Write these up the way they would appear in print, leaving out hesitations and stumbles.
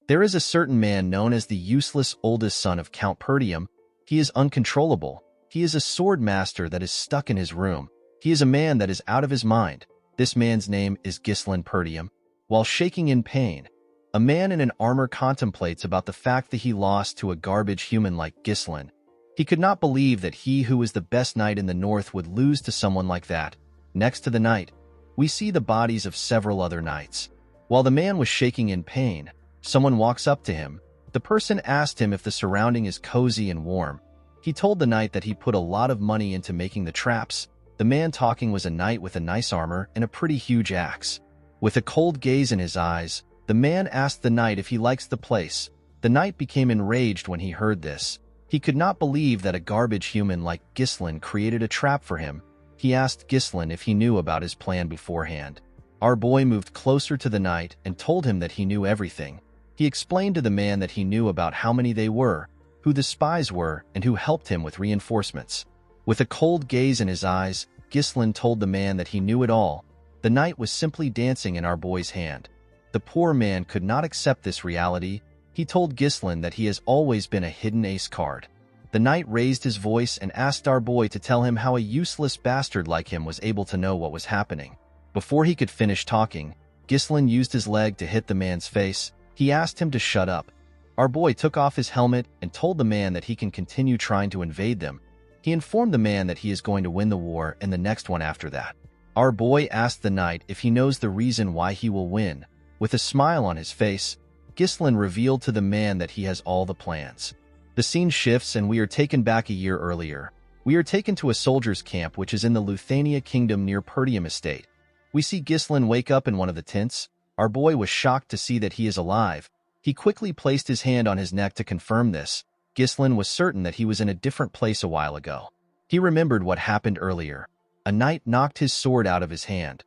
There is a certain man known as the useless oldest son of Count Perdium. He is uncontrollable. He is a sword master that is stuck in his room. He is a man that is out of his mind. This man's name is Ghislain Perdium. While shaking in pain, a man in an armor contemplates about the fact that he lost to a garbage human like Ghislain. He could not believe that he who was the best knight in the north would lose to someone like that. Next to the knight, we see the bodies of several other knights. While the man was shaking in pain, someone walks up to him. The person asked him if the surrounding is cozy and warm. He told the knight that he put a lot of money into making the traps. The man talking was a knight with a nice armor and a pretty huge axe. With a cold gaze in his eyes, the man asked the knight if he likes the place. The knight became enraged when he heard this. He could not believe that a garbage human like Ghislain created a trap for him. He asked Ghislain if he knew about his plan beforehand. Our boy moved closer to the knight and told him that he knew everything. He explained to the man that he knew about how many they were, who the spies were, and who helped him with reinforcements. With a cold gaze in his eyes, Ghislain told the man that he knew it all. The knight was simply dancing in our boy's hand. The poor man could not accept this reality. He told Ghislain that he has always been a hidden ace card. The knight raised his voice and asked our boy to tell him how a useless bastard like him was able to know what was happening. Before he could finish talking, Ghislain used his leg to hit the man's face. He asked him to shut up. Our boy took off his helmet and told the man that he can continue trying to invade them. He informed the man that he is going to win the war and the next one after that. Our boy asked the knight if he knows the reason why he will win. With a smile on his face, Ghislain revealed to the man that he has all the plans. The scene shifts and we are taken back a year earlier. We are taken to a soldier's camp which is in the Luthania kingdom near Perdium estate. We see Ghislain wake up in one of the tents. Our boy was shocked to see that he is alive. He quickly placed his hand on his neck to confirm this. Ghislain was certain that he was in a different place a while ago. He remembered what happened earlier. A knight knocked his sword out of his hand.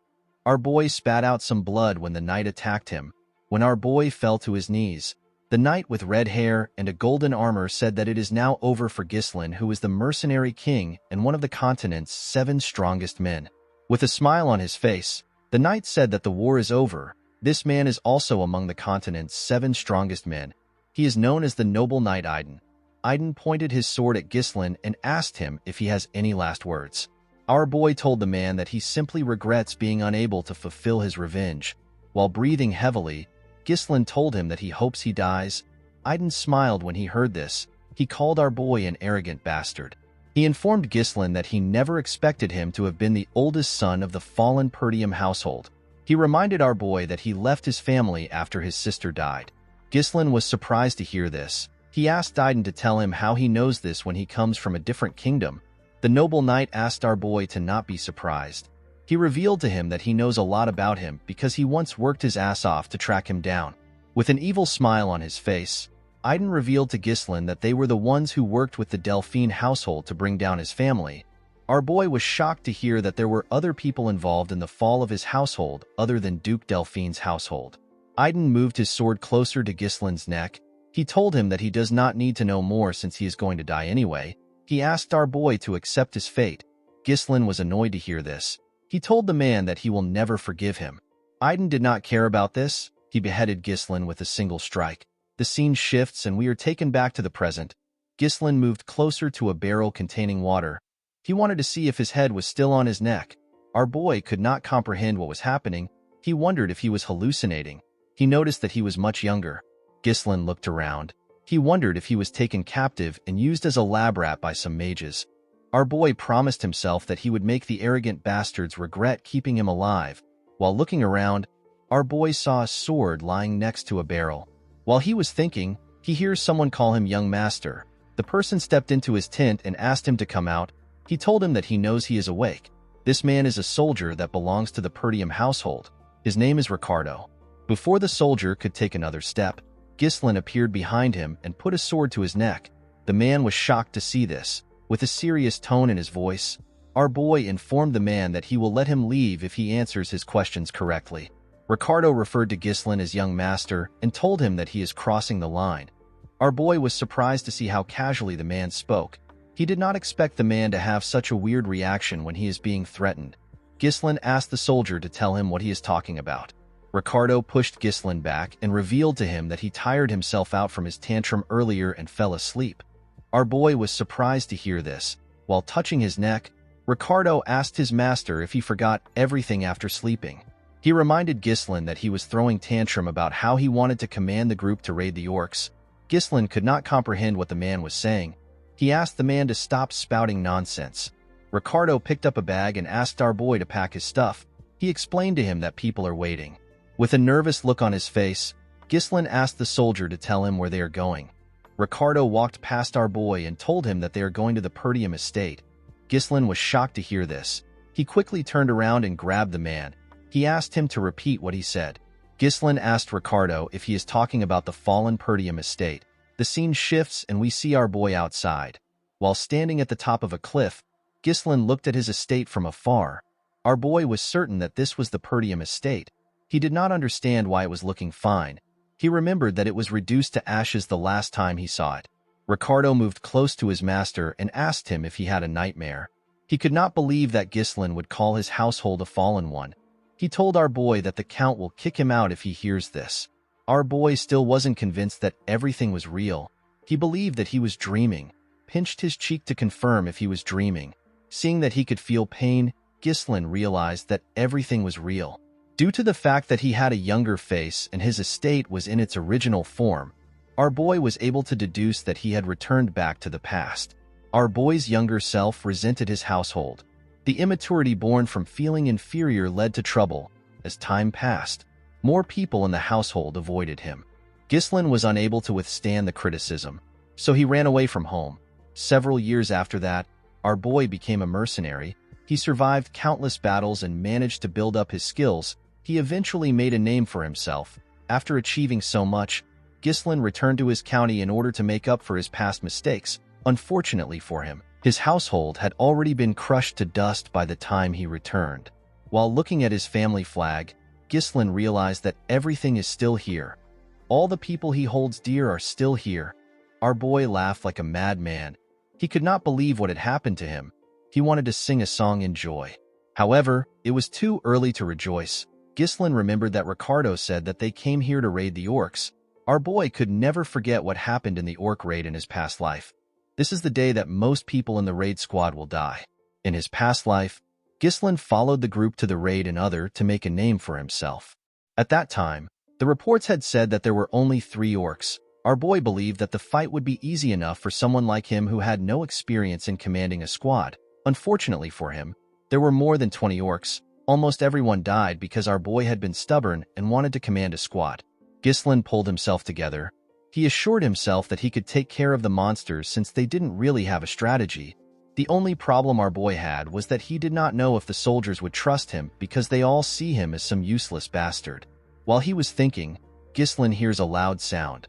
Our boy spat out some blood when the knight attacked him. When our boy fell to his knees, the knight with red hair and a golden armor said that it is now over for Ghislain, who is the mercenary king and one of the continent's 7 strongest men. With a smile on his face, the knight said that the war is over. This man is also among the continent's 7 strongest men. He is known as the noble knight Aiden. Aiden pointed his sword at Ghislain and asked him if he has any last words. Our boy told the man that he simply regrets being unable to fulfill his revenge. While breathing heavily, Ghislain told him that he hopes he dies. Aiden smiled when he heard this. He called our boy an arrogant bastard. He informed Ghislain that he never expected him to have been the oldest son of the fallen Perdium household. He reminded our boy that he left his family after his sister died. Ghislain was surprised to hear this. He asked Aiden to tell him how he knows this when he comes from a different kingdom. The noble knight asked our boy to not be surprised. He revealed to him that he knows a lot about him because he once worked his ass off to track him down. With an evil smile on his face, Aiden revealed to Ghislain that they were the ones who worked with the Delphine household to bring down his family. Our boy was shocked to hear that there were other people involved in the fall of his household other than Duke Delphine's household. Aiden moved his sword closer to Ghislain's neck. He told him that he does not need to know more since he is going to die anyway. He asked our boy to accept his fate. Ghislain was annoyed to hear this. He told the man that he will never forgive him. Aiden did not care about this. He beheaded Ghislain with a single strike. The scene shifts and we are taken back to the present. Ghislain moved closer to a barrel containing water. He wanted to see if his head was still on his neck. Our boy could not comprehend what was happening. He wondered if he was hallucinating. He noticed that he was much younger. Ghislain looked around. He wondered if he was taken captive and used as a lab rat by some mages. Our boy promised himself that he would make the arrogant bastards regret keeping him alive. While looking around, our boy saw a sword lying next to a barrel. While he was thinking, he hears someone call him young master. The person stepped into his tent and asked him to come out. He told him that he knows he is awake. This man is a soldier that belongs to the Perdium household. His name is Ricardo. Before the soldier could take another step, Ghislain appeared behind him and put a sword to his neck. The man was shocked to see this. With a serious tone in his voice, our boy informed the man that he will let him leave if he answers his questions correctly. Ricardo referred to Ghislain as young master and told him that he is crossing the line. Our boy was surprised to see how casually the man spoke. He did not expect the man to have such a weird reaction when he is being threatened. Ghislain asked the soldier to tell him what he is talking about. Ricardo pushed Ghislain back and revealed to him that he tired himself out from his tantrum earlier and fell asleep. Our boy was surprised to hear this. While touching his neck, Ricardo asked his master if he forgot everything after sleeping. He reminded Ghislain that he was throwing tantrum about how he wanted to command the group to raid the orcs. Ghislain could not comprehend what the man was saying. He asked the man to stop spouting nonsense. Ricardo picked up a bag and asked our boy to pack his stuff. He explained to him that people are waiting. With a nervous look on his face, Ghislain asked the soldier to tell him where they are going. Ricardo walked past our boy and told him that they are going to the Perdium estate. Ghislain was shocked to hear this. He quickly turned around and grabbed the man. He asked him to repeat what he said. Ghislain asked Ricardo if he is talking about the fallen Perdium estate. The scene shifts and we see our boy outside. While standing at the top of a cliff, Ghislain looked at his estate from afar. Our boy was certain that this was the Perdium estate. He did not understand why it was looking fine. He remembered that it was reduced to ashes the last time he saw it. Ricardo moved close to his master and asked him if he had a nightmare. He could not believe that Ghislain would call his household a fallen one. He told our boy that the Count will kick him out if he hears this. Our boy still wasn't convinced that everything was real. He believed that he was dreaming, pinched his cheek to confirm if he was dreaming. Seeing that he could feel pain, Ghislain realized that everything was real. Due to the fact that he had a younger face and his estate was in its original form, our boy was able to deduce that he had returned back to the past. Our boy's younger self resented his household. The immaturity born from feeling inferior led to trouble. As time passed, more people in the household avoided him. Ghislain was unable to withstand the criticism, so he ran away from home. Several years after that, our boy became a mercenary. He survived countless battles and managed to build up his skills. He eventually made a name for himself. After achieving so much, Ghislain returned to his county in order to make up for his past mistakes. Unfortunately for him, his household had already been crushed to dust by the time he returned. While looking at his family flag, Ghislain realized that everything is still here. All the people he holds dear are still here. Our boy laughed like a madman. He could not believe what had happened to him. He wanted to sing a song in joy. However, it was too early to rejoice. Ghislain remembered that Ricardo said that they came here to raid the orcs. Our boy could never forget what happened in the orc raid in his past life. This is the day that most people in the raid squad will die. In his past life, Ghislain followed the group to the raid and other to make a name for himself. At that time, the reports had said that there were only 3 orcs. Our boy believed that the fight would be easy enough for someone like him who had no experience in commanding a squad. Unfortunately for him, there were more than 20 orcs. Almost everyone died because our boy had been stubborn and wanted to command a squad. Ghislain pulled himself together. He assured himself that he could take care of the monsters since they didn't really have a strategy. The only problem our boy had was that he did not know if the soldiers would trust him because they all see him as some useless bastard. While he was thinking, Ghislain hears a loud sound.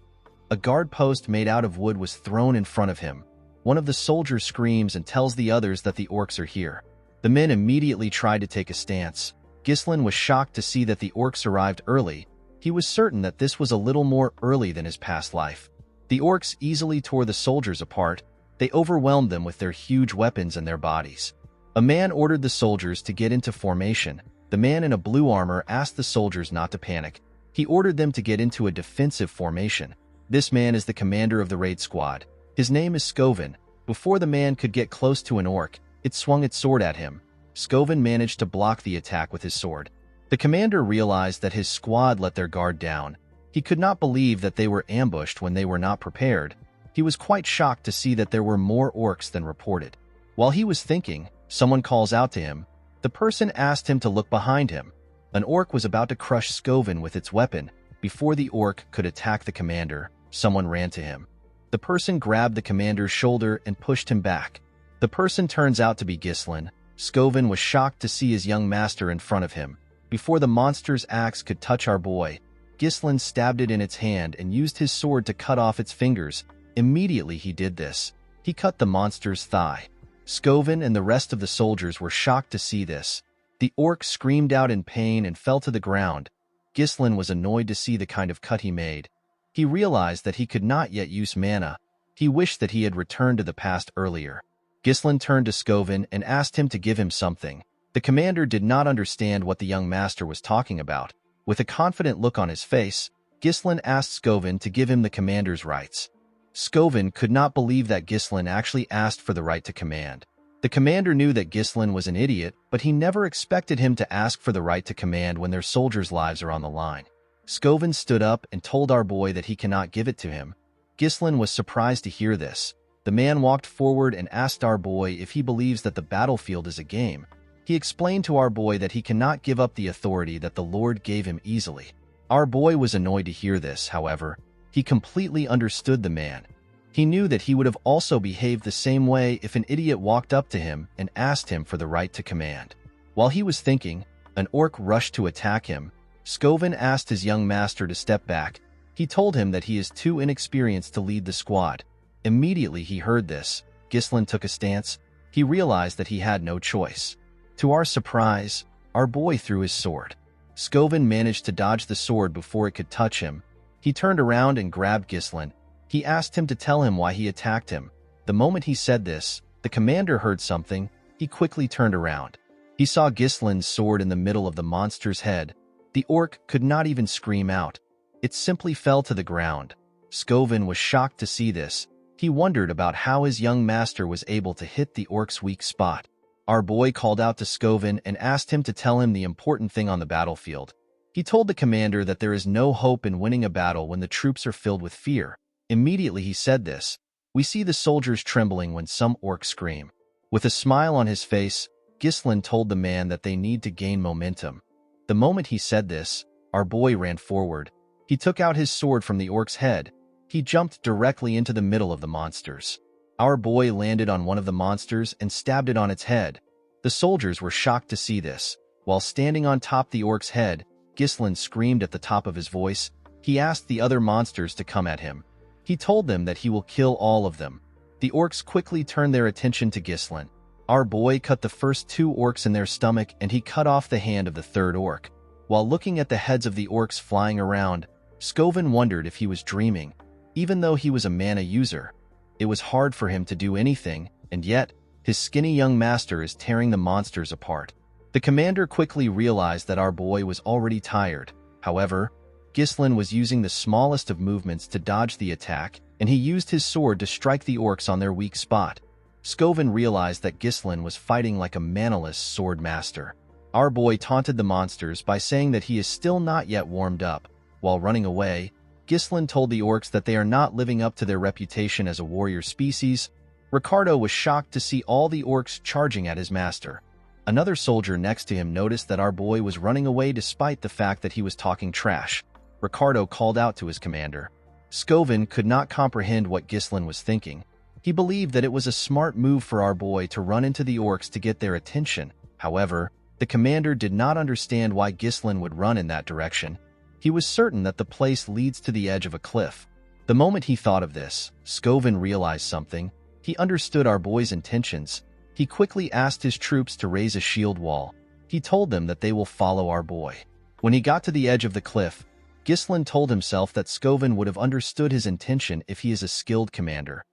A guard post made out of wood was thrown in front of him. One of the soldiers screams and tells the others that the orcs are here. The men immediately tried to take a stance. Ghislain was shocked to see that the orcs arrived early. He was certain that this was a little more early than his past life. The orcs easily tore the soldiers apart. They overwhelmed them with their huge weapons and their bodies. A man ordered the soldiers to get into formation. The man in a blue armor asked the soldiers not to panic. He ordered them to get into a defensive formation. This man is the commander of the raid squad. His name is Skovin. Before the man could get close to an orc, it swung its sword at him. Skovin managed to block the attack with his sword. The commander realized that his squad let their guard down. He could not believe that they were ambushed when they were not prepared. He was quite shocked to see that there were more orcs than reported. While he was thinking, someone calls out to him. The person asked him to look behind him. An orc was about to crush Skovin with its weapon. Before the orc could attack the commander, someone ran to him. The person grabbed the commander's shoulder and pushed him back. The person turns out to be Ghislain. Skovin was shocked to see his young master in front of him. Before the monster's axe could touch our boy, Ghislain stabbed it in its hand and used his sword to cut off its fingers. Immediately he did this. He cut the monster's thigh. Skovin and the rest of the soldiers were shocked to see this. The orc screamed out in pain and fell to the ground. Ghislain was annoyed to see the kind of cut he made. He realized that he could not yet use mana. He wished that he had returned to the past earlier. Ghislain turned to Skovin and asked him to give him something. The commander did not understand what the young master was talking about. With a confident look on his face, Ghislain asked Skovin to give him the commander's rights. Skovin could not believe that Ghislain actually asked for the right to command. The commander knew that Ghislain was an idiot, but he never expected him to ask for the right to command when their soldiers' lives are on the line. Skovin stood up and told our boy that he cannot give it to him. Ghislain was surprised to hear this. The man walked forward and asked our boy if he believes that the battlefield is a game. He explained to our boy that he cannot give up the authority that the Lord gave him easily. Our boy was annoyed to hear this, however. He completely understood the man. He knew that he would have also behaved the same way if an idiot walked up to him and asked him for the right to command. While he was thinking, an orc rushed to attack him. Skovin asked his young master to step back. He told him that he is too inexperienced to lead the squad. Immediately he heard this, Ghislain took a stance. He realized that he had no choice. To our surprise, our boy threw his sword. Skovin managed to dodge the sword before it could touch him. He turned around and grabbed Ghislain. He asked him to tell him why he attacked him. The moment he said this, the commander heard something. He quickly turned around. He saw Ghislain's sword in the middle of the monster's head. The orc could not even scream out. It simply fell to the ground. Skovin was shocked to see this. He wondered about how his young master was able to hit the orc's weak spot. Our boy called out to Skovin and asked him to tell him the important thing on the battlefield. He told the commander that there is no hope in winning a battle when the troops are filled with fear. Immediately he said this. We see the soldiers trembling when some orcs scream. With a smile on his face, Ghislain told the man that they need to gain momentum. The moment he said this, our boy ran forward. He took out his sword from the orc's head. He jumped directly into the middle of the monsters. Our boy landed on one of the monsters and stabbed it on its head. The soldiers were shocked to see this. While standing on top the orc's head, Ghislain screamed at the top of his voice. He asked the other monsters to come at him. He told them that he will kill all of them. The orcs quickly turned their attention to Ghislain. Our boy cut the first two orcs in their stomach and he cut off the hand of the third orc. While looking at the heads of the orcs flying around, Skovin wondered if he was dreaming. Even though he was a mana user, it was hard for him to do anything, and yet, his skinny young master is tearing the monsters apart. The commander quickly realized that our boy was already tired. However, Ghislain was using the smallest of movements to dodge the attack, and he used his sword to strike the orcs on their weak spot. Skovin realized that Ghislain was fighting like a manaless sword master. Our boy taunted the monsters by saying that he is still not yet warmed up. While running away, Ghislain told the orcs that they are not living up to their reputation as a warrior species. Ricardo was shocked to see all the orcs charging at his master. Another soldier next to him noticed that our boy was running away despite the fact that he was talking trash. Ricardo called out to his commander. Skovin could not comprehend what Ghislain was thinking. He believed that it was a smart move for our boy to run into the orcs to get their attention. However, the commander did not understand why Ghislain would run in that direction. He was certain that the place leads to the edge of a cliff. The moment he thought of this, Skovin realized something. He understood our boy's intentions. He quickly asked his troops to raise a shield wall. He told them that they will follow our boy. When he got to the edge of the cliff, Ghislain told himself that Skovin would have understood his intention if he is a skilled commander.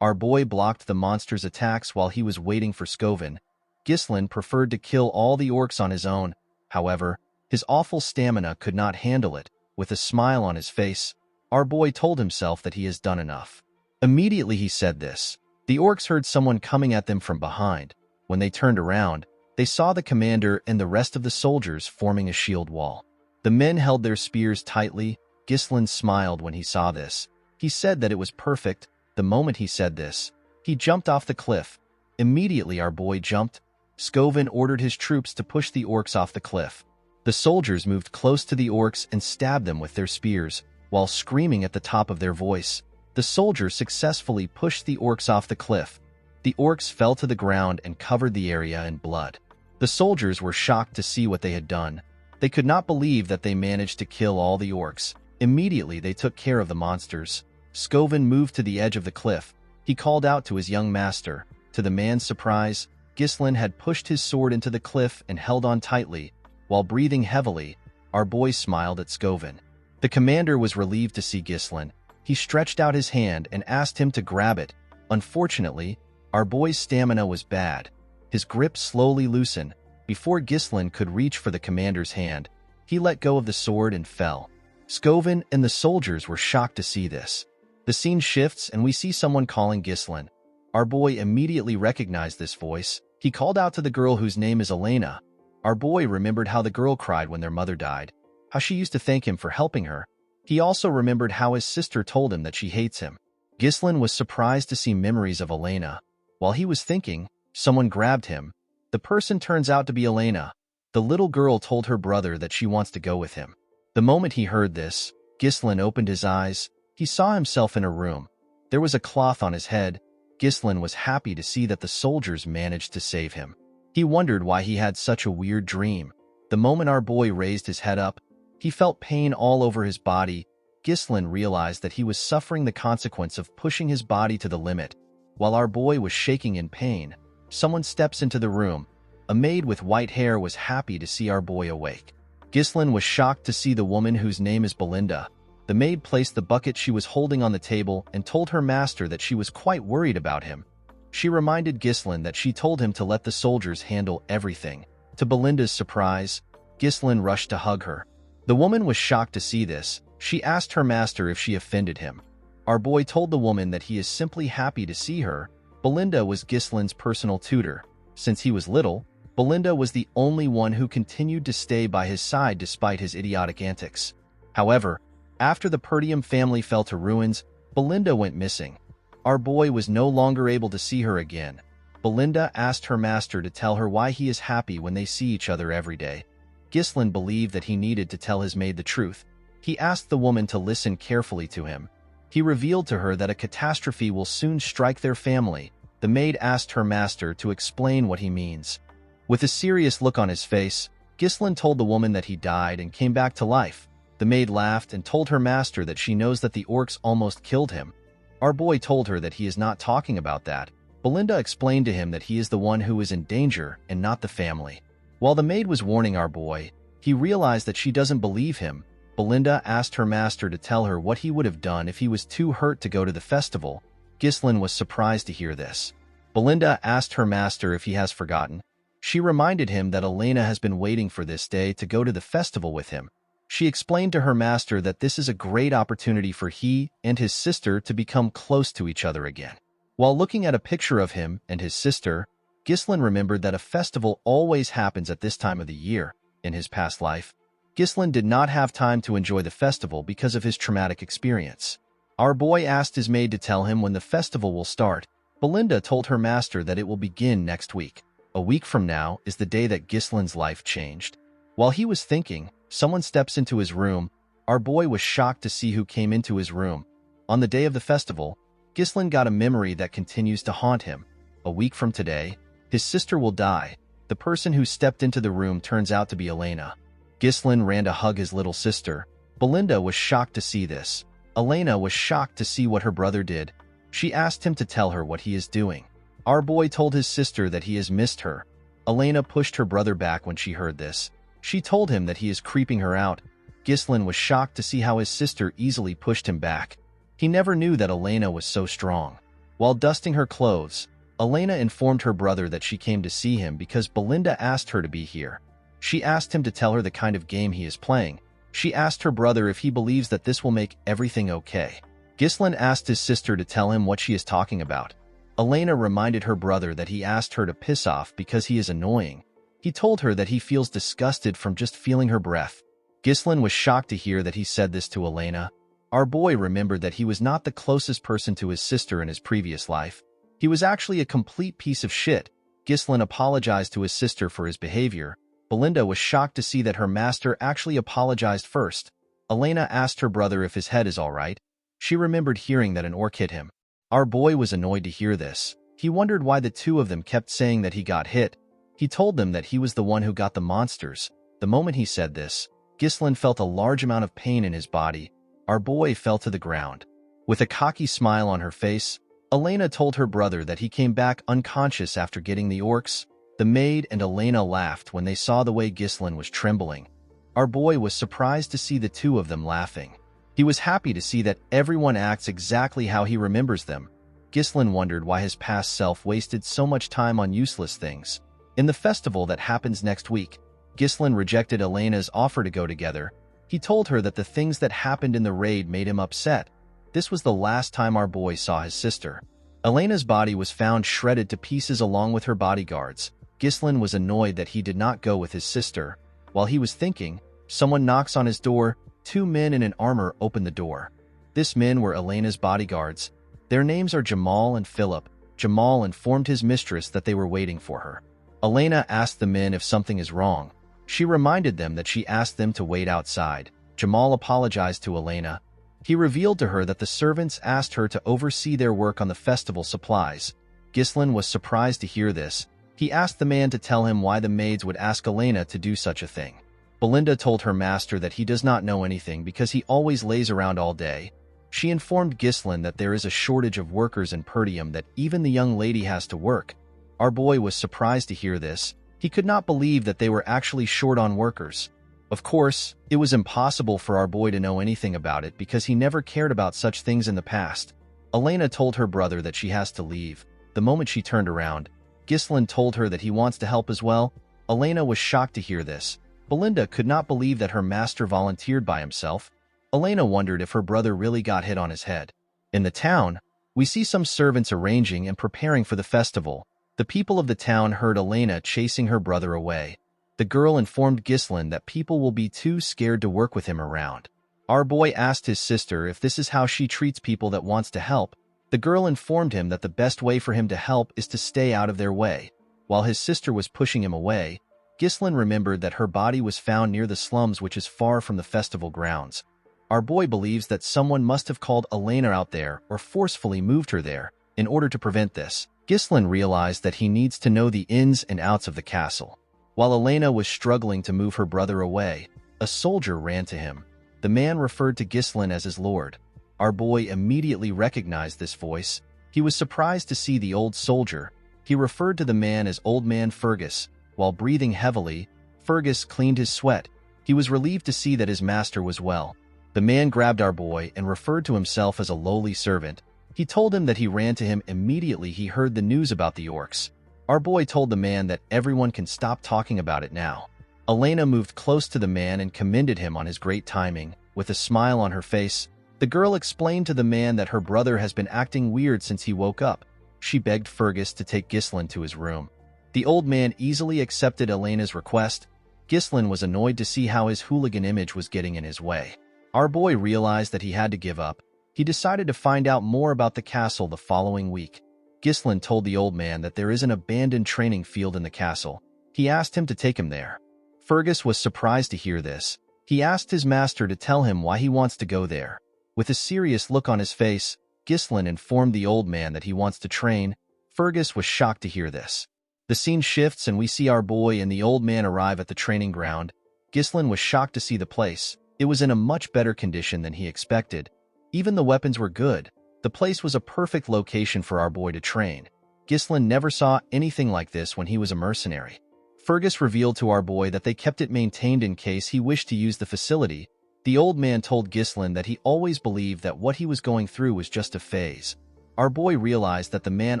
Our boy blocked the monster's attacks while he was waiting for Skovin. Ghislain preferred to kill all the orcs on his own. However, his awful stamina could not handle it. With a smile on his face, our boy told himself that he has done enough. Immediately he said this. The orcs heard someone coming at them from behind. When they turned around, they saw the commander and the rest of the soldiers forming a shield wall. The men held their spears tightly. Ghislain smiled when he saw this. He said that it was perfect. The moment he said this, he jumped off the cliff. Immediately our boy jumped. Skovin ordered his troops to push the orcs off the cliff. The soldiers moved close to the orcs and stabbed them with their spears, while screaming at the top of their voice. The soldiers successfully pushed the orcs off the cliff. The orcs fell to the ground and covered the area in blood. The soldiers were shocked to see what they had done. They could not believe that they managed to kill all the orcs. Immediately they took care of the monsters. Skovin moved to the edge of the cliff. He called out to his young master. To the man's surprise, Ghislain had pushed his sword into the cliff and held on tightly. While breathing heavily, our boy smiled at Skovin. The commander was relieved to see Ghislain. He stretched out his hand and asked him to grab it. Unfortunately, our boy's stamina was bad. His grip slowly loosened. Before Ghislain could reach for the commander's hand, He let go of the sword and fell. Scoven and the soldiers were shocked to see this. The scene shifts and we see someone calling Ghislain. Our boy immediately recognized this voice. He called out to the girl whose name is Elena. Our boy remembered how the girl cried when their mother died, how she used to thank him for helping her. He also remembered how his sister told him that she hates him. Ghislain was surprised to see memories of Elena. While he was thinking, someone grabbed him. The person turns out to be Elena. The little girl told her brother that she wants to go with him. The moment he heard this, Ghislain opened his eyes. He saw himself in a room. There was a cloth on his head. Ghislain was happy to see that the soldiers managed to save him. He wondered why he had such a weird dream. The moment our boy raised his head up, he felt pain all over his body. Ghislain realized that he was suffering the consequence of pushing his body to the limit. While our boy was shaking in pain, someone steps into the room. A maid with white hair was happy to see our boy awake. Ghislain was shocked to see the woman whose name is Belinda. The maid placed the bucket she was holding on the table and told her master that she was quite worried about him. She reminded Ghislain that she told him to let the soldiers handle everything. To Belinda's surprise, Ghislain rushed to hug her. The woman was shocked to see this. She asked her master if she offended him. Our boy told the woman that he is simply happy to see her. Belinda was Ghislain's personal tutor. Since he was little, Belinda was the only one who continued to stay by his side despite his idiotic antics. However, after the Perdium family fell to ruins, Belinda went missing. Our boy was no longer able to see her again. Belinda asked her master to tell her why he is happy when they see each other every day. Ghislain believed that he needed to tell his maid the truth. He asked the woman to listen carefully to him. He revealed to her that a catastrophe will soon strike their family. The maid asked her master to explain what he means. With a serious look on his face, Ghislain told the woman that he died and came back to life. The maid laughed and told her master that she knows that the orcs almost killed him. Our boy told her that he is not talking about that. Belinda explained to him that he is the one who is in danger and not the family. While the maid was warning our boy, he realized that she doesn't believe him. Belinda asked her master to tell her what he would have done if he was too hurt to go to the festival. Ghislain was surprised to hear this. Belinda asked her master if he has forgotten. She reminded him that Elena has been waiting for this day to go to the festival with him. She explained to her master that this is a great opportunity for he and his sister to become close to each other again. While looking at a picture of him and his sister, Ghislain remembered that a festival always happens at this time of the year. In his past life, Ghislain did not have time to enjoy the festival because of his traumatic experience. Our boy asked his maid to tell him when the festival will start. Belinda told her master that it will begin next week. A week from now is the day that Ghislain's life changed. While he was thinking, someone steps into his room. Our boy was shocked to see who came into his room. On the day of the festival, Ghislain got a memory that continues to haunt him. A week from today, his sister will die. The person who stepped into the room turns out to be Elena. Ghislain ran to hug his little sister. Belinda was shocked to see this. Elena was shocked to see what her brother did. She asked him to tell her what he is doing. Our boy told his sister that he has missed her. Elena pushed her brother back when she heard this. She told him that he is creeping her out. Ghislain was shocked to see how his sister easily pushed him back. He never knew that Elena was so strong. While dusting her clothes, Elena informed her brother that she came to see him because Belinda asked her to be here. She asked him to tell her the kind of game he is playing. She asked her brother if he believes that this will make everything okay. Ghislain asked his sister to tell him what she is talking about. Elena reminded her brother that he asked her to piss off because he is annoying. He told her that he feels disgusted from just feeling her breath. Ghislain was shocked to hear that he said this to Elena. Our boy remembered that he was not the closest person to his sister in his previous life. He was actually a complete piece of shit. Ghislain apologized to his sister for his behavior. Belinda was shocked to see that her master actually apologized first. Elena asked her brother if his head is all right. She remembered hearing that an orc hit him. Our boy was annoyed to hear this. He wondered why the two of them kept saying that he got hit. He told them that he was the one who got the monsters. The moment he said this, Ghislain felt a large amount of pain in his body. Our boy fell to the ground. With a cocky smile on her face, Elena told her brother that he came back unconscious after getting the orcs. The maid and Elena laughed when they saw the way Ghislain was trembling. Our boy was surprised to see the two of them laughing. He was happy to see that everyone acts exactly how he remembers them. Ghislain wondered why his past self wasted so much time on useless things. In the festival that happens next week, Ghislaine rejected Elena's offer to go together. He told her that the things that happened in the raid made him upset. This was the last time our boy saw his sister. Elena's body was found shredded to pieces along with her bodyguards. Ghislaine was annoyed that he did not go with his sister. While he was thinking, someone knocks on his door. 2 men in an armor open the door. These men were Elena's bodyguards. Their names are Jamal and Philip. Jamal informed his mistress that they were waiting for her. Elena asked the men if something is wrong. She reminded them that she asked them to wait outside. Jamal apologized to Elena. He revealed to her that the servants asked her to oversee their work on the festival supplies. Ghislaine was surprised to hear this. He asked the man to tell him why the maids would ask Elena to do such a thing. Belinda told her master that he does not know anything because he always lays around all day. She informed Ghislaine that there is a shortage of workers in Perdium, that even the young lady has to work. Our boy was surprised to hear this. He could not believe that they were actually short on workers. Of course, it was impossible for our boy to know anything about it because he never cared about such things in the past. Elena told her brother that she has to leave. The moment she turned around, Ghislaine told her that he wants to help as well. Elena was shocked to hear this. Belinda could not believe that her master volunteered by himself. Elena wondered if her brother really got hit on his head. In the town, we see some servants arranging and preparing for the festival. The people of the town heard Elena chasing her brother away. The girl informed Ghislaine that people will be too scared to work with him around. Our boy asked his sister if this is how she treats people that wants to help. The girl informed him that the best way for him to help is to stay out of their way. While his sister was pushing him away, Ghislaine remembered that her body was found near the slums, which is far from the festival grounds. Our boy believes that someone must have called Elena out there or forcefully moved her there. In order to prevent this, Ghislaine realized that he needs to know the ins and outs of the castle. While Elena was struggling to move her brother away, a soldier ran to him. The man referred to Ghislaine as his lord. Our boy immediately recognized this voice. He was surprised to see the old soldier. He referred to the man as Old Man Fergus. While breathing heavily, Fergus cleaned his sweat. He was relieved to see that his master was well. The man grabbed our boy and referred to himself as a lowly servant. He told him that he ran to him immediately he heard the news about the orcs. Our boy told the man that everyone can stop talking about it now. Elena moved close to the man and commended him on his great timing. With a smile on her face, the girl explained to the man that her brother has been acting weird since he woke up. She begged Fergus to take Ghislaine to his room. The old man easily accepted Elena's request. Ghislaine was annoyed to see how his hooligan image was getting in his way. Our boy realized that he had to give up. He decided to find out more about the castle the following week. Ghislaine told the old man that there is an abandoned training field in the castle. He asked him to take him there. Fergus was surprised to hear this. He asked his master to tell him why he wants to go there. With a serious look on his face, Ghislaine informed the old man that he wants to train. Fergus was shocked to hear this. The scene shifts and we see our boy and the old man arrive at the training ground. Ghislaine was shocked to see the place. It was in a much better condition than he expected. Even the weapons were good. The place was a perfect location for our boy to train. Ghislaine never saw anything like this when he was a mercenary. Fergus revealed to our boy that they kept it maintained in case he wished to use the facility. The old man told Ghislaine that he always believed that what he was going through was just a phase. Our boy realized that the man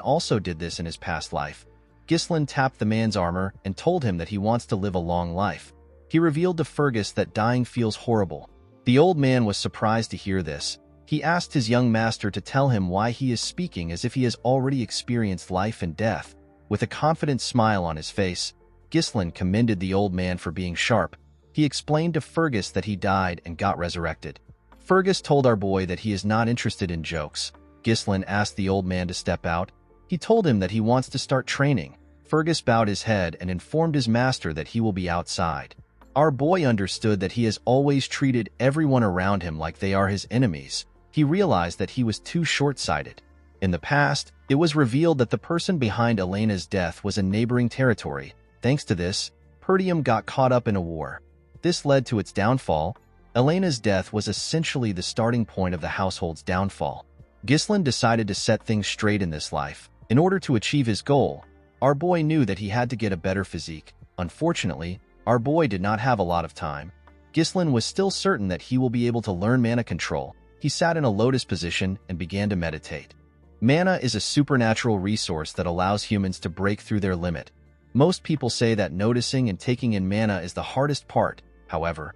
also did this in his past life. Ghislaine tapped the man's armor and told him that he wants to live a long life. He revealed to Fergus that dying feels horrible. The old man was surprised to hear this. He asked his young master to tell him why he is speaking as if he has already experienced life and death. With a confident smile on his face, Ghislaine commended the old man for being sharp. He explained to Fergus that he died and got resurrected. Fergus told our boy that he is not interested in jokes. Ghislaine asked the old man to step out. He told him that he wants to start training. Fergus bowed his head and informed his master that he will be outside. Our boy understood that he has always treated everyone around him like they are his enemies. He realized that he was too short-sighted. In the past, it was revealed that the person behind Elena's death was a neighboring territory. Thanks to this, Perdium got caught up in a war. This led to its downfall. Elena's death was essentially the starting point of the household's downfall. Ghislaine decided to set things straight in this life. In order to achieve his goal, our boy knew that he had to get a better physique. Unfortunately, our boy did not have a lot of time. Ghislaine was still certain that he will be able to learn mana control. He sat in a lotus position and began to meditate. Mana is a supernatural resource that allows humans to break through their limit. Most people say that noticing and taking in mana is the hardest part. However,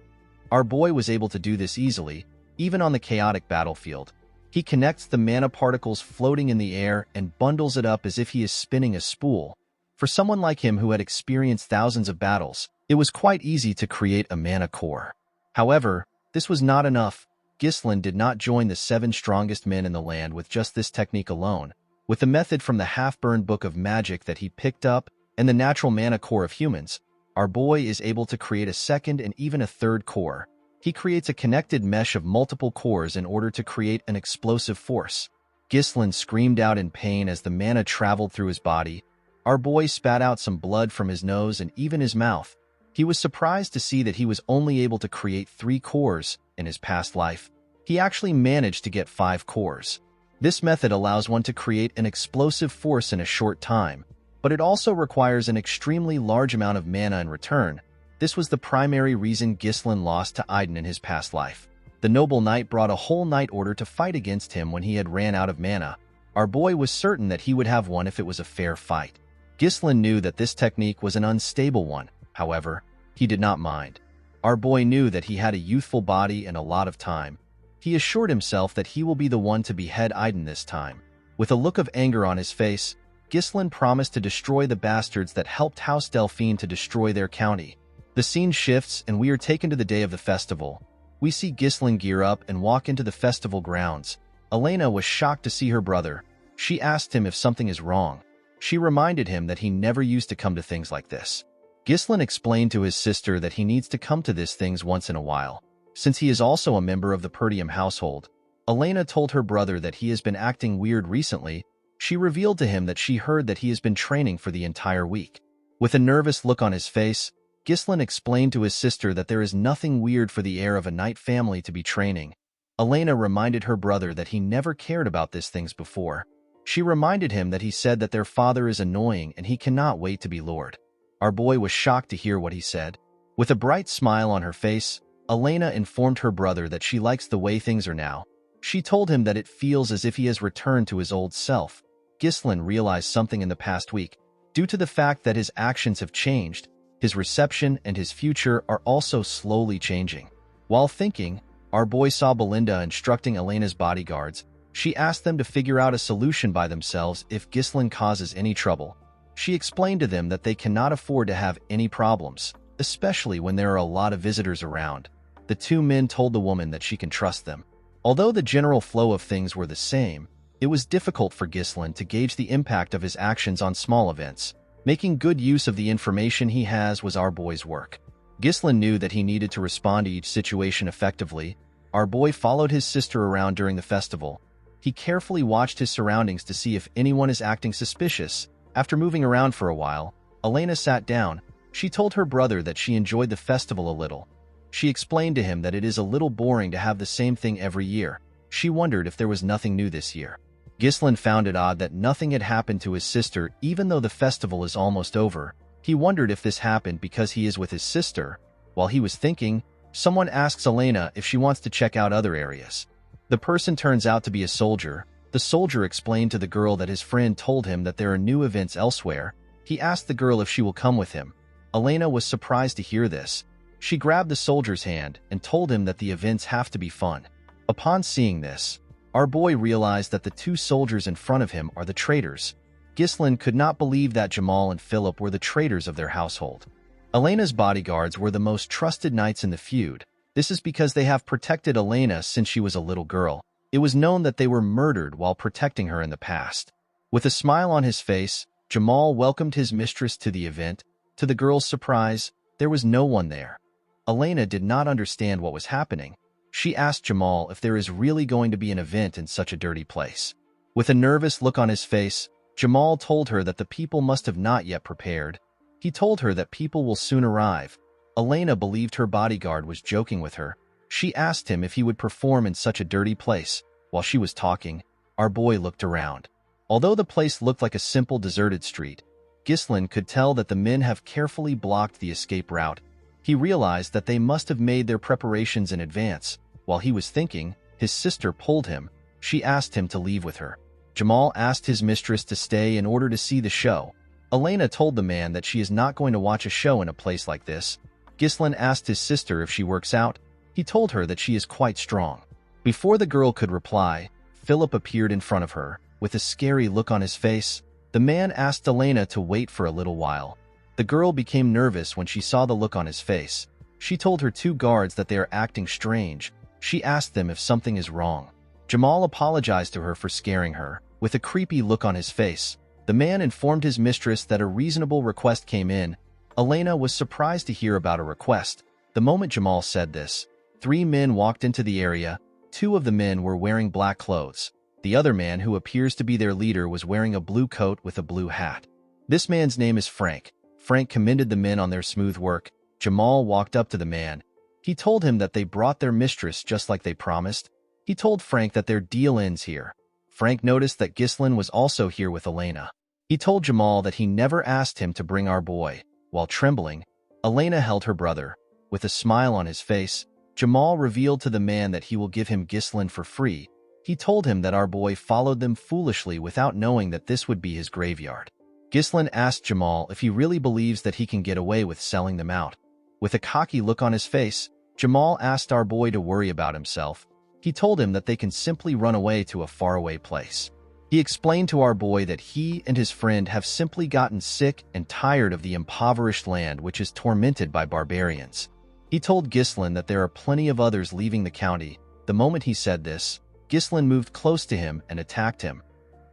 our boy was able to do this easily, even on the chaotic battlefield. He connects the mana particles floating in the air and bundles it up as if he is spinning a spool. For someone like him who had experienced thousands of battles, it was quite easy to create a mana core. However, this was not enough. Ghislain did not join the 7 strongest men in the land with just this technique alone. With the method from the half-burned book of magic that he picked up and the natural mana core of humans, our boy is able to create a second and even a third core. He creates a connected mesh of multiple cores in order to create an explosive force. Ghislain screamed out in pain as the mana traveled through his body. Our boy spat out some blood from his nose and even his mouth. He was surprised to see that he was only able to create 3 cores in his past life. He actually managed to get 5 cores. This method allows one to create an explosive force in a short time, but it also requires an extremely large amount of mana in return. This was the primary reason Ghislain lost to Aiden in his past life. The noble knight brought a whole knight order to fight against him when he had ran out of mana. Our boy was certain that he would have won if it was a fair fight. Ghislain knew that this technique was an unstable one. However, he did not mind. Our boy knew that he had a youthful body and a lot of time. He assured himself that he will be the one to behead Aiden this time. With a look of anger on his face, Ghislain promised to destroy the bastards that helped House Delphine to destroy their county. The scene shifts and we are taken to the day of the festival. We see Ghislain gear up and walk into the festival grounds. Elena was shocked to see her brother. She asked him if something is wrong. She reminded him that he never used to come to things like this. Ghislain explained to his sister that he needs to come to these things once in a while, since he is also a member of the Perdium household. Elena told her brother that he has been acting weird recently. She revealed to him that she heard that he has been training for the entire week. With a nervous look on his face, Ghislain explained to his sister that there is nothing weird for the heir of a knight family to be training. Elena reminded her brother that he never cared about these things before. She reminded him that he said that their father is annoying and he cannot wait to be lord. Our boy was shocked to hear what he said. With a bright smile on her face, Elena informed her brother that she likes the way things are now. She told him that it feels as if he has returned to his old self. Ghislain realized something in the past week. Due to the fact that his actions have changed, his reception and his future are also slowly changing. While thinking, our boy saw Belinda instructing Elena's bodyguards. She asked them to figure out a solution by themselves if Ghislain causes any trouble. She explained to them that they cannot afford to have any problems, especially when there are a lot of visitors around. The 2 men told the woman that she can trust them. Although the general flow of things were the same, it was difficult for Ghislain to gauge the impact of his actions on small events. Making good use of the information he has was our boy's work. Ghislain knew that he needed to respond to each situation effectively. Our boy followed his sister around during the festival. He carefully watched his surroundings to see if anyone is acting suspicious. After moving around for a while, Elena sat down. She told her brother that she enjoyed the festival a little. She explained to him that it is a little boring to have the same thing every year. She wondered if there was nothing new this year. Ghislain found it odd that nothing had happened to his sister even though the festival is almost over. He wondered if this happened because he is with his sister. While he was thinking, someone asks Elena if she wants to check out other areas. The person turns out to be a soldier. The soldier explained to the girl that his friend told him that there are new events elsewhere. He asked the girl if she will come with him. Elena was surprised to hear this. She grabbed the soldier's hand and told him that the events have to be fun. Upon seeing this, our boy realized that the 2 soldiers in front of him are the traitors. Ghislain could not believe that Jamal and Philip were the traitors of their household. Elena's bodyguards were the most trusted knights in the feud. This is because they have protected Elena since she was a little girl. It was known that they were murdered while protecting her in the past. With a smile on his face, Jamal welcomed his mistress to the event. To the girl's surprise, there was no one there. Elena did not understand what was happening. She asked Jamal if there is really going to be an event in such a dirty place. With a nervous look on his face, Jamal told her that the people must have not yet prepared. He told her that people will soon arrive. Elena believed her bodyguard was joking with her. She asked him if he would perform in such a dirty place. While she was talking, our boy looked around. Although the place looked like a simple deserted street, Ghislain could tell that the men have carefully blocked the escape route. He realized that they must have made their preparations in advance. While he was thinking, his sister pulled him. She asked him to leave with her. Jamal asked his mistress to stay in order to see the show. Elena told the man that she is not going to watch a show in a place like this. Ghislain asked his sister if she works out. He told her that she is quite strong. Before the girl could reply, Philip appeared in front of her. With a scary look on his face, the man asked Elena to wait for a little while. The girl became nervous when she saw the look on his face. She told her two guards that they are acting strange. She asked them if something is wrong. Jamal apologized to her for scaring her. With a creepy look on his face, the man informed his mistress that a reasonable request came in. Elena was surprised to hear about a request. The moment Jamal said this, 3 men walked into the area. 2 of the men were wearing black clothes. The other man, who appears to be their leader, was wearing a blue coat with a blue hat. This man's name is Frank. Frank commended the men on their smooth work. Jamal walked up to the man. He told him that they brought their mistress just like they promised. He told Frank that their deal ends here. Frank noticed that Ghislain was also here with Elena. He told Jamal that he never asked him to bring our boy. While trembling, Elena held her brother. With a smile on his face, Jamal revealed to the man that he will give him Ghislain for free. He told him that our boy followed them foolishly without knowing that this would be his graveyard. Ghislain asked Jamal if he really believes that he can get away with selling them out. With a cocky look on his face, Jamal asked our boy to worry about himself. He told him that they can simply run away to a faraway place. He explained to our boy that he and his friend have simply gotten sick and tired of the impoverished land which is tormented by barbarians. He told Ghislain that there are plenty of others leaving the county. The moment he said this, Ghislain moved close to him and attacked him.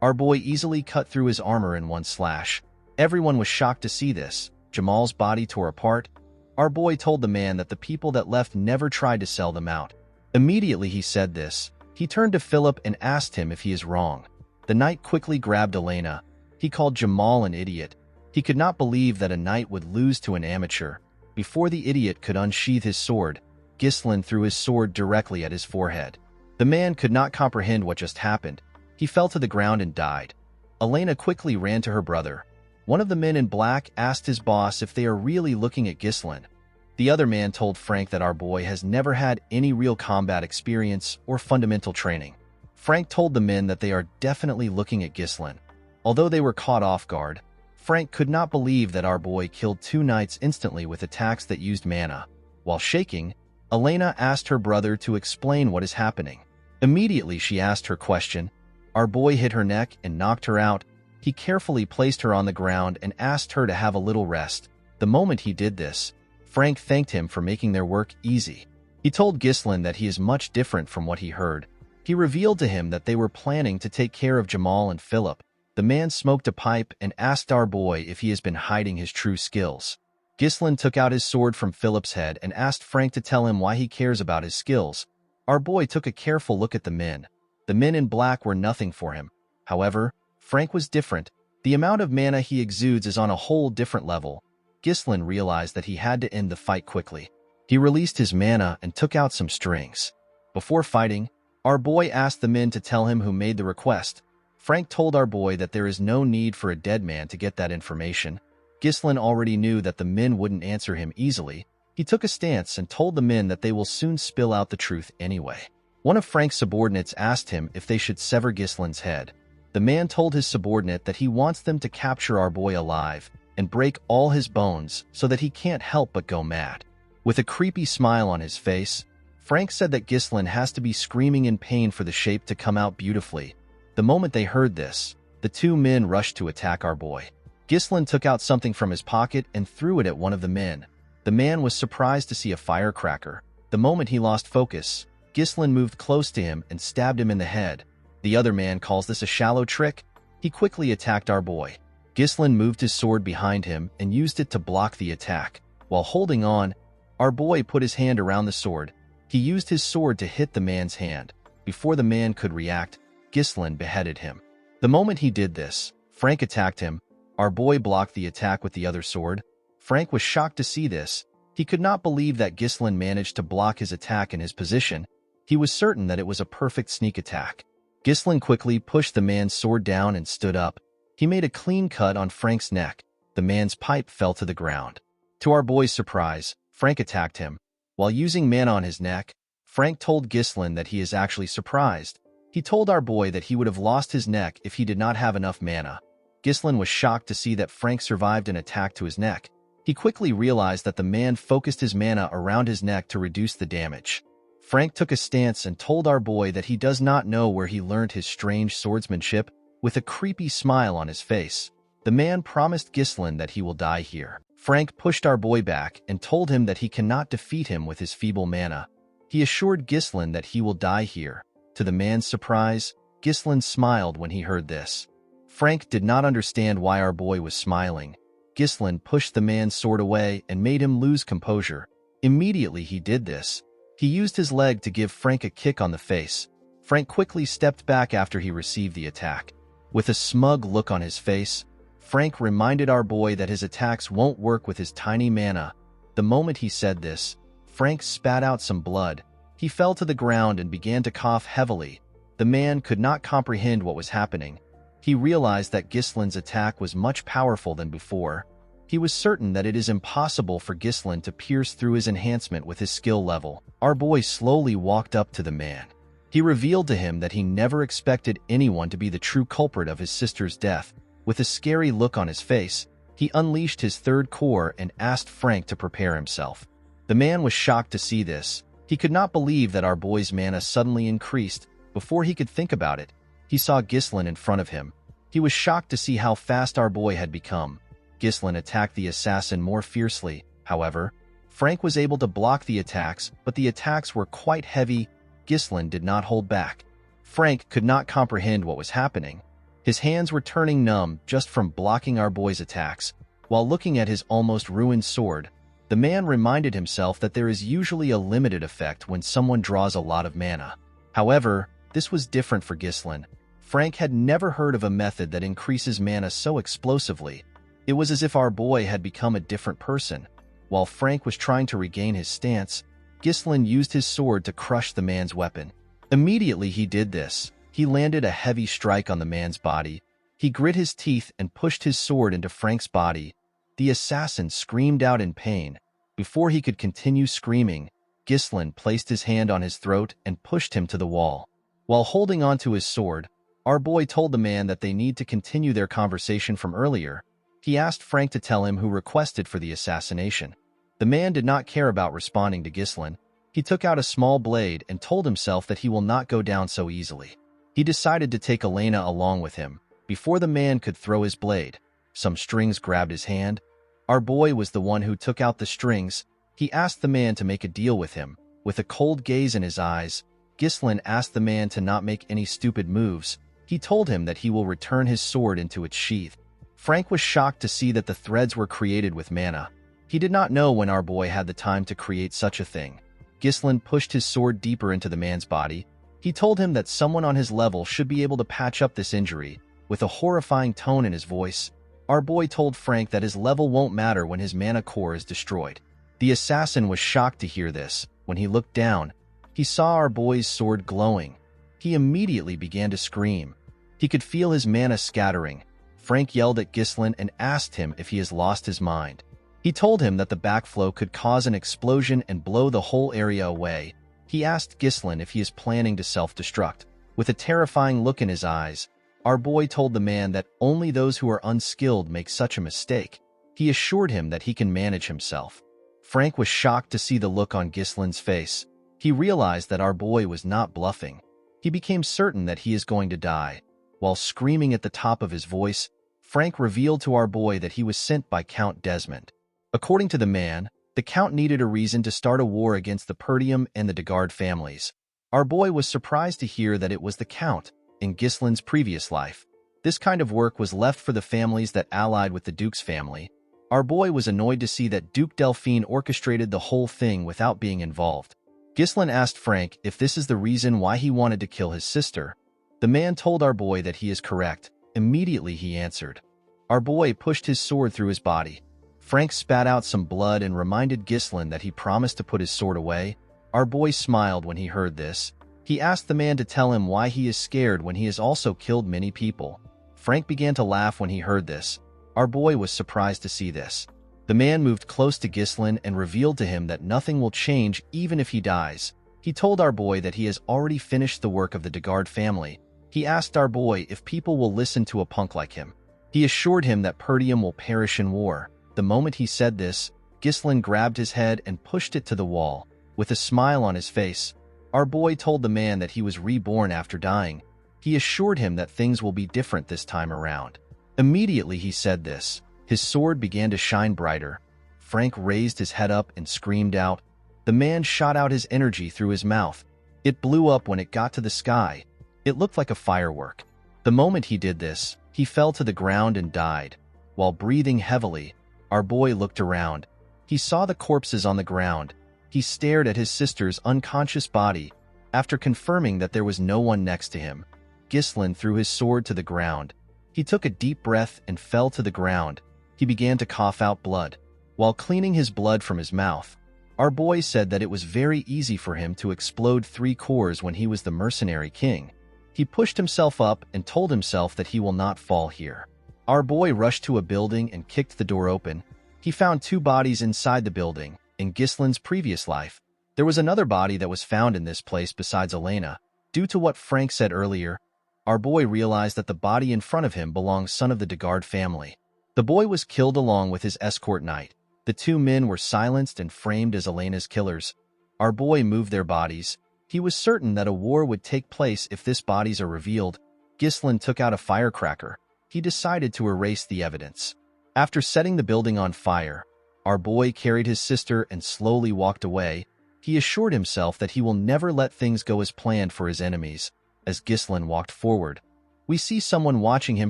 Our boy easily cut through his armor in one slash. Everyone was shocked to see this. Jamal's body tore apart. Our boy told the man that the people that left never tried to sell them out. Immediately he said this, he turned to Philip and asked him if he is wrong. The knight quickly grabbed Elena. He called Jamal an idiot. He could not believe that a knight would lose to an amateur. Before the idiot could unsheath his sword, Ghislain threw his sword directly at his forehead. The man could not comprehend what just happened. He fell to the ground and died. Elena quickly ran to her brother. One of the men in black asked his boss if they are really looking at Ghislain. The other man told Frank that our boy has never had any real combat experience or fundamental training. Frank told the men that they are definitely looking at Ghislain. Although they were caught off guard, Frank could not believe that our boy killed 2 knights instantly with attacks that used mana. While shaking, Elena asked her brother to explain what is happening. Immediately she asked her question. Our boy hit her neck and knocked her out. He carefully placed her on the ground and asked her to have a little rest. The moment he did this, Frank thanked him for making their work easy. He told Ghislain that he is much different from what he heard. He revealed to him that they were planning to take care of Jamal and Philip. The man smoked a pipe and asked our boy if he has been hiding his true skills. Ghislain took out his sword from Philip's head and asked Frank to tell him why he cares about his skills. Our boy took a careful look at the men. The men in black were nothing for him. However, Frank was different. The amount of mana he exudes is on a whole different level. Ghislain realized that he had to end the fight quickly. He released his mana and took out some strings. Before fighting, our boy asked the men to tell him who made the request. Frank told our boy that there is no need for a dead man to get that information. Ghislain already knew that the men wouldn't answer him easily. He took a stance and told the men that they will soon spill out the truth anyway. One of Frank's subordinates asked him if they should sever Ghislain's head. The man told his subordinate that he wants them to capture our boy alive and break all his bones so that he can't help but go mad. With a creepy smile on his face, Frank said that Ghislain has to be screaming in pain for the shape to come out beautifully. The moment they heard this, the 2 men rushed to attack our boy. Ghislain took out something from his pocket and threw it at one of the men. The man was surprised to see a firecracker. The moment he lost focus, Ghislain moved close to him and stabbed him in the head. The other man calls this a shallow trick. He quickly attacked our boy. Ghislain moved his sword behind him and used it to block the attack. While holding on, our boy put his hand around the sword. He used his sword to hit the man's hand. Before the man could react, Ghislain beheaded him. The moment he did this, Frank attacked him. Our boy blocked the attack with the other sword. Frank was shocked to see this. He could not believe that Ghislain managed to block his attack in his position. He was certain that it was a perfect sneak attack. Ghislain quickly pushed the man's sword down and stood up. He made a clean cut on Frank's neck. The man's pipe fell to the ground. To our boy's surprise, Frank attacked him. While using mana on his neck, Frank told Ghislain that he is actually surprised. He told our boy that he would have lost his neck if he did not have enough mana. Ghislain was shocked to see that Frank survived an attack to his neck. He quickly realized that the man focused his mana around his neck to reduce the damage. Frank took a stance and told our boy that he does not know where he learned his strange swordsmanship. With a creepy smile on his face, the man promised Ghislain that he will die here. Frank pushed our boy back and told him that he cannot defeat him with his feeble mana. He assured Ghislain that he will die here. To the man's surprise, Ghislain smiled when he heard this. Frank did not understand why our boy was smiling. Ghislain pushed the man's sword away and made him lose composure. Immediately he did this. He used his leg to give Frank a kick on the face. Frank quickly stepped back after he received the attack. With a smug look on his face, Frank reminded our boy that his attacks won't work with his tiny mana. The moment he said this, Frank spat out some blood. He fell to the ground and began to cough heavily. The man could not comprehend what was happening. He realized that Ghislain's attack was much powerful than before. He was certain that it is impossible for Ghislain to pierce through his enhancement with his skill level. Our boy slowly walked up to the man. He revealed to him that he never expected anyone to be the true culprit of his sister's death. With a scary look on his face, he unleashed his third core and asked Frank to prepare himself. The man was shocked to see this. He could not believe that our boy's mana suddenly increased. Before he could think about it, he saw Ghislain in front of him. He was shocked to see how fast our boy had become. Ghislain attacked the assassin more fiercely. However, Frank was able to block the attacks, but the attacks were quite heavy. Ghislain did not hold back. Frank could not comprehend what was happening. His hands were turning numb just from blocking our boy's attacks. While looking at his almost ruined sword, the man reminded himself that there is usually a limited effect when someone draws a lot of mana. However, this was different for Ghislain. Frank had never heard of a method that increases mana so explosively. It was as if our boy had become a different person. While Frank was trying to regain his stance, Ghislain used his sword to crush the man's weapon. Immediately he did this, he landed a heavy strike on the man's body. He grit his teeth and pushed his sword into Frank's body. The assassin screamed out in pain. Before he could continue screaming, Ghislain placed his hand on his throat and pushed him to the wall. While holding onto his sword, our boy told the man that they need to continue their conversation from earlier. He asked Frank to tell him who requested for the assassination. The man did not care about responding to Ghislain. He took out a small blade and told himself that he will not go down so easily. He decided to take Elena along with him. Before the man could throw his blade, some strings grabbed his hand. Our boy was the one who took out the strings. He asked the man to make a deal with him. With a cold gaze in his eyes, Ghislain asked the man to not make any stupid moves. He told him that he will return his sword into its sheath. Frank was shocked to see that the threads were created with mana. He did not know when our boy had the time to create such a thing. Ghislain pushed his sword deeper into the man's body. He told him that someone on his level should be able to patch up this injury. With a horrifying tone in his voice, our boy told Frank that his level won't matter when his mana core is destroyed. The assassin was shocked to hear this. When he looked down, he saw our boy's sword glowing. He immediately began to scream. He could feel his mana scattering. Frank yelled at Ghislain and asked him if he has lost his mind. He told him that the backflow could cause an explosion and blow the whole area away. He asked Ghislain if he is planning to self-destruct. With a terrifying look in his eyes, our boy told the man that only those who are unskilled make such a mistake. He assured him that he can manage himself. Frank was shocked to see the look on Ghislain's face. He realized that our boy was not bluffing. He became certain that he is going to die. While screaming at the top of his voice, Frank revealed to our boy that he was sent by Count Desmond. According to the man, the Count needed a reason to start a war against the Perdium and the Degard families. Our boy was surprised to hear that it was the Count in Ghislain's previous life. This kind of work was left for the families that allied with the Duke's family. Our boy was annoyed to see that Duke Delphine orchestrated the whole thing without being involved. Ghislain asked Frank if this is the reason why he wanted to kill his sister. The man told our boy that he is correct. Immediately he answered. Our boy pushed his sword through his body. Frank spat out some blood and reminded Ghislain that he promised to put his sword away. Our boy smiled when he heard this. He asked the man to tell him why he is scared when he has also killed many people. Frank began to laugh when he heard this. Our boy was surprised to see this. The man moved close to Ghislain and revealed to him that nothing will change even if he dies. He told our boy that he has already finished the work of the Degard family. He asked our boy if people will listen to a punk like him. He assured him that Perdium will perish in war. The moment he said this, Ghislain grabbed his head and pushed it to the wall. With a smile on his face, our boy told the man that he was reborn after dying. He assured him that things will be different this time around. Immediately he said this, his sword began to shine brighter. Frank raised his head up and screamed out. The man shot out his energy through his mouth. It blew up when it got to the sky. It looked like a firework. The moment he did this, he fell to the ground and died. While breathing heavily, our boy looked around. He saw the corpses on the ground. He stared at his sister's unconscious body. After confirming that there was no one next to him, Ghislain threw his sword to the ground. He took a deep breath and fell to the ground. He began to cough out blood. While cleaning his blood from his mouth, our boy said that it was very easy for him to explode 3 cores when he was the Mercenary King. He pushed himself up and told himself that he will not fall here. Our boy rushed to a building and kicked the door open. He found 2 bodies inside the building. In Ghislain's previous life, there was another body that was found in this place besides Elena. Due to what Frank said earlier, our boy realized that the body in front of him belonged son of the Degard family. The boy was killed along with his escort knight. The 2 men were silenced and framed as Elena's killers. Our boy moved their bodies. He was certain that a war would take place if these bodies are revealed. Ghislain took out a firecracker. He decided to erase the evidence. After setting the building on fire, our boy carried his sister and slowly walked away. He assured himself that he will never let things go as planned for his enemies. As Ghislain walked forward, we see someone watching him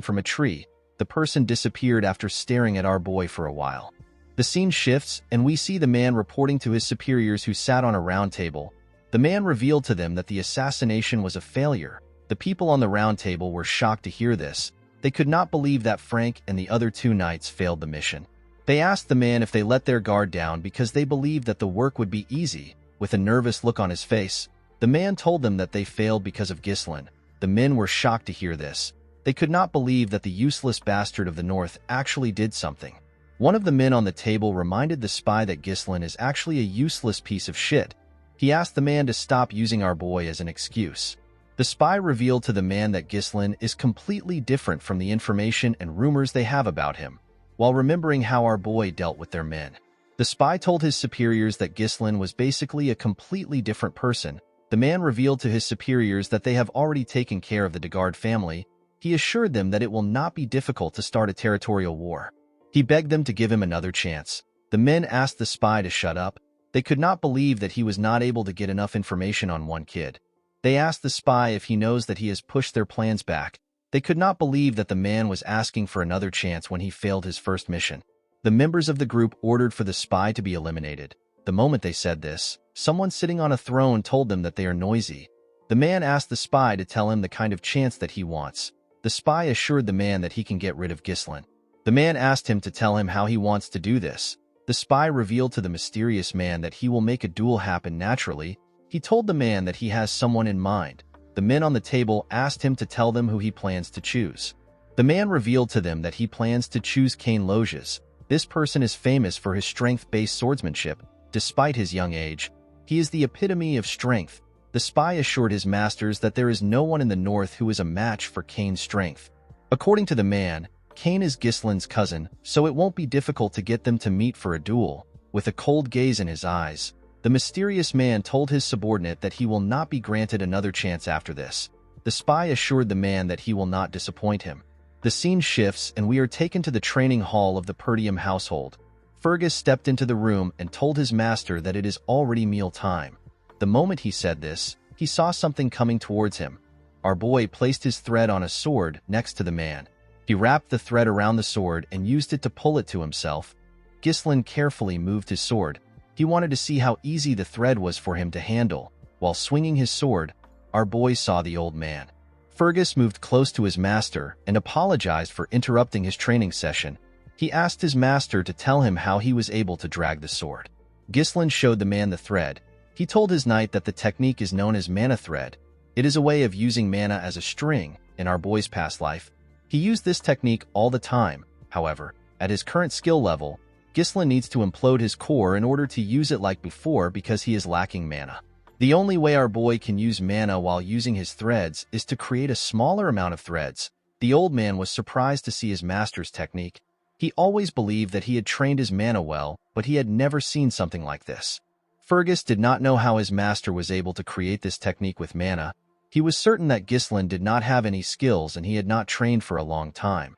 from a tree. The person disappeared after staring at our boy for a while. The scene shifts, and we see the man reporting to his superiors who sat on a round table. The man revealed to them that the assassination was a failure. The people on the round table were shocked to hear this. They could not believe that Frank and the other 2 knights failed the mission. They asked the man if they let their guard down because they believed that the work would be easy. With a nervous look on his face, the man told them that they failed because of Ghislain. The men were shocked to hear this. They could not believe that the useless bastard of the north actually did something. One of the men on the table reminded the spy that Ghislain is actually a useless piece of shit. He asked the man to stop using our boy as an excuse. The spy revealed to the man that Ghislain is completely different from the information and rumors they have about him, while remembering how our boy dealt with their men. The spy told his superiors that Ghislain was basically a completely different person. The man revealed to his superiors that they have already taken care of the Degard family. He assured them that it will not be difficult to start a territorial war. He begged them to give him another chance. The men asked the spy to shut up. They could not believe that he was not able to get enough information on one kid. They asked the spy if he knows that he has pushed their plans back. They could not believe that the man was asking for another chance when he failed his first mission. The members of the group ordered for the spy to be eliminated. The moment they said this, someone sitting on a throne told them that they are noisy. The man asked the spy to tell him the kind of chance that he wants. The spy assured the man that he can get rid of Ghislain. The man asked him to tell him how he wants to do this. The spy revealed to the mysterious man that he will make a duel happen naturally. He told the man that he has someone in mind. The men on the table asked him to tell them who he plans to choose. The man revealed to them that he plans to choose Cain Loges. This person is famous for his strength-based swordsmanship. Despite his young age, he is the epitome of strength. The spy assured his masters that there is no one in the north who is a match for Cain's strength. According to the man, Cain is Ghislain's cousin, so it won't be difficult to get them to meet for a duel. With a cold gaze in his eyes, the mysterious man told his subordinate that he will not be granted another chance after this. The spy assured the man that he will not disappoint him. The scene shifts and we are taken to the training hall of the Perdium household. Fergus stepped into the room and told his master that it is already meal time. The moment he said this, he saw something coming towards him. Our boy placed his thread on a sword next to the man. He wrapped the thread around the sword and used it to pull it to himself. Ghislain carefully moved his sword. He wanted to see how easy the thread was for him to handle. While swinging his sword, our boy saw the old man. Fergus moved close to his master and apologized for interrupting his training session. He asked his master to tell him how he was able to drag the sword. Ghislain showed the man the thread. He told his knight that the technique is known as mana thread. It is a way of using mana as a string in our boy's past life. He used this technique all the time. However, at his current skill level, Ghislain needs to implode his core in order to use it like before because he is lacking mana. The only way our boy can use mana while using his threads is to create a smaller amount of threads. The old man was surprised to see his master's technique. He always believed that he had trained his mana well, but he had never seen something like this. Fergus did not know how his master was able to create this technique with mana. He was certain that Ghislain did not have any skills and he had not trained for a long time.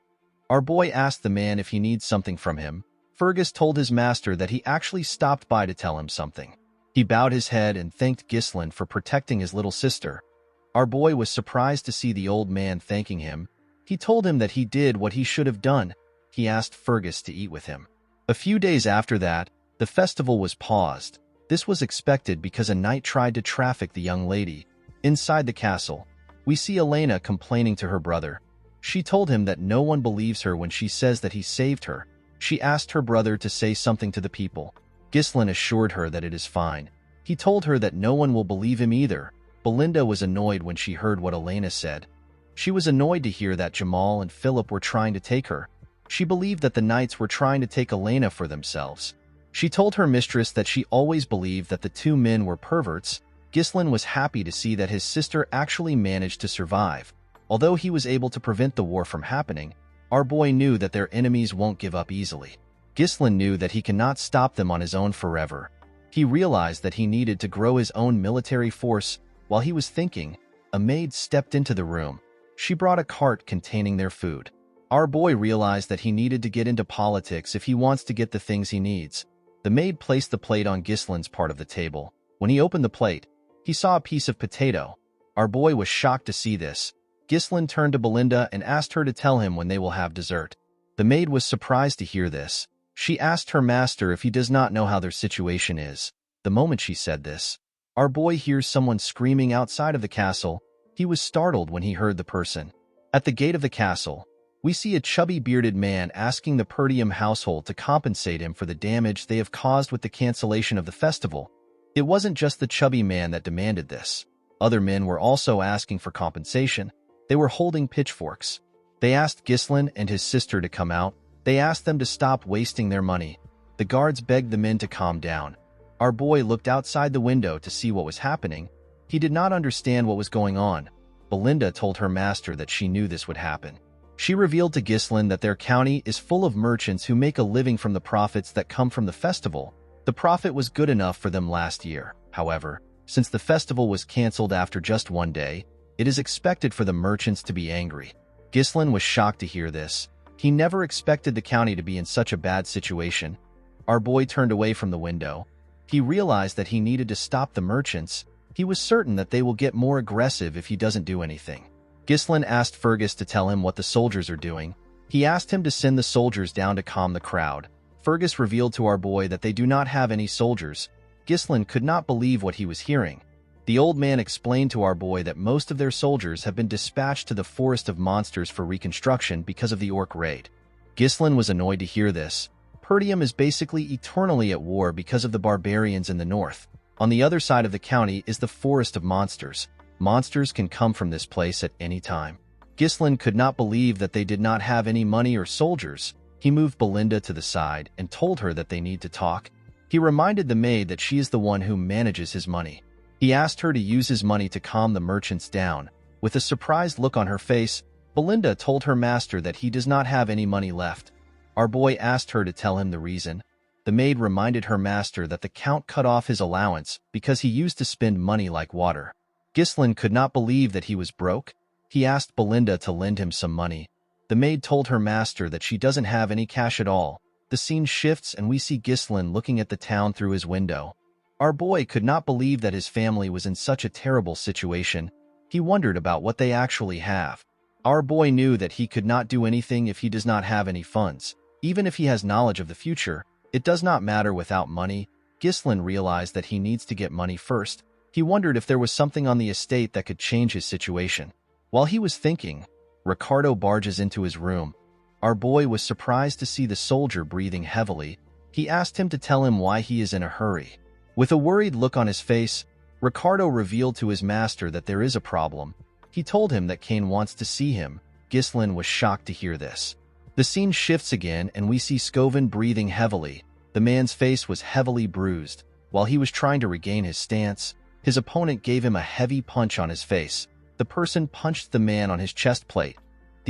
Our boy asked the man if he needs something from him. Fergus told his master that he actually stopped by to tell him something. He bowed his head and thanked Ghislain for protecting his little sister. Our boy was surprised to see the old man thanking him. He told him that he did what he should have done. He asked Fergus to eat with him. A few days after that, the festival was paused. This was expected because a knight tried to traffic the young lady. Inside the castle, we see Elena complaining to her brother. She told him that no one believes her when she says that he saved her. She asked her brother to say something to the people. Ghislain assured her that it is fine. He told her that no one will believe him either. Belinda was annoyed when she heard what Elena said. She was annoyed to hear that Jamal and Philip were trying to take her. She believed that the knights were trying to take Elena for themselves. She told her mistress that she always believed that the two men were perverts. Ghislain was happy to see that his sister actually managed to survive. Although he was able to prevent the war from happening, our boy knew that their enemies won't give up easily. Ghislain knew that he cannot stop them on his own forever. He realized that he needed to grow his own military force. While he was thinking, a maid stepped into the room. She brought a cart containing their food. Our boy realized that he needed to get into politics if he wants to get the things he needs. The maid placed the plate on Ghislain's part of the table. When he opened the plate, he saw a piece of potato. Our boy was shocked to see this. Ghislain turned to Belinda and asked her to tell him when they will have dessert. The maid was surprised to hear this. She asked her master if he does not know how their situation is. The moment she said this, our boy hears someone screaming outside of the castle. He was startled when he heard the person. At the gate of the castle, we see a chubby bearded man asking the Perdium household to compensate him for the damage they have caused with the cancellation of the festival. It wasn't just the chubby man that demanded this. Other men were also asking for compensation. They were holding pitchforks. They asked Ghislain and his sister to come out. They asked them to stop wasting their money. The guards begged the men to calm down. Our boy looked outside the window to see what was happening. He did not understand what was going on. Belinda told her master that she knew this would happen. She revealed to Ghislain that their county is full of merchants who make a living from the profits that come from the festival. The profit was good enough for them last year. However, since the festival was cancelled after just one day, it is expected for the merchants to be angry. Ghislain was shocked to hear this. He never expected the county to be in such a bad situation. Our boy turned away from the window. He realized that he needed to stop the merchants. He was certain that they will get more aggressive if he doesn't do anything. Ghislain asked Fergus to tell him what the soldiers are doing. He asked him to send the soldiers down to calm the crowd. Fergus revealed to our boy that they do not have any soldiers. Ghislain could not believe what he was hearing. The old man explained to our boy that most of their soldiers have been dispatched to the Forest of Monsters for reconstruction because of the orc raid. Ghislain was annoyed to hear this. Perdium is basically eternally at war because of the barbarians in the north. On the other side of the county is the Forest of Monsters. Monsters can come from this place at any time. Ghislain could not believe that they did not have any money or soldiers. He moved Belinda to the side and told her that they need to talk. He reminded the maid that she is the one who manages his money. He asked her to use his money to calm the merchants down. With a surprised look on her face, Belinda told her master that he does not have any money left. Our boy asked her to tell him the reason. The maid reminded her master that the count cut off his allowance because he used to spend money like water. Ghislain could not believe that he was broke. He asked Belinda to lend him some money. The maid told her master that she doesn't have any cash at all. The scene shifts and we see Ghislain looking at the town through his window. Our boy could not believe that his family was in such a terrible situation. He wondered about what they actually have. Our boy knew that he could not do anything if he does not have any funds. Even if he has knowledge of the future, it does not matter without money. Ghislain realized that he needs to get money first. He wondered if there was something on the estate that could change his situation. While he was thinking, Ricardo barges into his room. Our boy was surprised to see the soldier breathing heavily. He asked him to tell him why he is in a hurry. With a worried look on his face, Ricardo revealed to his master that there is a problem. He told him that Kane wants to see him. Ghislain was shocked to hear this. The scene shifts again and we see Scoven breathing heavily. The man's face was heavily bruised. While he was trying to regain his stance, his opponent gave him a heavy punch on his face. The person punched the man on his chest plate.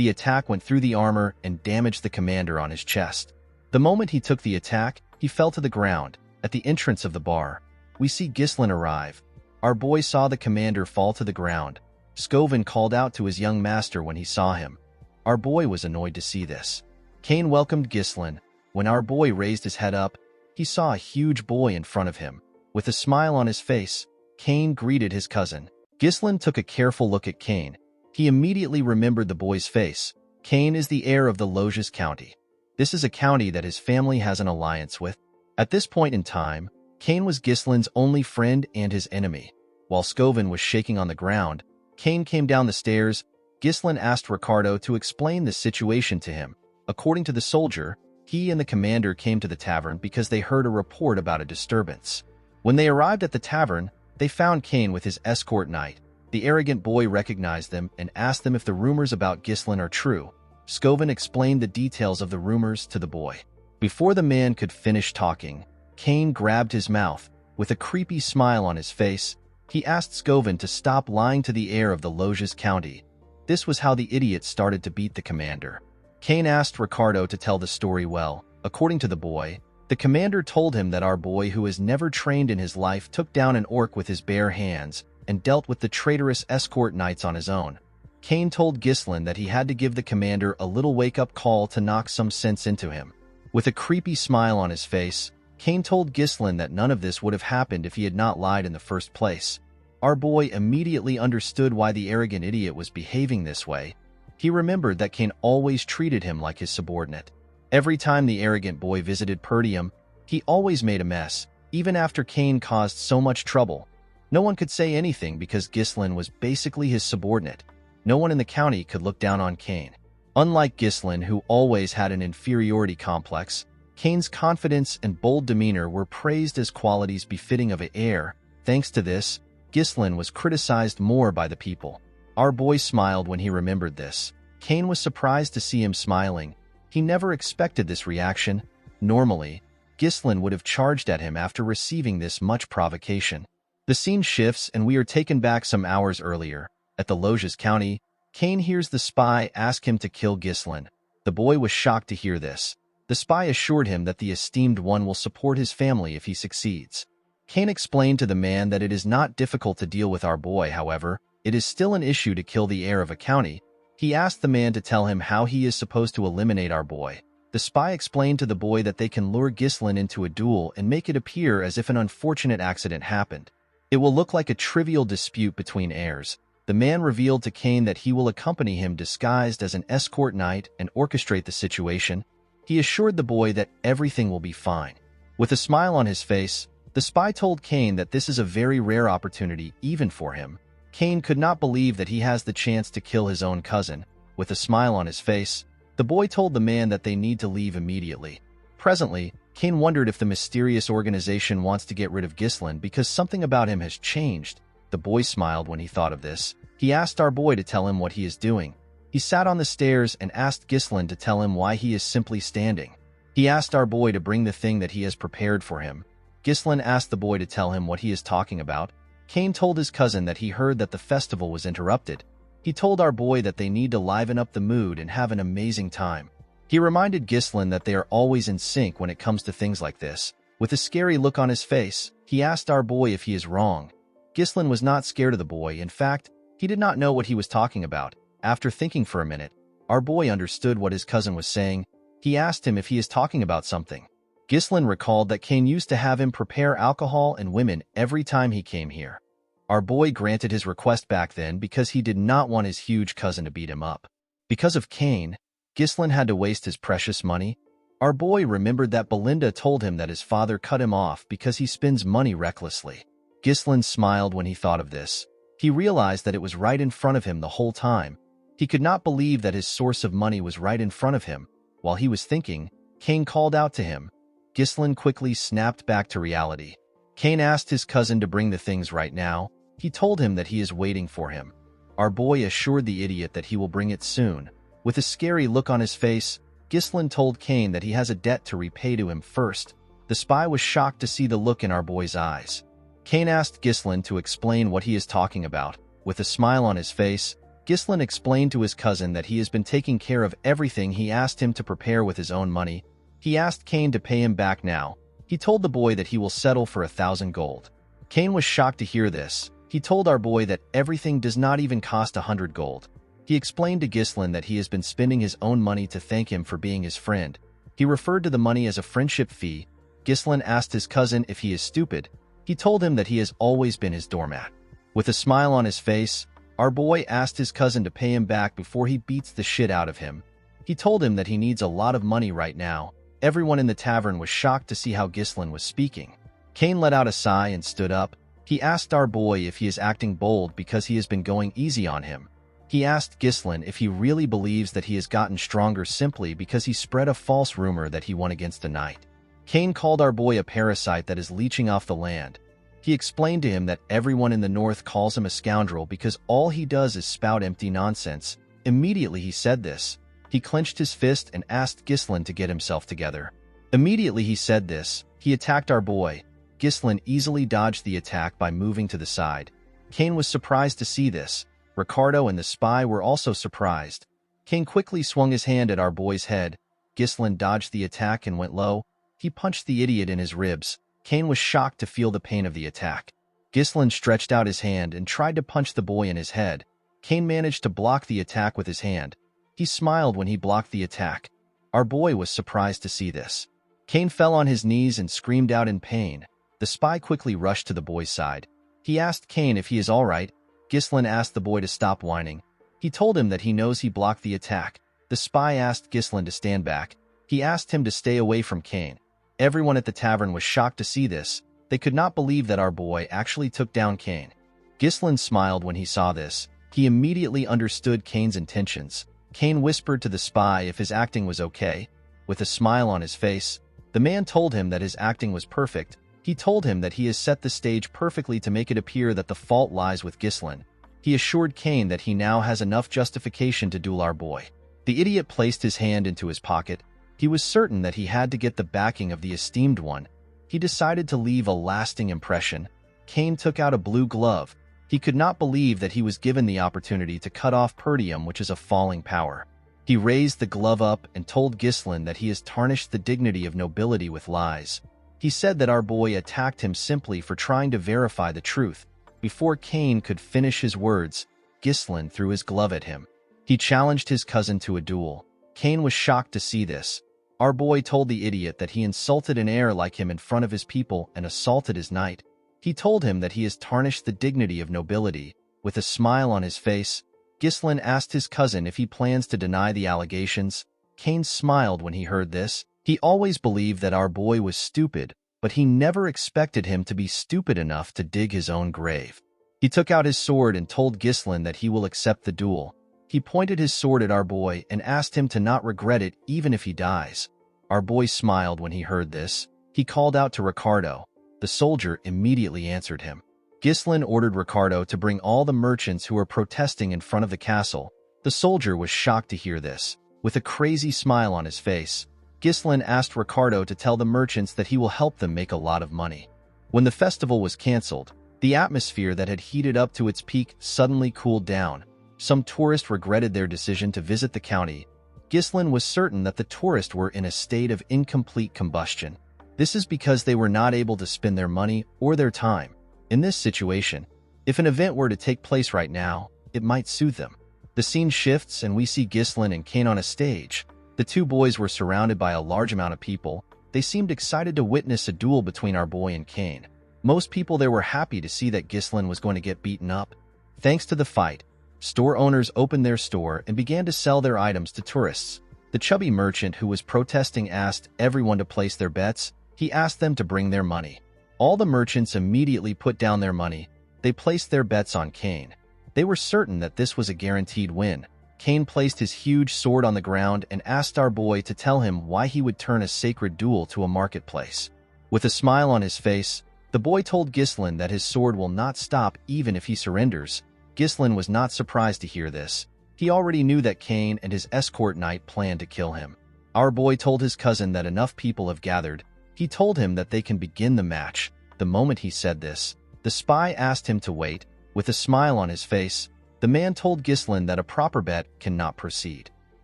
The attack went through the armor and damaged the commander on his chest. The moment he took the attack, he fell to the ground. At the entrance of the bar, we see Ghislain arrive. Our boy saw the commander fall to the ground. Scovin called out to his young master when he saw him. Our boy was annoyed to see this. Cain welcomed Ghislain. When our boy raised his head up, he saw a huge boy in front of him. With a smile on his face, Cain greeted his cousin. Ghislain took a careful look at Cain. He immediately remembered the boy's face. Cain is the heir of the Loges County. This is a county that his family has an alliance with. At this point in time, Cain was Ghislain's only friend and his enemy. While Scovin was shaking on the ground, Cain came down the stairs. Ghislain asked Ricardo to explain the situation to him. According to the soldier, he and the commander came to the tavern because they heard a report about a disturbance. When they arrived at the tavern, they found Cain with his escort knight. The arrogant boy recognized them and asked them if the rumors about Ghislain are true. Scovin explained the details of the rumors to the boy. Before the man could finish talking, Cain grabbed his mouth. With a creepy smile on his face, he asked Scovin to stop lying to the heir of the Loges County. This was how the idiot started to beat the commander. Cain asked Ricardo to tell the story well. According to the boy, the commander told him that our boy, who has never trained in his life, took down an orc with his bare hands and dealt with the traitorous escort knights on his own. Cain told Ghislain that he had to give the commander a little wake-up call to knock some sense into him. With a creepy smile on his face, Cain told Ghislain that none of this would have happened if he had not lied in the first place. Our boy immediately understood why the arrogant idiot was behaving this way. He remembered that Cain always treated him like his subordinate. Every time the arrogant boy visited Perdium, he always made a mess, even after Cain caused so much trouble. No one could say anything because Ghislain was basically his subordinate. No one in the county could look down on Cain. Unlike Ghislain, who always had an inferiority complex, Cain's confidence and bold demeanor were praised as qualities befitting of an heir. Thanks to this, Ghislain was criticized more by the people. Our boy smiled when he remembered this. Cain was surprised to see him smiling. He never expected this reaction. Normally, Ghislain would have charged at him after receiving this much provocation. The scene shifts and we are taken back some hours earlier. At the Loges County, Cain hears the spy ask him to kill Ghislain. The boy was shocked to hear this. The spy assured him that the esteemed one will support his family if he succeeds. Cain explained to the man that it is not difficult to deal with our boy, however, it is still an issue to kill the heir of a county. He asked the man to tell him how he is supposed to eliminate our boy. The spy explained to the boy that they can lure Ghislain into a duel and make it appear as if an unfortunate accident happened. It will look like a trivial dispute between heirs. The man revealed to Cain that he will accompany him disguised as an escort knight and orchestrate the situation. He assured the boy that everything will be fine. With a smile on his face, the spy told Cain that this is a very rare opportunity even for him. Cain could not believe that he has the chance to kill his own cousin. With a smile on his face, the boy told the man that they need to leave immediately. Presently, Cain wondered if the mysterious organization wants to get rid of Ghislain because something about him has changed. The boy smiled when he thought of this. He asked our boy to tell him what he is doing. He sat on the stairs and asked Ghislain to tell him why he is simply standing. He asked our boy to bring the thing that he has prepared for him. Ghislain asked the boy to tell him what he is talking about. Cain told his cousin that he heard that the festival was interrupted. He told our boy that they need to liven up the mood and have an amazing time. He reminded Ghislain that they are always in sync when it comes to things like this. With a scary look on his face, he asked our boy if he is wrong. Ghislain was not scared of the boy. In fact, he did not know what he was talking about. After thinking for a minute, our boy understood what his cousin was saying. He asked him if he is talking about something. Ghislain recalled that Cain used to have him prepare alcohol and women every time he came here. Our boy granted his request back then because he did not want his huge cousin to beat him up. Because of Cain, Ghislain had to waste his precious money. Our boy remembered that Belinda told him that his father cut him off because he spends money recklessly. Ghislain smiled when he thought of this. He realized that it was right in front of him the whole time. He could not believe that his source of money was right in front of him. While he was thinking, Cain called out to him. Ghislain quickly snapped back to reality. Cain asked his cousin to bring the things right now. He told him that he is waiting for him. Our boy assured the idiot that he will bring it soon. With a scary look on his face, Ghislain told Cain that he has a debt to repay to him first. The spy was shocked to see the look in our boy's eyes. Cain asked Ghislain to explain what he is talking about. With a smile on his face, Gislin explained to his cousin that he has been taking care of everything he asked him to prepare with his own money. He asked Kane to pay him back now. He told the boy that he will settle for 1,000 gold. Kane was shocked to hear this. He told our boy that everything does not even cost 100 gold. He explained to Gislin that he has been spending his own money to thank him for being his friend. He referred to the money as a friendship fee. Gislin asked his cousin if he is stupid. He told him that he has always been his doormat. With a smile on his face, our boy asked his cousin to pay him back before he beats the shit out of him. He told him that he needs a lot of money right now. Everyone in the tavern was shocked to see how Gislin was speaking. Kane let out a sigh and stood up. He asked our boy if he is acting bold because he has been going easy on him. He asked Gislin if he really believes that he has gotten stronger simply because he spread a false rumor that he won against a knight. Kane called our boy a parasite that is leeching off the land. He explained to him that everyone in the north calls him a scoundrel because all he does is spout empty nonsense. Immediately he said this, he clenched his fist and asked Gislin to get himself together. Immediately he said this, he attacked our boy. Gislin easily dodged the attack by moving to the side. Kane was surprised to see this. Ricardo and the spy were also surprised. Kane quickly swung his hand at our boy's head. Gislin dodged the attack and went low. He punched the idiot in his ribs. Kane was shocked to feel the pain of the attack. Gislin stretched out his hand and tried to punch the boy in his head. Kane managed to block the attack with his hand. He smiled when he blocked the attack. Our boy was surprised to see this. Kane fell on his knees and screamed out in pain. The spy quickly rushed to the boy's side. He asked Kane if he is all right. Gislin asked the boy to stop whining. He told him that he knows he blocked the attack. The spy asked Gislin to stand back. He asked him to stay away from Kane. Everyone at the tavern was shocked to see this. They could not believe that our boy actually took down Kane. Gislin smiled when he saw this. He immediately understood Kane's intentions. Kane whispered to the spy if his acting was okay. With a smile on his face, the man told him that his acting was perfect. He told him that he has set the stage perfectly to make it appear that the fault lies with Gislin. He assured Kane that he now has enough justification to duel our boy. The idiot placed his hand into his pocket. He was certain that he had to get the backing of the esteemed one. He decided to leave a lasting impression. Kane took out a blue glove. He could not believe that he was given the opportunity to cut off Perdium, which is a falling power. He raised the glove up and told Gislin that he has tarnished the dignity of nobility with lies. He said that our boy attacked him simply for trying to verify the truth. Before Kane could finish his words, Gislin threw his glove at him. He challenged his cousin to a duel. Kane was shocked to see this. Our boy told the idiot that he insulted an heir like him in front of his people and assaulted his knight. He told him that he has tarnished the dignity of nobility. With a smile on his face, Gislin asked his cousin if he plans to deny the allegations. Kane smiled when he heard this. He always believed that our boy was stupid, but he never expected him to be stupid enough to dig his own grave. He took out his sword and told Gislin that he will accept the duel. He pointed his sword at our boy and asked him to not regret it even if he dies. Our boy smiled when he heard this. He called out to Ricardo. The soldier immediately answered him. Gislin ordered Ricardo to bring all the merchants who were protesting in front of the castle. The soldier was shocked to hear this. With a crazy smile on his face, Gislin asked Ricardo to tell the merchants that he will help them make a lot of money. When the festival was cancelled, the atmosphere that had heated up to its peak suddenly cooled down. Some tourists regretted their decision to visit the county. Gislin was certain that the tourists were in a state of incomplete combustion. This is because they were not able to spend their money or their time. In this situation, if an event were to take place right now, it might soothe them. The scene shifts and we see Gislin and Kane on a stage. The two boys were surrounded by a large amount of people. They seemed excited to witness a duel between our boy and Kane. Most people there were happy to see that Gislin was going to get beaten up. Thanks to the fight, store owners opened their store and began to sell their items to tourists. The chubby merchant who was protesting asked everyone to place their bets. He asked them to bring their money. All the merchants immediately put down their money. They placed their bets on Kane. They were certain that this was a guaranteed win. Kane placed his huge sword on the ground and asked our boy to tell him why he would turn a sacred duel to a marketplace. With a smile on his face, the boy told Gislin that his sword will not stop even if he surrenders. Gislin was not surprised to hear this. He already knew that Kane and his escort knight planned to kill him. Our boy told his cousin that enough people have gathered. He told him that they can begin the match. The moment he said this, the spy asked him to wait. With a smile on his face, The man told Ghislain that a proper bet cannot proceed.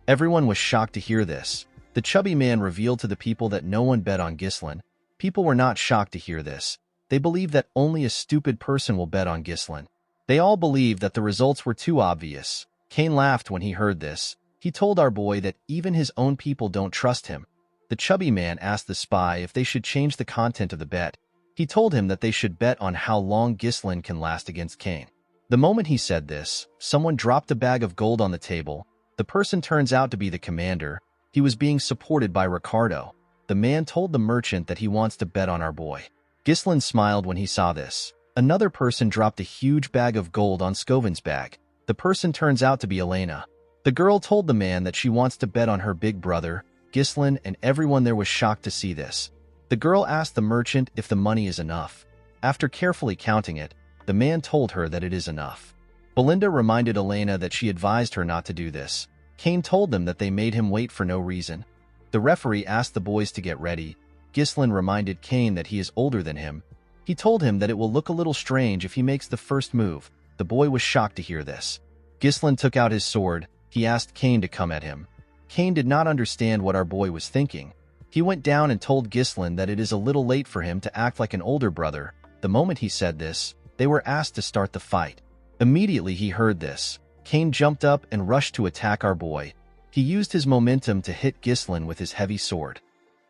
Everyone was shocked to hear this. The chubby man revealed to the people that no one bet on Ghislain. People were not shocked to hear this. They believed that only a stupid person will bet on Ghislain. They all believed that the results were too obvious. Cain laughed when he heard this. He told our boy that even his own people don't trust him. The chubby man asked the spy if they should change the content of the bet. He told him that they should bet on how long Ghislain can last against Cain. The moment he said this, someone dropped a bag of gold on the table. The person turns out to be the commander. He was being supported by Ricardo. The man told the merchant that he wants to bet on our boy. Ghislain smiled when he saw this. Another person dropped a huge bag of gold on Scovin's bag. The person turns out to be Elena. The girl told the man that she wants to bet on her big brother. Ghislain and everyone there was shocked to see this. The girl asked the merchant if the money is enough. After carefully counting it, the man told her that it is enough. Belinda reminded Elena that she advised her not to do this. Cain told them that they made him wait for no reason. The referee asked the boys to get ready. Ghislain reminded Cain that he is older than him. He told him that it will look a little strange if he makes the first move. The boy was shocked to hear this. Ghislain took out his sword. He asked Cain to come at him. Cain did not understand what our boy was thinking. He went down and told Ghislain that it is a little late for him to act like an older brother. The moment he said this, they were asked to start the fight. Immediately he heard this. Cain jumped up and rushed to attack our boy. He used his momentum to hit Ghislain with his heavy sword.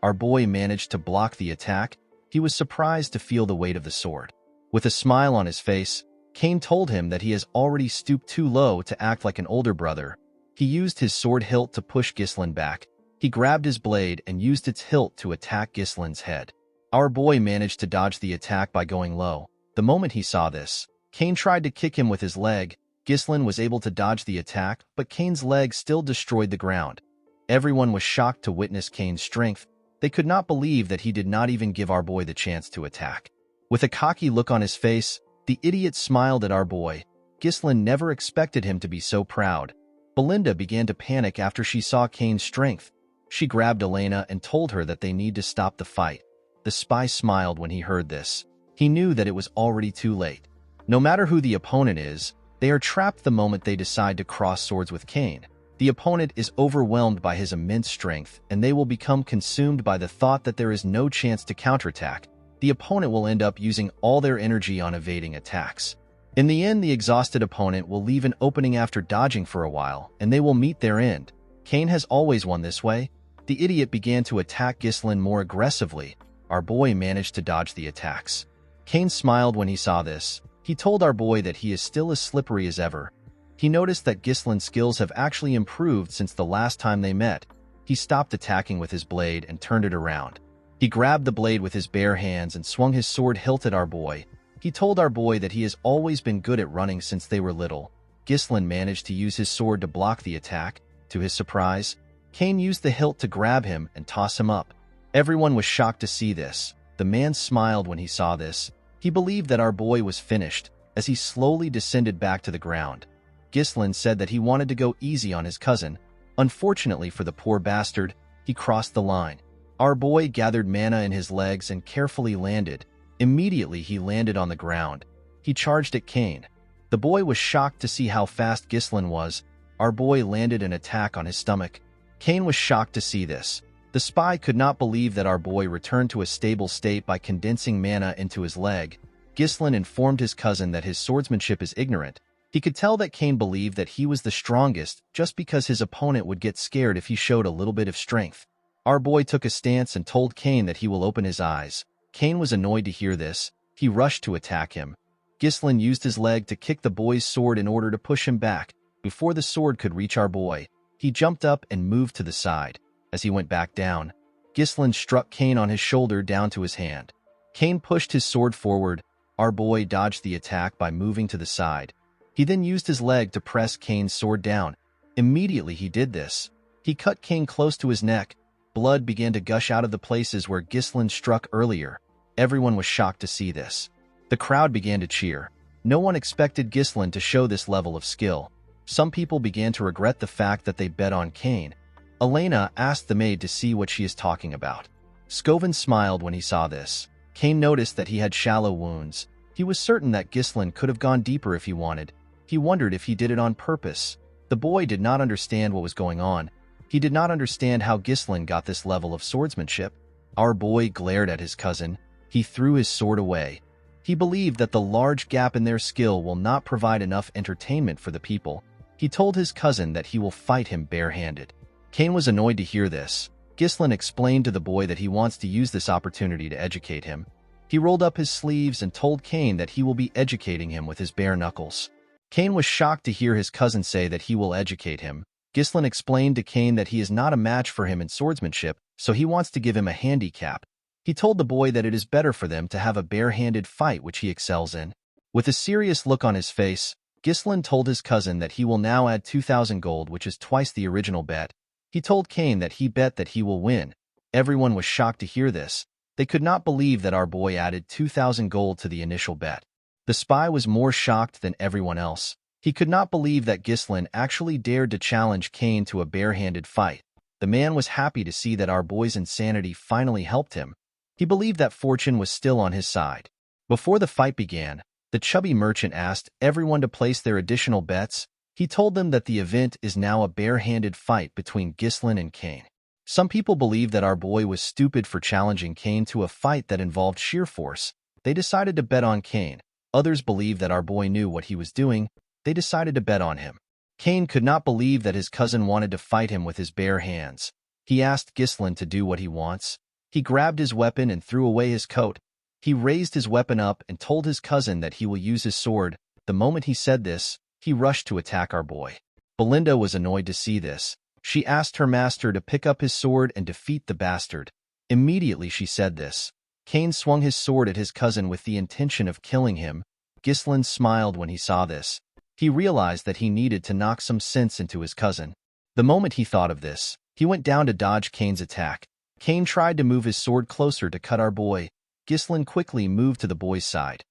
Our boy managed to block the attack. He was surprised to feel the weight of the sword. With a smile on his face, Cain told him that he has already stooped too low to act like an older brother. He used his sword hilt to push Ghislain back. He grabbed his blade and used its hilt to attack Ghislain's head. Our boy managed to dodge the attack by going low. The moment he saw this, Cain tried to kick him with his leg. Ghislain was able to dodge the attack, but Cain's leg still destroyed the ground. Everyone was shocked to witness Cain's strength. They could not believe that he did not even give our boy the chance to attack. With a cocky look on his face, the idiot smiled at our boy. Ghislain never expected him to be so proud. Belinda began to panic after she saw Cain's strength. She grabbed Elena and told her that they need to stop the fight. The spy smiled when he heard this. He knew that it was already too late. No matter who the opponent is, they are trapped the moment they decide to cross swords with Cain. The opponent is overwhelmed by his immense strength, and they will become consumed by the thought that there is no chance to counterattack. The opponent will end up using all their energy on evading attacks. In the end, the exhausted opponent will leave an opening after dodging for a while, and they will meet their end. Cain has always won this way. The idiot began to attack Ghislain more aggressively. Our boy managed to dodge the attacks. Cain smiled when he saw this. He told our boy that he is still as slippery as ever. He noticed that Ghislain's skills have actually improved since the last time they met. He stopped attacking with his blade and turned it around. He grabbed the blade with his bare hands and swung his sword hilt at our boy. He told our boy that he has always been good at running since they were little. Ghislain managed to use his sword to block the attack. To his surprise, Cain used the hilt to grab him and toss him up. Everyone was shocked to see this. The man smiled when he saw this. He believed that our boy was finished as he slowly descended back to the ground. Ghislain said that he wanted to go easy on his cousin. Unfortunately for the poor bastard, he crossed the line. Our boy gathered mana in his legs and carefully landed. Immediately he landed on the ground. He charged at Cain. The boy was shocked to see how fast Ghislain was. Our boy landed an attack on his stomach. Cain was shocked to see this. The spy could not believe that our boy returned to a stable state by condensing mana into his leg. Ghislain informed his cousin that his swordsmanship is ignorant. He could tell that Cain believed that he was the strongest just because his opponent would get scared if he showed a little bit of strength. Our boy took a stance and told Cain that he will open his eyes. Cain was annoyed to hear this. He rushed to attack him. Ghislain used his leg to kick the boy's sword in order to push him back. Before the sword could reach our boy, he jumped up and moved to the side. As he went back down, Ghislain struck Cain on his shoulder down to his hand. Cain pushed his sword forward. Our boy dodged the attack by moving to the side. He then used his leg to press Cain's sword down. Immediately he did this. He cut Cain close to his neck. Blood began to gush out of the places where Ghislain struck earlier. Everyone was shocked to see this. The crowd began to cheer. No one expected Ghislain to show this level of skill. Some people began to regret the fact that they bet on Cain. Elena asked the maid to see what she is talking about. Scovin smiled when he saw this. Cain noticed that he had shallow wounds. He was certain that Ghislain could have gone deeper if he wanted. He wondered if he did it on purpose. The boy did not understand what was going on. He did not understand how Ghislain got this level of swordsmanship. Our boy glared at his cousin. He threw his sword away. He believed that the large gap in their skill will not provide enough entertainment for the people. He told his cousin that he will fight him barehanded. Cain was annoyed to hear this. Ghislain explained to the boy that he wants to use this opportunity to educate him. He rolled up his sleeves and told Cain that he will be educating him with his bare knuckles. Cain was shocked to hear his cousin say that he will educate him. Ghislain explained to Cain that he is not a match for him in swordsmanship, so he wants to give him a handicap. He told the boy that it is better for them to have a barehanded fight which he excels in. With a serious look on his face, Ghislain told his cousin that he will now add 2,000 gold, which is twice the original bet. He told Cain that he bet that he will win. Everyone was shocked to hear this. They could not believe that our boy added 2,000 gold to the initial bet. The spy was more shocked than everyone else. He could not believe that Ghislain actually dared to challenge Cain to a barehanded fight. The man was happy to see that our boy's insanity finally helped him. He believed that fortune was still on his side. Before the fight began, the chubby merchant asked everyone to place their additional bets. He told them that the event is now a barehanded fight between Ghislain and Cain. Some people believed that our boy was stupid for challenging Cain to a fight that involved sheer force. They decided to bet on Cain. Others believed that our boy knew what he was doing. They decided to bet on him. Cain could not believe that his cousin wanted to fight him with his bare hands. He asked Ghislain to do what he wants. He grabbed his weapon and threw away his coat. He raised his weapon up and told his cousin that he will use his sword. The moment he said this, he rushed to attack our boy. Belinda was annoyed to see this. She asked her master to pick up his sword and defeat the bastard. Immediately she said this. Cain swung his sword at his cousin with the intention of killing him. Ghislain smiled when he saw this. He realized that he needed to knock some sense into his cousin. The moment he thought of this, he went down to dodge Cain's attack. Cain tried to move his sword closer to cut our boy. Ghislain quickly moved to the boy's side.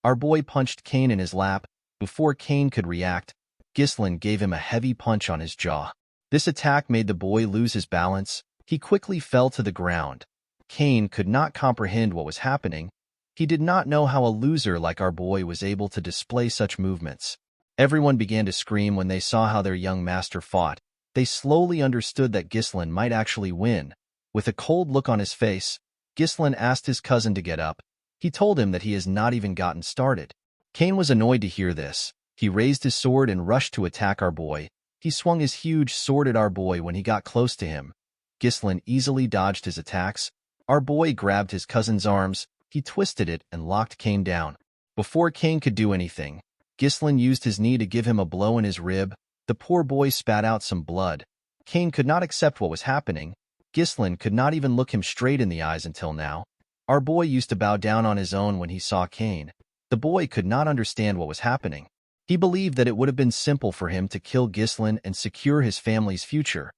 Our boy punched Cain in his lap. Before Cain could react, Ghislain gave him a heavy punch on his jaw. This attack made the boy lose his balance. He quickly fell to the ground. Cain could not comprehend what was happening. He did not know how a loser like our boy was able to display such movements. Everyone began to scream when they saw how their young master fought. They slowly understood that Ghislain might actually win. With a cold look on his face, Ghislain asked his cousin to get up. He told him that he has not even gotten started. Cain was annoyed to hear this. He raised his sword and rushed to attack our boy. He swung his huge sword at our boy when he got close to him. Ghislain easily dodged his attacks. Our boy grabbed his cousin's arms. He twisted it and locked Cain down. Before Cain could do anything, Ghislain used his knee to give him a blow in his rib. The poor boy spat out some blood. Cain could not accept what was happening. Ghislain could not even look him straight in the eyes until now. Our boy used to bow down on his own when he saw Cain. The boy could not understand what was happening. He believed that it would have been simple for him to kill Ghislain and secure his family's future.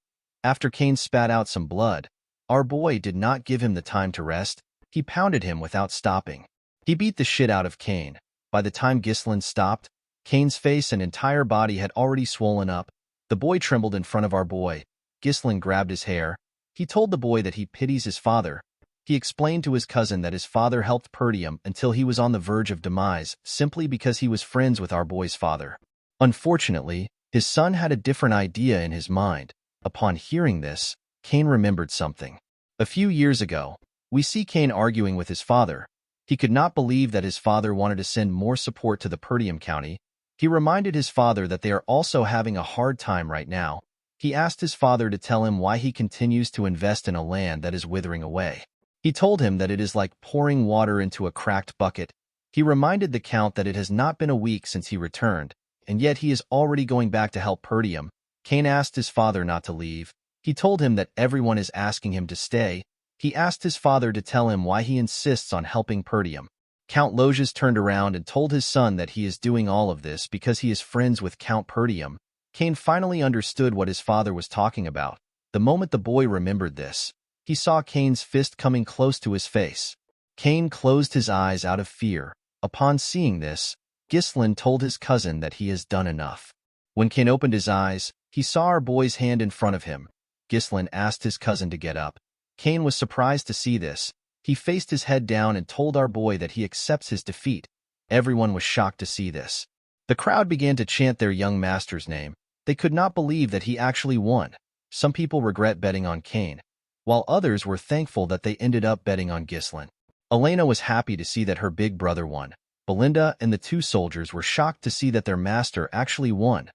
After Cain spat out some blood, our boy did not give him the time to rest. He pounded him without stopping. He beat the shit out of Cain. By the time Ghislain stopped, Cain's face and entire body had already swollen up. The boy trembled in front of our boy. Ghislain grabbed his hair. He told the boy that he pities his father. He explained to his cousin that his father helped Perdium until he was on the verge of demise simply because he was friends with our boy's father. Unfortunately, his son had a different idea in his mind. Upon hearing this, Cain remembered something. A few years ago, we see Cain arguing with his father. He could not believe that his father wanted to send more support to the Perdium County. He reminded his father that they are also having a hard time right now. He asked his father to tell him why he continues to invest in a land that is withering away. He told him that it is like pouring water into a cracked bucket. He reminded the Count that it has not been a week since he returned, and yet he is already going back to help Perdium. Cain asked his father not to leave. He told him that everyone is asking him to stay. He asked his father to tell him why he insists on helping Perdium. Count Loges turned around and told his son that he is doing all of this because he is friends with Count Perdium. Cain finally understood what his father was talking about. The moment the boy remembered this, he saw Cain's fist coming close to his face. Cain closed his eyes out of fear. Upon seeing this, Ghislain told his cousin that he has done enough. When Cain opened his eyes, he saw our boy's hand in front of him. Ghislain asked his cousin to get up. Cain was surprised to see this. He faced his head down and told our boy that he accepts his defeat. Everyone was shocked to see this. The crowd began to chant their young master's name. They could not believe that he actually won. Some people regret betting on Kane, while others were thankful that they ended up betting on Ghislaine. Elena was happy to see that her big brother won. Belinda and the two soldiers were shocked to see that their master actually won.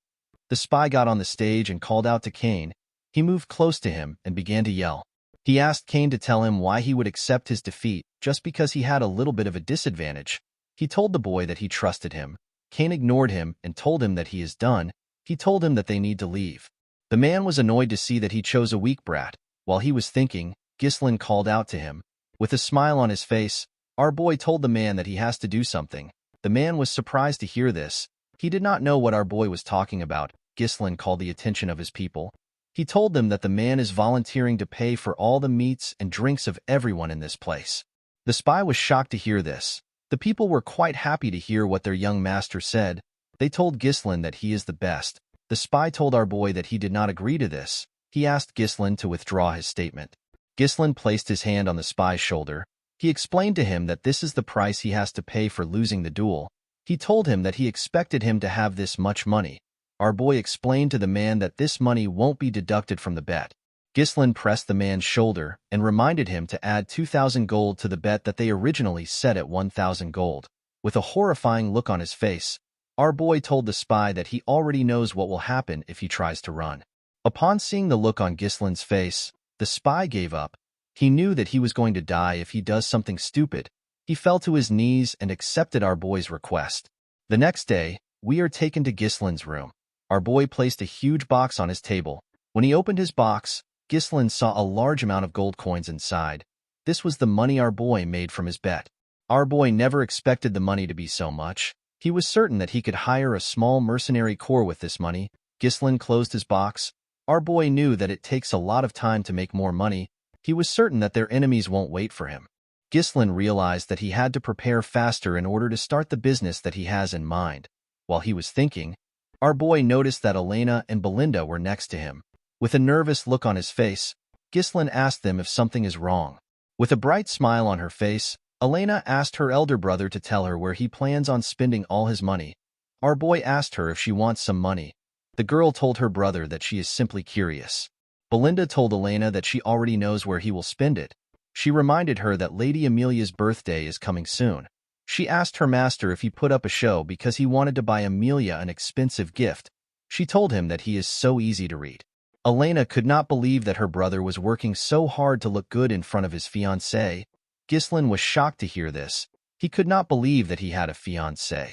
The spy got on the stage and called out to Kane. He moved close to him and began to yell. He asked Kane to tell him why he would accept his defeat just because he had a little bit of a disadvantage. He told the boy that he trusted him. Kane ignored him and told him that he is done. He told him that they need to leave. The man was annoyed to see that he chose a weak brat. While he was thinking, Ghislaine called out to him. With a smile on his face, our boy told the man that he has to do something. The man was surprised to hear this. He did not know what our boy was talking about. Ghislaine called the attention of his people. He told them that the man is volunteering to pay for all the meats and drinks of everyone in this place. The spy was shocked to hear this. The people were quite happy to hear what their young master said. They told Ghislaine that he is the best. The spy told our boy that he did not agree to this. He asked Ghislaine to withdraw his statement. Ghislaine placed his hand on the spy's shoulder. He explained to him that this is the price he has to pay for losing the duel. He told him that he expected him to have this much money. Our boy explained to the man that this money won't be deducted from the bet. Ghislaine pressed the man's shoulder and reminded him to add 2,000 gold to the bet that they originally set at 1,000 gold. With a horrifying look on his face, our boy told the spy that he already knows what will happen if he tries to run. Upon seeing the look on Ghislaine's face, the spy gave up. He knew that he was going to die if he does something stupid. He fell to his knees and accepted our boy's request. The next day, we are taken to Ghislaine's room. Our boy placed a huge box on his table. When he opened his box, Ghislaine saw a large amount of gold coins inside. This was the money our boy made from his bet. Our boy never expected the money to be so much. He was certain that he could hire a small mercenary corps with this money. Ghislaine closed his box. Our boy knew that it takes a lot of time to make more money. He was certain that their enemies won't wait for him. Ghislaine realized that he had to prepare faster in order to start the business that he has in mind. While he was thinking, our boy noticed that Elena and Belinda were next to him. With a nervous look on his face, Ghislaine asked them if something is wrong. With a bright smile on her face, Elena asked her elder brother to tell her where he plans on spending all his money. Our boy asked her if she wants some money. The girl told her brother that she is simply curious. Belinda told Elena that she already knows where he will spend it. She reminded her that Lady Amelia's birthday is coming soon. She asked her master if he put up a show because he wanted to buy Amelia an expensive gift. She told him that he is so easy to read. Elena could not believe that her brother was working so hard to look good in front of his fiancée. Ghislaine was shocked to hear this. He could not believe that he had a fiancée.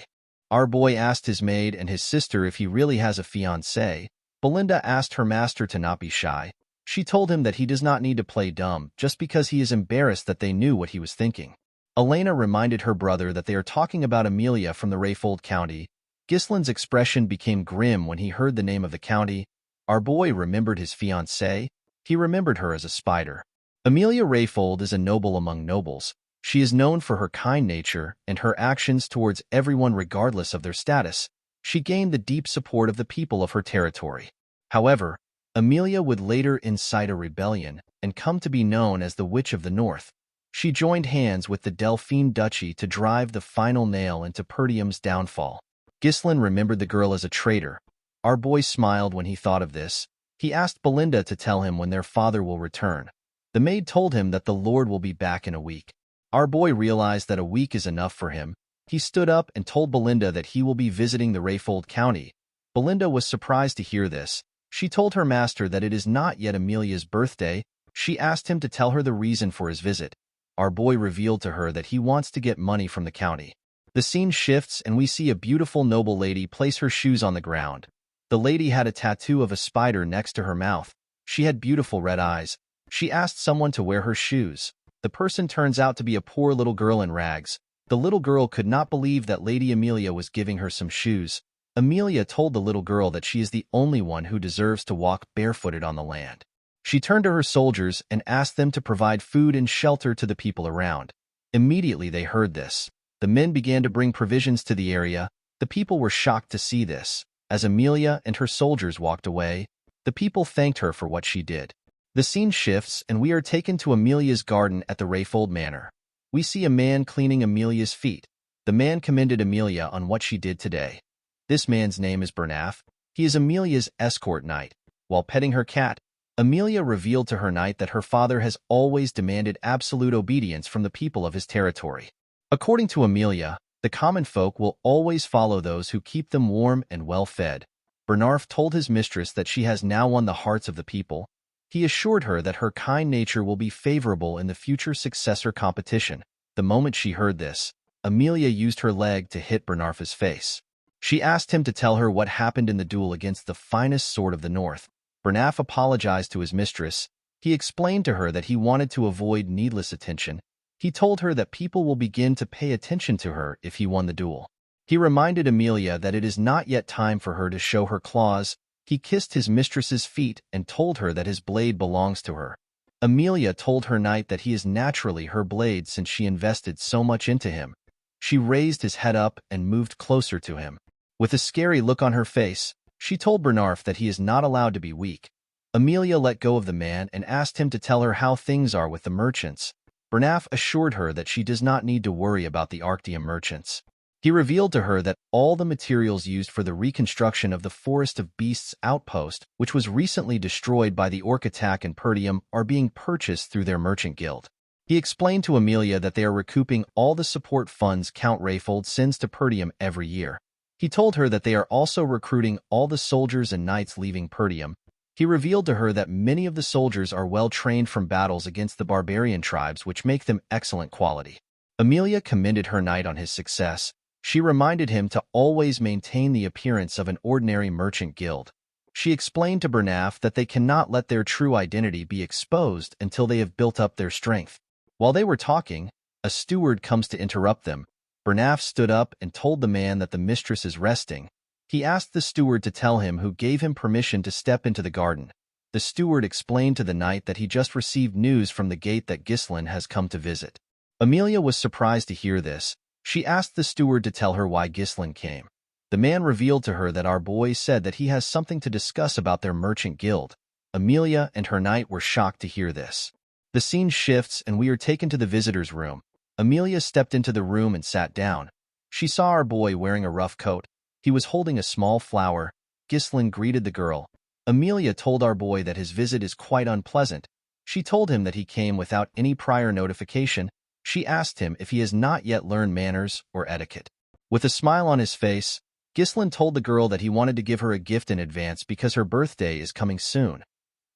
Our boy asked his maid and his sister if he really has a fiancée. Belinda asked her master to not be shy. She told him that he does not need to play dumb just because he is embarrassed that they knew what he was thinking. Elena reminded her brother that they are talking about Amelia from the Rayfold County. Ghislaine's expression became grim when he heard the name of the county. Our boy remembered his fiancée. He remembered her as a spider. Amelia Rayfold is a noble among nobles. She is known for her kind nature and her actions towards everyone regardless of their status. She gained the deep support of the people of her territory. However, Amelia would later incite a rebellion and come to be known as the Witch of the North. She joined hands with the Delphine Duchy to drive the final nail into Perdium's downfall. Ghislaine remembered the girl as a traitor. Our boy smiled when he thought of this. He asked Belinda to tell him when their father will return. The maid told him that the Lord will be back in a week. Our boy realized that a week is enough for him. He stood up and told Belinda that he will be visiting the Rayfold County. Belinda was surprised to hear this. She told her master that it is not yet Amelia's birthday. She asked him to tell her the reason for his visit. Our boy revealed to her that he wants to get money from the county. The scene shifts and we see a beautiful noble lady place her shoes on the ground. The lady had a tattoo of a spider next to her mouth. She had beautiful red eyes. She asked someone to wear her shoes. The person turns out to be a poor little girl in rags. The little girl could not believe that Lady Amelia was giving her some shoes. Amelia told the little girl that she is the only one who deserves to walk barefooted on the land. She turned to her soldiers and asked them to provide food and shelter to the people around. Immediately they heard this. The men began to bring provisions to the area. The people were shocked to see this. As Amelia and her soldiers walked away, the people thanked her for what she did. The scene shifts and we are taken to Amelia's garden at the Rayfold Manor. We see a man cleaning Amelia's feet. The man commended Amelia on what she did today. This man's name is Bernaf. He is Amelia's escort knight. While petting her cat, Amelia revealed to her knight that her father has always demanded absolute obedience from the people of his territory. According to Amelia, the common folk will always follow those who keep them warm and well-fed. Bernarf told his mistress that she has now won the hearts of the people. He assured her that her kind nature will be favorable in the future successor competition. The moment she heard this, Amelia used her leg to hit Bernarf's face. She asked him to tell her what happened in the duel against the finest sword of the north. Bernaf apologized to his mistress. He explained to her that he wanted to avoid needless attention. He told her that people will begin to pay attention to her if he won the duel. He reminded Amelia that it is not yet time for her to show her claws. He kissed his mistress's feet and told her that his blade belongs to her. Amelia told her knight that he is naturally her blade since she invested so much into him. She raised his head up and moved closer to him. With a scary look on her face, she told Bernarf that he is not allowed to be weak. Amelia let go of the man and asked him to tell her how things are with the merchants. Bernaf assured her that she does not need to worry about the Arctium merchants. He revealed to her that all the materials used for the reconstruction of the Forest of Beasts outpost, which was recently destroyed by the orc attack in Perdium, are being purchased through their merchant guild. He explained to Amelia that they are recouping all the support funds Count Rayfold sends to Perdium every year. He told her that they are also recruiting all the soldiers and knights leaving Perdium. He revealed to her that many of the soldiers are well trained from battles against the barbarian tribes, which make them excellent quality. Amelia commended her knight on his success. She reminded him to always maintain the appearance of an ordinary merchant guild. She explained to Bernaf that they cannot let their true identity be exposed until they have built up their strength. While they were talking, a steward comes to interrupt them. Bernaf stood up and told the man that the mistress is resting. He asked the steward to tell him who gave him permission to step into the garden. The steward explained to the knight that he just received news from the gate that Ghislain has come to visit. Amelia was surprised to hear this. She asked the steward to tell her why Ghislain came. The man revealed to her that our boy said that he has something to discuss about their merchant guild. Amelia and her knight were shocked to hear this. The scene shifts and we are taken to the visitor's room. Amelia stepped into the room and sat down. She saw our boy wearing a rough coat. He was holding a small flower. Ghislain greeted the girl. Amelia told our boy that his visit is quite unpleasant. She told him that he came without any prior notification. She asked him if he has not yet learned manners or etiquette. With a smile on his face, Ghislain told the girl that he wanted to give her a gift in advance because her birthday is coming soon.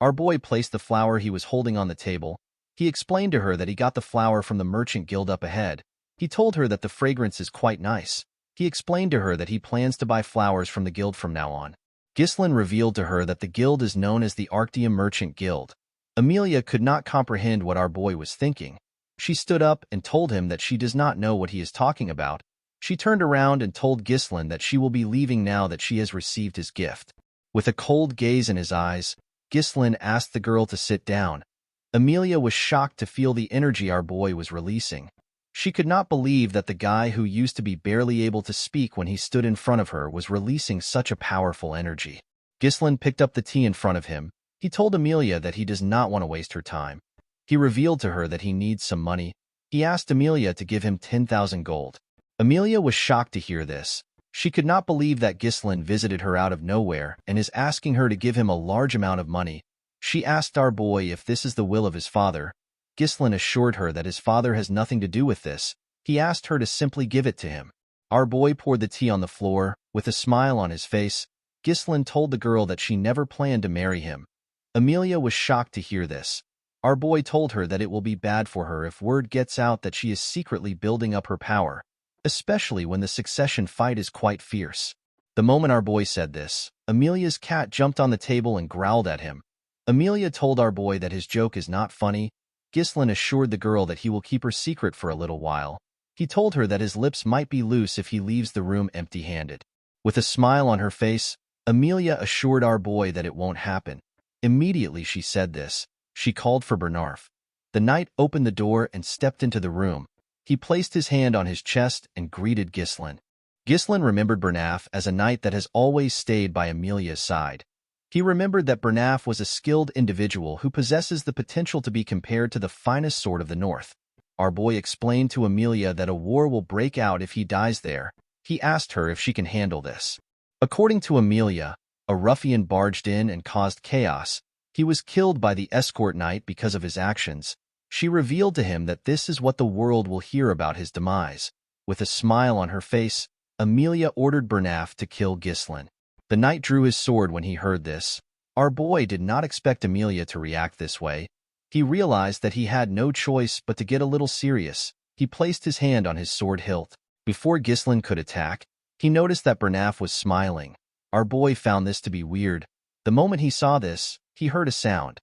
Our boy placed the flower he was holding on the table. He explained to her that he got the flower from the merchant guild up ahead. He told her that the fragrance is quite nice. He explained to her that he plans to buy flowers from the guild from now on. Ghislain revealed to her that the guild is known as the Arctium Merchant Guild. Amelia could not comprehend what our boy was thinking. She stood up and told him that she does not know what he is talking about. She turned around and told Ghislain that she will be leaving now that she has received his gift. With a cold gaze in his eyes, Ghislain asked the girl to sit down. Amelia was shocked to feel the energy our boy was releasing. She could not believe that the guy who used to be barely able to speak when he stood in front of her was releasing such a powerful energy. Ghislain picked up the tea in front of him. He told Amelia that he does not want to waste her time. He revealed to her that he needs some money. He asked Amelia to give him 10,000 gold. Amelia was shocked to hear this. She could not believe that Ghislain visited her out of nowhere and is asking her to give him a large amount of money. She asked our boy if this is the will of his father. Ghislain assured her that his father has nothing to do with this. He asked her to simply give it to him. Our boy poured the tea on the floor. With a smile on his face, Ghislain told the girl that she never planned to marry him. Amelia was shocked to hear this. Our boy told her that it will be bad for her if word gets out that she is secretly building up her power, especially when the succession fight is quite fierce. The moment our boy said this, Amelia's cat jumped on the table and growled at him. Amelia told our boy that his joke is not funny. Ghislain assured the girl that he will keep her secret for a little while. He told her that his lips might be loose if he leaves the room empty-handed. With a smile on her face, Amelia assured our boy that it won't happen. Immediately she said this, she called for Bernarf. The knight opened the door and stepped into the room. He placed his hand on his chest and greeted Ghislain. Ghislain remembered Bernaf as a knight that has always stayed by Amelia's side. He remembered that Bernaf was a skilled individual who possesses the potential to be compared to the finest sword of the north. Our boy explained to Amelia that a war will break out if he dies there. He asked her if she can handle this. According to Amelia, a ruffian barged in and caused chaos. He was killed by the escort knight because of his actions. She revealed to him that this is what the world will hear about his demise. With a smile on her face, Amelia ordered Bernaf to kill Ghislain. The knight drew his sword when he heard this. Our boy did not expect Amelia to react this way. He realized that he had no choice but to get a little serious. He placed his hand on his sword hilt. Before Ghislain could attack, he noticed that Bernaf was smiling. Our boy found this to be weird. The moment he saw this, he heard a sound.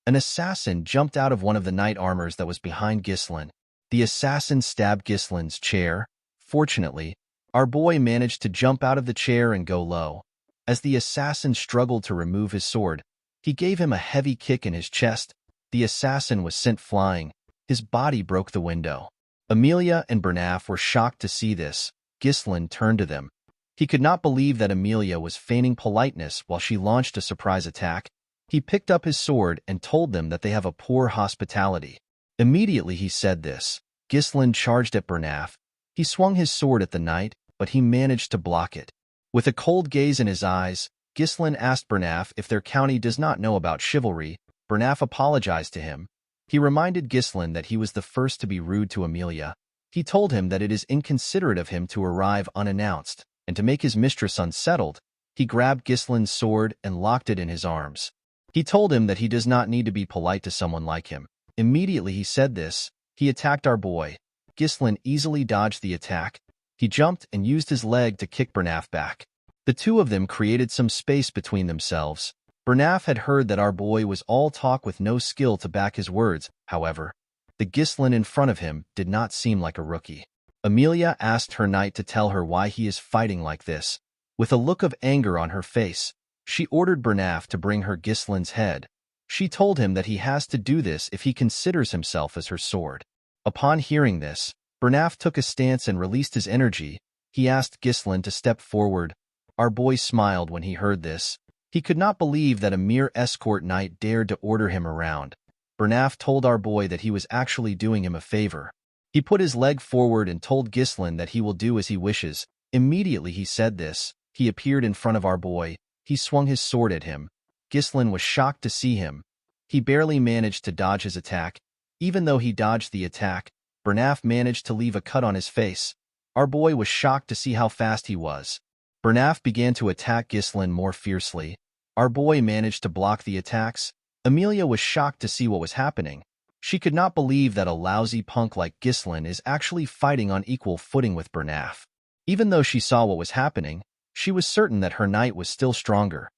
An assassin jumped out of one of the knight armors that was behind Ghislain. The assassin stabbed Ghislain's chair. Fortunately, our boy managed to jump out of the chair and go low. As the assassin struggled to remove his sword, he gave him a heavy kick in his chest. The assassin was sent flying. His body broke the window. Amelia and Bernaf were shocked to see this. Ghislain turned to them. He could not believe that Amelia was feigning politeness while she launched a surprise attack. He picked up his sword and told them that they have a poor hospitality. Immediately he said this. Ghislain charged at Bernaf. He swung his sword at the knight, but he managed to block it. With a cold gaze in his eyes, Ghislain asked Bernaf if their county does not know about chivalry. Bernaf apologized to him. He reminded Ghislain that he was the first to be rude to Amelia. He told him that it is inconsiderate of him to arrive unannounced, and to make his mistress unsettled, he grabbed Ghislain's sword and locked it in his arms. He told him that he does not need to be polite to someone like him. Immediately he said this, he attacked our boy. Ghislain easily dodged the attack. He jumped and used his leg to kick Bernaf back. The two of them created some space between themselves. Bernaf had heard that our boy was all talk with no skill to back his words. However, the Ghislain in front of him did not seem like a rookie. Amelia asked her knight to tell her why he is fighting like this. With a look of anger on her face, she ordered Bernaf to bring her Ghislain's head. She told him that he has to do this if he considers himself as her sword. Upon hearing this, Bernaf took a stance and released his energy. He asked Ghislain to step forward. Our boy smiled when he heard this. He could not believe that a mere escort knight dared to order him around. Bernaf told our boy that he was actually doing him a favor. He put his leg forward and told Ghislain that he will do as he wishes. Immediately he said this, he appeared in front of our boy. He swung his sword at him. Ghislain was shocked to see him. He barely managed to dodge his attack. Even though he dodged the attack, Bernaf managed to leave a cut on his face. Our boy was shocked to see how fast he was. Bernaf began to attack Ghislain more fiercely. Our boy managed to block the attacks. Amelia was shocked to see what was happening. She could not believe that a lousy punk like Ghislain is actually fighting on equal footing with Bernaf. Even though she saw what was happening, she was certain that her knight was still stronger.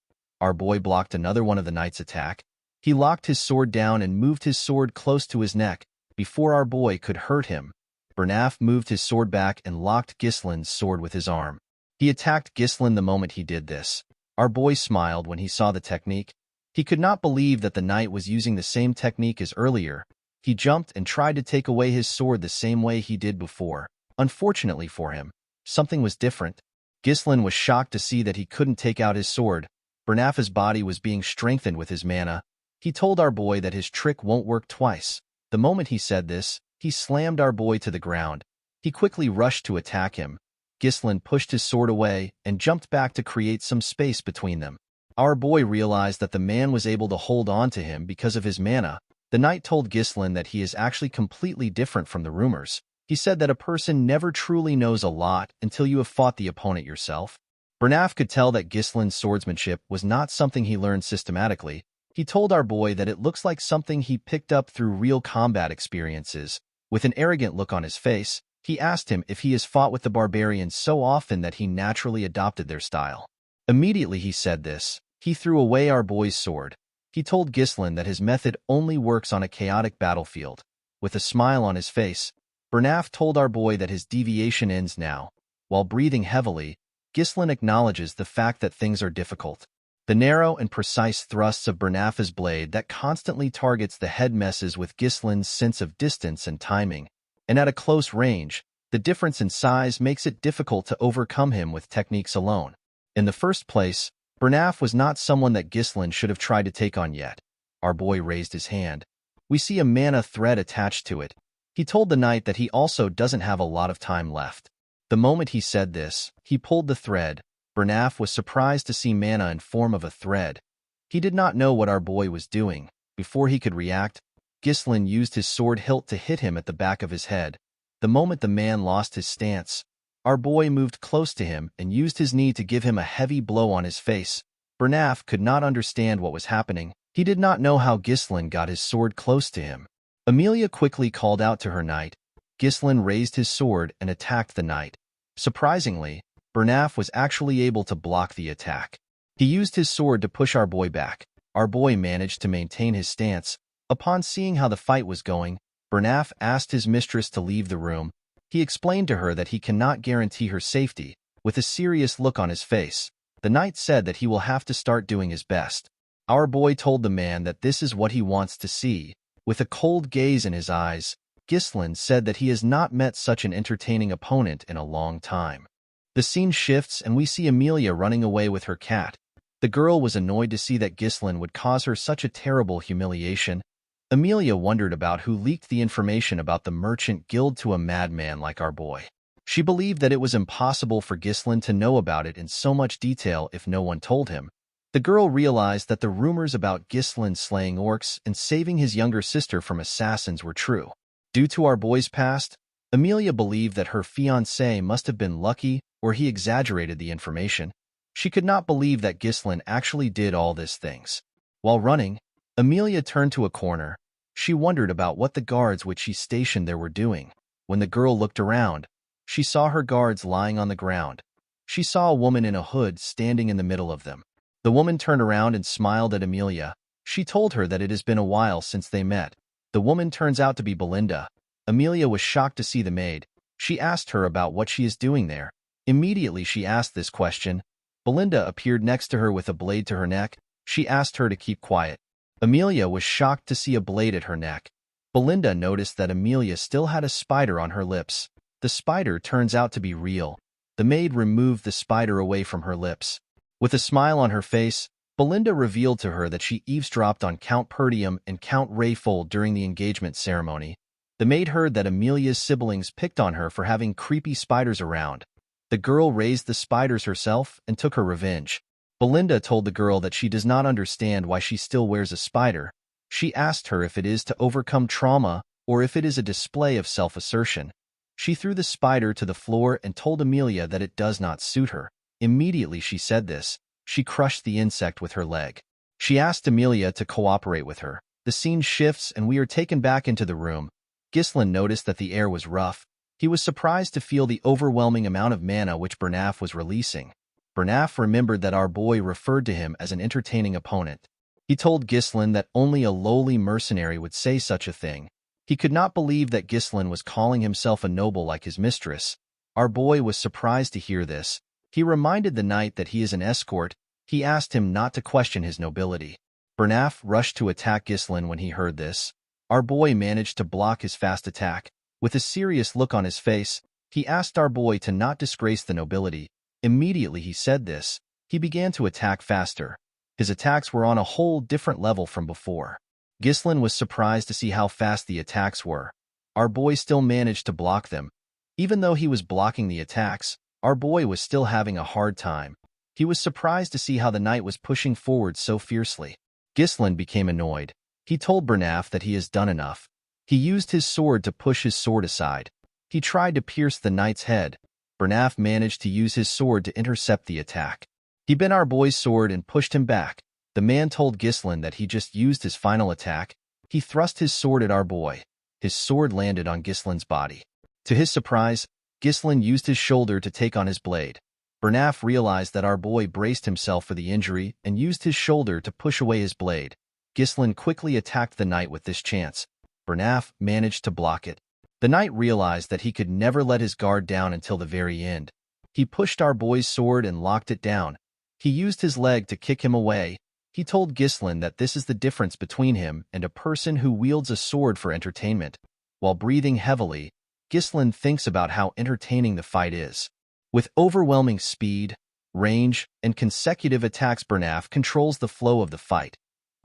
Our boy blocked another one of the knight's attack. He locked his sword down and moved his sword close to his neck. Before our boy could hurt him, Bernaf moved his sword back and locked Ghislain's sword with his arm. He attacked Ghislain the moment he did this. Our boy smiled when he saw the technique. He could not believe that the knight was using the same technique as earlier. He jumped and tried to take away his sword the same way he did before. Unfortunately for him, something was different. Ghislain was shocked to see that he couldn't take out his sword. Bernaf's body was being strengthened with his mana. He told our boy that his trick won't work twice. The moment he said this, he slammed our boy to the ground. He quickly rushed to attack him. Ghislain pushed his sword away and jumped back to create some space between them. Our boy realized that the man was able to hold on to him because of his mana. The knight told Ghislain that he is actually completely different from the rumors. He said that a person never truly knows a lot until you have fought the opponent yourself. Bernaf could tell that Ghislain's swordsmanship was not something he learned systematically. He told our boy that it looks like something he picked up through real combat experiences. With an arrogant look on his face, he asked him if he has fought with the barbarians so often that he naturally adopted their style. Immediately he said this, he threw away our boy's sword. He told Ghislain that his method only works on a chaotic battlefield. With a smile on his face, Bernaf told our boy that his deviation ends now. While breathing heavily, Ghislain acknowledges the fact that things are difficult. The narrow and precise thrusts of Bernaf's blade that constantly targets the head messes with Ghislain's sense of distance and timing. And at a close range, the difference in size makes it difficult to overcome him with techniques alone. In the first place, Bernaf was not someone that Ghislain should have tried to take on yet. Our boy raised his hand. We see a mana thread attached to it. He told the knight that he also doesn't have a lot of time left. The moment he said this, he pulled the thread. Bernaf was surprised to see mana in form of a thread. He did not know what our boy was doing. Before he could react, Ghislain used his sword hilt to hit him at the back of his head. The moment the man lost his stance, our boy moved close to him and used his knee to give him a heavy blow on his face. Bernaf could not understand what was happening. He did not know how Ghislain got his sword close to him. Amelia quickly called out to her knight. Ghislain raised his sword and attacked the knight. Surprisingly, Bernaf was actually able to block the attack. He used his sword to push our boy back. Our boy managed to maintain his stance. Upon seeing how the fight was going, Bernaf asked his mistress to leave the room. He explained to her that he cannot guarantee her safety. With a serious look on his face, the knight said that he will have to start doing his best. Our boy told the man that this is what he wants to see. With a cold gaze in his eyes, Ghislain said that he has not met such an entertaining opponent in a long time. The scene shifts and we see Amelia running away with her cat. The girl was annoyed to see that Ghislain would cause her such a terrible humiliation. Amelia wondered about who leaked the information about the merchant guild to a madman like our boy. She believed that it was impossible for Ghislain to know about it in so much detail if no one told him. The girl realized that the rumors about Ghislain slaying orcs and saving his younger sister from assassins were true. Due to our boy's past, Amelia believed that her fiancé must have been lucky or he exaggerated the information. She could not believe that Ghislain actually did all these things. While running, Amelia turned to a corner. She wondered about what the guards which she stationed there were doing. When the girl looked around, she saw her guards lying on the ground. She saw a woman in a hood standing in the middle of them. The woman turned around and smiled at Amelia. She told her that it has been a while since they met. The woman turns out to be Belinda. Amelia was shocked to see the maid. She asked her about what she is doing there. Immediately she asked this question, Belinda appeared next to her with a blade to her neck. She asked her to keep quiet. Amelia was shocked to see a blade at her neck. Belinda noticed that Amelia still had a spider on her lips. The spider turns out to be real. The maid removed the spider away from her lips. With a smile on her face, Belinda revealed to her that she eavesdropped on Count Perdium and Count Rayfold during the engagement ceremony. The maid heard that Amelia's siblings picked on her for having creepy spiders around. The girl raised the spiders herself and took her revenge. Belinda told the girl that she does not understand why she still wears a spider. She asked her if it is to overcome trauma or if it is a display of self-assertion. She threw the spider to the floor and told Amelia that it does not suit her. Immediately she said this, she crushed the insect with her leg. She asked Amelia to cooperate with her. The scene shifts and we are taken back into the room. Ghislain noticed that the air was rough. He was surprised to feel the overwhelming amount of mana which Bernaf was releasing. Bernaf remembered that our boy referred to him as an entertaining opponent. He told Ghislain that only a lowly mercenary would say such a thing. He could not believe that Ghislain was calling himself a noble like his mistress. Our boy was surprised to hear this. He reminded the knight that he is an escort. He asked him not to question his nobility. Bernaf rushed to attack Ghislain when he heard this. Our boy managed to block his fast attack. With a serious look on his face, he asked our boy to not disgrace the nobility. Immediately he said this, he began to attack faster. His attacks were on a whole different level from before. Ghislain was surprised to see how fast the attacks were. Our boy still managed to block them. Even though he was blocking the attacks, our boy was still having a hard time. He was surprised to see how the knight was pushing forward so fiercely. Ghislain became annoyed. He told Bernaf that he has done enough. He used his sword to push his sword aside. He tried to pierce the knight's head. Bernaf managed to use his sword to intercept the attack. He bent our boy's sword and pushed him back. The man told Ghislain that he just used his final attack. He thrust his sword at our boy. His sword landed on Ghislain's body. To his surprise, Ghislain used his shoulder to take on his blade. Bernaf realized that our boy braced himself for the injury and used his shoulder to push away his blade. Ghislain quickly attacked the knight with this chance. Bernaf managed to block it. The knight realized that he could never let his guard down until the very end. He pushed our boy's sword and locked it down. He used his leg to kick him away. He told Ghislain that this is the difference between him and a person who wields a sword for entertainment. While breathing heavily, Ghislain thinks about how entertaining the fight is. With overwhelming speed, range, and consecutive attacks, Bernaf controls the flow of the fight.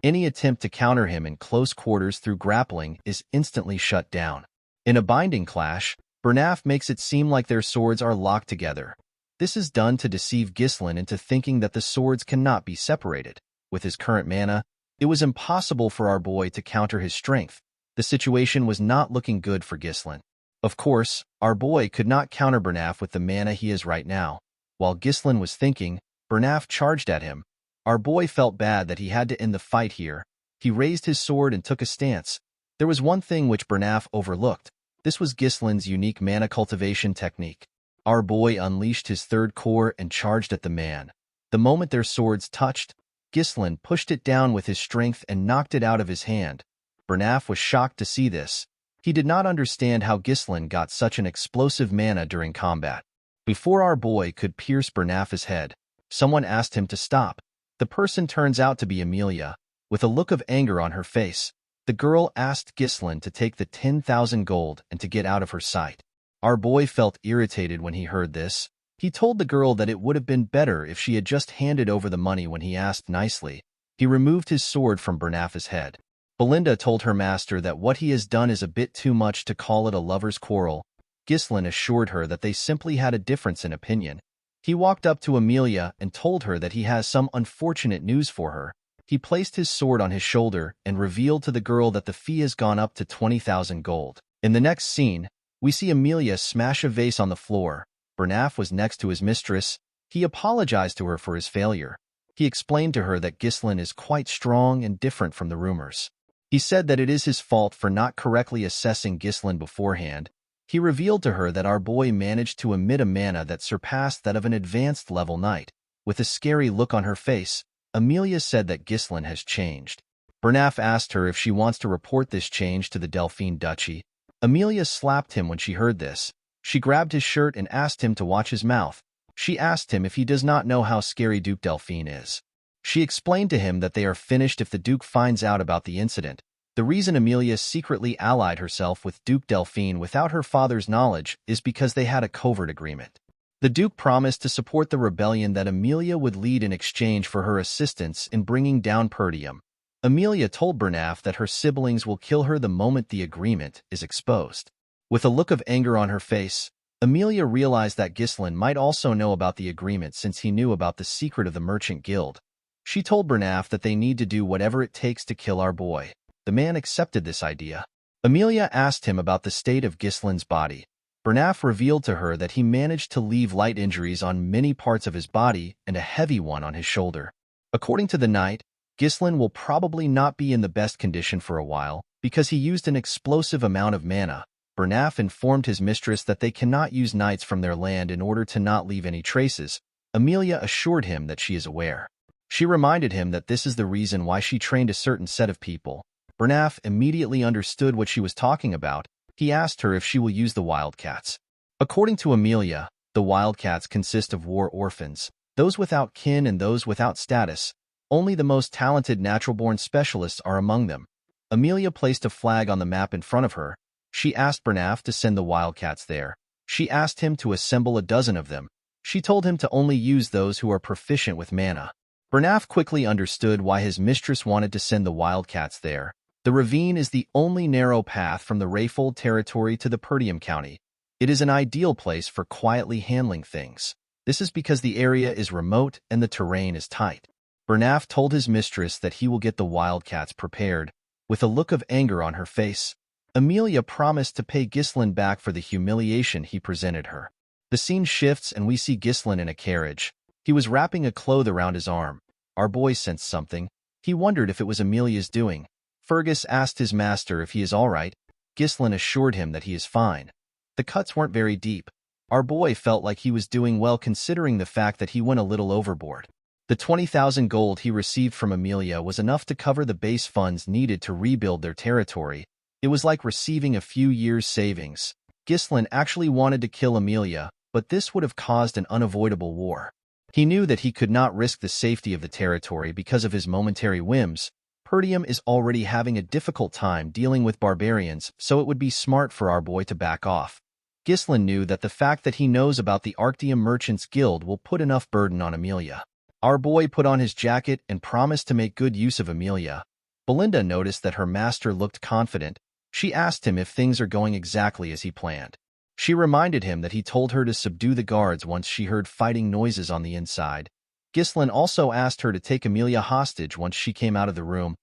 Any attempt to counter him in close quarters through grappling is instantly shut down. In a binding clash, Bernaf makes it seem like their swords are locked together. This is done to deceive Ghislain into thinking that the swords cannot be separated. With his current mana, it was impossible for our boy to counter his strength. The situation was not looking good for Ghislain. Of course, our boy could not counter Bernaf with the mana he is right now. While Ghislain was thinking, Bernaf charged at him. Our boy felt bad that he had to end the fight here. He raised his sword and took a stance. There was one thing which Bernaf overlooked. This was Ghislain's unique mana cultivation technique. Our boy unleashed his third core and charged at the man. The moment their swords touched, Ghislain pushed it down with his strength and knocked it out of his hand. Bernaf was shocked to see this. He did not understand how Ghislain got such an explosive mana during combat. Before our boy could pierce Bernaf's head, someone asked him to stop. The person turns out to be Amelia. With a look of anger on her face, the girl asked Ghislain to take the 10,000 gold and to get out of her sight. Our boy felt irritated when he heard this. He told the girl that it would have been better if she had just handed over the money when he asked nicely. He removed his sword from Bernaf's head. Belinda told her master that what he has done is a bit too much to call it a lover's quarrel. Ghislain assured her that they simply had a difference in opinion. He walked up to Amelia and told her that he has some unfortunate news for her. He placed his sword on his shoulder and revealed to the girl that the fee has gone up to 20,000 gold. In the next scene, we see Amelia smash a vase on the floor. Bernaf was next to his mistress. He apologized to her for his failure. He explained to her that Ghislain is quite strong and different from the rumors. He said that it is his fault for not correctly assessing Ghislain beforehand. He revealed to her that our boy managed to emit a mana that surpassed that of an advanced level knight. With a scary look on her face, Amelia said that Ghislain has changed. Bernaf asked her if she wants to report this change to the Delphine Duchy. Amelia slapped him when she heard this. She grabbed his shirt and asked him to watch his mouth. She asked him if he does not know how scary Duke Delphine is. She explained to him that they are finished if the Duke finds out about the incident. The reason Amelia secretly allied herself with Duke Delphine without her father's knowledge is because they had a covert agreement. The Duke promised to support the rebellion that Amelia would lead in exchange for her assistance in bringing down Perdium. Amelia told Bernaf that her siblings will kill her the moment the agreement is exposed. With a look of anger on her face, Amelia realized that Ghislain might also know about the agreement since he knew about the secret of the Merchant Guild. She told Bernaf that they need to do whatever it takes to kill our boy. The man accepted this idea. Amelia asked him about the state of Ghislain's body. Bernaf revealed to her that he managed to leave light injuries on many parts of his body and a heavy one on his shoulder. According to the knight, Ghislain will probably not be in the best condition for a while because he used an explosive amount of mana. Bernaf informed his mistress that they cannot use knights from their land in order to not leave any traces. Amelia assured him that she is aware. She reminded him that this is the reason why she trained a certain set of people. Bernaf immediately understood what she was talking about. He asked her if she will use the wildcats. According to Amelia, the wildcats consist of war orphans, those without kin and those without status. Only the most talented natural-born specialists are among them. Amelia placed a flag on the map in front of her. She asked Bernaf to send the wildcats there. She asked him to assemble a dozen of them. She told him to only use those who are proficient with mana. Bernaf quickly understood why his mistress wanted to send the wildcats there. The ravine is the only narrow path from the Rayfold territory to the Perdium County. It is an ideal place for quietly handling things. This is because the area is remote and the terrain is tight. Bernaf told his mistress that he will get the wildcats prepared. With a look of anger on her face, Amelia promised to pay Ghislain back for the humiliation he presented her. The scene shifts and we see Ghislain in a carriage. He was wrapping a cloth around his arm. Our boy sensed something. He wondered if it was Amelia's doing. Fergus asked his master if he is all right. Ghislain assured him that he is fine. The cuts weren't very deep. Our boy felt like he was doing well considering the fact that he went a little overboard. The 20,000 gold he received from Amelia was enough to cover the base funds needed to rebuild their territory. It was like receiving a few years' savings. Ghislain actually wanted to kill Amelia, but this would have caused an unavoidable war. He knew that he could not risk the safety of the territory because of his momentary whims. Perdium is already having a difficult time dealing with barbarians, so it would be smart for our boy to back off. Ghislain knew that the fact that he knows about the Arctium Merchants Guild will put enough burden on Amelia. Our boy put on his jacket and promised to make good use of Amelia. Belinda noticed that her master looked confident. She asked him if things are going exactly as he planned. She reminded him that he told her to subdue the guards once she heard fighting noises on the inside. Ghislaine also asked her to take Amelia hostage once she came out of the room.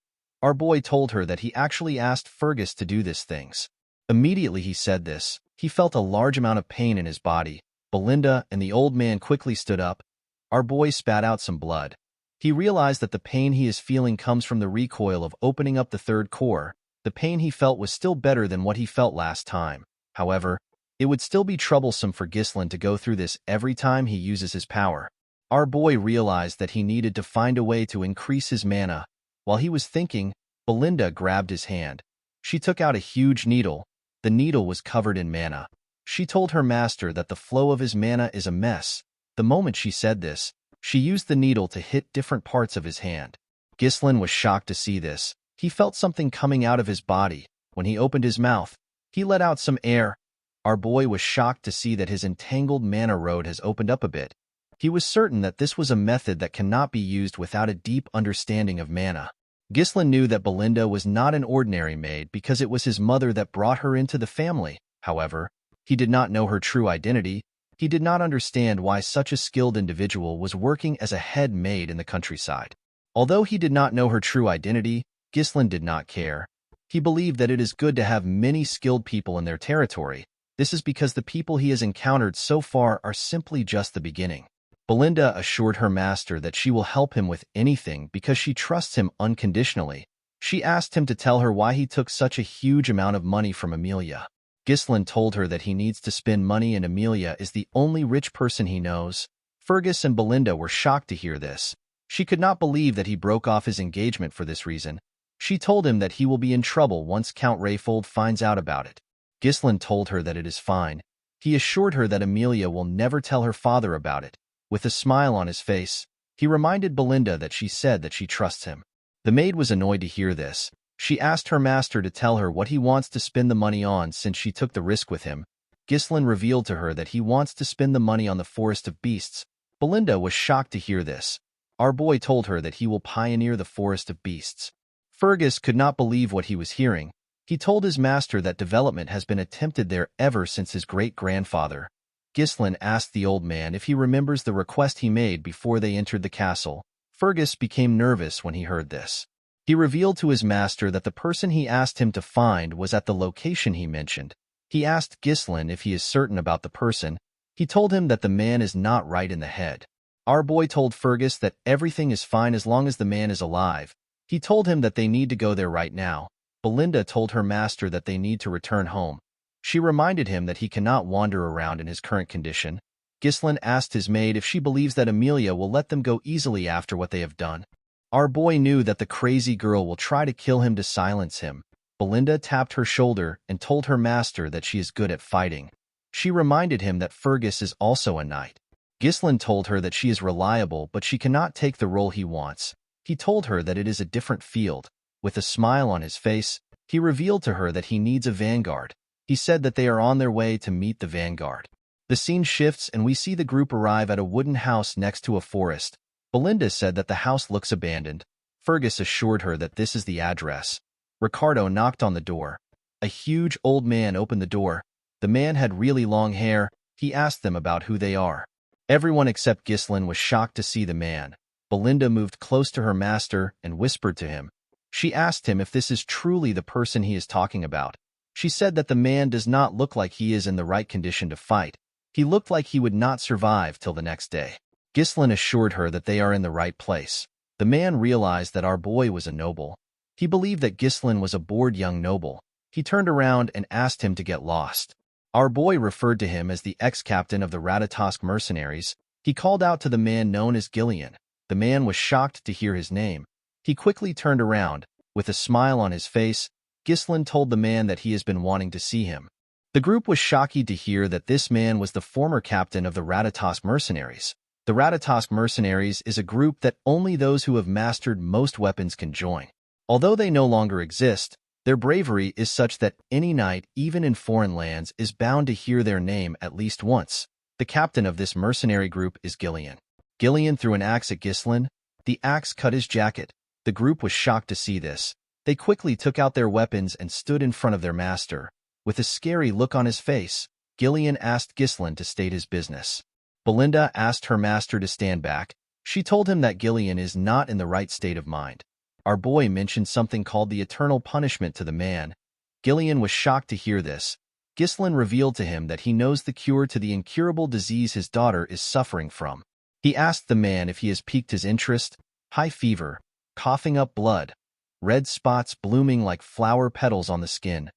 Our boy told her that he actually asked Fergus to do these things. Immediately he said this, he felt a large amount of pain in his body. Belinda and the old man quickly stood up. Our boy spat out some blood. He realized that the pain he is feeling comes from the recoil of opening up the third core. The pain he felt was still better than what he felt last time. However, it would still be troublesome for Ghislaine to go through this every time he uses his power. Our boy realized that he needed to find a way to increase his mana. While he was thinking, Belinda grabbed his hand. She took out a huge needle. The needle was covered in mana. She told her master that the flow of his mana is a mess. The moment she said this, she used the needle to hit different parts of his hand. Ghislaine was shocked to see this. He felt something coming out of his body. When he opened his mouth, he let out some air. Our boy was shocked to see that his entangled mana road has opened up a bit. He was certain that this was a method that cannot be used without a deep understanding of mana. Ghislaine knew that Belinda was not an ordinary maid because it was his mother that brought her into the family. However, he did not know her true identity. He did not understand why such a skilled individual was working as a head maid in the countryside. Although he did not know her true identity, Ghislaine did not care. He believed that it is good to have many skilled people in their territory. This is because the people he has encountered so far are simply just the beginning. Belinda assured her master that she will help him with anything because she trusts him unconditionally. She asked him to tell her why he took such a huge amount of money from Amelia. Ghislaine told her that he needs to spend money and Amelia is the only rich person he knows. Fergus and Belinda were shocked to hear this. She could not believe that he broke off his engagement for this reason. She told him that he will be in trouble once Count Rayfold finds out about it. Ghislaine told her that it is fine. He assured her that Amelia will never tell her father about it. With a smile on his face, he reminded Belinda that she said that she trusts him. The maid was annoyed to hear this. She asked her master to tell her what he wants to spend the money on since she took the risk with him. Ghislaine revealed to her that he wants to spend the money on the Forest of Beasts. Belinda was shocked to hear this. Our boy told her that he will pioneer the Forest of Beasts. Fergus could not believe what he was hearing. He told his master that development has been attempted there ever since his great-grandfather. Ghislaine asked the old man if he remembers the request he made before they entered the castle. Fergus became nervous when he heard this. He revealed to his master that the person he asked him to find was at the location he mentioned. He asked Ghislaine if he is certain about the person. He told him that the man is not right in the head. Our boy told Fergus that everything is fine as long as the man is alive. He told him that they need to go there right now. Belinda told her master that they need to return home. She reminded him that he cannot wander around in his current condition. Ghislaine asked his maid if she believes that Amelia will let them go easily after what they have done. Our boy knew that the crazy girl will try to kill him to silence him. Belinda tapped her shoulder and told her master that she is good at fighting. She reminded him that Fergus is also a knight. Ghislaine told her that she is reliable but she cannot take the role he wants. He told her that it is a different field. With a smile on his face, he revealed to her that he needs a vanguard. He said that they are on their way to meet the vanguard. The scene shifts and we see the group arrive at a wooden house next to a forest. Belinda said that the house looks abandoned. Fergus assured her that this is the address. Ricardo knocked on the door. A huge old man opened the door. The man had really long hair. He asked them about who they are. Everyone except Ghislaine was shocked to see the man. Belinda moved close to her master and whispered to him. She asked him if this is truly the person he is talking about. She said that the man does not look like he is in the right condition to fight. He looked like he would not survive till the next day. Ghislaine assured her that they are in the right place. The man realized that our boy was a noble. He believed that Ghislaine was a bored young noble. He turned around and asked him to get lost. Our boy referred to him as the ex-captain of the Ratatosk mercenaries. He called out to the man known as Gillian. The man was shocked to hear his name. He quickly turned around. With a smile on his face, Ghislaine told the man that he has been wanting to see him. The group was shocked to hear that this man was the former captain of the Ratatosk mercenaries. The Ratatosk mercenaries is a group that only those who have mastered most weapons can join. Although they no longer exist, their bravery is such that any knight, even in foreign lands, is bound to hear their name at least once. The captain of this mercenary group is Gillian. Gillian threw an axe at Ghislaine. The axe cut his jacket. The group was shocked to see this. They quickly took out their weapons and stood in front of their master. With a scary look on his face, Gillian asked Ghislaine to state his business. Belinda asked her master to stand back. She told him that Gillian is not in the right state of mind. Our boy mentioned something called the eternal punishment to the man. Gillian was shocked to hear this. Ghislaine revealed to him that he knows the cure to the incurable disease his daughter is suffering from. He asked the man if he has piqued his interest. High fever, coughing up blood, red spots blooming like flower petals on the skin.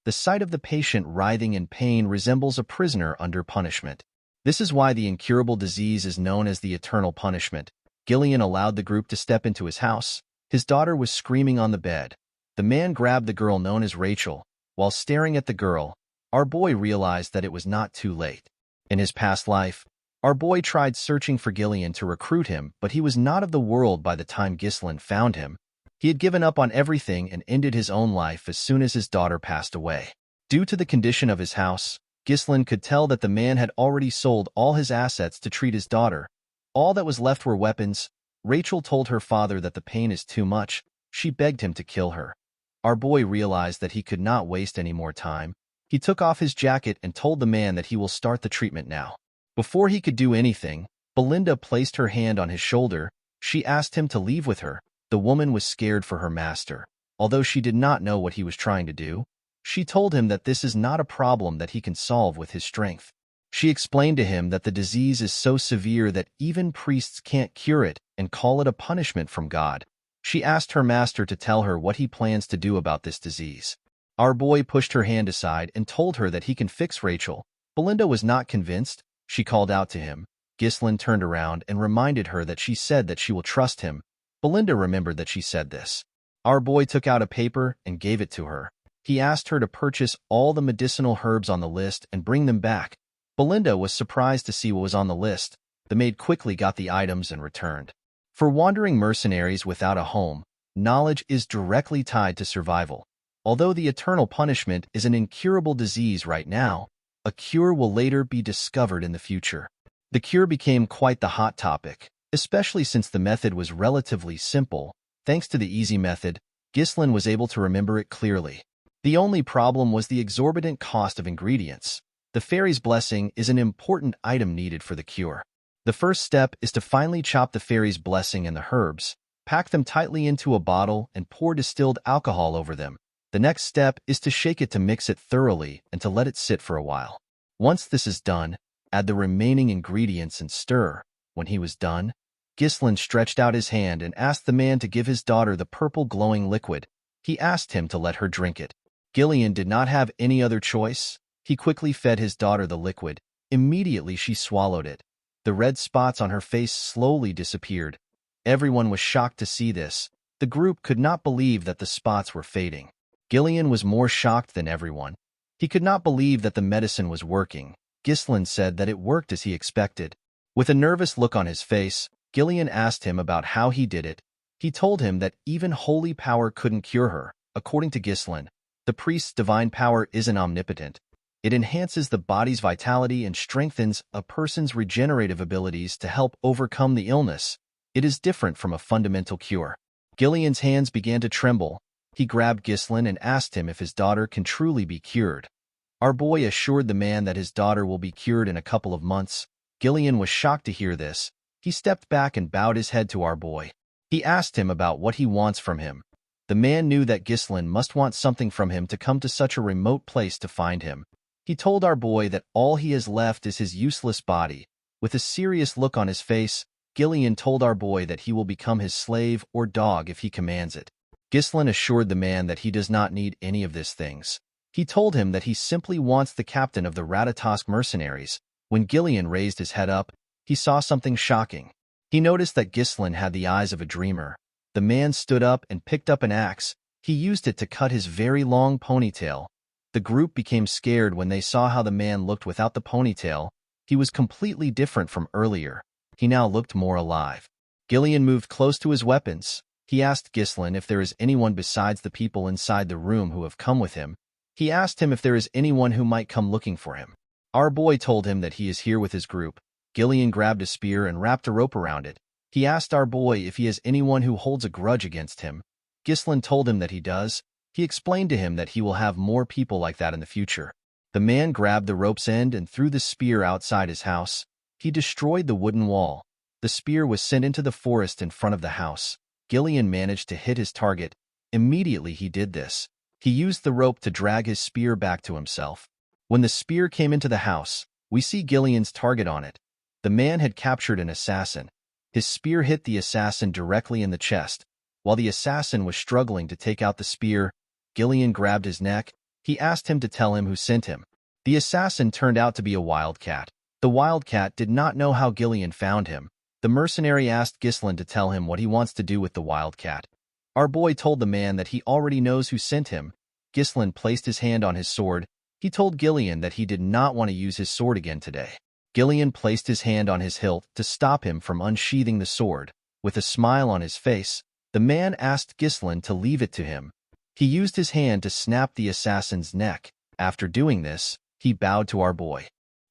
The sight of the patient writhing in pain resembles a prisoner under punishment. This is why the incurable disease is known as the eternal punishment. Gillian allowed the group to step into his house. His daughter was screaming on the bed. The man grabbed the girl known as Rachel. While staring at the girl, our boy realized that it was not too late. In his past life, our boy tried searching for Gillian to recruit him, but he was not of the world by the time Ghislaine found him. He had given up on everything and ended his own life as soon as his daughter passed away. Due to the condition of his house, Ghislaine could tell that the man had already sold all his assets to treat his daughter. All that was left were weapons. Rachel told her father that the pain is too much. She begged him to kill her. Our boy realized that he could not waste any more time. He took off his jacket and told the man that he will start the treatment now. Before he could do anything, Belinda placed her hand on his shoulder. She asked him to leave with her. The woman was scared for her master. Although she did not know what he was trying to do, she told him that this is not a problem that he can solve with his strength. She explained to him that the disease is so severe that even priests can't cure it and call it a punishment from God. She asked her master to tell her what he plans to do about this disease. Our boy pushed her hand aside and told her that he can fix Rachel. Belinda was not convinced. She called out to him. Ghislaine turned around and reminded her that she said that she will trust him. Belinda remembered that she said this. Our boy took out a paper and gave it to her. He asked her to purchase all the medicinal herbs on the list and bring them back. Belinda was surprised to see what was on the list. The maid quickly got the items and returned. For wandering mercenaries without a home, knowledge is directly tied to survival. Although the eternal punishment is an incurable disease right now, a cure will later be discovered in the future. The cure became quite the hot topic, especially since the method was relatively simple. Thanks to the easy method, Ghislaine was able to remember it clearly. The only problem was the exorbitant cost of ingredients. The fairy's blessing is an important item needed for the cure. The first step is to finely chop the fairy's blessing and the herbs, pack them tightly into a bottle, and pour distilled alcohol over them. The next step is to shake it to mix it thoroughly and to let it sit for a while. Once this is done, add the remaining ingredients and stir. When he was done, Ghislaine stretched out his hand and asked the man to give his daughter the purple glowing liquid. He asked him to let her drink it. Gillian did not have any other choice. He quickly fed his daughter the liquid. Immediately she swallowed it. The red spots on her face slowly disappeared. Everyone was shocked to see this. The group could not believe that the spots were fading. Gillian was more shocked than everyone. He could not believe that the medicine was working. Ghislaine said that it worked as he expected. With a nervous look on his face, Gillian asked him about how he did it. He told him that even holy power couldn't cure her. According to Ghislaine, the priest's divine power isn't omnipotent. It enhances the body's vitality and strengthens a person's regenerative abilities to help overcome the illness. It is different from a fundamental cure. Gillian's hands began to tremble. He grabbed Ghislaine and asked him if his daughter can truly be cured. Our boy assured the man that his daughter will be cured in a couple of months. Gillian was shocked to hear this. He stepped back and bowed his head to our boy. He asked him about what he wants from him. The man knew that Ghislaine must want something from him to come to such a remote place to find him. He told our boy that all he has left is his useless body. With a serious look on his face, Gillian told our boy that he will become his slave or dog if he commands it. Ghislaine assured the man that he does not need any of these things. He told him that he simply wants the captain of the Ratatosk mercenaries. When Gillian raised his head up, he saw something shocking. He noticed that Ghislaine had the eyes of a dreamer. The man stood up and picked up an axe. He used it to cut his very long ponytail. The group became scared when they saw how the man looked without the ponytail. He was completely different from earlier. He now looked more alive. Gillian moved close to his weapons. He asked Ghislaine if there is anyone besides the people inside the room who have come with him. He asked him if there is anyone who might come looking for him. Our boy told him that he is here with his group. Gillian grabbed a spear and wrapped a rope around it. He asked our boy if he has anyone who holds a grudge against him. Ghislaine told him that he does. He explained to him that he will have more people like that in the future. The man grabbed the rope's end and threw the spear outside his house. He destroyed the wooden wall. The spear was sent into the forest in front of the house. Gillian managed to hit his target. Immediately he did this. He used the rope to drag his spear back to himself. When the spear came into the house, we see Gillian's target on it. The man had captured an assassin. His spear hit the assassin directly in the chest. While the assassin was struggling to take out the spear, Gillian grabbed his neck. He asked him to tell him who sent him. The assassin turned out to be a wildcat. The wildcat did not know how Gillian found him. The mercenary asked Ghislain to tell him what he wants to do with the wildcat. Our boy told the man that he already knows who sent him. Ghislain placed his hand on his sword. He told Gillian that he did not want to use his sword again today. Gillian placed his hand on his hilt to stop him from unsheathing the sword. With a smile on his face, the man asked Ghislain to leave it to him. He used his hand to snap the assassin's neck. After doing this, he bowed to our boy.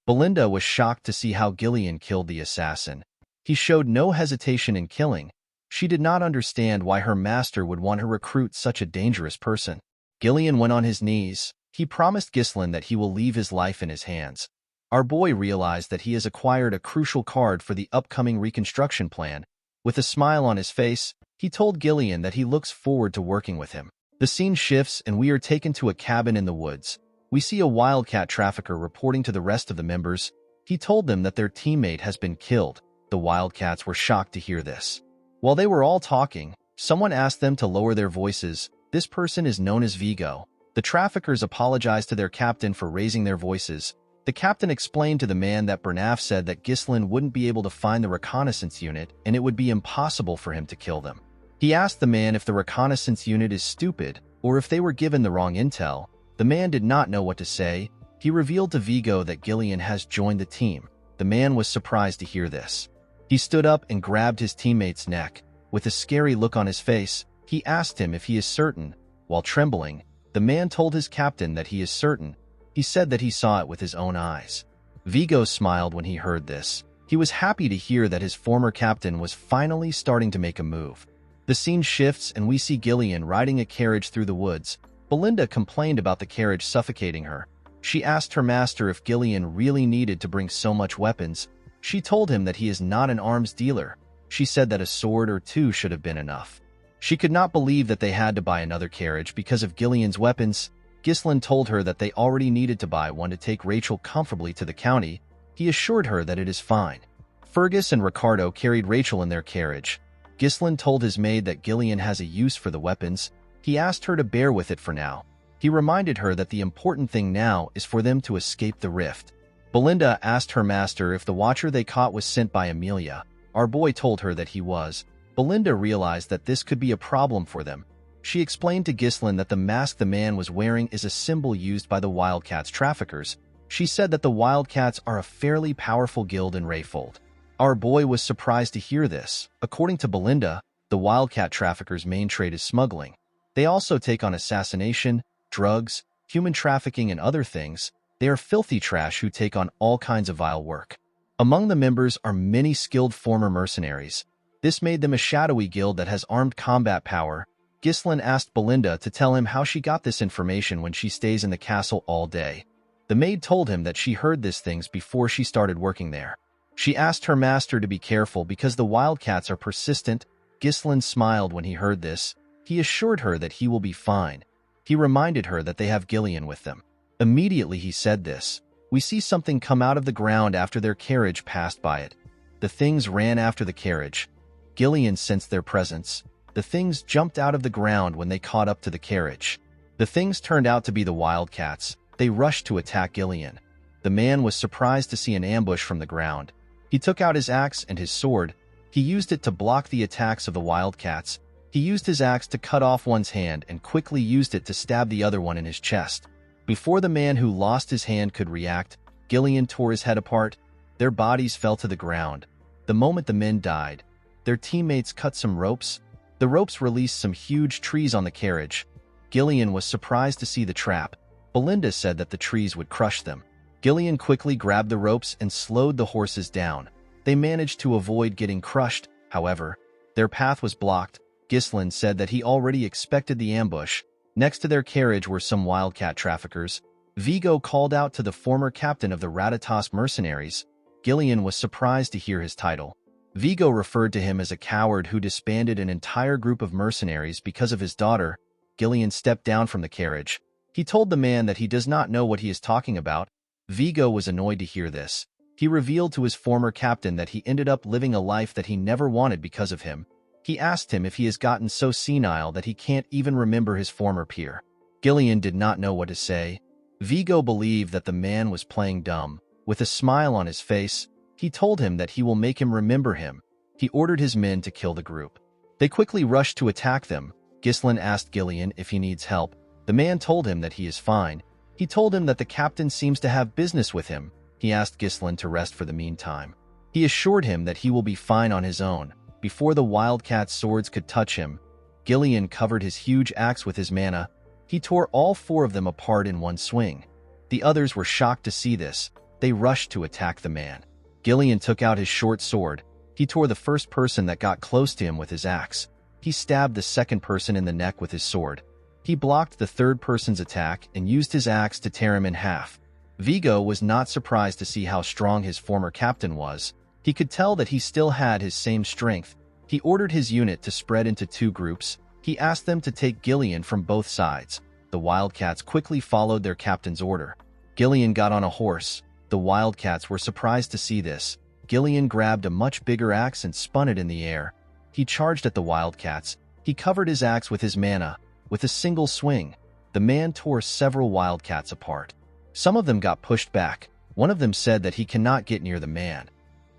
Belinda was shocked to see how Gillian killed the assassin. He showed no hesitation in killing. She did not understand why her master would want to recruit such a dangerous person. Gillian went on his knees. He promised Ghislain that he will leave his life in his hands. Our boy realized that he has acquired a crucial card for the upcoming reconstruction plan. With a smile on his face, he told Gillian that he looks forward to working with him. The scene shifts and we are taken to a cabin in the woods. We see a wildcat trafficker reporting to the rest of the members. He told them that their teammate has been killed. The wildcats were shocked to hear this. While they were all talking, someone asked them to lower their voices. This person is known as Vigo. The traffickers apologized to their captain for raising their voices. The captain explained to the man that Bernaf said that Ghislain wouldn't be able to find the reconnaissance unit and it would be impossible for him to kill them. He asked the man if the reconnaissance unit is stupid or if they were given the wrong intel. The man did not know what to say. He revealed to Vigo that Gillian has joined the team. The man was surprised to hear this. He stood up and grabbed his teammate's neck. With a scary look on his face, he asked him if he is certain. While trembling, the man told his captain that he is certain. He said that he saw it with his own eyes. Vigo smiled when he heard this. He was happy to hear that his former captain was finally starting to make a move. The scene shifts and we see Gillian riding a carriage through the woods. Belinda complained about the carriage suffocating her. She asked her master if Gillian really needed to bring so much weapons. She told him that he is not an arms dealer. She said that a sword or two should have been enough. She could not believe that they had to buy another carriage because of Gillian's weapons. Ghislain told her that they already needed to buy one to take Rachel comfortably to the county. He assured her that it is fine. Fergus and Ricardo carried Rachel in their carriage. Ghislain told his maid that Gillian has a use for the weapons. He asked her to bear with it for now. He reminded her that the important thing now is for them to escape the rift. Belinda asked her master if the watcher they caught was sent by Amelia. Our boy told her that he was. Belinda realized that this could be a problem for them. She explained to Ghislain that the mask the man was wearing is a symbol used by the Wildcats traffickers. She said that the Wildcats are a fairly powerful guild in Rayfold. Our boy was surprised to hear this. According to Belinda, the Wildcat traffickers' main trade is smuggling. They also take on assassination, drugs, human trafficking, and other things. They are filthy trash who take on all kinds of vile work. Among the members are many skilled former mercenaries. This made them a shadowy guild that has armed combat power. Ghislain asked Belinda to tell him how she got this information when she stays in the castle all day. The maid told him that she heard these things before she started working there. She asked her master to be careful because the Wildcats are persistent. Ghislain smiled when he heard this. He assured her that he will be fine. He reminded her that they have Gillian with them. Immediately he said this. We see something come out of the ground after their carriage passed by it. The things ran after the carriage. Gillian sensed their presence. The things jumped out of the ground when they caught up to the carriage. The things turned out to be the Wildcats. They rushed to attack Gillian. The man was surprised to see an ambush from the ground. He took out his axe and his sword. He used it to block the attacks of the Wildcats. He used his axe to cut off one's hand and quickly used it to stab the other one in his chest. Before the man who lost his hand could react, Gillian tore his head apart. Their bodies fell to the ground. The moment the men died, their teammates cut some ropes. The ropes released some huge trees on the carriage. Gillian was surprised to see the trap. Belinda said that the trees would crush them. Gillian quickly grabbed the ropes and slowed the horses down. They managed to avoid getting crushed, however. Their path was blocked. Ghislain said that he already expected the ambush. Next to their carriage were some Wildcat traffickers. Vigo called out to the former captain of the Ratatosk mercenaries. Gillian was surprised to hear his title. Vigo referred to him as a coward who disbanded an entire group of mercenaries because of his daughter. Gillian stepped down from the carriage. He told the man that he does not know what he is talking about. Vigo was annoyed to hear this. He revealed to his former captain that he ended up living a life that he never wanted because of him. He asked him if he has gotten so senile that he can't even remember his former peer. Gillian did not know what to say. Vigo believed that the man was playing dumb. With a smile on his face, he told him that he will make him remember him. He ordered his men to kill the group. They quickly rushed to attack them. Ghislain asked Gillian if he needs help. The man told him that he is fine. He told him that the captain seems to have business with him. He asked Ghislain to rest for the meantime. He assured him that he will be fine on his own. Before the wildcat's swords could touch him, Gillian covered his huge axe with his mana. He tore all 4 of them apart in one swing. The others were shocked to see this. They rushed to attack the man. Gillian took out his short sword. He tore the first person that got close to him with his axe. He stabbed the second person in the neck with his sword. He blocked the third person's attack and used his axe to tear him in half. Vigo was not surprised to see how strong his former captain was. He could tell that he still had his same strength. He ordered his unit to spread into 2 groups. He asked them to take Gillian from both sides. The wildcats quickly followed their captain's order. Gillian got on a horse. The wildcats were surprised to see this. Gillian grabbed a much bigger axe and spun it in the air. He charged at the wildcats. He covered his axe with his mana. With a single swing, the man tore several wildcats apart. Some of them got pushed back. One of them said that he cannot get near the man.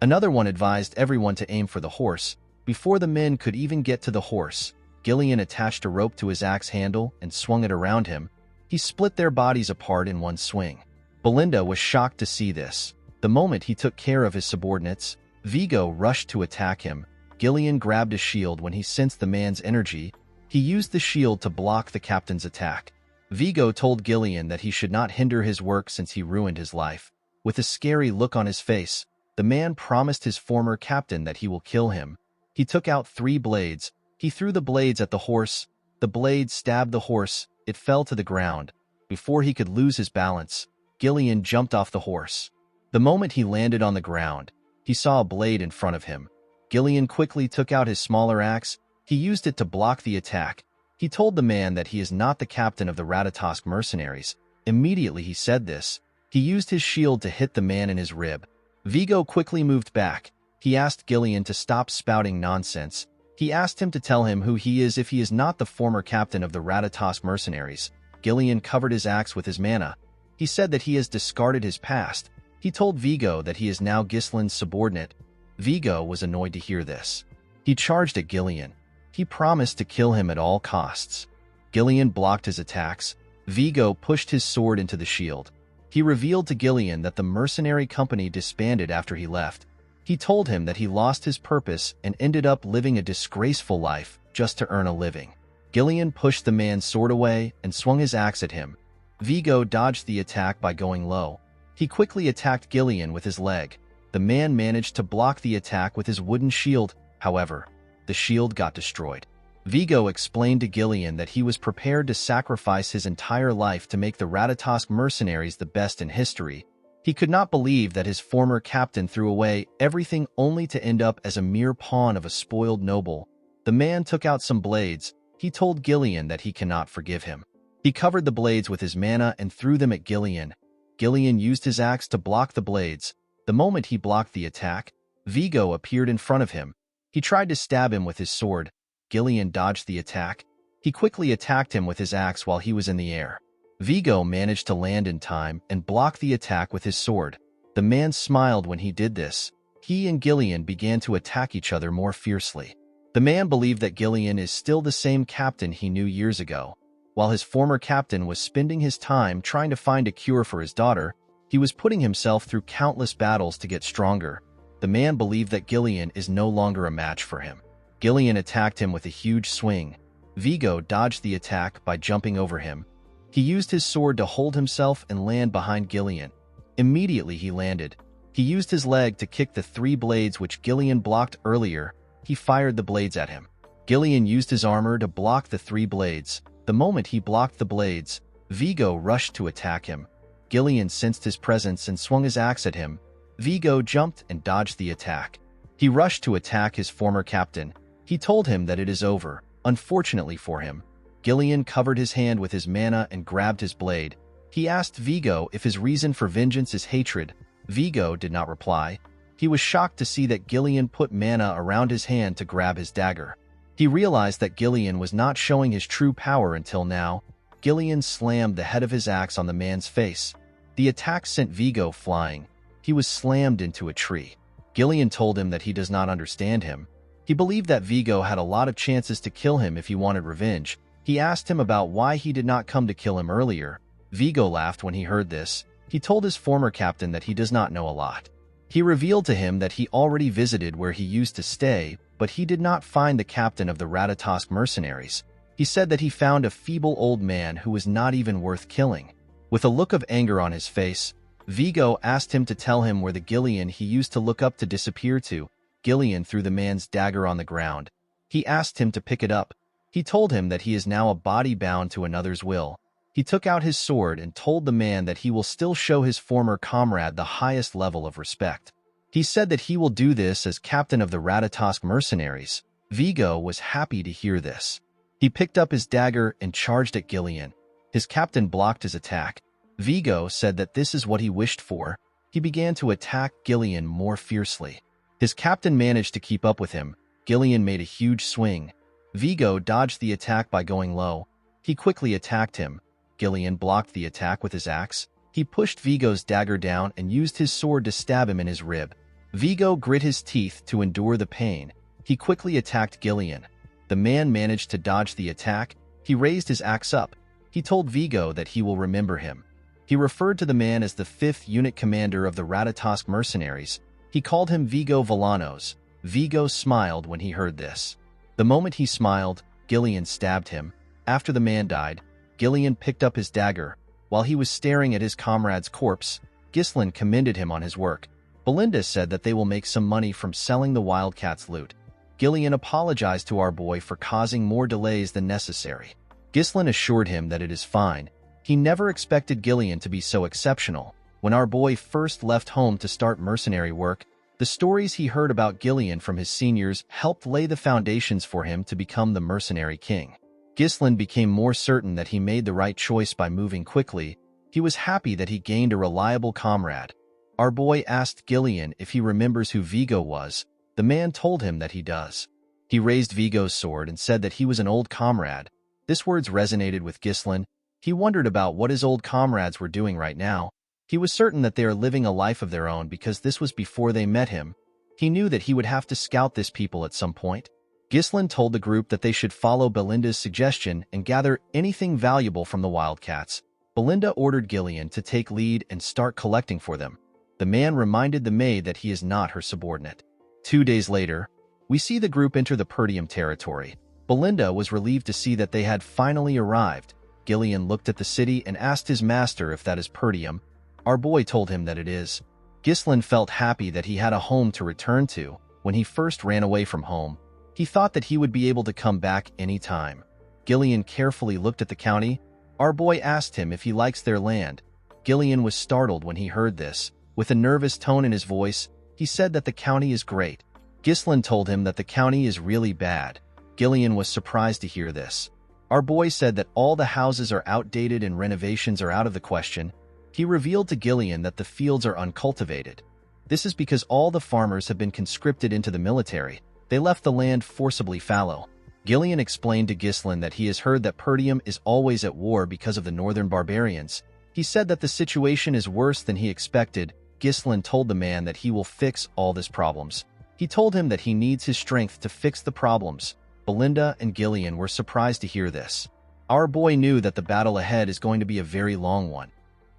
Another one advised everyone to aim for the horse. Before the men could even get to the horse, Gillian attached a rope to his axe handle and swung it around him. He split their bodies apart in one swing. Belinda was shocked to see this. The moment he took care of his subordinates, Vigo rushed to attack him. Gillian grabbed a shield when he sensed the man's energy. He used the shield to block the captain's attack. Vigo told Gillian that he should not hinder his work since he ruined his life. With a scary look on his face, the man promised his former captain that he will kill him. He took out 3 blades. He threw the blades at the horse. The blades stabbed the horse. It fell to the ground. Before he could lose his balance, Gillian jumped off the horse. The moment he landed on the ground, he saw a blade in front of him. Gillian quickly took out his smaller axe. He used it to block the attack. He told the man that he is not the captain of the Ratatosk mercenaries. Immediately he said this. He used his shield to hit the man in his rib. Vigo quickly moved back. He asked Gillian to stop spouting nonsense. He asked him to tell him who he is if he is not the former captain of the Ratatosk mercenaries. Gillian covered his axe with his mana. He said that he has discarded his past. He told Vigo that he is now Ghislain's subordinate. Vigo was annoyed to hear this. He charged at Gillian. He promised to kill him at all costs. Gillian blocked his attacks. Vigo pushed his sword into the shield. He revealed to Gillian that the mercenary company disbanded after he left. He told him that he lost his purpose and ended up living a disgraceful life just to earn a living. Gillian pushed the man's sword away and swung his axe at him. Vigo dodged the attack by going low. He quickly attacked Gillian with his leg. The man managed to block the attack with his wooden shield. However, the shield got destroyed. Vigo explained to Gillian that he was prepared to sacrifice his entire life to make the Ratatosk mercenaries the best in history. He could not believe that his former captain threw away everything only to end up as a mere pawn of a spoiled noble. The man took out some blades. He told Gillian that he cannot forgive him. He covered the blades with his mana and threw them at Gillian. Gillian used his axe to block the blades. The moment he blocked the attack, Vigo appeared in front of him. He tried to stab him with his sword. Gillian dodged the attack. He quickly attacked him with his axe while he was in the air. Vigo managed to land in time and block the attack with his sword. The man smiled when he did this. He and Gillian began to attack each other more fiercely. The man believed that Gillian is still the same captain he knew years ago. While his former captain was spending his time trying to find a cure for his daughter, he was putting himself through countless battles to get stronger. The man believed that Gillian is no longer a match for him. Gillian attacked him with a huge swing. Vigo dodged the attack by jumping over him. He used his sword to hold himself and land behind Gillian. Immediately he landed. He used his leg to kick the 3 blades which Gillian blocked earlier. He fired the blades at him. Gillian used his armor to block the 3 blades. The moment he blocked the blades, Vigo rushed to attack him. Gillian sensed his presence and swung his axe at him. Vigo jumped and dodged the attack. He rushed to attack his former captain. He told him that it is over. Unfortunately for him, Gillian covered his hand with his mana and grabbed his blade. He asked Vigo if his reason for vengeance is hatred. Vigo did not reply. He was shocked to see that Gillian put mana around his hand to grab his dagger. He realized that Gillian was not showing his true power until now. Gillian slammed the head of his axe on the man's face. The attack sent Vigo flying. He was slammed into a tree. Gillian told him that he does not understand him. He believed that Vigo had a lot of chances to kill him if he wanted revenge. He asked him about why he did not come to kill him earlier. Vigo laughed when he heard this. He told his former captain that he does not know a lot. He revealed to him that he already visited where he used to stay, but he did not find the captain of the Ratatosk mercenaries. He said that he found a feeble old man who was not even worth killing. With a look of anger on his face, Vigo asked him to tell him where the Gillian he used to look up to disappeared to. Gillian threw the man's dagger on the ground. He asked him to pick it up. He told him that he is now a body bound to another's will. He took out his sword and told the man that he will still show his former comrade the highest level of respect. He said that he will do this as captain of the Ratatosk mercenaries. Vigo was happy to hear this. He picked up his dagger and charged at Gillian. His captain blocked his attack. Vigo said that this is what he wished for. He began to attack Gillian more fiercely. His captain managed to keep up with him. Gillian made a huge swing. Vigo dodged the attack by going low. He quickly attacked him. Gillian blocked the attack with his axe. He pushed Vigo's dagger down and used his sword to stab him in his rib. Vigo grit his teeth to endure the pain. He quickly attacked Gillian. The man managed to dodge the attack. He raised his axe up. He told Vigo that he will remember him. He referred to the man as the 5th unit commander of the Ratatosk mercenaries. He called him Vigo Villanos. Vigo smiled when he heard this. The moment he smiled, Gillian stabbed him. After the man died, Gillian picked up his dagger. While he was staring at his comrade's corpse, Ghislain commended him on his work. Belinda said that they will make some money from selling the Wildcat's loot. Gillian apologized to our boy for causing more delays than necessary. Ghislain assured him that it is fine. He never expected Gillian to be so exceptional. When our boy first left home to start mercenary work, the stories he heard about Gillian from his seniors helped lay the foundations for him to become the mercenary king. Ghislain became more certain that he made the right choice by moving quickly. He was happy that he gained a reliable comrade. Our boy asked Gillian if he remembers who Vigo was. The man told him that he does. He raised Vigo's sword and said that he was an old comrade. This words resonated with Ghislain. He wondered about what his old comrades were doing right now. He was certain that they are living a life of their own because this was before they met him. He knew that he would have to scout this people at some point. Ghislain told the group that they should follow Belinda's suggestion and gather anything valuable from the Wildcats. Belinda ordered Gillian to take lead and start collecting for them. The man reminded the maid that he is not her subordinate. 2 days later, we see the group enter the Perdium territory. Belinda was relieved to see that they had finally arrived. Gillian looked at the city and asked his master if that is Perdium. Our boy told him that it is. Ghislain felt happy that he had a home to return to. When he first ran away from home, he thought that he would be able to come back any time. Gillian carefully looked at the county. Our boy asked him if he likes their land. Gillian was startled when he heard this. With a nervous tone in his voice, he said that the county is great. Ghislain told him that the county is really bad. Gillian was surprised to hear this. Our boy said that all the houses are outdated and renovations are out of the question. He revealed to Gillian that the fields are uncultivated. This is because all the farmers have been conscripted into the military. They left the land forcibly fallow. Gillian explained to Ghislain that he has heard that Perdium is always at war because of the northern barbarians. He said that the situation is worse than he expected. Ghislain told the man that he will fix all these problems. He told him that he needs his strength to fix the problems. Belinda and Gillian were surprised to hear this. Our boy knew that the battle ahead is going to be a very long one.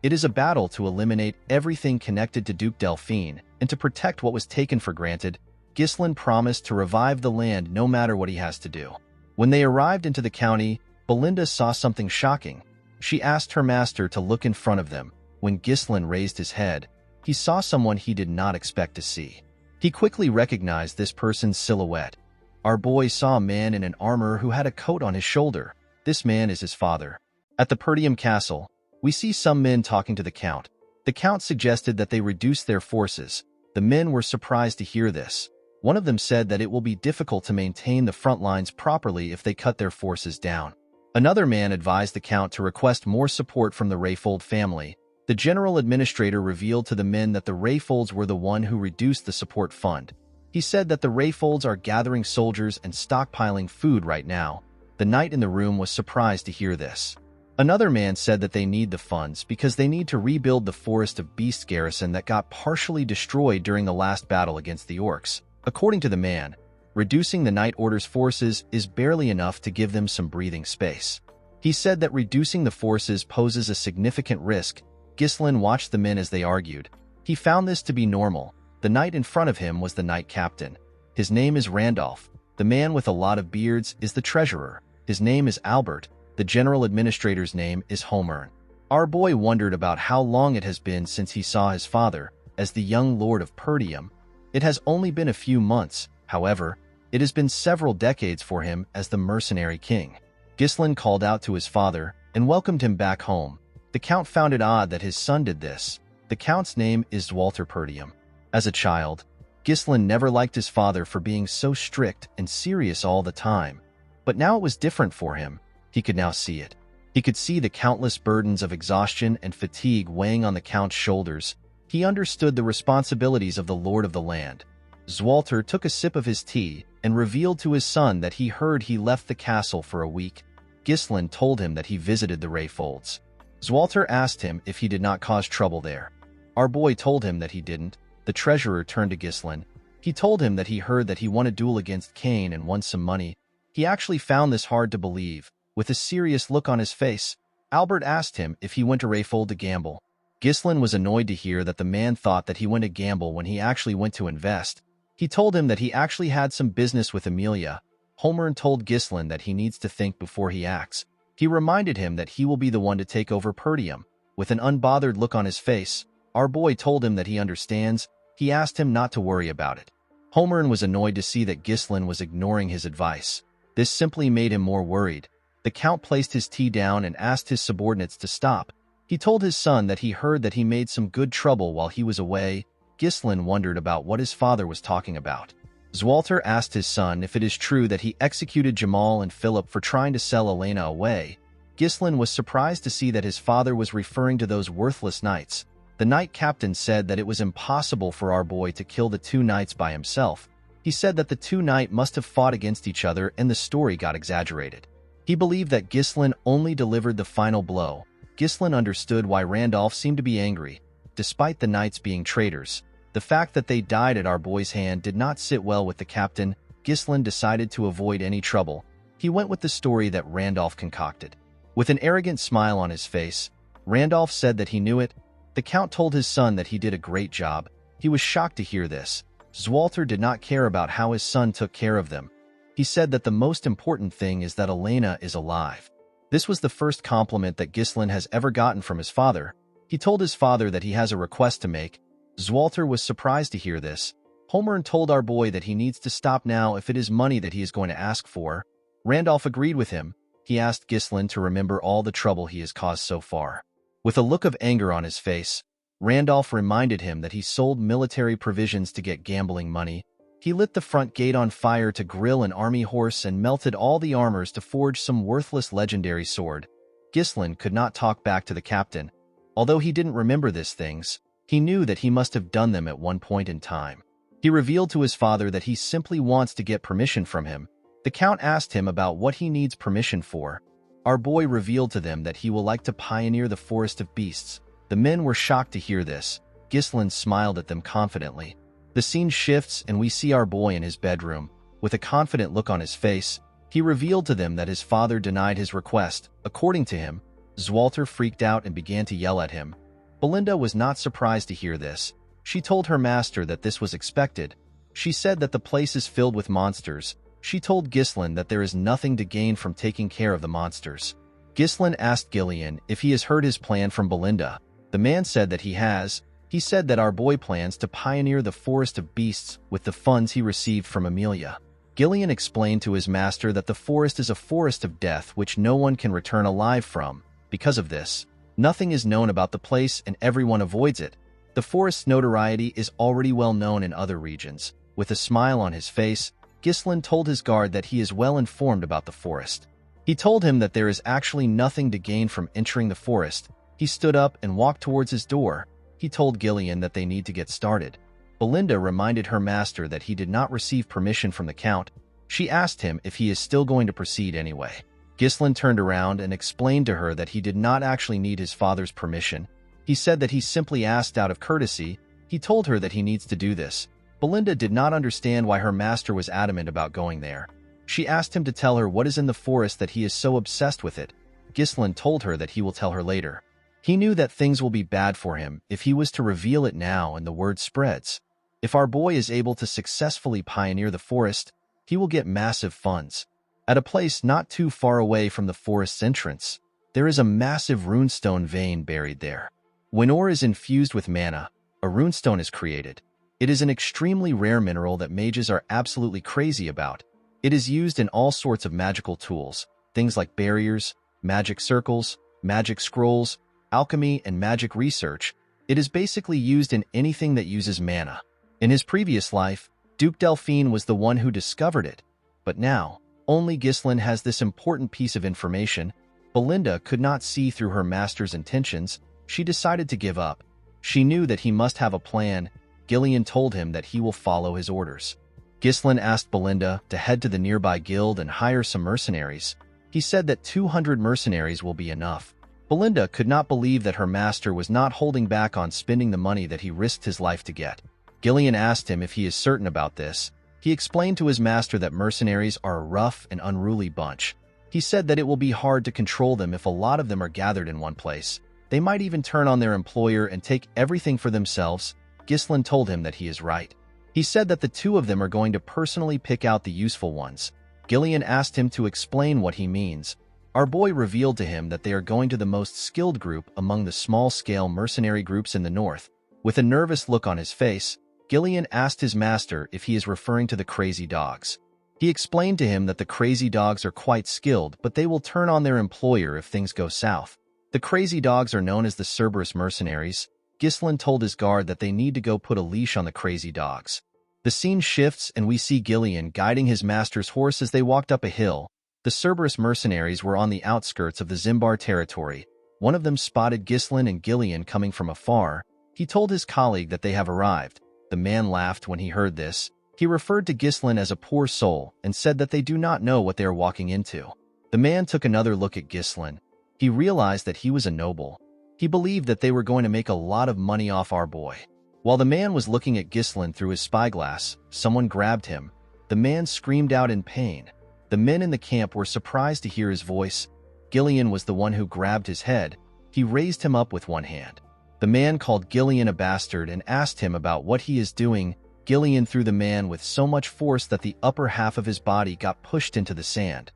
It is a battle to eliminate everything connected to Duke Delphine and to protect what was taken for granted. Ghislain promised to revive the land no matter what he has to do. When they arrived into the county, Belinda saw something shocking. She asked her master to look in front of them. When Ghislain raised his head, he saw someone he did not expect to see. He quickly recognized this person's silhouette. Our boy saw a man in an armor who had a coat on his shoulder. This man is his father. At the Perdium castle, We see some men talking to the Count. The Count suggested that they reduce their forces. The men were surprised to hear this. One of them said that it will be difficult to maintain the front lines properly if they cut their forces down. Another man advised the Count to request more support from the Rayfold family. The general administrator revealed to the men that the Rayfolds were the one who reduced the support fund. He said that the Rayfolds are gathering soldiers and stockpiling food right now. The knight in the room was surprised to hear this. Another man said that they need the funds because they need to rebuild the Forest of Beasts garrison that got partially destroyed during the last battle against the orcs. According to the man, reducing the Night Order's forces is barely enough to give them some breathing space. He said that reducing the forces poses a significant risk. Ghislain watched the men as they argued. He found this to be normal. The knight in front of him was the knight captain. His name is Randolph. The man with a lot of beards is the treasurer. His name is Albert. The general administrator's name is Homer. Our boy wondered about how long it has been since he saw his father, as the young lord of Perdium. It has only been a few months, however, it has been several decades for him as the mercenary king. Ghislain called out to his father and welcomed him back home. The Count found it odd that his son did this. The Count's name is Walter Perdium. As a child, Ghislain never liked his father for being so strict and serious all the time. But now it was different for him. He could now see it. He could see the countless burdens of exhaustion and fatigue weighing on the Count's shoulders. He understood the responsibilities of the lord of the land. Zwalter took a sip of his tea and revealed to his son that he heard he left the castle for a week. Ghislain told him that he visited the Rayfolds. Zwalter asked him if he did not cause trouble there. Our boy told him that he didn't. The treasurer turned to Ghislain. He told him that he heard that he won a duel against Cain and won some money. He actually found this hard to believe. With a serious look on his face, Albert asked him if he went to Rayfold to gamble. Ghislain was annoyed to hear that the man thought that he went to gamble when he actually went to invest. He told him that he actually had some business with Amelia. Homer told Ghislain that he needs to think before he acts. He reminded him that he will be the one to take over Perdium. With an unbothered look on his face, our boy told him that he understands. He asked him not to worry about it. Homer was annoyed to see that Ghislain was ignoring his advice. This simply made him more worried. The Count placed his tea down and asked his subordinates to stop. He told his son that he heard that he made some good trouble while he was away. Ghislain wondered about what his father was talking about. Zwalter asked his son if it is true that he executed Jamal and Philip for trying to sell Elena away. Ghislain was surprised to see that his father was referring to those worthless knights. The knight captain said that it was impossible for our boy to kill the two knights by himself. He said that the two knights must have fought against each other and the story got exaggerated. He believed that Ghislain only delivered the final blow. Ghislain understood why Randolph seemed to be angry. Despite the knights being traitors, the fact that they died at our boy's hand did not sit well with the captain. Ghislain decided to avoid any trouble. He went with the story that Randolph concocted. With an arrogant smile on his face, Randolph said that he knew it. The Count told his son that he did a great job. He was shocked to hear this. Zwalter did not care about how his son took care of them. He said that the most important thing is that Elena is alive. This was the first compliment that Ghislain has ever gotten from his father. He told his father that he has a request to make. Zwalter was surprised to hear this. Homer told our boy that he needs to stop now if it is money that he is going to ask for. Randolph agreed with him. He asked Ghislain to remember all the trouble he has caused so far. With a look of anger on his face, Randolph reminded him that he sold military provisions to get gambling money. He lit the front gate on fire to grill an army horse and melted all the armors to forge some worthless legendary sword. Ghislain could not talk back to the captain. Although he didn't remember these things, he knew that he must have done them at one point in time. He revealed to his father that he simply wants to get permission from him. The Count asked him about what he needs permission for. Our boy revealed to them that he will like to pioneer the Forest of Beasts. The men were shocked to hear this. Ghislain smiled at them confidently. The scene shifts and we see our boy in his bedroom. With a confident look on his face, he revealed to them that his father denied his request. According to him, Zwalter freaked out and began to yell at him. Belinda was not surprised to hear this. She told her master that this was expected. She said that the place is filled with monsters. She told Ghislain that there is nothing to gain from taking care of the monsters. Ghislain asked Gillian if he has heard his plan from Belinda. The man said that he has. He said that our boy plans to pioneer the Forest of Beasts with the funds he received from Amelia. Gillian explained to his master that the forest is a forest of death which no one can return alive from. Because of this, Nothing is known about the place and everyone avoids it. The forest's notoriety is already well known in other regions. With a smile on his face, Ghislain told his guard that he is well informed about the forest. He told him that there is actually nothing to gain from entering the forest. He stood up and walked towards his door. He told Gillian that they need to get started. Belinda reminded her master that he did not receive permission from the Count. She asked him if he is still going to proceed anyway. Ghislain turned around and explained to her that he did not actually need his father's permission. He said that he simply asked out of courtesy. He told her that he needs to do this. Belinda did not understand why her master was adamant about going there. She asked him to tell her what is in the forest that he is so obsessed with it. Ghislain told her that he will tell her later. He knew that things will be bad for him if he was to reveal it now and the word spreads. If our boy is able to successfully pioneer the forest, he will get massive funds. At a place not too far away from the forest's entrance, there is a massive runestone vein buried there. When ore is infused with mana, a runestone is created. It is an extremely rare mineral that mages are absolutely crazy about. It is used in all sorts of magical tools, things like barriers, magic circles, magic scrolls, alchemy, and magic research. It is basically used in anything that uses mana. In his previous life, Duke Delphine was the one who discovered it, but now, only Ghislain has this important piece of information. Belinda could not see through her master's intentions. She decided to give up. She knew that he must have a plan. Gillian told him that he will follow his orders. Ghislain asked Belinda to head to the nearby guild and hire some mercenaries. He said that 200 mercenaries will be enough. Belinda could not believe that her master was not holding back on spending the money that he risked his life to get. Gillian asked him if he is certain about this. He explained to his master that mercenaries are a rough and unruly bunch. He said that it will be hard to control them if a lot of them are gathered in one place. They might even turn on their employer and take everything for themselves. Ghislain told him that he is right. He said that the two of them are going to personally pick out the useful ones. Gillian asked him to explain what he means. Our boy revealed to him that they are going to the most skilled group among the small-scale mercenary groups in the north. With a nervous look on his face, Gillian asked his master if he is referring to the crazy dogs. He explained to him that the crazy dogs are quite skilled, but they will turn on their employer if things go south. The crazy dogs are known as the Cerberus mercenaries. Ghislain told his guard that they need to go put a leash on the crazy dogs. The scene shifts and we see Gillian guiding his master's horse as they walked up a hill. The Cerberus mercenaries were on the outskirts of the Zimbar territory. One of them spotted Ghislain and Gillian coming from afar. He told his colleague that they have arrived. The man laughed when he heard this. He referred to Ghislain as a poor soul and said that they do not know what they are walking into. The man took another look at Ghislain. He realized that he was a noble. He believed that they were going to make a lot of money off our boy. While the man was looking at Ghislain through his spyglass, someone grabbed him. The man screamed out in pain. The men in the camp were surprised to hear his voice. Gillian was the one who grabbed his head. He raised him up with one hand. The man called Gillian a bastard and asked him about what he is doing. Gillian threw the man with so much force that the upper half of his body got pushed into the sand.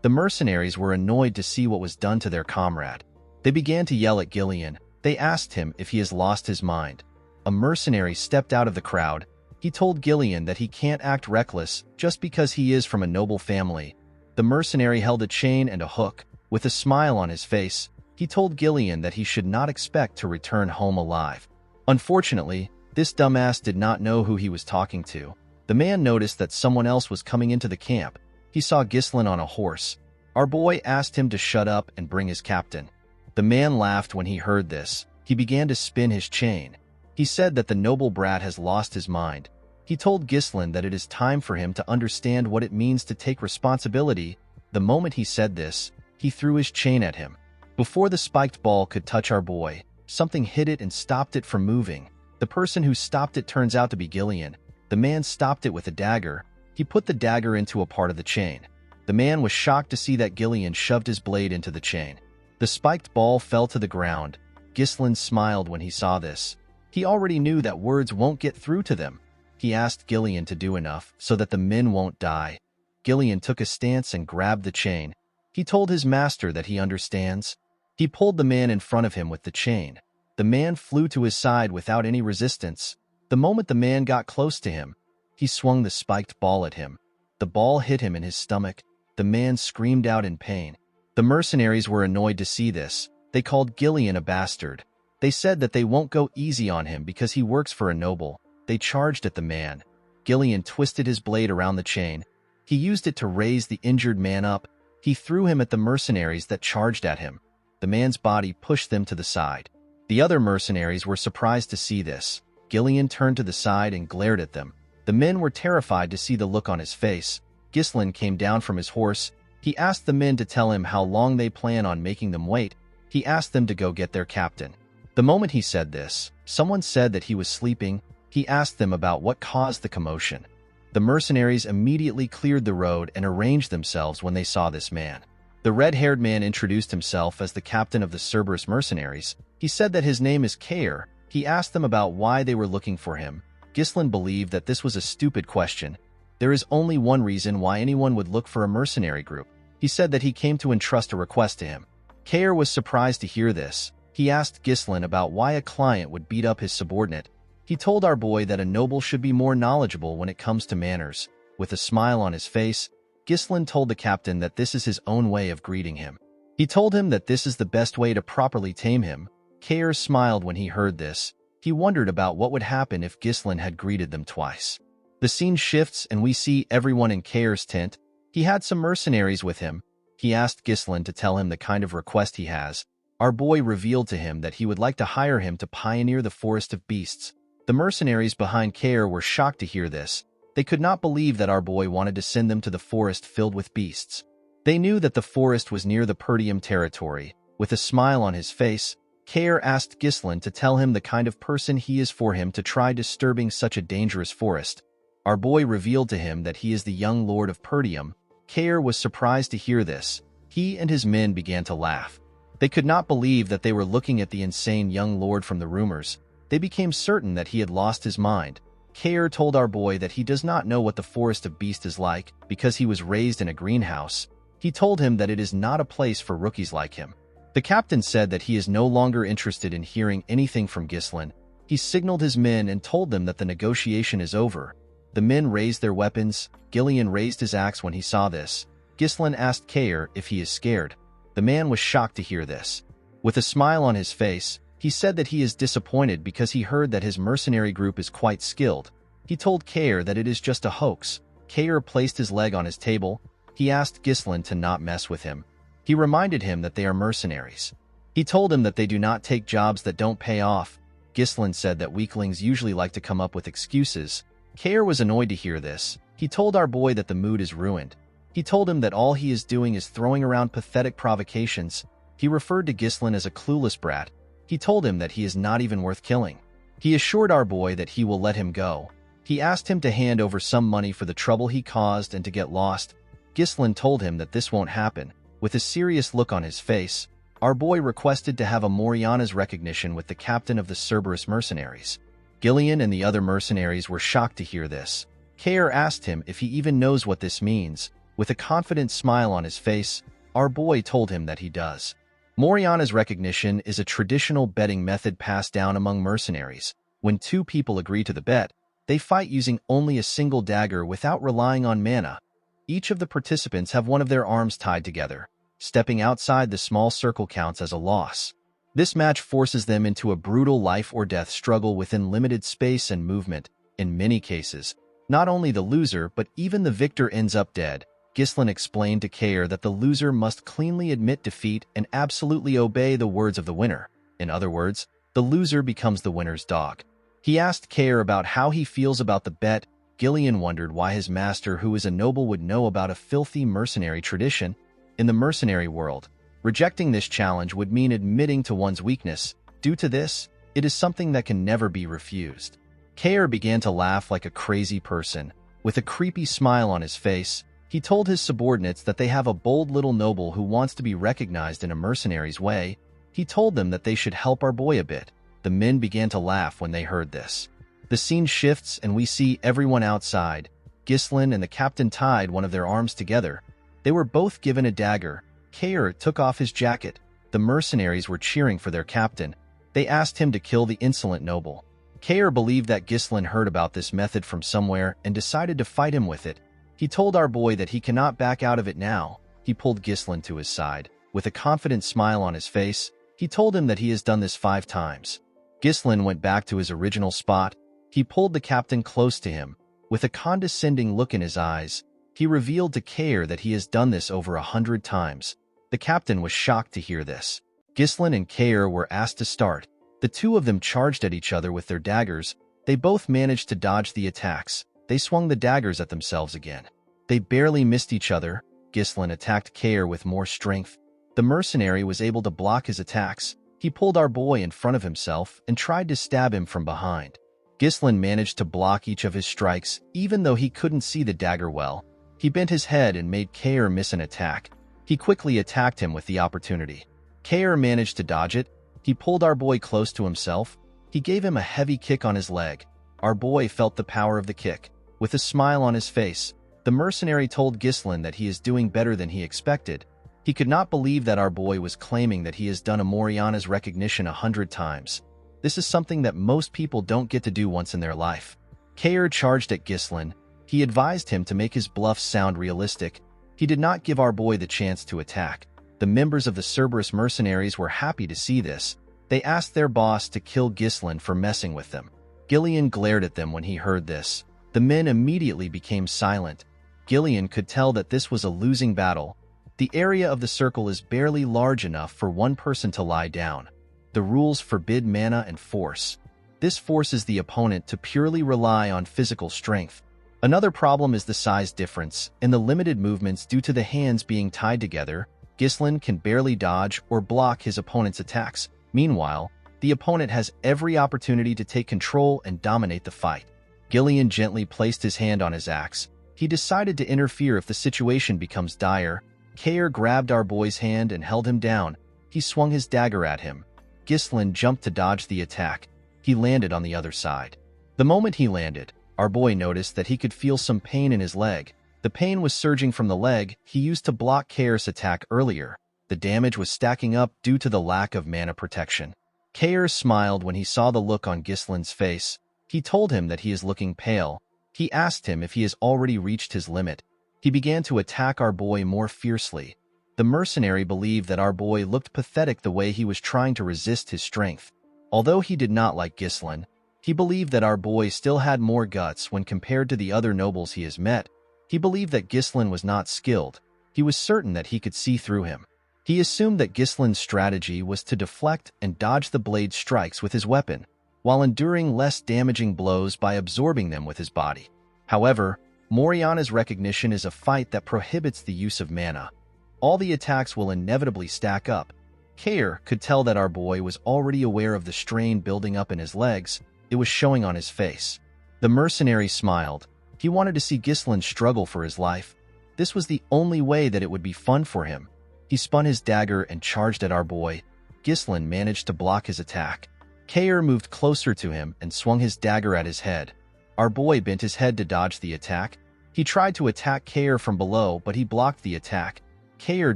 The mercenaries were annoyed to see what was done to their comrade. They began to yell at Gillian. They asked him if he has lost his mind. A mercenary stepped out of the crowd. He told Gillian that he can't act reckless just because he is from a noble family. The mercenary held a chain and a hook. With a smile on his face, he told Gillian that he should not expect to return home alive. Unfortunately, this dumbass did not know who he was talking to. The man noticed that someone else was coming into the camp. He saw Ghislain on a horse. Our boy asked him to shut up and bring his captain. The man laughed when he heard this. He began to spin his chain. He said that the noble brat has lost his mind. He told Ghislain that it is time for him to understand what it means to take responsibility. The moment he said this, he threw his chain at him. Before the spiked ball could touch our boy, something hit it and stopped it from moving. The person who stopped it turns out to be Gillian. The man stopped it with a dagger. He put the dagger into a part of the chain. The man was shocked to see that Gillian shoved his blade into the chain. The spiked ball fell to the ground. Ghislain smiled when he saw this. He already knew that words won't get through to them. He asked Gillian to do enough so that the men won't die. Gillian took a stance and grabbed the chain. He told his master that he understands. He pulled the man in front of him with the chain. The man flew to his side without any resistance. The moment the man got close to him, he swung the spiked ball at him. The ball hit him in his stomach. The man screamed out in pain. The mercenaries were annoyed to see this. They called Gillian a bastard. They said that they won't go easy on him because he works for a noble. They charged at the man. Gillian twisted his blade around the chain. He used it to raise the injured man up. He threw him at the mercenaries that charged at him. The man's body pushed them to the side. The other mercenaries were surprised to see this. Gillian turned to the side and glared at them. The men were terrified to see the look on his face. Ghislain came down from his horse. He asked the men to tell him how long they plan on making them wait. He asked them to go get their captain. The moment he said this, someone said that he was sleeping. He asked them about what caused the commotion. The mercenaries immediately cleared the road and arranged themselves when they saw this man. The red-haired man introduced himself as the captain of the Cerberus mercenaries. He said that his name is Kair. He asked them about why they were looking for him. Ghislain believed that this was a stupid question. There is only one reason why anyone would look for a mercenary group. He said that he came to entrust a request to him. Kair was surprised to hear this. He asked Ghislain about why a client would beat up his subordinate. He told our boy that a noble should be more knowledgeable when it comes to manners. With a smile on his face, Ghislain told the captain that this is his own way of greeting him. He told him that this is the best way to properly tame him. Kair smiled when he heard this. He wondered about what would happen if Ghislain had greeted them twice. The scene shifts and we see everyone in Kair's tent. He had some mercenaries with him. He asked Ghislain to tell him the kind of request he has. Our boy revealed to him that he would like to hire him to pioneer the forest of beasts. The mercenaries behind Kair were shocked to hear this. They could not believe that our boy wanted to send them to the forest filled with beasts. They knew that the forest was near the Perdium territory. With a smile on his face, Kair asked Ghislain to tell him the kind of person he is for him to try disturbing such a dangerous forest. Our boy revealed to him that he is the young lord of Perdium. Kair was surprised to hear this. He and his men began to laugh. They could not believe that they were looking at the insane young lord from the rumors. They became certain that he had lost his mind. Kair told our boy that he does not know what the forest of beasts is like because he was raised in a greenhouse. He told him that it is not a place for rookies like him. The captain said that he is no longer interested in hearing anything from Ghislain. He signaled his men and told them that the negotiation is over. The men raised their weapons. Gillian raised his axe when he saw this. Ghislain asked Kair if he is scared. The man was shocked to hear this. With a smile on his face, he said that he is disappointed because he heard that his mercenary group is quite skilled. He told Kair that it is just a hoax. Kair placed his leg on his table. He asked Ghislain to not mess with him. He reminded him that they are mercenaries. He told him that they do not take jobs that don't pay off. Ghislain said that weaklings usually like to come up with excuses. Kair was annoyed to hear this. He told our boy that the mood is ruined. He told him that all he is doing is throwing around pathetic provocations. He referred to Ghislain as a clueless brat. He told him that he is not even worth killing. He assured our boy that he will let him go. He asked him to hand over some money for the trouble he caused and to get lost. Ghislain told him that this won't happen. With a serious look on his face, our boy requested to have a Moriana's recognition with the captain of the Cerberus mercenaries. Gillian and the other mercenaries were shocked to hear this. Kair asked him if he even knows what this means. With a confident smile on his face, our boy told him that he does. Moriana's recognition is a traditional betting method passed down among mercenaries. When two people agree to the bet, they fight using only a single dagger without relying on mana. Each of the participants have one of their arms tied together. Stepping outside the small circle counts as a loss. This match forces them into a brutal life-or-death struggle within limited space and movement. In many cases, not only the loser but even the victor ends up dead. Ghislain explained to Kair that the loser must cleanly admit defeat and absolutely obey the words of the winner. In other words, the loser becomes the winner's dog. He asked Kair about how he feels about the bet. Gillian wondered why his master, who is a noble, would know about a filthy mercenary tradition. In the mercenary world, rejecting this challenge would mean admitting to one's weakness. Due to this, it is something that can never be refused. Kair began to laugh like a crazy person. With a creepy smile on his face, he told his subordinates that they have a bold little noble who wants to be recognized in a mercenary's way. He told them that they should help our boy a bit. The men began to laugh when they heard this. The scene shifts and we see everyone outside. Ghislain and the captain tied one of their arms together. They were both given a dagger. Kair took off his jacket. The mercenaries were cheering for their captain. They asked him to kill the insolent noble. Kair believed that Ghislain heard about this method from somewhere and decided to fight him with it. He told our boy that he cannot back out of it now. He pulled Ghislain to his side. With a confident smile on his face, He told him that he has done this 5 times. Ghislain went back to his original spot. He pulled the captain close to him. With a condescending look in his eyes, he revealed to Kair that he has done this over 100 times. The captain was shocked to hear this. Ghislain and Kair were asked to start. The two of them charged at each other with their daggers. They both managed to dodge the attacks. They swung the daggers at themselves again. They barely missed each other. Ghislain attacked Kair with more strength. The mercenary was able to block his attacks. He pulled our boy in front of himself and tried to stab him from behind. Ghislain managed to block each of his strikes, even though he couldn't see the dagger well. He bent his head and made Kair miss an attack. He quickly attacked him with the opportunity. Kair managed to dodge it. He pulled our boy close to himself. He gave him a heavy kick on his leg. Our boy felt the power of the kick. With a smile on his face, the mercenary told Ghislain that he is doing better than he expected. He could not believe that our boy was claiming that he has done a Moriana's recognition 100 times. This is something that most people don't get to do once in their life. Kair charged at Ghislain. He advised him to make his bluffs sound realistic. He did not give our boy the chance to attack. The members of the Cerberus mercenaries were happy to see this. They asked their boss to kill Ghislain for messing with them. Gillian glared at them when he heard this. The men immediately became silent. Gillian could tell that this was a losing battle. The area of the circle is barely large enough for one person to lie down. The rules forbid mana and force. This forces the opponent to purely rely on physical strength. Another problem is the size difference and the limited movements due to the hands being tied together. Ghislain can barely dodge or block his opponent's attacks. Meanwhile, the opponent has every opportunity to take control and dominate the fight. Gillian gently placed his hand on his axe. He decided to interfere if the situation becomes dire. Kair grabbed our boy's hand and held him down. He swung his dagger at him. Ghislain jumped to dodge the attack. He landed on the other side. The moment he landed, our boy noticed that he could feel some pain in his leg. The pain was surging from the leg he used to block Kair's attack earlier. The damage was stacking up due to the lack of mana protection. Kair smiled when he saw the look on Ghislain's face. He told him that he is looking pale. He asked him if he has already reached his limit. He began to attack our boy more fiercely. The mercenary believed that our boy looked pathetic the way he was trying to resist his strength. Although he did not like Ghislain, he believed that our boy still had more guts when compared to the other nobles he has met. He believed that Ghislain was not skilled. He was certain that he could see through him. He assumed that Ghislain's strategy was to deflect and dodge the blade strikes with his weapon, while enduring less damaging blows by absorbing them with his body. However, Moriana's recognition is a fight that prohibits the use of mana. All the attacks will inevitably stack up. Kair could tell that our boy was already aware of the strain building up in his legs. It was showing on his face. The mercenary smiled. He wanted to see Ghislain struggle for his life. This was the only way that it would be fun for him. He spun his dagger and charged at our boy. Ghislain managed to block his attack. Kair moved closer to him and swung his dagger at his head. Our boy bent his head to dodge the attack. He tried to attack Kair from below, but he blocked the attack. Kair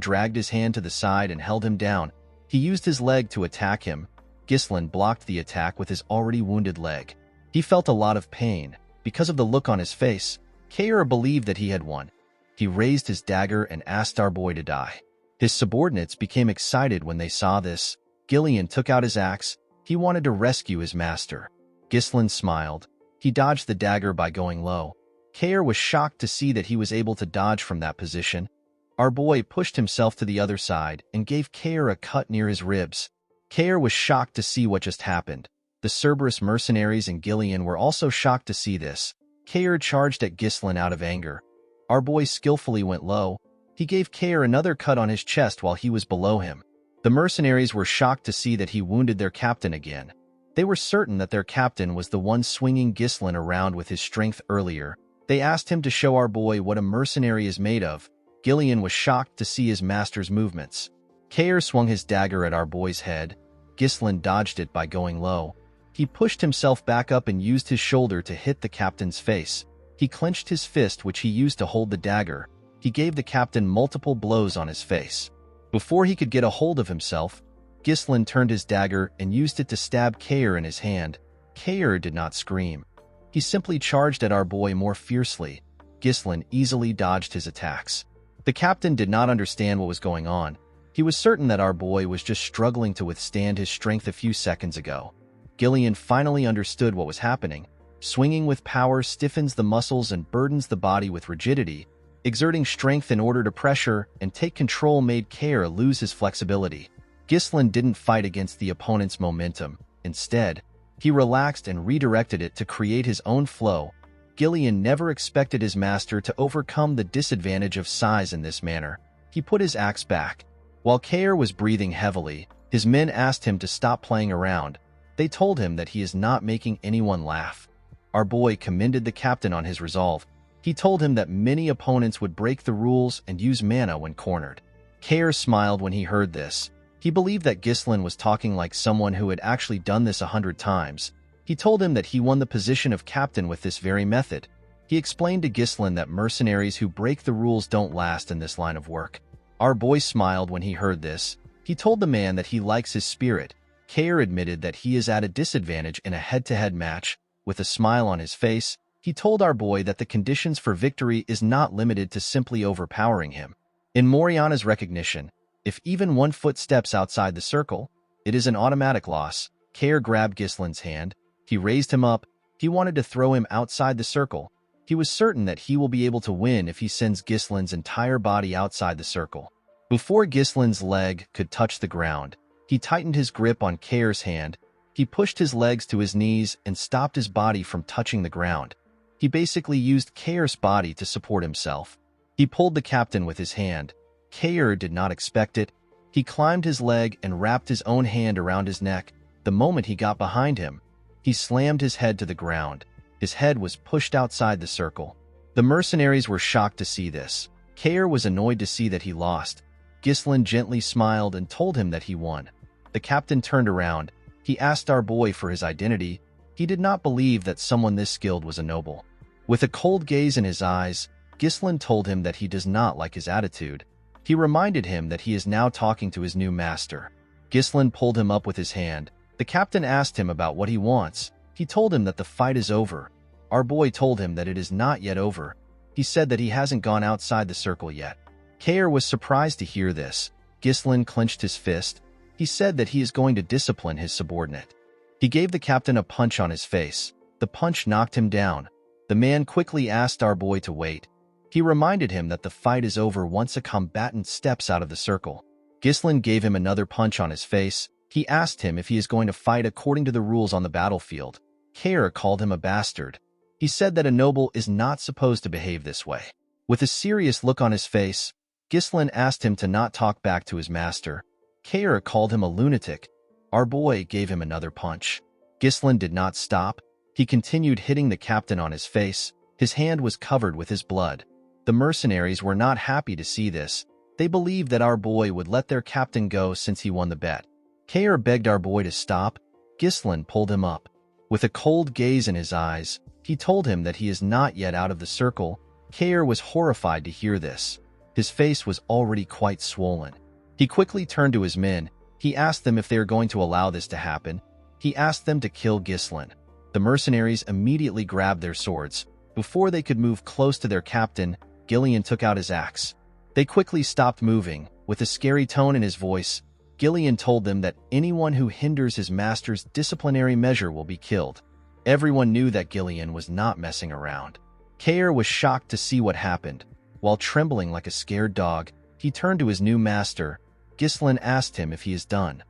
dragged his hand to the side and held him down. He used his leg to attack him. Ghislain blocked the attack with his already wounded leg. He felt a lot of pain. Because of the look on his face, Kair believed that he had won. He raised his dagger and asked our boy to die. His subordinates became excited when they saw this. Gillian took out his axe. He wanted to rescue his master. Ghislain smiled. He dodged the dagger by going low. Kair was shocked to see that he was able to dodge from that position. Our boy pushed himself to the other side and gave Kair a cut near his ribs. Kair was shocked to see what just happened. The Cerberus mercenaries and Gillian were also shocked to see this. Kair charged at Ghislain out of anger. Our boy skillfully went low. He gave Kair another cut on his chest while he was below him. The mercenaries were shocked to see that he wounded their captain again. They were certain that their captain was the one swinging Ghislain around with his strength earlier. They asked him to show our boy what a mercenary is made of. Gillian was shocked to see his master's movements. Kair swung his dagger at our boy's head. Ghislain dodged it by going low. He pushed himself back up and used his shoulder to hit the captain's face. He clenched his fist, which he used to hold the dagger. He gave the captain multiple blows on his face. Before he could get a hold of himself, Ghislain turned his dagger and used it to stab Kair in his hand. Kair did not scream. He simply charged at our boy more fiercely. Ghislain easily dodged his attacks. The captain did not understand what was going on. He was certain that our boy was just struggling to withstand his strength a few seconds ago. Gillian finally understood what was happening. Swinging with power stiffens the muscles and burdens the body with rigidity. Exerting strength in order to pressure and take control made Kair lose his flexibility. Ghislain didn't fight against the opponent's momentum. Instead, he relaxed and redirected it to create his own flow. Gillian never expected his master to overcome the disadvantage of size in this manner. He put his axe back. While Kair was breathing heavily, his men asked him to stop playing around. They told him that he is not making anyone laugh. Our boy commended the captain on his resolve. He told him that many opponents would break the rules and use mana when cornered. Kair smiled when he heard this. He believed that Ghislain was talking like someone who had actually done this 100 times. He told him that he won the position of captain with this very method. He explained to Ghislain that mercenaries who break the rules don't last in this line of work. Our boy smiled when he heard this. He told the man that he likes his spirit. Kair admitted that he is at a disadvantage in a head-to-head match. With a smile on his face, he told our boy that the conditions for victory is not limited to simply overpowering him. In Moriana's recognition, if even 1 foot steps outside the circle, it is an automatic loss. Kair grabbed Ghislain's hand. He raised him up. He wanted to throw him outside the circle. He was certain that he will be able to win if he sends Ghislain's entire body outside the circle. Before Ghislain's leg could touch the ground, he tightened his grip on Kair's hand. He pushed his legs to his knees and stopped his body from touching the ground. He basically used Kair's body to support himself. He pulled the captain with his hand. Kair did not expect it. He climbed his leg and wrapped his own hand around his neck. The moment he got behind him, he slammed his head to the ground. His head was pushed outside the circle. The mercenaries were shocked to see this. Kair was annoyed to see that he lost. Ghislain gently smiled and told him that he won. The captain turned around. He asked our boy for his identity. He did not believe that someone this skilled was a noble. With a cold gaze in his eyes, Ghislain told him that he does not like his attitude. He reminded him that he is now talking to his new master. Ghislain pulled him up with his hand. The captain asked him about what he wants. He told him that the fight is over. Our boy told him that it is not yet over. He said that he hasn't gone outside the circle yet. Kair was surprised to hear this. Ghislain clenched his fist. He said that he is going to discipline his subordinate. He gave the captain a punch on his face. The punch knocked him down. The man quickly asked our boy to wait. He reminded him that the fight is over once a combatant steps out of the circle. Ghislain gave him another punch on his face. He asked him if he is going to fight according to the rules on the battlefield. Kair called him a bastard. He said that a noble is not supposed to behave this way. With a serious look on his face, Ghislain asked him to not talk back to his master. Kair called him a lunatic. Our boy gave him another punch. Ghislain did not stop. He continued hitting the captain on his face. His hand was covered with his blood. The mercenaries were not happy to see this. They believed that our boy would let their captain go since he won the bet. Kair begged our boy to stop. Ghislain pulled him up. With a cold gaze in his eyes, he told him that he is not yet out of the circle. Kair was horrified to hear this. His face was already quite swollen. He quickly turned to his men. He asked them if they are going to allow this to happen. He asked them to kill Ghislain. The mercenaries immediately grabbed their swords. Before they could move close to their captain, Gillian took out his axe. They quickly stopped moving. With a scary tone in his voice, Gillian told them that anyone who hinders his master's disciplinary measure will be killed. Everyone knew that Gillian was not messing around. Kair was shocked to see what happened. While trembling like a scared dog, he turned to his new master. Ghislain asked him if he is done.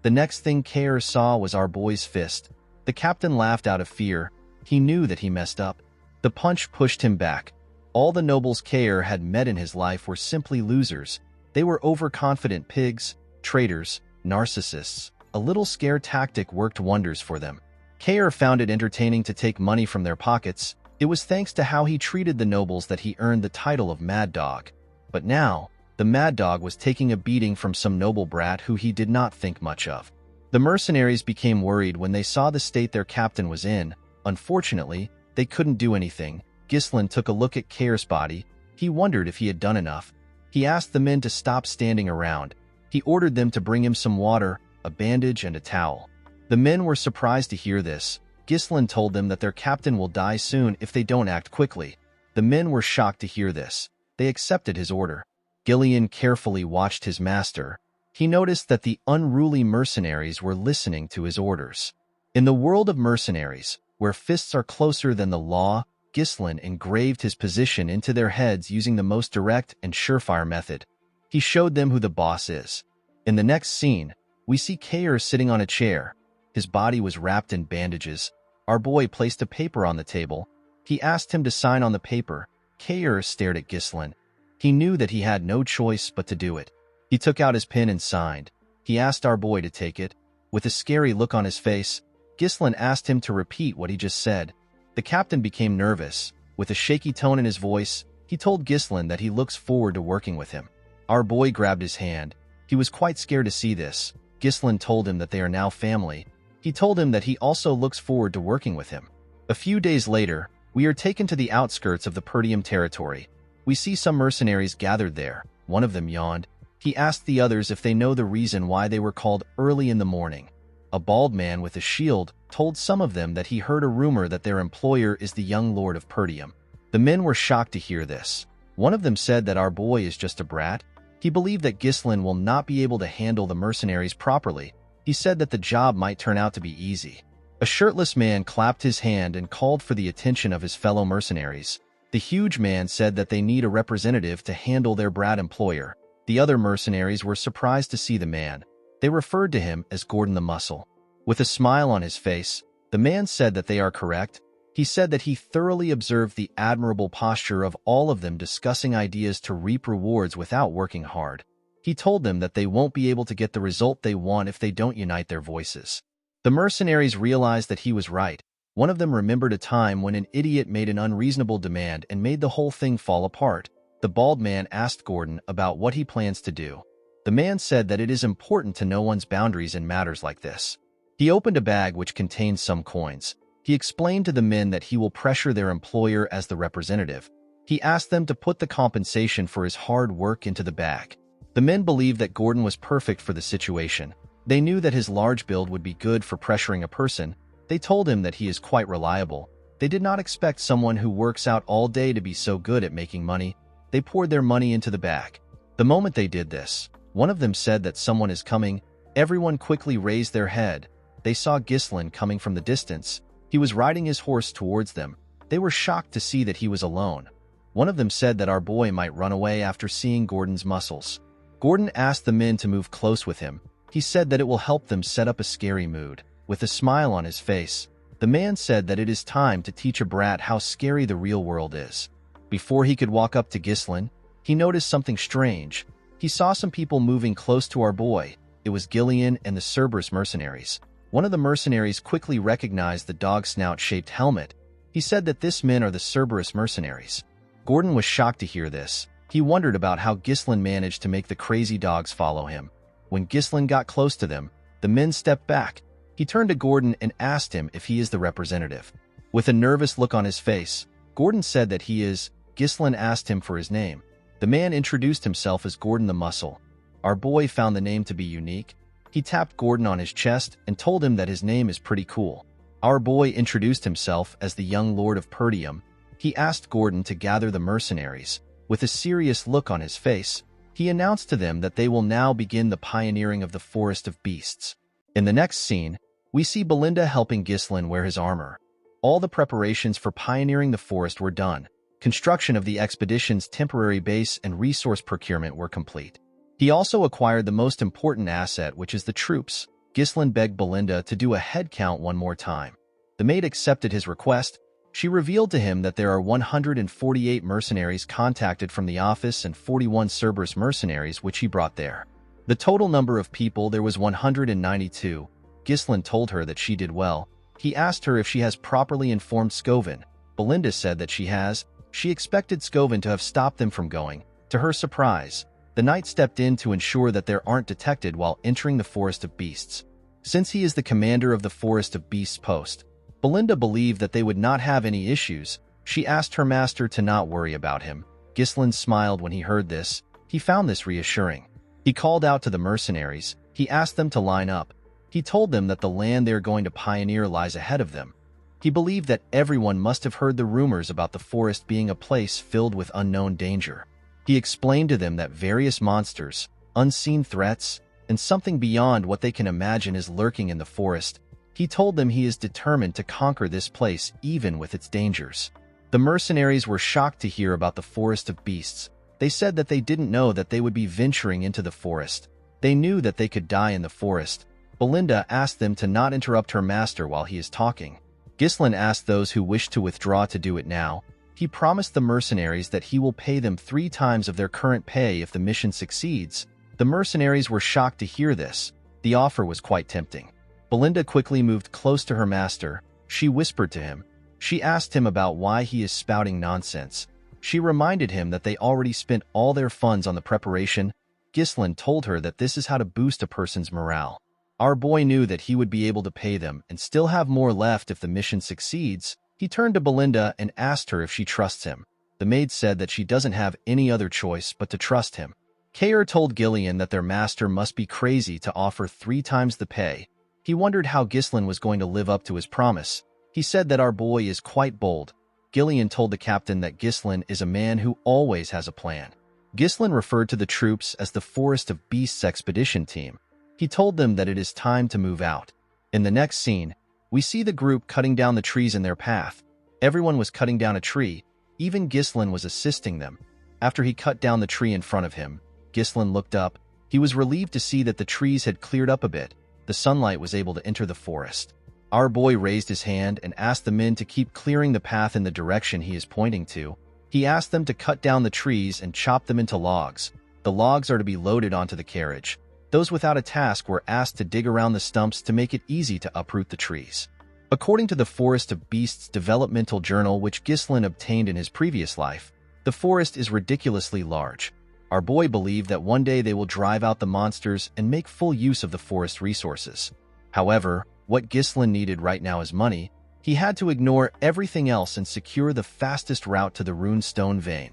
The next thing Kair saw was our boy's fist. The captain laughed out of fear. He knew that he messed up. The punch pushed him back. All the nobles Kair had met in his life were simply losers. They were overconfident pigs, traitors, narcissists. A little scare tactic worked wonders for them. Kair found it entertaining to take money from their pockets. It was thanks to how he treated the nobles that he earned the title of Mad Dog. But now, the Mad Dog was taking a beating from some noble brat who he did not think much of. The mercenaries became worried when they saw the state their captain was in. Unfortunately, they couldn't do anything. Ghislain took a look at Kair's body. He wondered if he had done enough. He asked the men to stop standing around. He ordered them to bring him some water, a bandage, and a towel. The men were surprised to hear this. Ghislain told them that their captain will die soon if they don't act quickly. The men were shocked to hear this. They accepted his order. Gillian carefully watched his master. he noticed that the unruly mercenaries were listening to his orders. In the world of mercenaries, where fists are closer than the law, Ghislain engraved his position into their heads using the most direct and surefire method. He showed them who the boss is. In the next scene, we see Kair sitting on a chair. His body was wrapped in bandages. Our boy placed a paper on the table. He asked him to sign on the paper. Kair stared at Ghislain. He knew that he had no choice but to do it. He took out his pen and signed. He asked our boy to take it. With a scary look on his face, Ghislain asked him to repeat what he just said. The captain became nervous. With a shaky tone in his voice, he told Ghislain that he looks forward to working with him. Our boy grabbed his hand. He was quite scared to see this. Ghislain told him that they are now family. He told him that he also looks forward to working with him. A few days later, we are taken to the outskirts of the Perdium territory. We see some mercenaries gathered there. One of them yawned. He asked the others if they know the reason why they were called early in the morning. A bald man with a shield told some of them that he heard a rumor that their employer is the young lord of Perdium. The men were shocked to hear this. One of them said that our boy is just a brat. He believed that Ghislain will not be able to handle the mercenaries properly. He said that the job might turn out to be easy. A shirtless man clapped his hand and called for the attention of his fellow mercenaries. The huge man said that they need a representative to handle their brat employer. The other mercenaries were surprised to see the man. They referred to him as Gordon the Muscle. With a smile on his face, the man said that they are correct. He said that he thoroughly observed the admirable posture of all of them discussing ideas to reap rewards without working hard. He told them that they won't be able to get the result they want if they don't unite their voices. The mercenaries realized that he was right. One of them remembered a time when an idiot made an unreasonable demand and made the whole thing fall apart. The bald man asked Gordon about what he plans to do. The man said that it is important to know one's boundaries in matters like this. He opened a bag which contained some coins. He explained to the men that he will pressure their employer as the representative. He asked them to put the compensation for his hard work into the bag. The men believed that Gordon was perfect for the situation. They knew that his large build would be good for pressuring a person. They told him that he is quite reliable. They did not expect someone who works out all day to be so good at making money. They poured their money into the bag. The moment they did this, one of them said that someone is coming. Everyone quickly raised their head. They saw Ghislain coming from the distance. He was riding his horse towards them. They were shocked to see that he was alone. One of them said that our boy might run away after seeing Gordon's muscles. Gordon asked the men to move close with him. He said that it will help them set up a scary mood. With a smile on his face, the man said that it is time to teach a brat how scary the real world is. Before he could walk up to Ghislain, he noticed something strange. He saw some people moving close to our boy. It was Gillian and the Cerberus mercenaries. One of the mercenaries quickly recognized the dog snout-shaped helmet. He said that this men are the Cerberus mercenaries. Gordon was shocked to hear this. He wondered about how Ghislain managed to make the crazy dogs follow him. When Ghislain got close to them, the men stepped back. He turned to Gordon and asked him if he is the representative. With a nervous look on his face, Gordon said that he is. Ghislain asked him for his name. The man introduced himself as Gordon the Muscle. Our boy found the name to be unique. He tapped Gordon on his chest and told him that his name is pretty cool. Our boy introduced himself as the young lord of Perdium. He asked Gordon to gather the mercenaries. With a serious look on his face, he announced to them that they will now begin the pioneering of the Forest of Beasts. In the next scene, we see Belinda helping Ghislain wear his armor. All the preparations for pioneering the forest were done. Construction of the expedition's temporary base and resource procurement were complete. He also acquired the most important asset, which is the troops. Ghislain begged Belinda to do a head count one more time. The maid accepted his request. She revealed to him that there are 148 mercenaries contacted from the office and 41 Cerberus mercenaries which he brought there. The total number of people there was 192. Ghislain told her that she did well. He asked her if she has properly informed Scovin. Belinda said that she has. She expected Scovin to have stopped them from going. To her surprise, the knight stepped in to ensure that they aren't detected while entering the Forest of Beasts. Since he is the commander of the Forest of Beasts post, Belinda believed that they would not have any issues. She asked her master to not worry about him. Ghislain smiled when he heard this. He found this reassuring. He called out to the mercenaries. He asked them to line up. He told them that the land they are going to pioneer lies ahead of them. He believed that everyone must have heard the rumors about the forest being a place filled with unknown danger. He explained to them that various monsters, unseen threats, and something beyond what they can imagine is lurking in the forest. He told them he is determined to conquer this place even with its dangers. The mercenaries were shocked to hear about the forest of beasts. They said that they didn't know that they would be venturing into the forest. They knew that they could die in the forest. Belinda asked them to not interrupt her master while he is talking. Ghislain asked those who wished to withdraw to do it now. He promised the mercenaries that he will pay them 3 times of their current pay if the mission succeeds. The mercenaries were shocked to hear this. The offer was quite tempting. Belinda quickly moved close to her master. She whispered to him. She asked him about why he is spouting nonsense. She reminded him that they already spent all their funds on the preparation. Ghislain told her that this is how to boost a person's morale. Our boy knew that he would be able to pay them and still have more left if the mission succeeds. He turned to Belinda and asked her if she trusts him. The maid said that she doesn't have any other choice but to trust him. Kair told Gillian that their master must be crazy to offer 3 times the pay. He wondered how Ghislain was going to live up to his promise. He said that our boy is quite bold. Gillian told the captain that Ghislain is a man who always has a plan. Ghislain referred to the troops as the Forest of Beasts expedition team. He told them that it is time to move out. In the next scene, we see the group cutting down the trees in their path. Everyone was cutting down a tree. Even Ghislain was assisting them. After he cut down the tree in front of him, Ghislain looked up. He was relieved to see that the trees had cleared up a bit. The sunlight was able to enter the forest. Our boy raised his hand and asked the men to keep clearing the path in the direction he is pointing to. He asked them to cut down the trees and chop them into logs. The logs are to be loaded onto the carriage. Those without a task were asked to dig around the stumps to make it easy to uproot the trees. According to the Forest of Beasts developmental journal which Ghislain obtained in his previous life, the forest is ridiculously large. Our boy believed that one day they will drive out the monsters and make full use of the forest resources. However, what Ghislain needed right now is money. He had to ignore everything else and secure the fastest route to the Runestone Vein.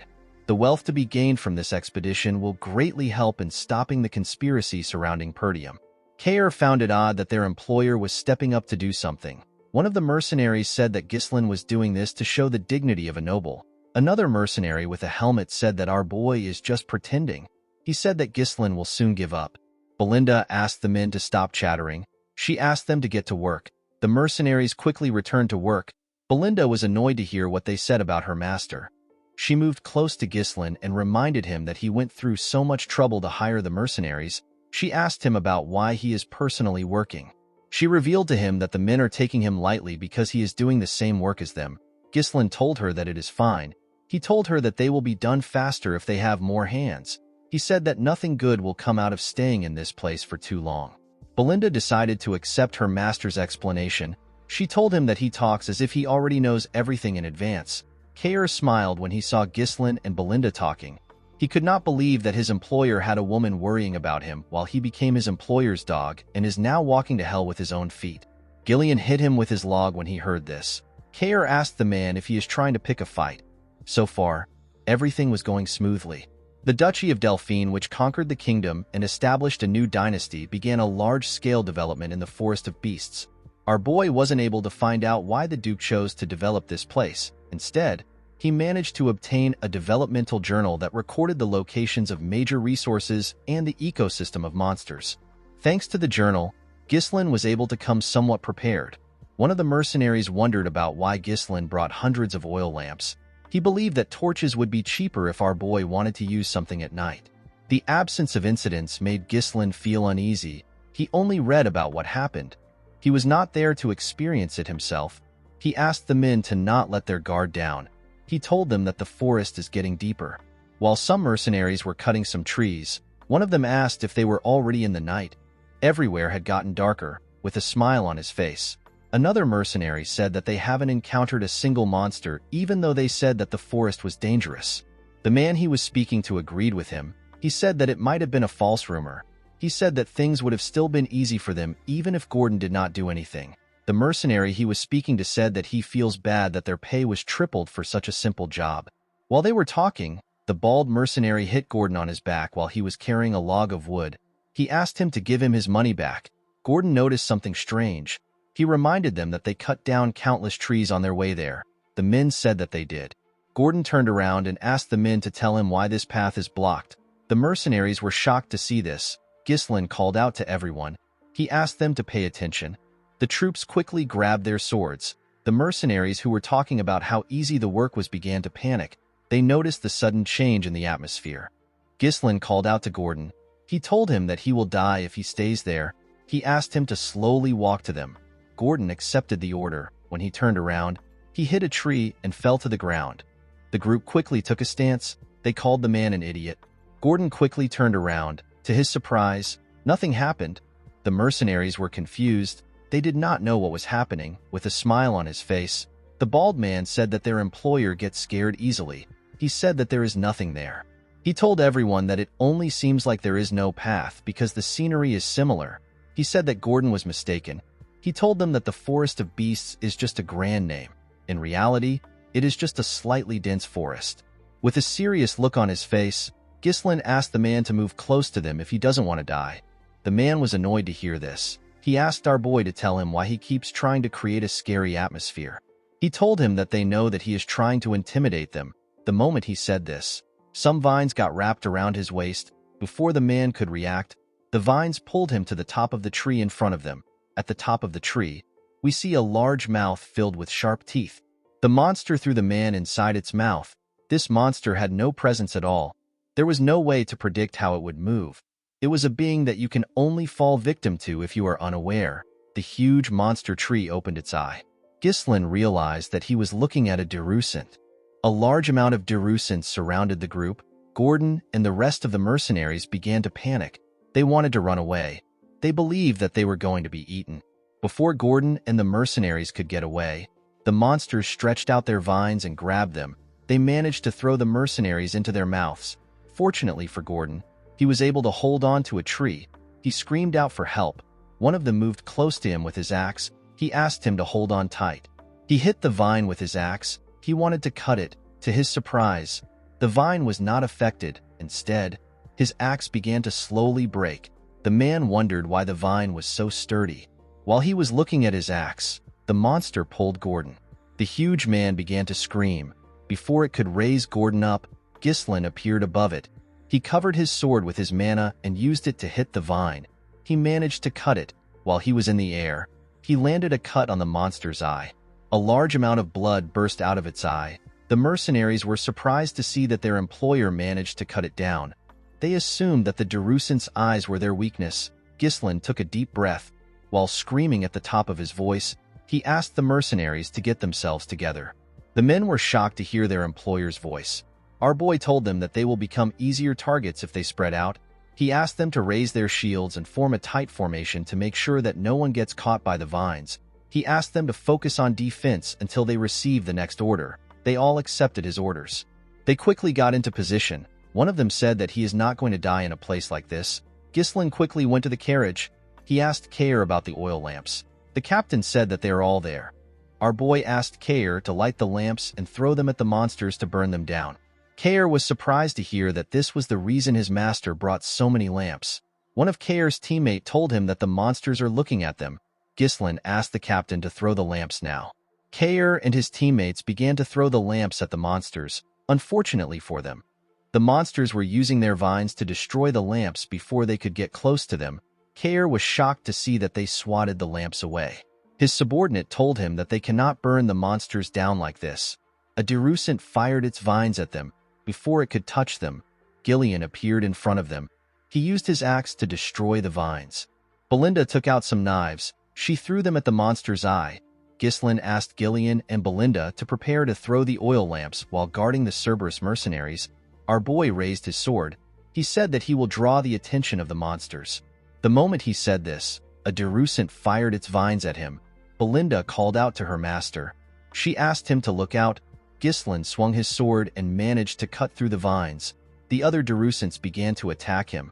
The wealth to be gained from this expedition will greatly help in stopping the conspiracy surrounding Perdium. Kair found it odd that their employer was stepping up to do something. One of the mercenaries said that Ghislain was doing this to show the dignity of a noble. Another mercenary with a helmet said that our boy is just pretending. He said that Ghislain will soon give up. Belinda asked the men to stop chattering. She asked them to get to work. The mercenaries quickly returned to work. Belinda was annoyed to hear what they said about her master. She moved close to Ghislain and reminded him that he went through so much trouble to hire the mercenaries. She asked him about why he is personally working. She revealed to him that the men are taking him lightly because he is doing the same work as them. Ghislain told her that it is fine. He told her that they will be done faster if they have more hands. He said that nothing good will come out of staying in this place for too long. Belinda decided to accept her master's explanation. She told him that he talks as if he already knows everything in advance. Kair smiled when he saw Ghislain and Belinda talking. He could not believe that his employer had a woman worrying about him while he became his employer's dog and is now walking to hell with his own feet. Gillian hit him with his log when he heard this. Kair asked the man if he is trying to pick a fight. So far, everything was going smoothly. The Duchy of Delphine, which conquered the kingdom and established a new dynasty, began a large-scale development in the Forest of Beasts. Our boy wasn't able to find out why the Duke chose to develop this place. Instead, he managed to obtain a developmental journal that recorded the locations of major resources and the ecosystem of monsters. Thanks to the journal, Ghislain was able to come somewhat prepared. One of the mercenaries wondered about why Ghislain brought hundreds of oil lamps. He believed that torches would be cheaper if our boy wanted to use something at night. The absence of incidents made Ghislain feel uneasy. He only read about what happened. He was not there to experience it himself. He asked the men to not let their guard down. He told them that the forest is getting deeper. While some mercenaries were cutting some trees, one of them asked if they were already in the night. Everywhere had gotten darker, with a smile on his face. Another mercenary said that they haven't encountered a single monster, even though they said that the forest was dangerous. The man he was speaking to agreed with him. He said that it might have been a false rumor. He said that things would have still been easy for them even if Gordon did not do anything. The mercenary he was speaking to said that he feels bad that their pay was tripled for such a simple job. While they were talking, the bald mercenary hit Gordon on his back while he was carrying a log of wood. He asked him to give him his money back. Gordon noticed something strange. He reminded them that they cut down countless trees on their way there. The men said that they did. Gordon turned around and asked the men to tell him why this path is blocked. The mercenaries were shocked to see this. Ghislain called out to everyone. He asked them to pay attention. The troops quickly grabbed their swords. The mercenaries who were talking about how easy the work was began to panic. They noticed the sudden change in the atmosphere. Ghislain called out to Gordon. He told him that he will die if he stays there. He asked him to slowly walk to them. Gordon accepted the order. When he turned around, he hit a tree and fell to the ground. The group quickly took a stance. They called the man an idiot. Gordon quickly turned around. To his surprise, nothing happened. The mercenaries were confused. They did not know what was happening. With a smile on his face, the bald man said that their employer gets scared easily. He said that there is nothing there. He told everyone that it only seems like there is no path because the scenery is similar. He said that Gordon was mistaken. He told them that the Forest of Beasts is just a grand name. In reality, it is just a slightly dense forest. With a serious look on his face, Ghislain asked the man to move close to them if he doesn't want to die. The man was annoyed to hear this. He asked our boy to tell him why he keeps trying to create a scary atmosphere. He told him that they know that he is trying to intimidate them. The moment he said this, some vines got wrapped around his waist. Before the man could react, the vines pulled him to the top of the tree in front of them. At the top of the tree, we see a large mouth filled with sharp teeth. The monster threw the man inside its mouth. This monster had no presence at all. There was no way to predict how it would move. It was a being that you can only fall victim to if you are unaware. The huge monster tree opened its eye. Ghislain realized that he was looking at a Derusant. A large amount of Derusants surrounded the group. Gordon and the rest of the mercenaries began to panic. They wanted to run away. They believed that they were going to be eaten. Before Gordon and the mercenaries could get away, the monsters stretched out their vines and grabbed them. They managed to throw the mercenaries into their mouths. Fortunately for Gordon, he was able to hold on to a tree. He screamed out for help. One of them moved close to him with his axe. He asked him to hold on tight. He hit the vine with his axe. He wanted to cut it. To his surprise, the vine was not affected. Instead, his axe began to slowly break. The man wondered why the vine was so sturdy. While he was looking at his axe, the monster pulled Gordon. The huge man began to scream. Before it could raise Gordon up, Ghislain appeared above it. He covered his sword with his mana and used it to hit the vine. He managed to cut it. While he was in the air, he landed a cut on the monster's eye. A large amount of blood burst out of its eye. The mercenaries were surprised to see that their employer managed to cut it down. They assumed that the Derusant's eyes were their weakness. Ghislain took a deep breath. While screaming at the top of his voice, he asked the mercenaries to get themselves together. The men were shocked to hear their employer's voice. Our boy told them that they will become easier targets if they spread out. He asked them to raise their shields and form a tight formation to make sure that no one gets caught by the vines. He asked them to focus on defense until they received the next order. They all accepted his orders. They quickly got into position. One of them said that he is not going to die in a place like this. Ghislain quickly went to the carriage. He asked Kair about the oil lamps. The captain said that they are all there. Our boy asked Kair to light the lamps and throw them at the monsters to burn them down. Kair was surprised to hear that this was the reason his master brought so many lamps. One of Kair's teammates told him that the monsters are looking at them. Ghislain asked the captain to throw the lamps now. Kair and his teammates began to throw the lamps at the monsters. Unfortunately for them, the monsters were using their vines to destroy the lamps before they could get close to them. Kair was shocked to see that they swatted the lamps away. His subordinate told him that they cannot burn the monsters down like this. A Derusant fired its vines at them. Before it could touch them, Gillian appeared in front of them. He used his axe to destroy the vines. Belinda took out some knives. She threw them at the monster's eye. Ghislain asked Gillian and Belinda to prepare to throw the oil lamps while guarding the Cerberus mercenaries. Our boy raised his sword. He said that he will draw the attention of the monsters. The moment he said this, a Derusant fired its vines at him. Belinda called out to her master. She asked him to look out. Ghislain swung his sword and managed to cut through the vines. The other Derusants began to attack him.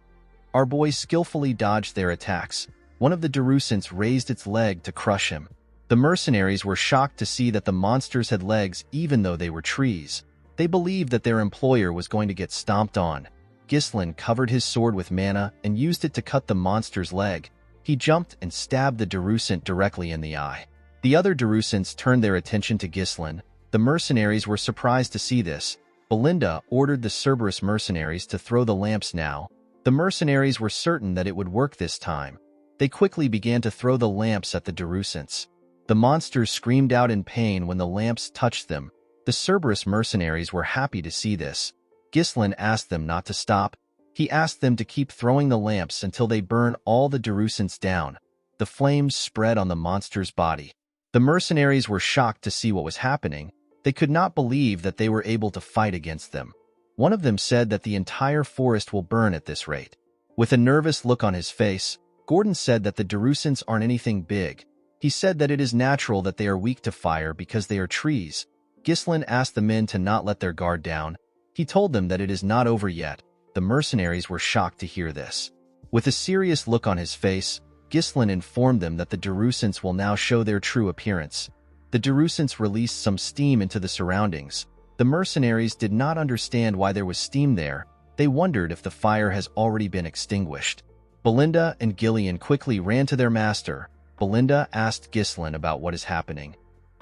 Our boy skillfully dodged their attacks. One of the Derusants raised its leg to crush him. The mercenaries were shocked to see that the monsters had legs even though they were trees. They believed that their employer was going to get stomped on. Ghislain covered his sword with mana and used it to cut the monster's leg. He jumped and stabbed the Derusant directly in the eye. The other Derusants turned their attention to Ghislain. The mercenaries were surprised to see this. Belinda ordered the Cerberus mercenaries to throw the lamps now. The mercenaries were certain that it would work this time. They quickly began to throw the lamps at the Darusants. The monsters screamed out in pain when the lamps touched them. The Cerberus mercenaries were happy to see this. Ghislain asked them not to stop. He asked them to keep throwing the lamps until they burn all the Darusants down. The flames spread on the monster's body. The mercenaries were shocked to see what was happening. They could not believe that they were able to fight against them. One of them said that the entire forest will burn at this rate. With a nervous look on his face, Gordon said that the Darusants aren't anything big. He said that it is natural that they are weak to fire because they are trees. Ghislain asked the men to not let their guard down. He told them that it is not over yet. The mercenaries were shocked to hear this. With a serious look on his face, Ghislain informed them that the Darusants will now show their true appearance. The Darusants released some steam into the surroundings. The mercenaries did not understand why there was steam there. They wondered if the fire has already been extinguished. Belinda and Gillian quickly ran to their master. Belinda asked Ghislain about what is happening.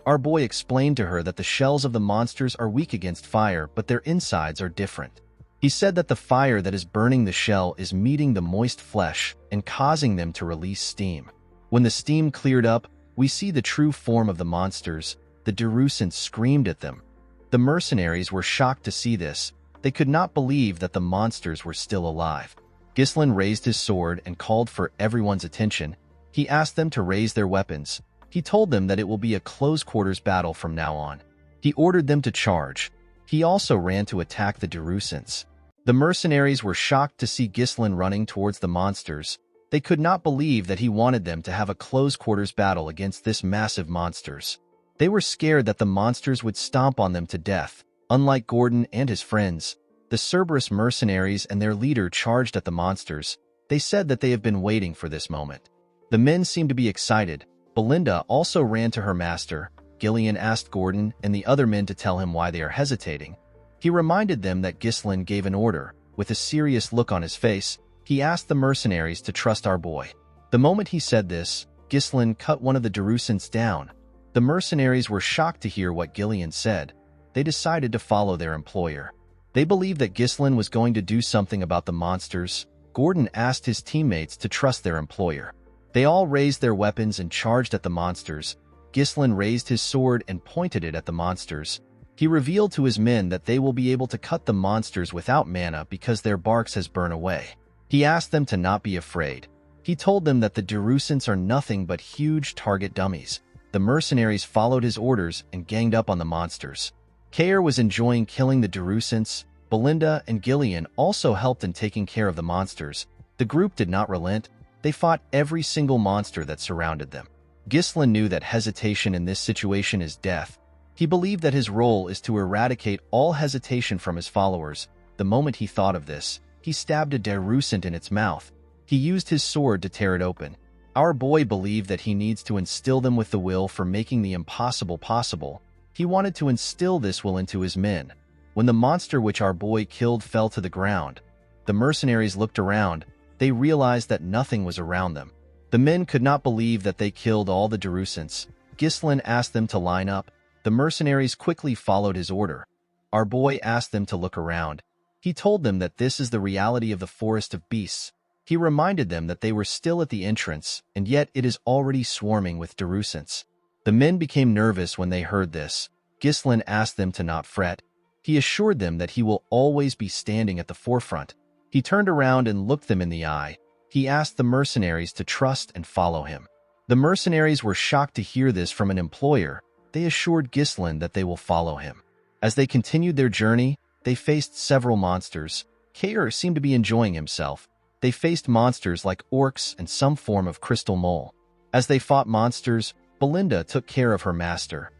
Our boy explained to her that the shells of the monsters are weak against fire, but their insides are different. He said that the fire that is burning the shell is meeting the moist flesh and causing them to release steam. When the steam cleared up, we see the true form of the monsters. The Darusants screamed at them. The mercenaries were shocked to see this. They could not believe that the monsters were still alive. Ghislain raised his sword and called for everyone's attention. He asked them to raise their weapons. He told them that it will be a close-quarters battle from now on. He ordered them to charge. He also ran to attack the Darusants. The mercenaries were shocked to see Ghislain running towards the monsters. They could not believe that he wanted them to have a close-quarters battle against this massive monsters. They were scared that the monsters would stomp on them to death. Unlike Gordon and his friends, the Cerberus mercenaries and their leader charged at the monsters. They said that they have been waiting for this moment. The men seemed to be excited. Belinda also ran to her master. Gillian asked Gordon and the other men to tell him why they are hesitating. He reminded them that Ghislain gave an order. With a serious look on his face, he asked the mercenaries to trust our boy. The moment he said this, Ghislain cut one of the Darusants down. The mercenaries were shocked to hear what Gillian said. They decided to follow their employer. They believed that Ghislain was going to do something about the monsters. Gordon asked his teammates to trust their employer. They all raised their weapons and charged at the monsters. Ghislain raised his sword and pointed it at the monsters. He revealed to his men that they will be able to cut the monsters without mana because their barks has burned away. He asked them to not be afraid. He told them that the Darusants are nothing but huge target dummies. The mercenaries followed his orders and ganged up on the monsters. Kair was enjoying killing the Darusants. Belinda and Gillian also helped in taking care of the monsters. The group did not relent. They fought every single monster that surrounded them. Ghislain knew that hesitation in this situation is death. He believed that his role is to eradicate all hesitation from his followers. The moment he thought of this, he stabbed a Darusant in its mouth. He used his sword to tear it open. Our boy believed that he needs to instill them with the will for making the impossible possible. He wanted to instill this will into his men. When the monster which our boy killed fell to the ground, the mercenaries looked around. They realized that nothing was around them. The men could not believe that they killed all the Darusants. Ghislain asked them to line up. The mercenaries quickly followed his order. Our boy asked them to look around. He told them that this is the reality of the forest of beasts. He reminded them that they were still at the entrance, and yet it is already swarming with Darusants. The men became nervous when they heard this. Ghislain asked them to not fret. He assured them that he will always be standing at the forefront. He turned around and looked them in the eye. He asked the mercenaries to trust and follow him. The mercenaries were shocked to hear this from an employer. They assured Ghislain that they will follow him. As they continued their journey, they faced several monsters. Kair seemed to be enjoying himself. They faced monsters like orcs and some form of crystal mole. As they fought monsters, Belinda took care of her master.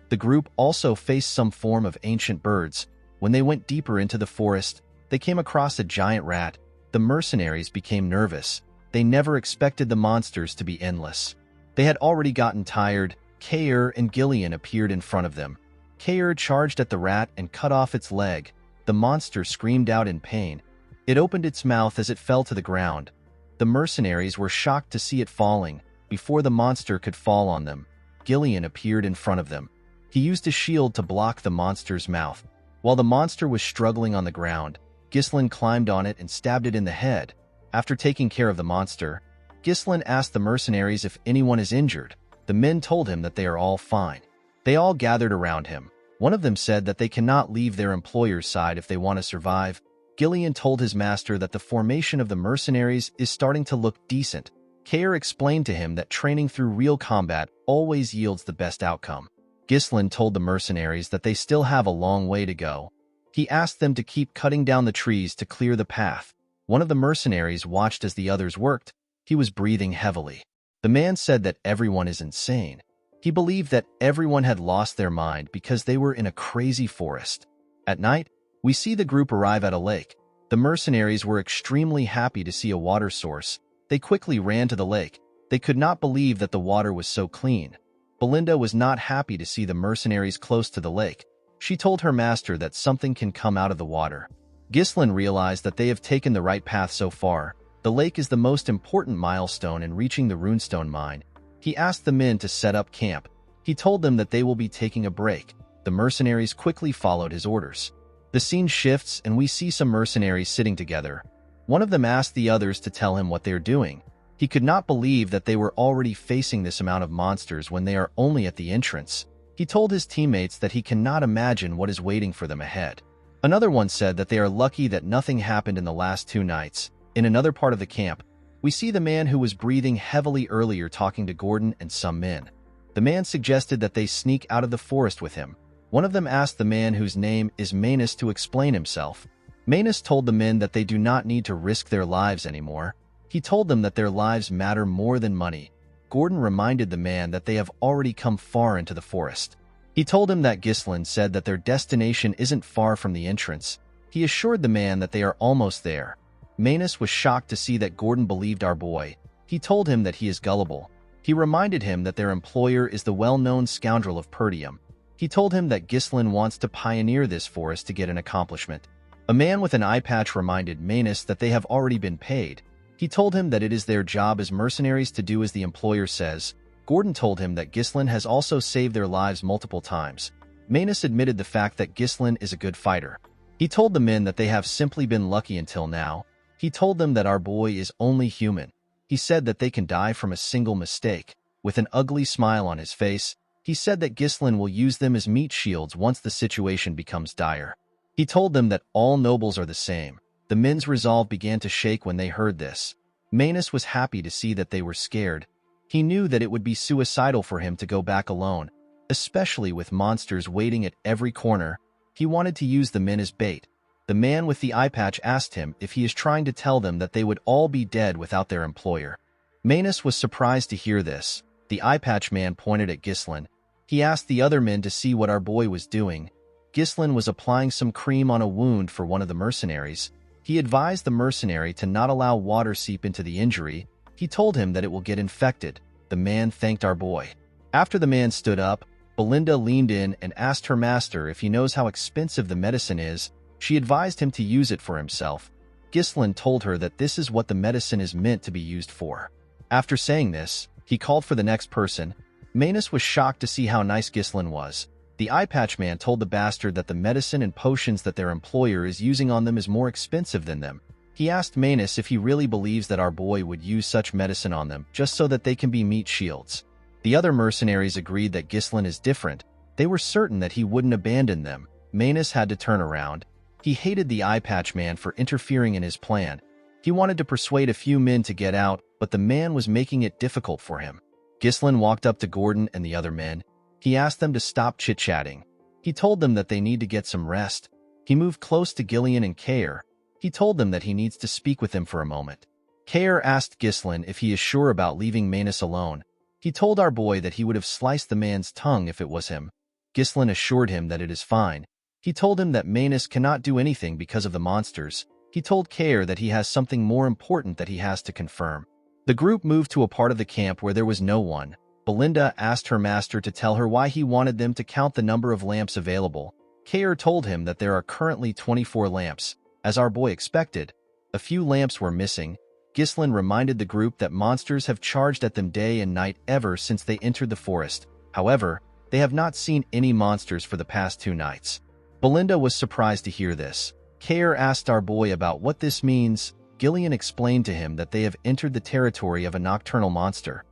The group also faced some form of ancient birds. When they went deeper into the forest, they came across a giant rat. The mercenaries became nervous. They never expected the monsters to be endless. They had already gotten tired. Kair and Gillian appeared in front of them. Kair charged at the rat and cut off its leg. The monster screamed out in pain. It opened its mouth as it fell to the ground. The mercenaries were shocked to see it falling. Before the monster could fall on them, Gillian appeared in front of them. He used a shield to block the monster's mouth. While the monster was struggling on the ground, Ghislain climbed on it and stabbed it in the head. After taking care of the monster, Ghislain asked the mercenaries if anyone is injured. The men told him that they are all fine. They all gathered around him. One of them said that they cannot leave their employer's side if they want to survive. Gillian told his master that the formation of the mercenaries is starting to look decent. Kair explained to him that training through real combat always yields the best outcome. Ghislain told the mercenaries that they still have a long way to go. He asked them to keep cutting down the trees to clear the path. One of the mercenaries watched as the others worked. He was breathing heavily. The man said that everyone is insane. He believed that everyone had lost their mind because they were in a crazy forest. At night, we see the group arrive at a lake. The mercenaries were extremely happy to see a water source. They quickly ran to the lake. They could not believe that the water was so clean. Belinda was not happy to see the mercenaries close to the lake. She told her master that something can come out of the water. Ghislain realized that they have taken the right path so far. The lake is the most important milestone in reaching the runestone mine. He asked the men to set up camp. He told them that they will be taking a break. The mercenaries quickly followed his orders. The scene shifts and we see some mercenaries sitting together. One of them asked the others to tell him what they are doing. He could not believe that they were already facing this amount of monsters when they are only at the entrance. He told his teammates that he cannot imagine what is waiting for them ahead. Another one said that they are lucky that nothing happened in the last 2 nights. In another part of the camp, we see the man who was breathing heavily earlier talking to Gordon and some men. The man suggested that they sneak out of the forest with him. One of them asked the man whose name is Manus to explain himself. Manus told the men that they do not need to risk their lives anymore. He told them that their lives matter more than money. Gordon reminded the man that they have already come far into the forest. He told him that Ghislain said that their destination isn't far from the entrance. He assured the man that they are almost there. Manus was shocked to see that Gordon believed our boy. He told him that he is gullible. He reminded him that their employer is the well-known scoundrel of Perdium. He told him that Ghislain wants to pioneer this forest to get an accomplishment. A man with an eye patch reminded Manus that they have already been paid. He told him that it is their job as mercenaries to do as the employer says. Gordon told him that Ghislain has also saved their lives multiple times. Manus admitted the fact that Ghislain is a good fighter. He told the men that they have simply been lucky until now. He told them that our boy is only human. He said that they can die from a single mistake. With an ugly smile on his face, he said that Ghislain will use them as meat shields once the situation becomes dire. He told them that all nobles are the same. The men's resolve began to shake when they heard this. Manus was happy to see that they were scared. He knew that it would be suicidal for him to go back alone, especially with monsters waiting at every corner. He wanted to use the men as bait. The man with the eye patch asked him if he is trying to tell them that they would all be dead without their employer. Manus was surprised to hear this. The eye patch man pointed at Ghislain. He asked the other men to see what our boy was doing. Ghislain was applying some cream on a wound for one of the mercenaries. He advised the mercenary to not allow water seep into the injury. He told him that it will get infected. The man thanked our boy. After the man stood up, Belinda leaned in and asked her master if he knows how expensive the medicine is. She advised him to use it for himself. Ghislain told her that this is what the medicine is meant to be used for. After saying this, he called for the next person. Manus was shocked to see how nice Ghislain was. The eye patch man told the bastard that the medicine and potions that their employer is using on them is more expensive than them. He asked Manus if he really believes that our boy would use such medicine on them just so that they can be meat shields. The other mercenaries agreed that Ghislain is different. They were certain that he wouldn't abandon them. Manus had to turn around. He hated the eye patch man for interfering in his plan. He wanted to persuade a few men to get out, but the man was making it difficult for him. Ghislain walked up to Gordon and the other men. He asked them to stop chit-chatting. He told them that they need to get some rest. He moved close to Gillian and Kair. He told them that he needs to speak with them for a moment. Kair asked Ghislain if he is sure about leaving Manus alone. He told our boy that he would have sliced the man's tongue if it was him. Ghislain assured him that it is fine. He told him that Manus cannot do anything because of the monsters. He told Kair that he has something more important that he has to confirm. The group moved to a part of the camp where there was no one. Belinda asked her master to tell her why he wanted them to count the number of lamps available. Kair told him that there are currently 24 lamps. As our boy expected, a few lamps were missing. Ghislain reminded the group that monsters have charged at them day and night ever since they entered the forest. However, they have not seen any monsters for the past 2 nights. Belinda was surprised to hear this. Kair asked our boy about what this means. Gillian explained to him that they have entered the territory of a nocturnal monster.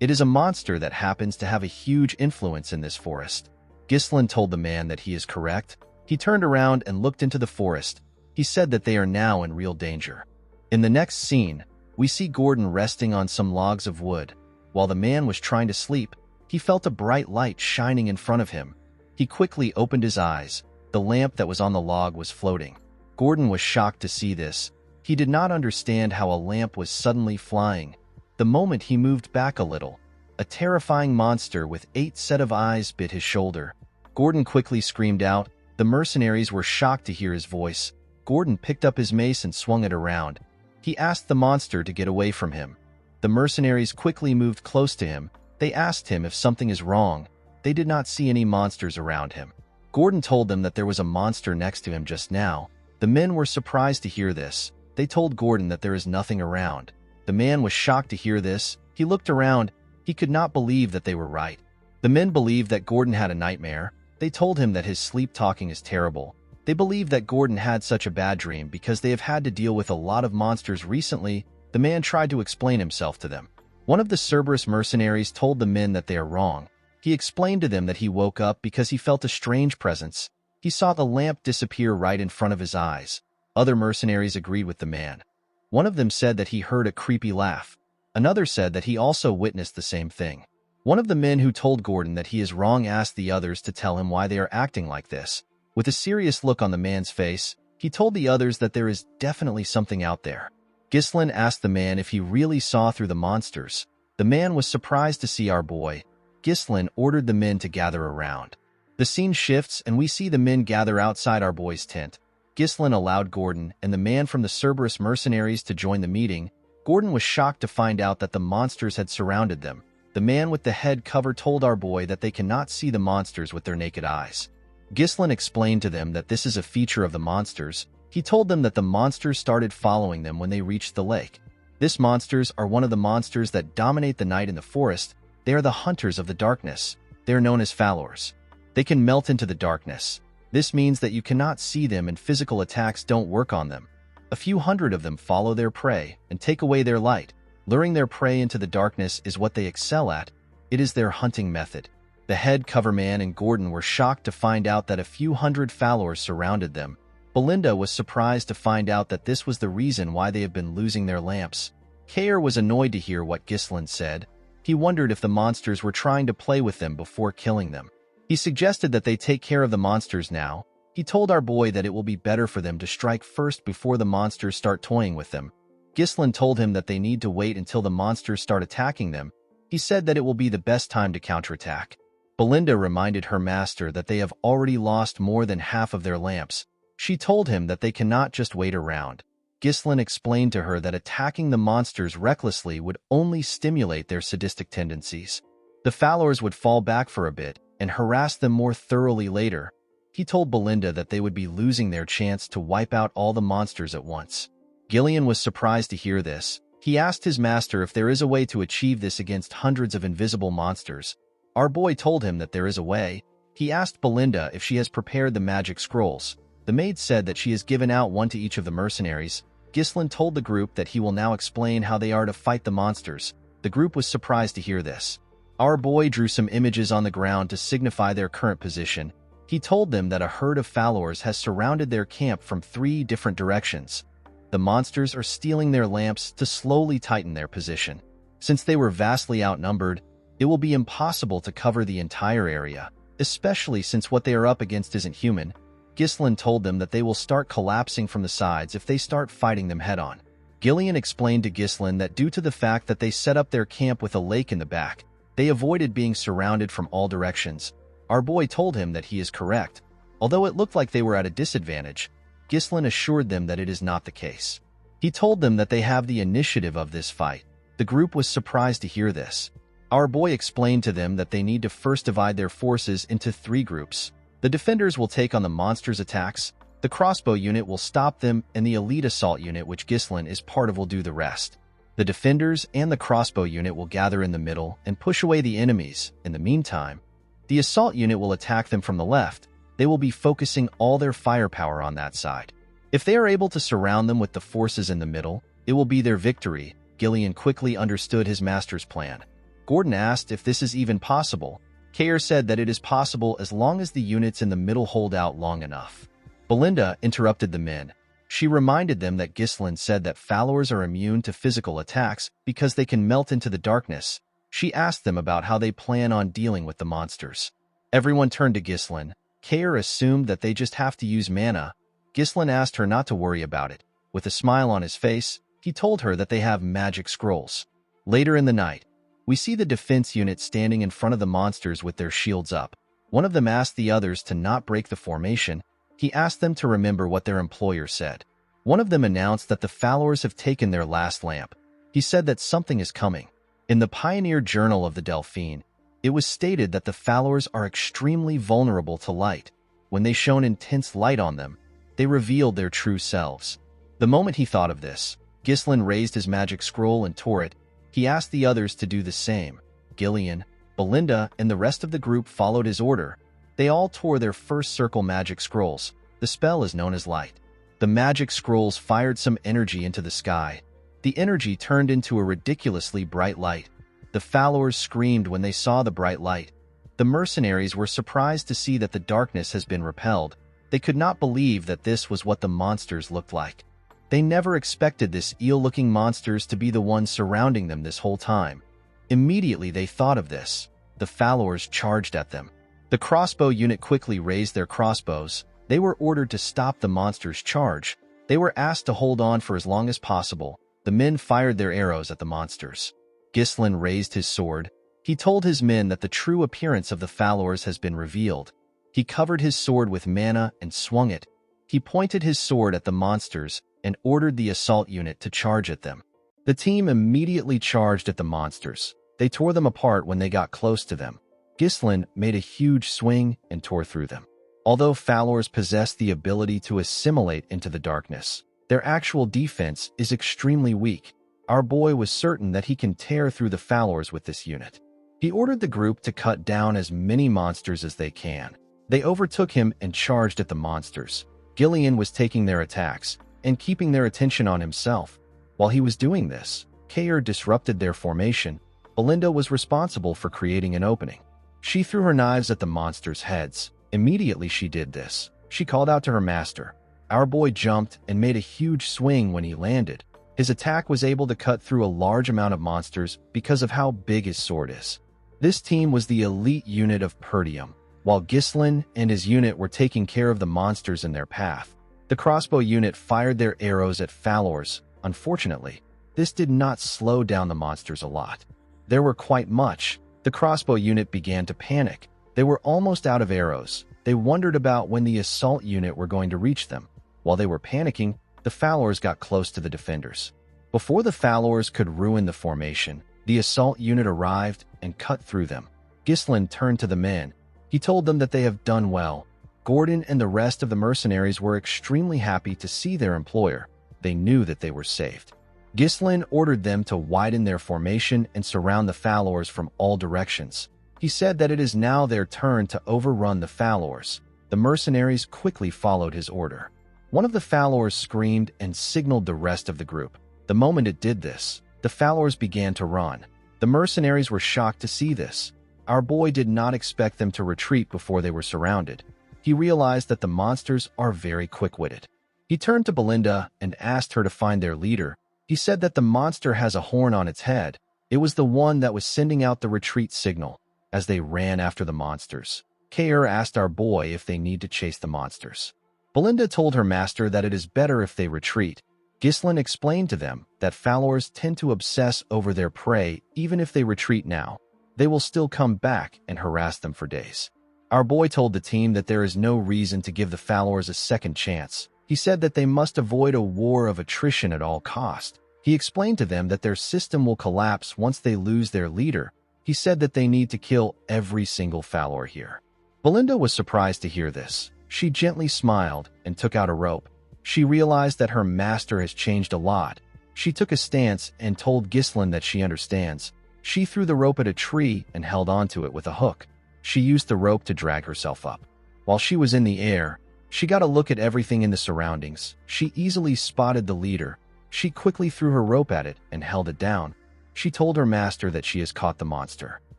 It is a monster that happens to have a huge influence in this forest. Ghislain told the man that he is correct. He turned around and looked into the forest. He said that they are now in real danger. In the next scene, we see Gordon resting on some logs of wood. While the man was trying to sleep, he felt a bright light shining in front of him. He quickly opened his eyes. The lamp that was on the log was floating. Gordon was shocked to see this. He did not understand how a lamp was suddenly flying. The moment he moved back a little, a terrifying monster with 8 sets of eyes bit his shoulder. Gordon quickly screamed out. The mercenaries were shocked to hear his voice. Gordon picked up his mace and swung it around. He asked the monster to get away from him. The mercenaries quickly moved close to him. They asked him if something is wrong. They did not see any monsters around him. Gordon told them that there was a monster next to him just now. The men were surprised to hear this. They told Gordon that there is nothing around. The man was shocked to hear this. He looked around. He could not believe that they were right. The men believed that Gordon had a nightmare. They told him that his sleep talking is terrible. They believed that Gordon had such a bad dream because they have had to deal with a lot of monsters recently. The man tried to explain himself to them. One of the Cerberus mercenaries told the men that they are wrong. He explained to them that he woke up because he felt a strange presence. He saw the lamp disappear right in front of his eyes. Other mercenaries agreed with the man. One of them said that he heard a creepy laugh. Another said that he also witnessed the same thing. One of the men who told Gordon that he is wrong asked the others to tell him why they are acting like this. With a serious look on the man's face, he told the others that there is definitely something out there. Ghislain asked the man if he really saw through the monsters. The man was surprised to see our boy. Ghislain ordered the men to gather around. The scene shifts and we see the men gather outside our boy's tent. Ghislain allowed Gordon and the man from the Cerberus mercenaries to join the meeting. Gordon was shocked to find out that the monsters had surrounded them. The man with the head cover told our boy that they cannot see the monsters with their naked eyes. Ghislain explained to them that this is a feature of the monsters. He told them that the monsters started following them when they reached the lake. These monsters are one of the monsters that dominate the night in the forest. They are the hunters of the darkness. They are known as Falors. They can melt into the darkness. This means that you cannot see them and physical attacks don't work on them. A few hundred of them follow their prey and take away their light. Luring their prey into the darkness is what they excel at. It is their hunting method. The head coverman and Gordon were shocked to find out that a few hundred Falors surrounded them. Belinda was surprised to find out that this was the reason why they have been losing their lamps. Kair was annoyed to hear what Ghislain said. He wondered if the monsters were trying to play with them before killing them. He suggested that they take care of the monsters now. He told our boy that it will be better for them to strike first before the monsters start toying with them. Ghislain told him that they need to wait until the monsters start attacking them. He said that it will be the best time to counterattack. Belinda reminded her master that they have already lost more than half of their lamps. She told him that they cannot just wait around. Ghislain explained to her that attacking the monsters recklessly would only stimulate their sadistic tendencies. The Falors would fall back for a bit and harass them more thoroughly later. He told Belinda that they would be losing their chance to wipe out all the monsters at once. Gillian was surprised to hear this. He asked his master if there is a way to achieve this against hundreds of invisible monsters. Our boy told him that there is a way. He asked Belinda if she has prepared the magic scrolls. The maid said that she has given out one to each of the mercenaries. Ghislain told the group that he will now explain how they are to fight the monsters. The group was surprised to hear this. Our boy drew some images on the ground to signify their current position. He told them that a herd of Falors has surrounded their camp from 3 different directions. The monsters are stealing their lamps to slowly tighten their position. Since they were vastly outnumbered, it will be impossible to cover the entire area, especially since what they are up against isn't human. Ghislain told them that they will start collapsing from the sides if they start fighting them head-on. Gillian explained to Ghislain that due to the fact that they set up their camp with a lake in the back, they avoided being surrounded from all directions. Our boy told him that he is correct. Although it looked like they were at a disadvantage, Ghislain assured them that it is not the case. He told them that they have the initiative of this fight. The group was surprised to hear this. Our boy explained to them that they need to first divide their forces into 3 groups. The defenders will take on the monsters' attacks, the crossbow unit will stop them, and the elite assault unit, which Ghislain is part of, will do the rest. The defenders and the crossbow unit will gather in the middle and push away the enemies. In the meantime, the assault unit will attack them from the left. They will be focusing all their firepower on that side. If they are able to surround them with the forces in the middle, It will be their victory. Gillian quickly understood his master's plan. Gordon asked if this is even possible. Kayer said that it is possible as long as the units in the middle hold out long enough. Belinda interrupted the men. She reminded them that Ghislain said that followers are immune to physical attacks because they can melt into the darkness. She asked them about how they plan on dealing with the monsters. Everyone turned to Ghislain. Kayer assumed that they just have to use mana. Ghislain asked her not to worry about it. With a smile on his face, he told her that they have magic scrolls. Later in the night, we see the defense unit standing in front of the monsters with their shields up. One of them asked the others to not break the formation. He asked them to remember what their employer said. One of them announced that the followers have taken their last lamp. He said that something is coming. In the Pioneer Journal of the Delphine, it was stated that the followers are extremely vulnerable to light. When they shone intense light on them, they revealed their true selves. The moment he thought of this, Ghislain raised his magic scroll and tore it. He asked the others to do the same. Gillian, Belinda, and the rest of the group followed his order. They all tore their first circle magic scrolls. The spell is known as light. The magic scrolls fired some energy into the sky. The energy turned into a ridiculously bright light. The followers screamed when they saw the bright light. The mercenaries were surprised to see that the darkness has been repelled. They could not believe that this was what the monsters looked like. They never expected this eel-looking monsters to be the ones surrounding them this whole time. Immediately they thought of this. The followers charged at them. The crossbow unit quickly raised their crossbows. They were ordered to stop the monsters' charge. They were asked to hold on for as long as possible. The men fired their arrows at the monsters. Ghislain raised his sword. He told his men that the true appearance of the followers has been revealed. He covered his sword with mana and swung it. He pointed his sword at the monsters and ordered the assault unit to charge at them. The team immediately charged at the monsters. They tore them apart when they got close to them. Ghislain made a huge swing and tore through them. Although followers possess the ability to assimilate into the darkness, their actual defense is extremely weak. Our boy was certain that he can tear through the followers with this unit. He ordered the group to cut down as many monsters as they can. They overtook him and charged at the monsters. Gillian was taking their attacks and keeping their attention on himself. While he was doing this, Kayer disrupted their formation. Belinda was responsible for creating an opening. She threw her knives at the monsters' heads. Immediately she did this, she called out to her master. Our boy jumped and made a huge swing when he landed. His attack was able to cut through a large amount of monsters because of how big his sword is. This team was the elite unit of Perdium. While Ghislain and his unit were taking care of the monsters in their path, the crossbow unit fired their arrows at followers. Unfortunately, this did not slow down the monsters a lot. There were quite much. The crossbow unit began to panic. They were almost out of arrows. They wondered about when the assault unit were going to reach them. While they were panicking, the followers got close to the defenders. Before the followers could ruin the formation, the assault unit arrived and cut through them. Ghislain turned to the men. He told them that they have done well. Gordon and the rest of the mercenaries were extremely happy to see their employer. They knew that they were saved. Ghislain ordered them to widen their formation and surround the followers from all directions. He said that it is now their turn to overrun the followers. The mercenaries quickly followed his order. One of the followers screamed and signaled the rest of the group. The moment it did this, the followers began to run. The mercenaries were shocked to see this. Our boy did not expect them to retreat before they were surrounded. He realized that the monsters are very quick-witted. He turned to Belinda and asked her to find their leader. He said that the monster has a horn on its head. It was the one that was sending out the retreat signal. As they ran after the monsters, Kayer asked our boy if they need to chase the monsters. Belinda told her master that it is better if they retreat. Ghislain explained to them that followers tend to obsess over their prey. Even if they retreat now, they will still come back and harass them for days. Our boy told the team that there is no reason to give the followers a second chance. He said that they must avoid a war of attrition at all cost. He explained to them that their system will collapse once they lose their leader. He said that they need to kill every single follower here. Belinda was surprised to hear this. She gently smiled and took out a rope. She realized that her master has changed a lot. She took a stance and told Ghislain that she understands. She threw the rope at a tree and held onto it with a hook. She used the rope to drag herself up. While she was in the air, she got a look at everything in the surroundings. She easily spotted the leader. She quickly threw her rope at it and held it down. She told her master that she has caught the monster.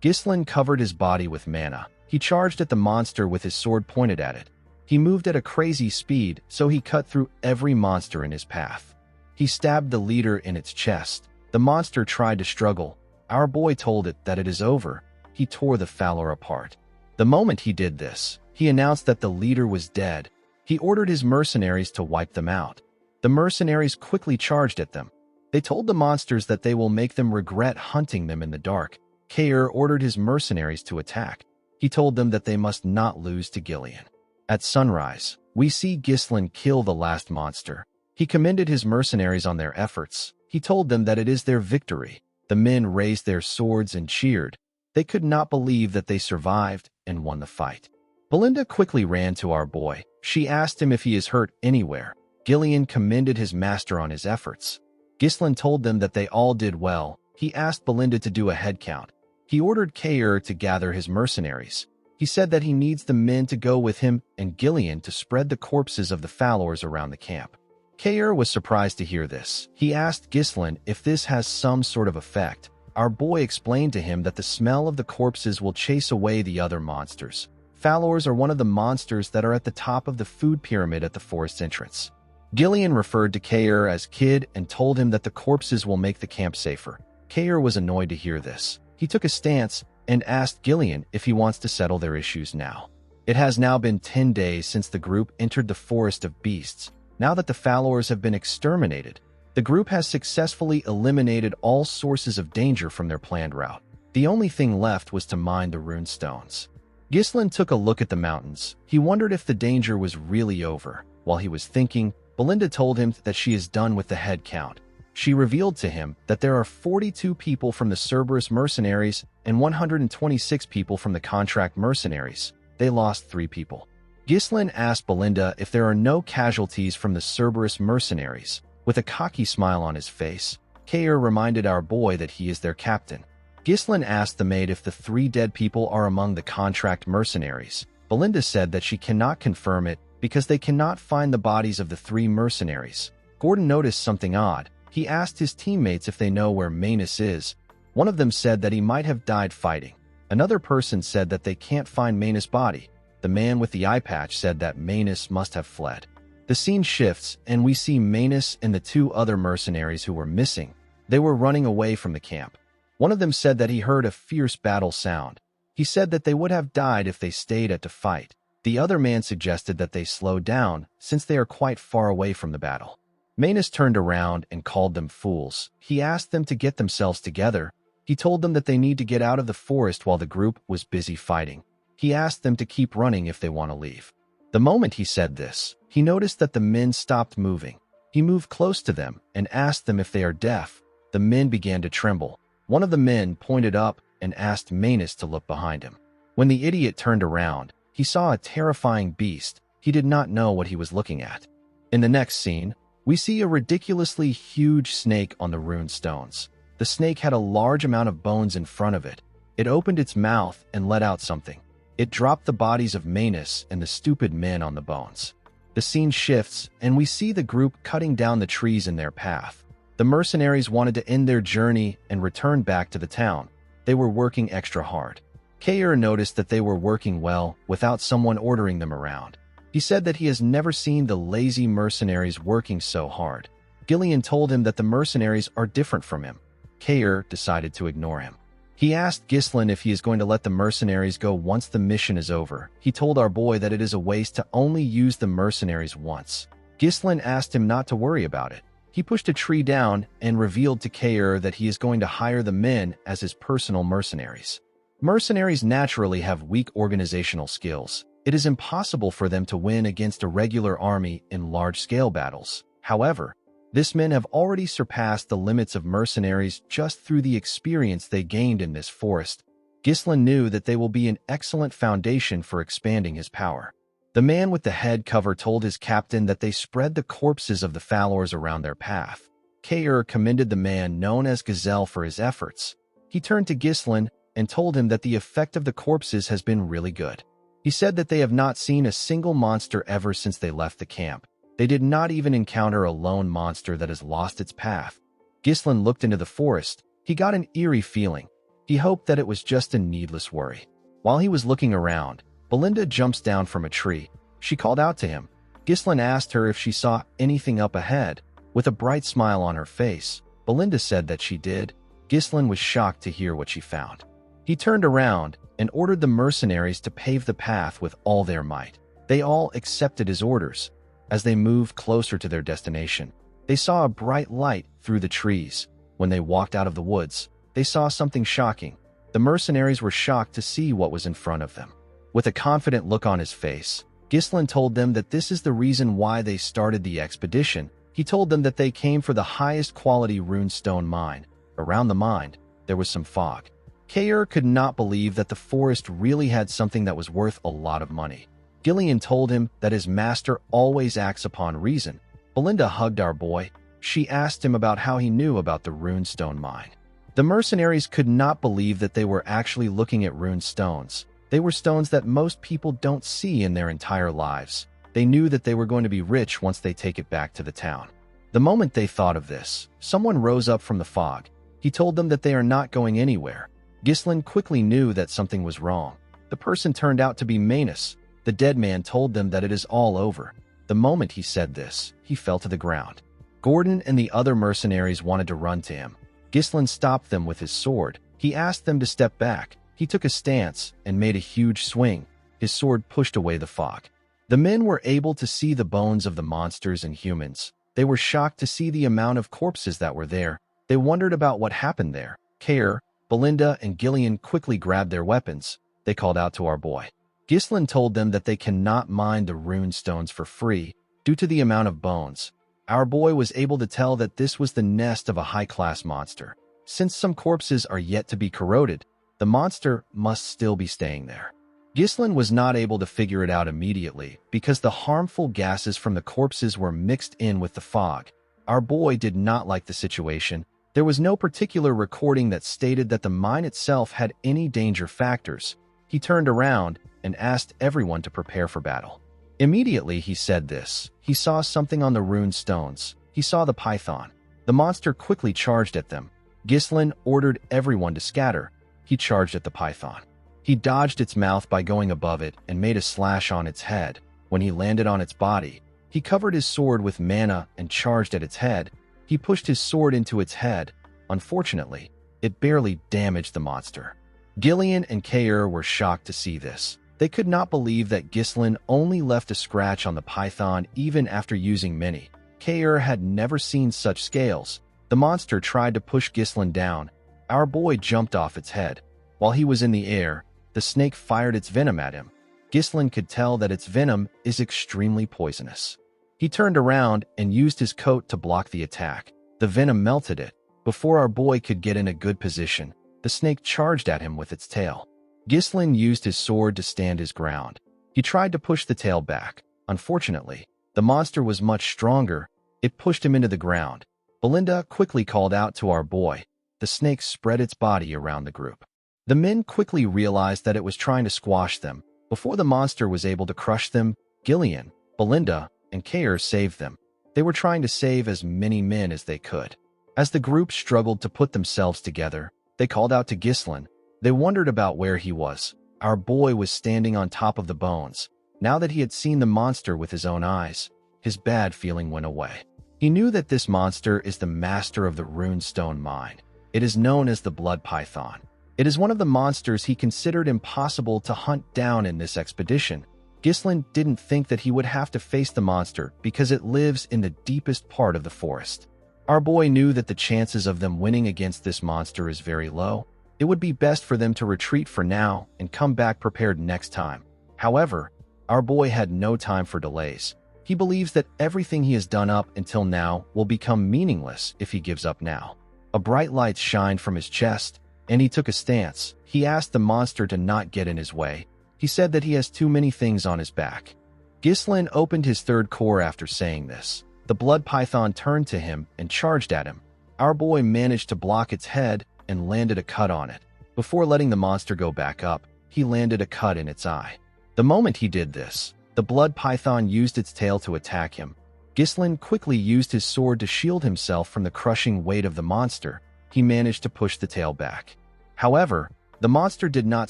Ghislain covered his body with mana. He charged at the monster with his sword pointed at it. He moved at a crazy speed, so he cut through every monster in his path. He stabbed the leader in its chest. The monster tried to struggle. Our boy told it that it is over. He tore the Fowler apart. The moment he did this, he announced that the leader was dead. He ordered his mercenaries to wipe them out. The mercenaries quickly charged at them. They told the monsters that they will make them regret hunting them in the dark. Kair ordered his mercenaries to attack. He told them that they must not lose to Gillian. At sunrise, we see Ghislain kill the last monster. He commended his mercenaries on their efforts. He told them that it is their victory. The men raised their swords and cheered. They could not believe that they survived and won the fight. Belinda quickly ran to our boy. She asked him if he is hurt anywhere. Gillian commended his master on his efforts. Ghislain told them that they all did well. He asked Belinda to do a head count. He ordered Kair to gather his mercenaries. He said that he needs the men to go with him and Gillian to spread the corpses of the Fowlers around the camp. Kair was surprised to hear this. He asked Ghislain if this has some sort of effect. Our boy explained to him that the smell of the corpses will chase away the other monsters. Fowlers are one of the monsters that are at the top of the food pyramid at the forest entrance. Gillian referred to Kair as Kid and told him that the corpses will make the camp safer. Kair was annoyed to hear this. He took a stance and asked Gillian if he wants to settle their issues now. It has now been 10 days since the group entered the Forest of Beasts. Now that the Fowlers have been exterminated, the group has successfully eliminated all sources of danger from their planned route. The only thing left was to mine the rune stones. Ghislain took a look at the mountains. He wondered if the danger was really over. While he was thinking, Belinda told him that she is done with the head count. She revealed to him that there are 42 people from the Cerberus mercenaries and 126 people from the contract mercenaries. They lost 3 people. Ghislain asked Belinda if there are no casualties from the Cerberus mercenaries. With a cocky smile on his face, Kair reminded our boy that he is their captain. Ghislain asked the maid if the 3 dead people are among the contract mercenaries. Belinda said that she cannot confirm it because they cannot find the bodies of the 3 mercenaries. Gordon noticed something odd. He asked his teammates if they know where Manus is. One of them said that he might have died fighting. Another person said that they can't find Manus' body. The man with the eye patch said that Manus must have fled. The scene shifts, and we see Manus and the 2 other mercenaries who were missing. They were running away from the camp. One of them said that he heard a fierce battle sound. He said that they would have died if they stayed at to fight. The other man suggested that they slow down, since they are quite far away from the battle. Manus turned around and called them fools. He asked them to get themselves together. He told them that they need to get out of the forest while the group was busy fighting. He asked them to keep running if they want to leave. The moment he said this, he noticed that the men stopped moving. He moved close to them and asked them if they are deaf. The men began to tremble. One of the men pointed up and asked Manus to look behind him. When the idiot turned around, he saw a terrifying beast. He did not know what he was looking at. In the next scene, we see a ridiculously huge snake on the rune stones. The snake had a large amount of bones in front of it. It opened its mouth and let out something. It dropped the bodies of Manus and the stupid men on the bones. The scene shifts, and we see the group cutting down the trees in their path. The mercenaries wanted to end their journey and return back to the town. They were working extra hard. Kair noticed that they were working well without someone ordering them around. He said that he has never seen the lazy mercenaries working so hard. Gillian told him that the mercenaries are different from him. Kair decided to ignore him. He asked Ghislain if he is going to let the mercenaries go once the mission is over. He told our boy that it is a waste to only use the mercenaries once. Ghislain asked him not to worry about it. He pushed a tree down and revealed to Kair that he is going to hire the men as his personal mercenaries. Mercenaries naturally have weak organizational skills. It is impossible for them to win against a regular army in large-scale battles. However, these men have already surpassed the limits of mercenaries just through the experience they gained in this forest. Ghislain knew that they will be an excellent foundation for expanding his power. The man with the head cover told his captain that they spread the corpses of the Fowlers around their path. Kair commended the man known as Gazelle for his efforts. He turned to Ghislain and told him that the effect of the corpses has been really good. He said that they have not seen a single monster ever since they left the camp. They did not even encounter a lone monster that has lost its path. Ghislain looked into the forest. He got an eerie feeling. He hoped that it was just a needless worry. While he was looking around, Belinda jumps down from a tree. She called out to him. Ghislain asked her if she saw anything up ahead. With a bright smile on her face, Belinda said that she did. Ghislain was shocked to hear what she found. He turned around and ordered the mercenaries to pave the path with all their might. They all accepted his orders. As they moved closer to their destination, they saw a bright light through the trees. When they walked out of the woods, they saw something shocking. The mercenaries were shocked to see what was in front of them. With a confident look on his face, Ghislain told them that this is the reason why they started the expedition. He told them that they came for the highest quality runestone mine. Around the mine, there was some fog. Kair could not believe that the forest really had something that was worth a lot of money. Gillian told him that his master always acts upon reason. Belinda hugged our boy. She asked him about how he knew about the runestone mine. The mercenaries could not believe that they were actually looking at rune stones. They were stones that most people don't see in their entire lives. They knew that they were going to be rich once they take it back to the town. The moment they thought of this, someone rose up from the fog. He told them that they are not going anywhere. Ghislain quickly knew that something was wrong. The person turned out to be Manus. The dead man told them that it is all over. The moment he said this, he fell to the ground. Gordon and the other mercenaries wanted to run to him. Ghislain stopped them with his sword. He asked them to step back. He took a stance and made a huge swing. His sword pushed away the fog. The men were able to see the bones of the monsters and humans. They were shocked to see the amount of corpses that were there. They wondered about what happened there. Kair, Belinda, and Gillian quickly grabbed their weapons. They called out to our boy. Ghislain told them that they cannot mine the rune stones for free due to the amount of bones. Our boy was able to tell that this was the nest of a high-class monster. Since some corpses are yet to be corroded, the monster must still be staying there. Ghislain was not able to figure it out immediately because the harmful gases from the corpses were mixed in with the fog. Our boy did not like the situation. There was no particular recording that stated that the mine itself had any danger factors. He turned around and asked everyone to prepare for battle. Immediately he said this. He saw something on the rune stones. He saw the python. The monster quickly charged at them. Ghislain ordered everyone to scatter. He charged at the python. He dodged its mouth by going above it and made a slash on its head. When he landed on its body, he covered his sword with mana and charged at its head. He pushed his sword into its head. Unfortunately, it barely damaged the monster. Gillian and Kair were shocked to see this. They could not believe that Ghislain only left a scratch on the python even after using many. Kair had never seen such scales. The monster tried to push Ghislain down. Our boy jumped off its head. While he was in the air, the snake fired its venom at him. Ghislain could tell that its venom is extremely poisonous. He turned around and used his coat to block the attack. The venom melted it. Before our boy could get in a good position, the snake charged at him with its tail. Ghislain used his sword to stand his ground. He tried to push the tail back. Unfortunately, the monster was much stronger. It pushed him into the ground. Belinda quickly called out to our boy. The snake spread its body around the group. The men quickly realized that it was trying to squash them. Before the monster was able to crush them, Gillian, Belinda, and Kair saved them. They were trying to save as many men as they could. As the group struggled to put themselves together, they called out to Ghislain. They wondered about where he was. Our boy was standing on top of the bones. Now that he had seen the monster with his own eyes, his bad feeling went away. He knew that this monster is the master of the runestone mine. It is known as the blood python. It is one of the monsters he considered impossible to hunt down in this expedition. Ghislain didn't think that he would have to face the monster because it lives in the deepest part of the forest. Our boy knew that the chances of them winning against this monster is very low. It would be best for them to retreat for now and come back prepared next time. However, our boy had no time for delays. He believes that everything he has done up until now will become meaningless if he gives up now. A bright light shined from his chest, and he took a stance. He asked the monster to not get in his way. He said that he has too many things on his back. Ghislain opened his third core after saying this. The blood python turned to him and charged at him. Our boy managed to block its head and landed a cut on it. Before letting the monster go back up, he landed a cut in its eye. The moment he did this, the blood python used its tail to attack him. Ghislain quickly used his sword to shield himself from the crushing weight of the monster. He managed to push the tail back. However, the monster did not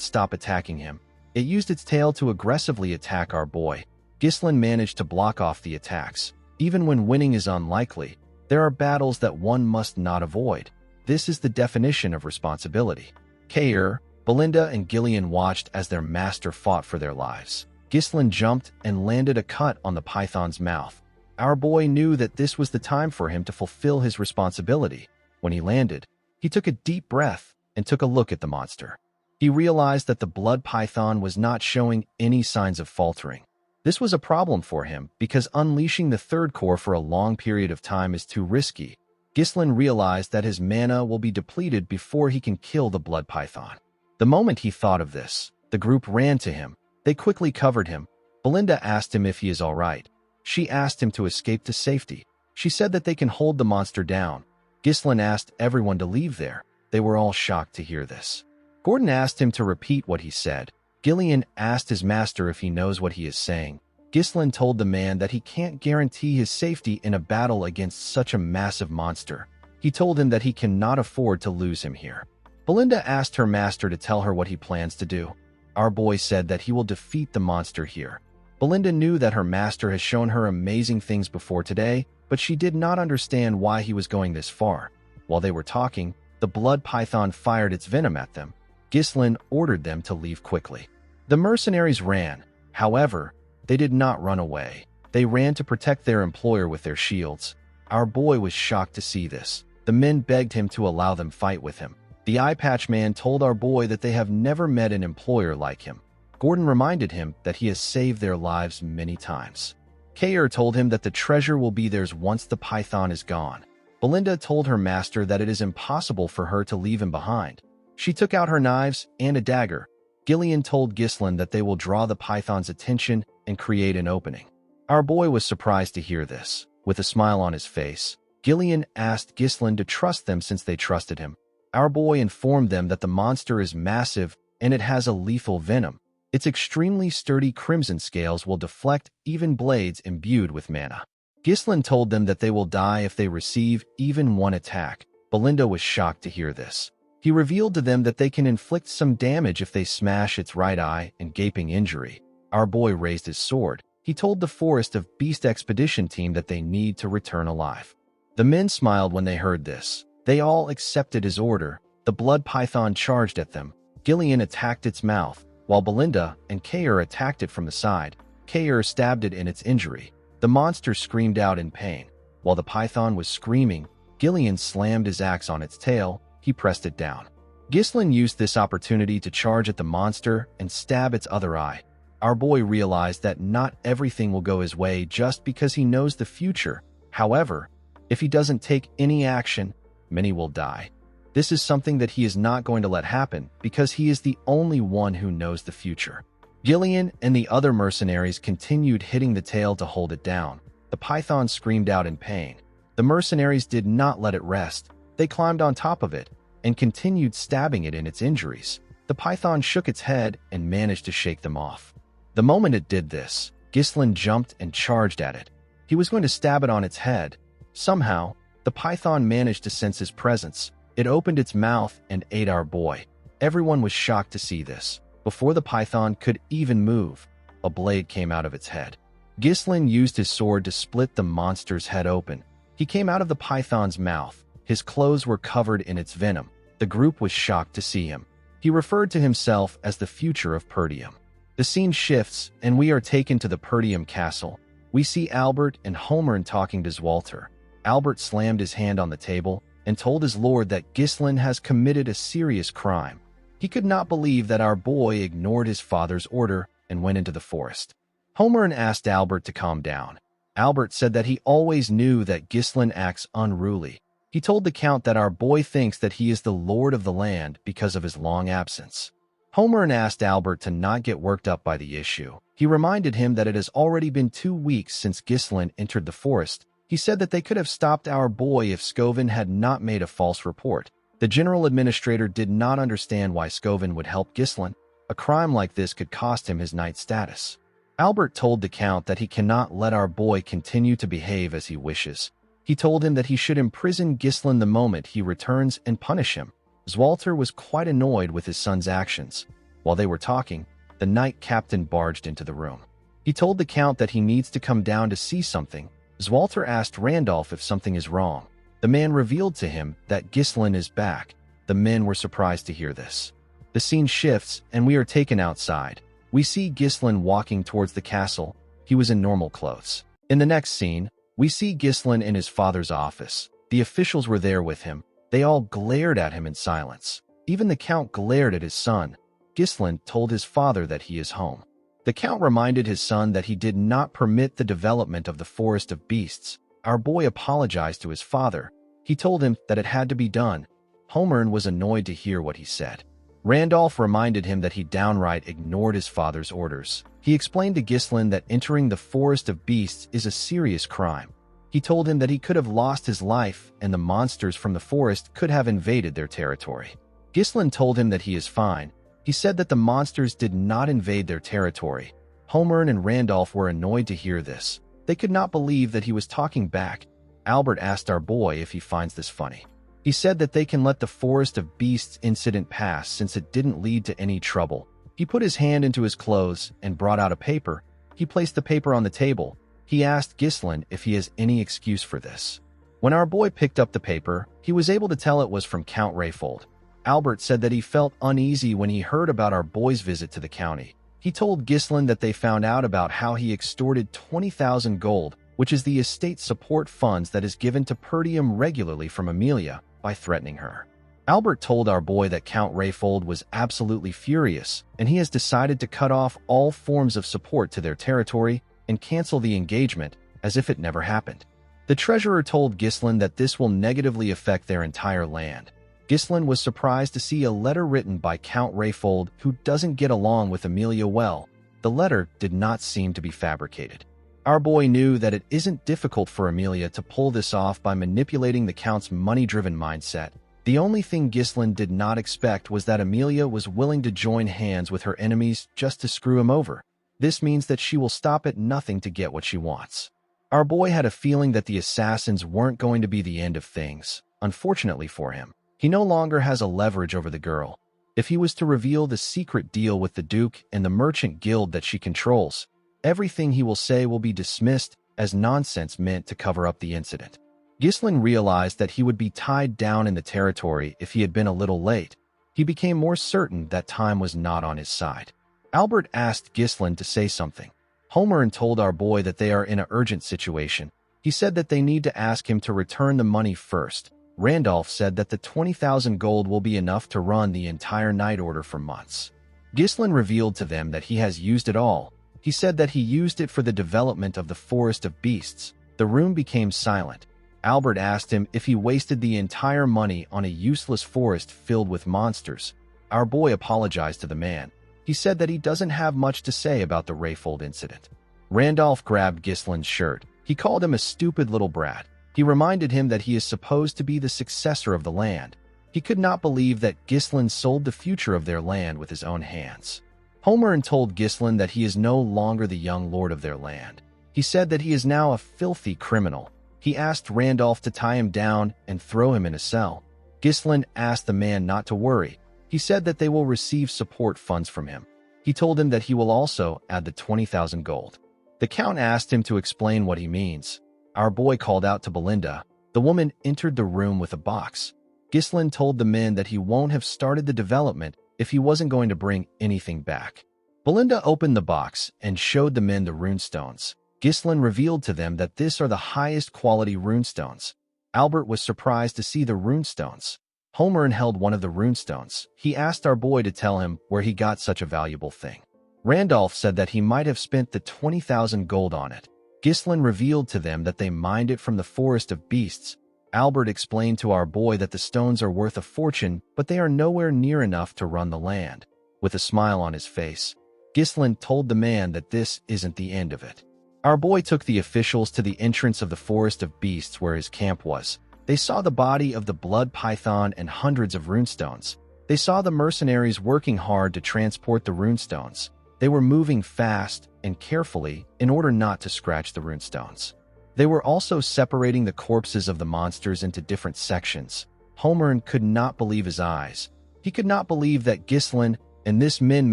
stop attacking him. It used its tail to aggressively attack our boy. Ghislain managed to block off the attacks. Even when winning is unlikely, there are battles that one must not avoid. This is the definition of responsibility. Kair, Belinda, and Gillian watched as their master fought for their lives. Ghislain jumped and landed a cut on the python's mouth. Our boy knew that this was the time for him to fulfill his responsibility. When he landed, he took a deep breath and took a look at the monster. He realized that the blood python was not showing any signs of faltering. This was a problem for him because unleashing the third core for a long period of time is too risky. Ghislain realized that his mana will be depleted before he can kill the blood python. The moment he thought of this, the group ran to him. They quickly covered him. Belinda asked him if he is all right. She asked him to escape to safety. She said that they can hold the monster down. Ghislain asked everyone to leave there. They were all shocked to hear this. Gordon asked him to repeat what he said. Gillian asked his master if he knows what he is saying. Ghislain told the man that he can't guarantee his safety in a battle against such a massive monster. He told him that he cannot afford to lose him here. Belinda asked her master to tell her what he plans to do. Our boy said that he will defeat the monster here. Belinda knew that her master has shown her amazing things before today, but she did not understand why he was going this far. While they were talking, the blood python fired its venom at them. Ghislain ordered them to leave quickly. The mercenaries ran. However, they did not run away. They ran to protect their employer with their shields. Our boy was shocked to see this. The men begged him to allow them fight with him. The eye patch man told our boy that they have never met an employer like him. Gordon reminded him that he has saved their lives many times. Kair told him that the treasure will be theirs once the python is gone. Belinda told her master that it is impossible for her to leave him behind. She took out her knives and a dagger. Gillian told Ghislain that they will draw the python's attention and create an opening. Our boy was surprised to hear this. With a smile on his face, Gillian asked Ghislain to trust them since they trusted him. Our boy informed them that the monster is massive and it has a lethal venom. Its extremely sturdy crimson scales will deflect even blades imbued with mana. Ghislain told them that they will die if they receive even one attack. Belinda was shocked to hear this. He revealed to them that they can inflict some damage if they smash its right eye and gaping injury. Our boy raised his sword. He told the Forest of Beast expedition team that they need to return alive. The men smiled when they heard this. They all accepted his order. The blood python charged at them. Gillian attacked its mouth, while Belinda and Kair attacked it from the side. Kair stabbed it in its injury. The monster screamed out in pain. While the python was screaming, Gillian slammed his axe on its tail. He pressed it down. Ghislain used this opportunity to charge at the monster and stab its other eye. Our boy realized that not everything will go his way just because he knows the future. However, if he doesn't take any action, many will die. This is something that he is not going to let happen because he is the only one who knows the future. Gillian and the other mercenaries continued hitting the tail to hold it down. The python screamed out in pain. The mercenaries did not let it rest. They climbed on top of it and continued stabbing it in its injuries. The python shook its head and managed to shake them off. The moment it did this, Ghislain jumped and charged at it. He was going to stab it on its head. Somehow, the python managed to sense his presence. It opened its mouth and ate our boy. Everyone was shocked to see this. Before the python could even move, a blade came out of its head. Ghislain used his sword to split the monster's head open. He came out of the python's mouth. His clothes were covered in its venom. The group was shocked to see him. He referred to himself as the future of Perdium. The scene shifts, and we are taken to the Perdium castle. We see Albert and Holmern talking to Zwalter. Albert slammed his hand on the table and told his lord that Ghislain has committed a serious crime. He could not believe that our boy ignored his father's order and went into the forest. Holmern asked Albert to calm down. Albert said that he always knew that Ghislain acts unruly. He told the count that our boy thinks that he is the lord of the land because of his long absence. Holmern asked Albert to not get worked up by the issue. He reminded him that it has already been 2 weeks since Ghislain entered the forest. He said that they could have stopped our boy if Scoven had not made a false report. The general administrator did not understand why Scoven would help Ghislain. A crime like this could cost him his knight status. Albert told the Count that he cannot let our boy continue to behave as he wishes. He told him that he should imprison Ghislain the moment he returns and punish him. Walter was quite annoyed with his son's actions. While they were talking, the night captain barged into the room. He told the Count that he needs to come down to see something. Walter asked Randolph if something is wrong. The man revealed to him that Ghislain is back. The men were surprised to hear this. The scene shifts, and we are taken outside. We see Ghislain walking towards the castle. He was in normal clothes. In the next scene, we see Ghislain in his father's office. The officials were there with him. They all glared at him in silence. Even the Count glared at his son. Ghislain told his father that he is home. The Count reminded his son that he did not permit the development of the Forest of Beasts. Our boy apologized to his father. He told him that it had to be done. Homern was annoyed to hear what he said. Randolph reminded him that he downright ignored his father's orders. He explained to Ghislain that entering the Forest of Beasts is a serious crime. He told him that he could have lost his life and the monsters from the forest could have invaded their territory. Ghislain told him that he is fine. He said that the monsters did not invade their territory. Homern and Randolph were annoyed to hear this. They could not believe that he was talking back. Albert asked our boy if he finds this funny. He said that they can let the Forest of Beasts incident pass since it didn't lead to any trouble. He put his hand into his clothes and brought out a paper. He placed the paper on the table. He asked Ghislain if he has any excuse for this. When our boy picked up the paper, he was able to tell it was from Count Rayfold. Albert said that he felt uneasy when he heard about our boy's visit to the county. He told Ghislain that they found out about how he extorted 20,000 gold, which is the estate support funds that is given to Perdium regularly from Amelia, by threatening her. Albert told our boy that Count Rayfold was absolutely furious, and he has decided to cut off all forms of support to their territory and cancel the engagement as if it never happened. The treasurer told Ghislain that this will negatively affect their entire land. Ghislain was surprised to see a letter written by Count Rayfold who doesn't get along with Amelia well. The letter did not seem to be fabricated. Our boy knew that it isn't difficult for Amelia to pull this off by manipulating the Count's money-driven mindset. The only thing Ghislain did not expect was that Amelia was willing to join hands with her enemies just to screw him over. This means that she will stop at nothing to get what she wants. Our boy had a feeling that the assassins weren't going to be the end of things. Unfortunately for him, he no longer has a leverage over the girl. If he was to reveal the secret deal with the Duke and the merchant guild that she controls, everything he will say will be dismissed as nonsense meant to cover up the incident. Ghislain realized that he would be tied down in the territory if he had been a little late. He became more certain that time was not on his side. Albert asked Ghislain to say something. Homern told our boy that they are in an urgent situation. He said that they need to ask him to return the money first. Randolph said that the 20,000 gold will be enough to run the entire night order for months. Ghislain revealed to them that he has used it all. He said that he used it for the development of the Forest of Beasts. The room became silent. Albert asked him if he wasted the entire money on a useless forest filled with monsters. Our boy apologized to the man. He said that he doesn't have much to say about the Rayfold incident. Randolph grabbed Ghislain's shirt. He called him a stupid little brat. He reminded him that he is supposed to be the successor of the land. He could not believe that Ghislain sold the future of their land with his own hands. Homern told Ghislain that he is no longer the young lord of their land. He said that he is now a filthy criminal. He asked Randolph to tie him down and throw him in a cell. Ghislain asked the man not to worry. He said that they will receive support funds from him. He told him that he will also add the 20,000 gold. The Count asked him to explain what he means. Our boy called out to Belinda. The woman entered the room with a box. Ghislain told the men that he won't have started the development if he wasn't going to bring anything back. Belinda opened the box and showed the men the runestones. Ghislain revealed to them that these are the highest quality runestones. Albert was surprised to see the runestones. Homern held one of the runestones. He asked our boy to tell him where he got such a valuable thing. Randolph said that he might have spent the 20,000 gold on it. Ghislain revealed to them that they mined it from the Forest of Beasts. Albert explained to our boy that the stones are worth a fortune, but they are nowhere near enough to run the land. With a smile on his face, Ghislain told the man that this isn't the end of it. Our boy took the officials to the entrance of the Forest of Beasts where his camp was. They saw the body of the blood python and hundreds of runestones. They saw the mercenaries working hard to transport the runestones. They were moving fast and carefully in order not to scratch the runestones. They were also separating the corpses of the monsters into different sections. Homern could not believe his eyes. He could not believe that Ghislain and this men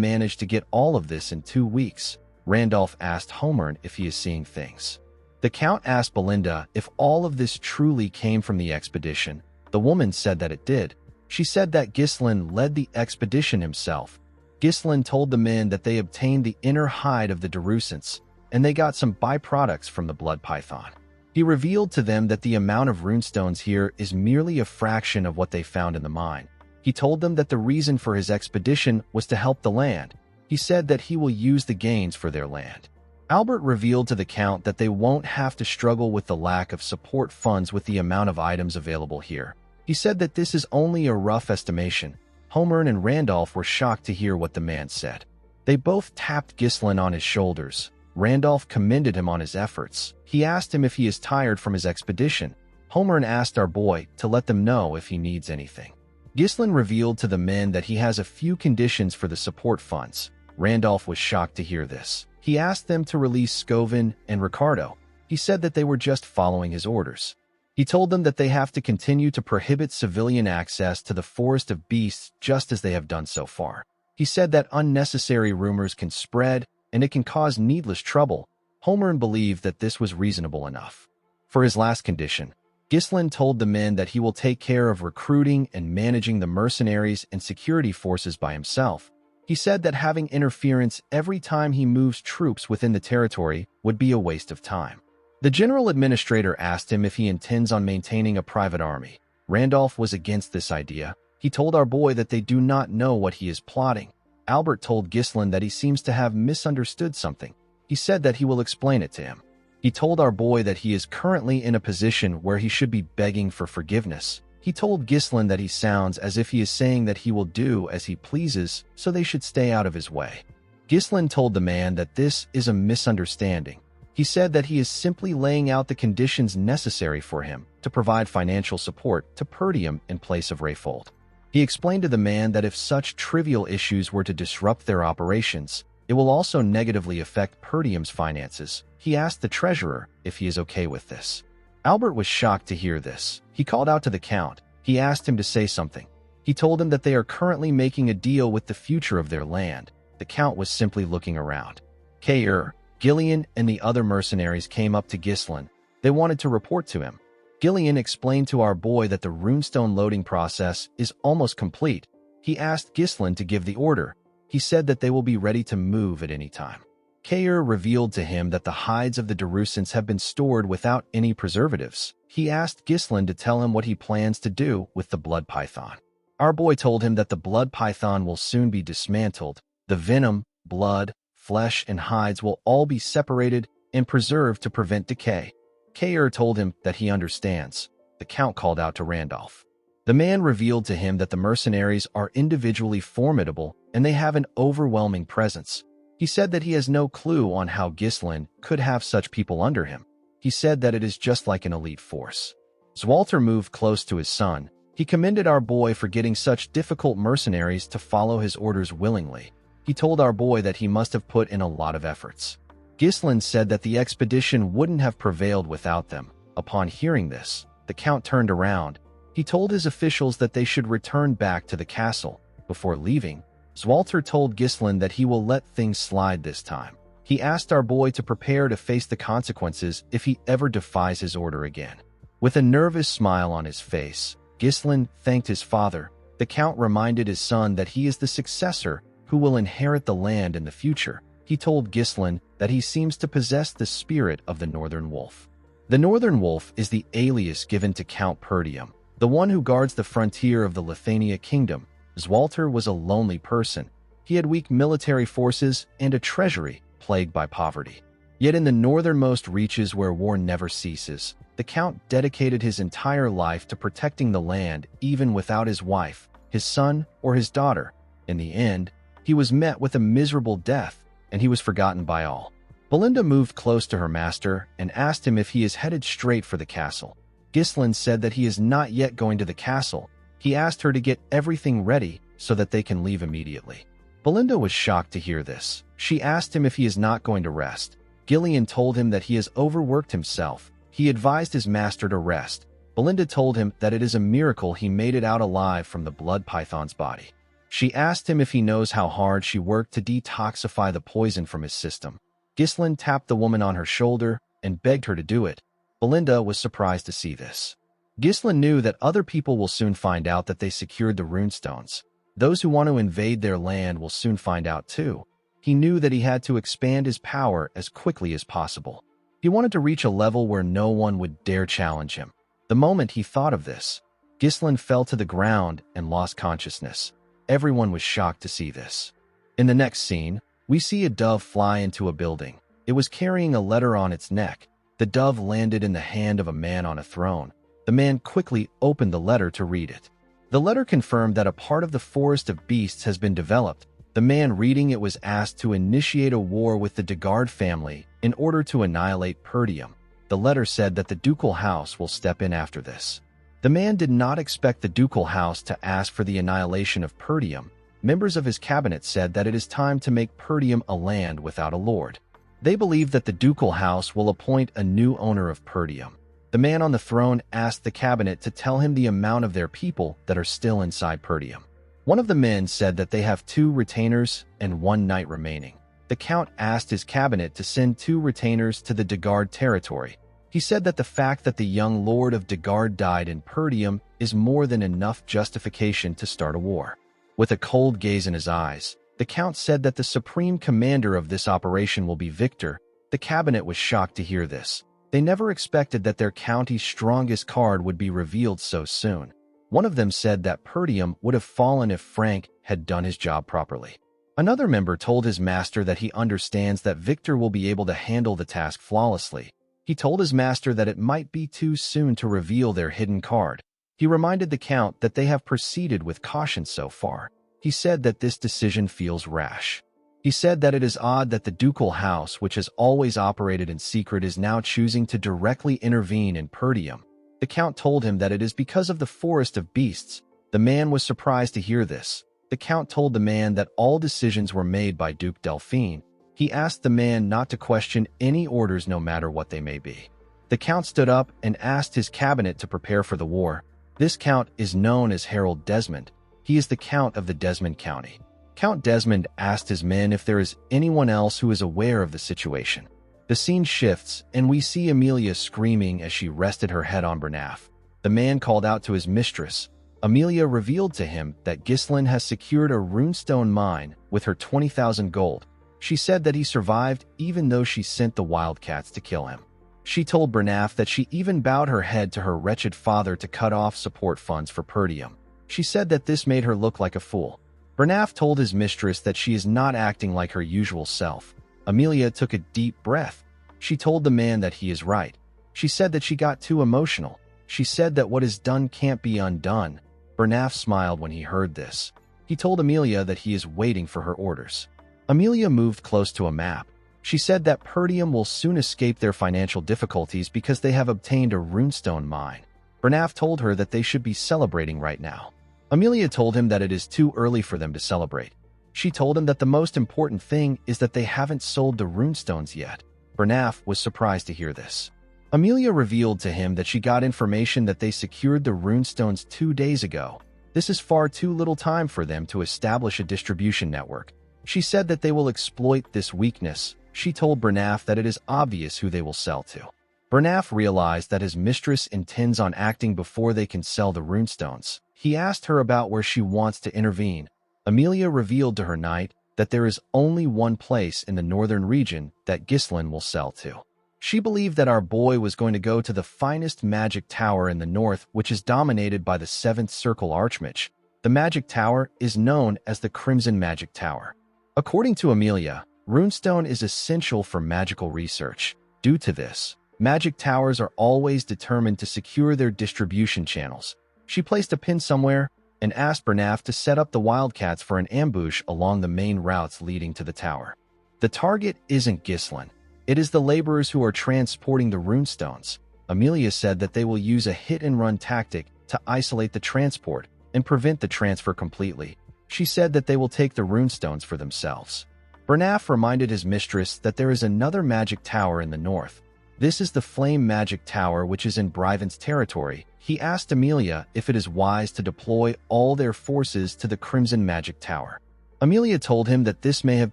managed to get all of this in 2 weeks. Randolph asked Homern if he is seeing things. The Count asked Belinda if all of this truly came from the expedition. The woman said that it did. She said that Ghislain led the expedition himself. Ghislain told the men that they obtained the inner hide of the Darusants, and they got some byproducts from the blood python. He revealed to them that the amount of runestones here is merely a fraction of what they found in the mine. He told them that the reason for his expedition was to help the land. He said that he will use the gains for their land. Albert revealed to the Count that they won't have to struggle with the lack of support funds with the amount of items available here. He said that this is only a rough estimation. Homern and Randolph were shocked to hear what the man said. They both tapped Ghislain on his shoulders. Randolph commended him on his efforts. He asked him if he is tired from his expedition. Homern asked our boy to let them know if he needs anything. Ghislain revealed to the men that he has a few conditions for the support funds. Randolph was shocked to hear this. He asked them to release Scovin and Ricardo. He said that they were just following his orders. He told them that they have to continue to prohibit civilian access to the Forest of Beasts just as they have done so far. He said that unnecessary rumors can spread and it can cause needless trouble. Homern believed that this was reasonable enough. For his last condition, Ghislain told the men that he will take care of recruiting and managing the mercenaries and security forces by himself. He said that having interference every time he moves troops within the territory would be a waste of time. The general administrator asked him if he intends on maintaining a private army. Randolph was against this idea. He told our boy that they do not know what he is plotting. Albert told Ghislain that he seems to have misunderstood something. He said that he will explain it to him. He told our boy that he is currently in a position where he should be begging for forgiveness. He told Ghislain that he sounds as if he is saying that he will do as he pleases, so they should stay out of his way. Ghislain told the man that this is a misunderstanding. He said that he is simply laying out the conditions necessary for him to provide financial support to Perdium in place of Rayfold. He explained to the man that if such trivial issues were to disrupt their operations, it will also negatively affect Perdium's finances. He asked the treasurer if he is okay with this. Albert was shocked to hear this. He called out to the Count. He asked him to say something. He told him that they are currently making a deal with the future of their land. The Count was simply looking around. Kair, Gillian, and the other mercenaries came up to Ghislain. They wanted to report to him. Gillian explained to our boy that the runestone loading process is almost complete. He asked Ghislain to give the order. He said that they will be ready to move at any time. Kair revealed to him that the hides of the Darusants have been stored without any preservatives. He asked Ghislain to tell him what he plans to do with the blood python. Our boy told him that the blood python will soon be dismantled. The venom, blood, flesh, and hides will all be separated and preserved to prevent decay. Kair told him that he understands. The Count called out to Randolph. The man revealed to him that the mercenaries are individually formidable and they have an overwhelming presence. He said that he has no clue on how Ghislain could have such people under him. He said that it is just like an elite force. Zwalter moved close to his son. He commended our boy for getting such difficult mercenaries to follow his orders willingly. He told our boy that he must have put in a lot of efforts. Ghislain said that the expedition wouldn't have prevailed without them. Upon hearing this, the Count turned around. He told his officials that they should return back to the castle. Before leaving, Zwalter told Ghislain that he will let things slide this time. He asked our boy to prepare to face the consequences if he ever defies his order again. With a nervous smile on his face, Ghislain thanked his father. The Count reminded his son that he is the successor who will inherit the land in the future. He told Ghislain that he seems to possess the spirit of the Northern Wolf. The Northern Wolf is the alias given to Count Perdium, the one who guards the frontier of the Lithania kingdom. Zwalter was a lonely person. He had weak military forces and a treasury plagued by poverty. Yet in the northernmost reaches where war never ceases, the Count dedicated his entire life to protecting the land even without his wife, his son, or his daughter. In the end, he was met with a miserable death, and he was forgotten by all. Belinda moved close to her master and asked him if he is headed straight for the castle. Ghislain said that he is not yet going to the castle. He asked her to get everything ready so that they can leave immediately. Belinda was shocked to hear this. She asked him if he is not going to rest. Gillian told him that he has overworked himself. He advised his master to rest. Belinda told him that it is a miracle he made it out alive from the blood python's body. She asked him if he knows how hard she worked to detoxify the poison from his system. Ghislain tapped the woman on her shoulder and begged her to do it. Belinda was surprised to see this. Ghislain knew that other people will soon find out that they secured the runestones. Those who want to invade their land will soon find out too. He knew that he had to expand his power as quickly as possible. He wanted to reach a level where no one would dare challenge him. The moment he thought of this, Ghislain fell to the ground and lost consciousness. Everyone was shocked to see this. In the next scene, we see a dove fly into a building. It was carrying a letter on its neck. The dove landed in the hand of a man on a throne. The man quickly opened the letter to read it. The letter confirmed that a part of the Forest of Beasts has been developed. The man reading it was asked to initiate a war with the Degard family in order to annihilate Perdium. The letter said that the ducal house will step in after this. The man did not expect the ducal house to ask for the annihilation of Perdium. Members of his cabinet said that it is time to make Perdium a land without a lord. They believe that the ducal house will appoint a new owner of Perdium. The man on the throne asked the cabinet to tell him the amount of their people that are still inside Perdium. One of the men said that they have 2 retainers and 1 knight remaining. The count asked his cabinet to send 2 retainers to the Degard territory. He said that the fact that the young lord of Degard died in Perdium is more than enough justification to start a war. With a cold gaze in his eyes, the count said that the supreme commander of this operation will be Victor. The cabinet was shocked to hear this. They never expected that their county's strongest card would be revealed so soon. One of them said that Perdium would have fallen if Frank had done his job properly. Another member told his master that he understands that Victor will be able to handle the task flawlessly. He told his master that it might be too soon to reveal their hidden card. He reminded the count that they have proceeded with caution so far. He said that this decision feels rash. He said that it is odd that the ducal house, which has always operated in secret, is now choosing to directly intervene in Perdium. The count told him that it is because of the Forest of Beasts. The man was surprised to hear this. The count told the man that all decisions were made by Duke Delphine. He asked the man not to question any orders no matter what they may be. The count stood up and asked his cabinet to prepare for the war. This count is known as Harold Desmond. He is the count of the Desmond County. Count Desmond asked his men if there is anyone else who is aware of the situation. The scene shifts, and we see Amelia screaming as she rested her head on Bernaf. The man called out to his mistress. Amelia revealed to him that Ghislain has secured a runestone mine with her 20,000 gold. She said that he survived even though she sent the wildcats to kill him. She told Bernaf that she even bowed her head to her wretched father to cut off support funds for Perdium. She said that this made her look like a fool. Bernaf told his mistress that she is not acting like her usual self. Amelia took a deep breath. She told the man that he is right. She said that she got too emotional. She said that what is done can't be undone. Bernaf smiled when he heard this. He told Amelia that he is waiting for her orders. Amelia moved close to a map. She said that Perdium will soon escape their financial difficulties because they have obtained a runestone mine. Bernaf told her that they should be celebrating right now. Amelia told him that it is too early for them to celebrate. She told him that the most important thing is that they haven't sold the runestones yet. Bernaf was surprised to hear this. Amelia revealed to him that she got information that they secured the runestones 2 days ago. This is far too little time for them to establish a distribution network. She said that they will exploit this weakness. She told Bernaf that it is obvious who they will sell to. Bernaf realized that his mistress intends on acting before they can sell the runestones. He asked her about where she wants to intervene. Amelia revealed to her knight that there is only one place in the northern region that Ghislain will sell to. She believed that our boy was going to go to the finest magic tower in the north, which is dominated by the 7th Circle Archmage. The magic tower is known as the Crimson Magic Tower. According to Amelia, runestone is essential for magical research. Due to this, magic towers are always determined to secure their distribution channels. She placed a pin somewhere and asked Bernaf to set up the wildcats for an ambush along the main routes leading to the tower. The target isn't Ghislain. It is the laborers who are transporting the runestones. Amelia said that they will use a hit-and-run tactic to isolate the transport and prevent the transfer completely. She said that they will take the runestones for themselves. Bernaf reminded his mistress that there is another magic tower in the north. This is the Flame Magic Tower, which is in Bryven's territory. He asked Amelia if it is wise to deploy all their forces to the Crimson Magic Tower. Amelia told him that this may have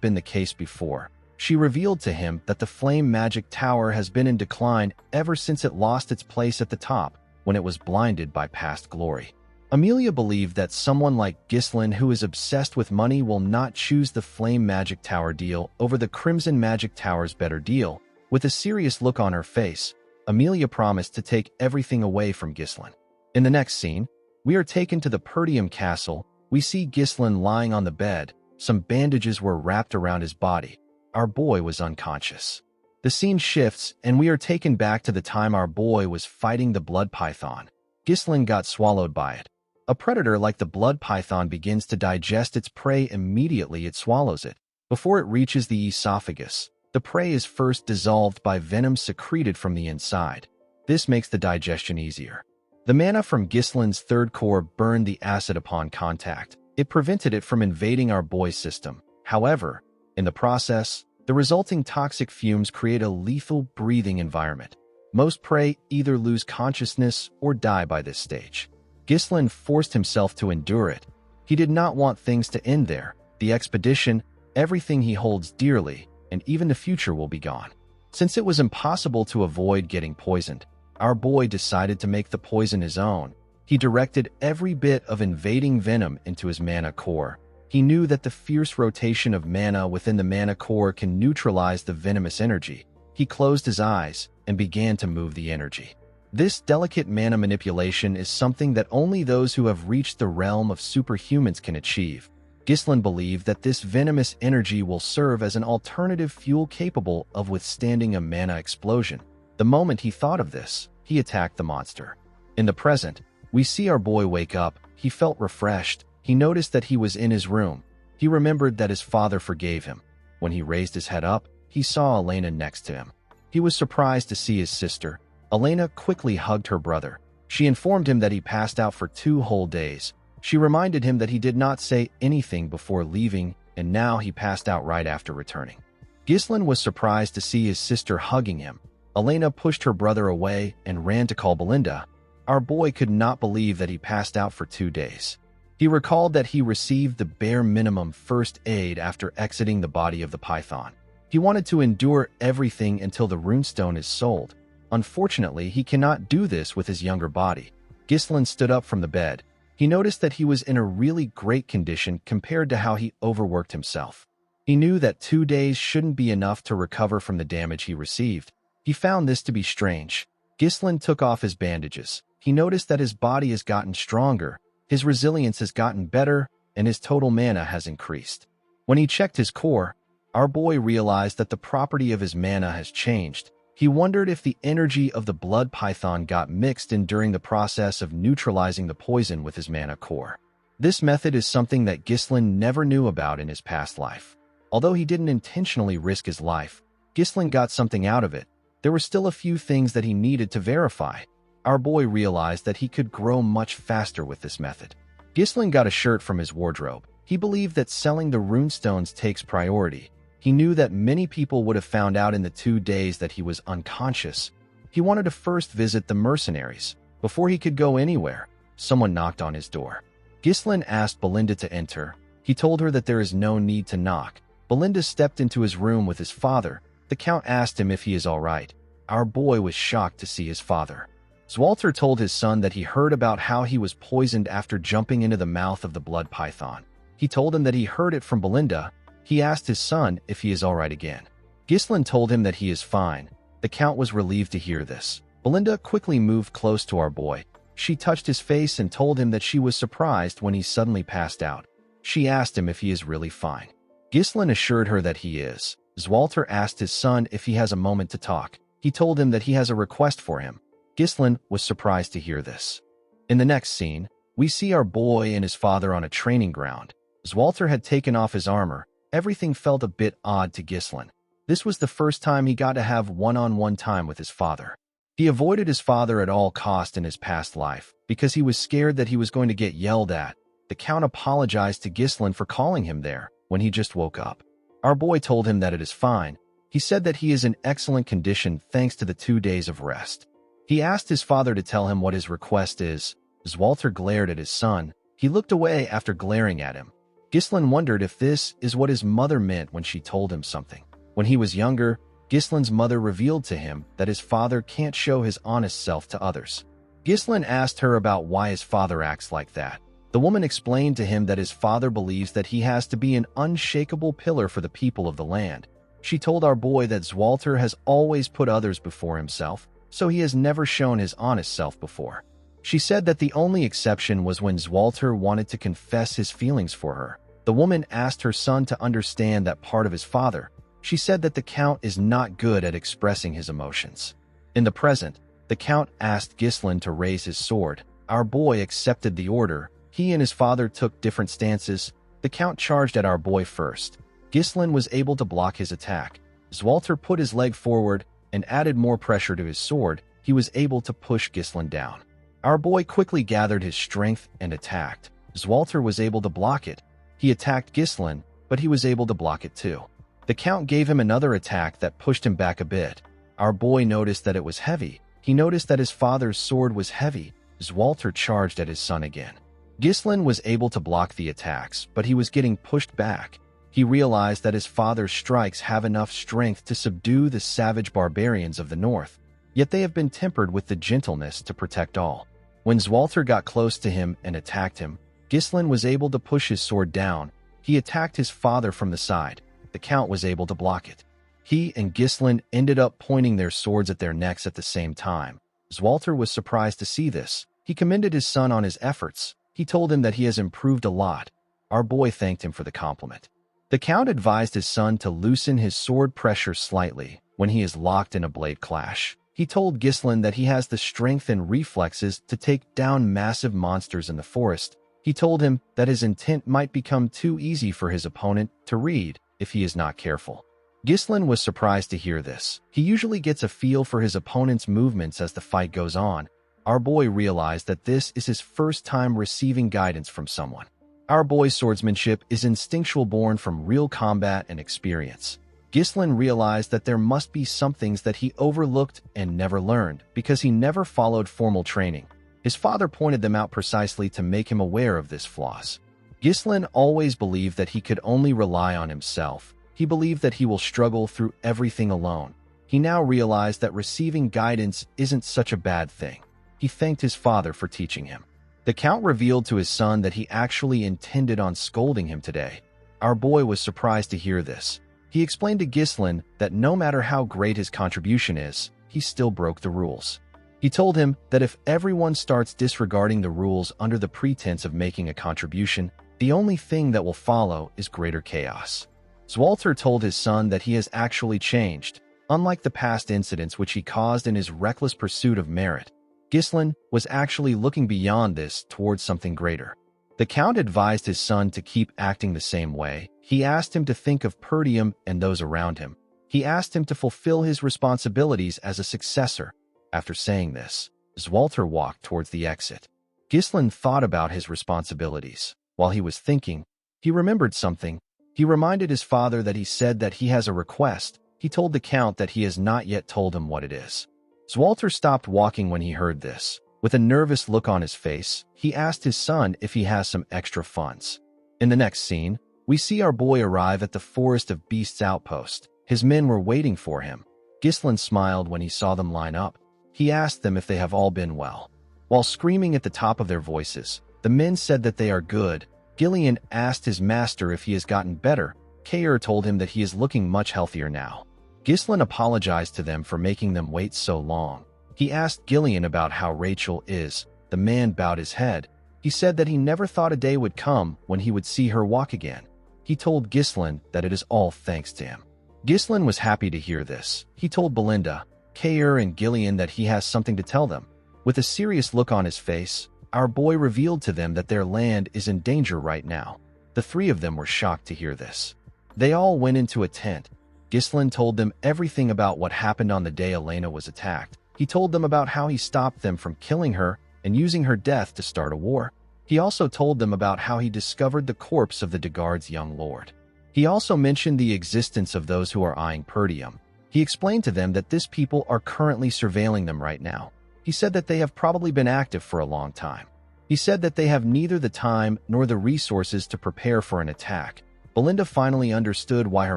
been the case before. She revealed to him that the Flame Magic Tower has been in decline ever since it lost its place at the top when it was blinded by past glory. Amelia believed that someone like Ghislain, who is obsessed with money, will not choose the Flame Magic Tower deal over the Crimson Magic Tower's better deal. With a serious look on her face, Amelia promised to take everything away from Ghislain. In the next scene, we are taken to the Perdium Castle. We see Ghislain lying on the bed. Some bandages were wrapped around his body. Our boy was unconscious. The scene shifts, and we are taken back to the time our boy was fighting the blood python. Ghislain got swallowed by it. A predator like the blood python begins to digest its prey. Immediately it swallows it. Before it reaches the esophagus, the prey is first dissolved by venom secreted from the inside. This makes the digestion easier. The mana from Ghislain's third core burned the acid upon contact. It prevented it from invading our boy's system. However, in the process, the resulting toxic fumes create a lethal breathing environment. Most prey either lose consciousness or die by this stage. Ghislain forced himself to endure it. He did not want things to end there. The expedition, everything he holds dearly, and even the future will be gone. Since it was impossible to avoid getting poisoned, our boy decided to make the poison his own. He directed every bit of invading venom into his mana core. He knew that the fierce rotation of mana within the mana core can neutralize the venomous energy. He closed his eyes and began to move the energy. This delicate mana manipulation is something that only those who have reached the realm of superhumans can achieve. Ghislain believed that this venomous energy will serve as an alternative fuel capable of withstanding a mana explosion. The moment he thought of this, he attacked the monster. In the present, we see our boy wake up. He felt refreshed. He noticed that he was in his room. He remembered that his father forgave him. When he raised his head up, he saw Elena next to him. He was surprised to see his sister. Elena quickly hugged her brother. She informed him that he passed out for 2 whole days. She reminded him that he did not say anything before leaving, and now he passed out right after returning. Ghislain was surprised to see his sister hugging him. Elena pushed her brother away and ran to call Belinda. Our boy could not believe that he passed out for 2 days. He recalled that he received the bare minimum first aid after exiting the body of the python. He wanted to endure everything until the runestone is sold. Unfortunately, he cannot do this with his younger body. Ghislain stood up from the bed. He noticed that he was in a really great condition compared to how he overworked himself. He knew that 2 days shouldn't be enough to recover from the damage he received. He found this to be strange. Ghislain took off his bandages. He noticed that his body has gotten stronger, his resilience has gotten better, and his total mana has increased. When he checked his core, our boy realized that the property of his mana has changed. He wondered if the energy of the blood python got mixed in during the process of neutralizing the poison with his mana core. This method is something that Ghislain never knew about in his past life. Although he didn't intentionally risk his life, Ghislain got something out of it. There were still a few things that he needed to verify. Our boy realized that he could grow much faster with this method. Ghislain got a shirt from his wardrobe. He believed that selling the runestones takes priority. He knew that many people would have found out in the 2 days that he was unconscious. He wanted to first visit the mercenaries. Before he could go anywhere, someone knocked on his door. Ghislain asked Belinda to enter. He told her that there is no need to knock. Belinda stepped into his room with his father. The Count asked him if he is all right. Our boy was shocked to see his father. Zwalter told his son that he heard about how he was poisoned after jumping into the mouth of the blood python. He told him that he heard it from Belinda. He asked his son if he is all right again. Ghislain told him that he is fine. The Count was relieved to hear this. Belinda quickly moved close to our boy. She touched his face and told him that she was surprised when he suddenly passed out. She asked him if he is really fine. Ghislain assured her that he is. Zwalter asked his son if he has a moment to talk. He told him that he has a request for him. Ghislain was surprised to hear this. In the next scene, we see our boy and his father on a training ground. Zwalter had taken off his armor. Everything felt a bit odd to Ghislain. This was the first time he got to have one-on-one time with his father. He avoided his father at all cost in his past life because he was scared that he was going to get yelled at. The Count apologized to Ghislain for calling him there when he just woke up. Our boy told him that it is fine. He said that he is in excellent condition thanks to the 2 days of rest. He asked his father to tell him what his request is. As Walter glared at his son, he looked away after glaring at him. Ghislain wondered if this is what his mother meant when she told him something. When he was younger, Ghislain's mother revealed to him that his father can't show his honest self to others. Ghislain asked her about why his father acts like that. The woman explained to him that his father believes that he has to be an unshakable pillar for the people of the land. She told our boy that Walter has always put others before himself, so he has never shown his honest self before. She said that the only exception was when Walter wanted to confess his feelings for her. The woman asked her son to understand that part of his father. She said that the Count is not good at expressing his emotions. In the present, the Count asked Ghislain to raise his sword. Our boy accepted the order. He and his father took different stances. The Count charged at our boy first. Ghislain was able to block his attack. As Walter put his leg forward and added more pressure to his sword, he was able to push Ghislain down. Our boy quickly gathered his strength and attacked. As Walter was able to block it, he attacked Ghislain, but he was able to block it too. The Count gave him another attack that pushed him back a bit. Our boy noticed that it was heavy. He noticed that his father's sword was heavy as Walter charged at his son again. Ghislain was able to block the attacks, but he was getting pushed back. He realized that his father's strikes have enough strength to subdue the savage barbarians of the north, yet they have been tempered with the gentleness to protect all. When Walter got close to him and attacked him, Ghislain was able to push his sword down. He attacked his father from the side. The Count was able to block it. He and Ghislain ended up pointing their swords at their necks at the same time. Walter was surprised to see this. He commended his son on his efforts. He told him that he has improved a lot. Our boy thanked him for the compliment. The Count advised his son to loosen his sword pressure slightly when he is locked in a blade clash. He told Ghislain that he has the strength and reflexes to take down massive monsters in the forest. He told him that his intent might become too easy for his opponent to read if he is not careful. Ghislain was surprised to hear this. He usually gets a feel for his opponent's movements as the fight goes on. Our boy realized that this is his first time receiving guidance from someone. Our boy's swordsmanship is instinctual, born from real combat and experience. Ghislain realized that there must be some things that he overlooked and never learned because he never followed formal training. His father pointed them out precisely to make him aware of this flaws. Ghislain always believed that he could only rely on himself. He believed that he will struggle through everything alone. He now realized that receiving guidance isn't such a bad thing. He thanked his father for teaching him. The Count revealed to his son that he actually intended on scolding him today. Our boy was surprised to hear this. He explained to Ghislain that no matter how great his contribution is, he still broke the rules. He told him that if everyone starts disregarding the rules under the pretense of making a contribution, the only thing that will follow is greater chaos. Walter told his son that he has actually changed, unlike the past incidents which he caused in his reckless pursuit of merit. Ghislain was actually looking beyond this towards something greater. The Count advised his son to keep acting the same way. He asked him to think of Perdium and those around him. He asked him to fulfill his responsibilities as a successor. After saying this, Walter walked towards the exit. Ghislain thought about his responsibilities. While he was thinking, he remembered something. He reminded his father that he said that he has a request. He told the Count that he has not yet told him what it is. Walter stopped walking when he heard this. With a nervous look on his face, he asked his son if he has some extra funds. In the next scene, we see our boy arrive at the Forest of Beasts outpost. His men were waiting for him. Ghislain smiled when he saw them line up. He asked them if they have all been well. While screaming at the top of their voices, the men said that they are good. Gillian asked his master if he has gotten better. Kair told him that he is looking much healthier now. Ghislain apologized to them for making them wait so long. He asked Gillian about how Rachel is. The man bowed his head. He said that he never thought a day would come when he would see her walk again. He told Ghislain that it is all thanks to him. Ghislain was happy to hear this. He told Belinda, Kair, and Gillian that he has something to tell them. With a serious look on his face, our boy revealed to them that their land is in danger right now. The three of them were shocked to hear this. They all went into a tent. Ghislain told them everything about what happened on the day Elena was attacked. He told them about how he stopped them from killing her and using her death to start a war. He also told them about how he discovered the corpse of the Degard's young lord. He also mentioned the existence of those who are eyeing Perdium. He explained to them that this people are currently surveilling them right now. He said that they have probably been active for a long time. He said that they have neither the time nor the resources to prepare for an attack. Belinda finally understood why her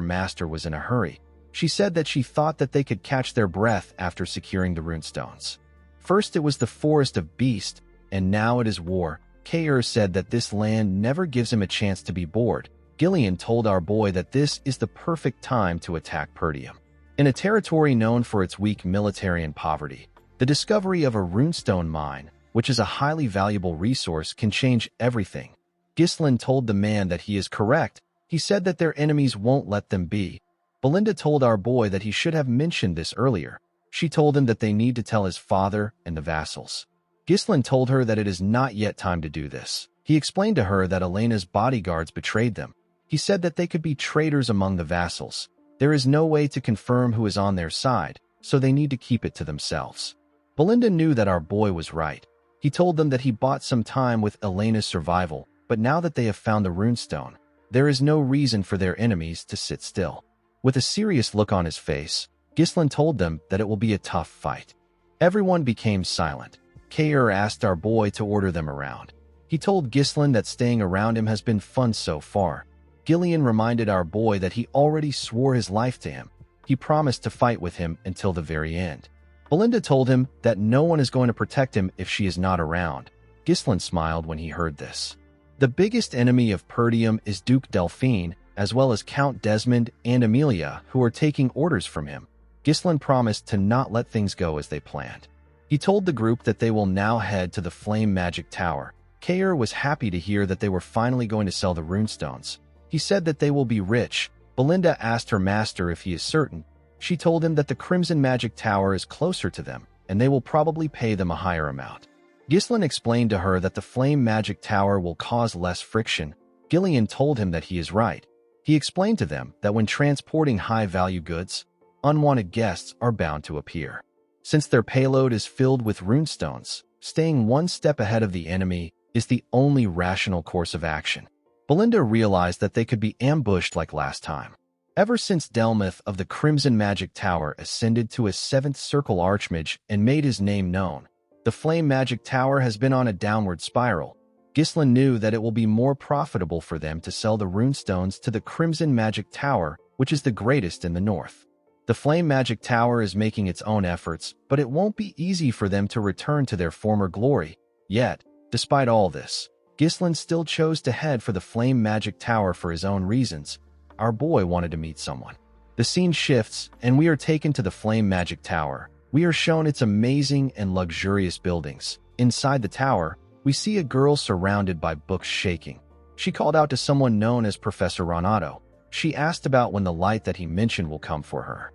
master was in a hurry. She said that she thought that they could catch their breath after securing the runestones. First it was the forest of beasts, and now it is war. Kair said that this land never gives him a chance to be bored. Gillian told our boy that this is the perfect time to attack Perdium. In a territory known for its weak military and poverty, the discovery of a runestone mine, which is a highly valuable resource, can change everything. Ghislain told the man that he is correct. He said that their enemies won't let them be. Belinda told our boy that he should have mentioned this earlier. She told him that they need to tell his father and the vassals. Ghislain told her that it is not yet time to do this. He explained to her that Elena's bodyguards betrayed them. He said that they could be traitors among the vassals. There is no way to confirm who is on their side, so they need to keep it to themselves. Belinda knew that our boy was right. He told them that he bought some time with Elena's survival, but now that they have found the runestone, there is no reason for their enemies to sit still. With a serious look on his face, Ghislain told them that it will be a tough fight. Everyone became silent. Kair asked our boy to order them around. He told Ghislain that staying around him has been fun so far. Gillian reminded our boy that he already swore his life to him. He promised to fight with him until the very end. Belinda told him that no one is going to protect him if she is not around. Ghislain smiled when he heard this. The biggest enemy of Perdium is Duke Delphine, as well as Count Desmond and Amelia, who are taking orders from him. Ghislain promised to not let things go as they planned. He told the group that they will now head to the Flame Magic Tower. Kair was happy to hear that they were finally going to sell the runestones. He said that they will be rich. Belinda asked her master if he is certain. She told him that the Crimson Magic Tower is closer to them, and they will probably pay them a higher amount. Ghislain explained to her that the Flame Magic Tower will cause less friction. Gillian told him that he is right. He explained to them that when transporting high-value goods, unwanted guests are bound to appear. Since their payload is filled with runestones, staying one step ahead of the enemy is the only rational course of action. Belinda realized that they could be ambushed like last time. Ever since Delmuth of the Crimson Magic Tower ascended to a 7th Circle Archmage and made his name known, the Flame Magic Tower has been on a downward spiral. Ghislain knew that it will be more profitable for them to sell the runestones to the Crimson Magic Tower, which is the greatest in the north. The Flame Magic Tower is making its own efforts, but it won't be easy for them to return to their former glory. Yet, despite all this, Ghislain still chose to head for the Flame Magic Tower for his own reasons. Our boy wanted to meet someone. The scene shifts, and we are taken to the Flame Magic Tower. We are shown its amazing and luxurious buildings. Inside the tower, we see a girl surrounded by books shaking. She called out to someone known as Professor Renato. She asked about when the light that he mentioned will come for her.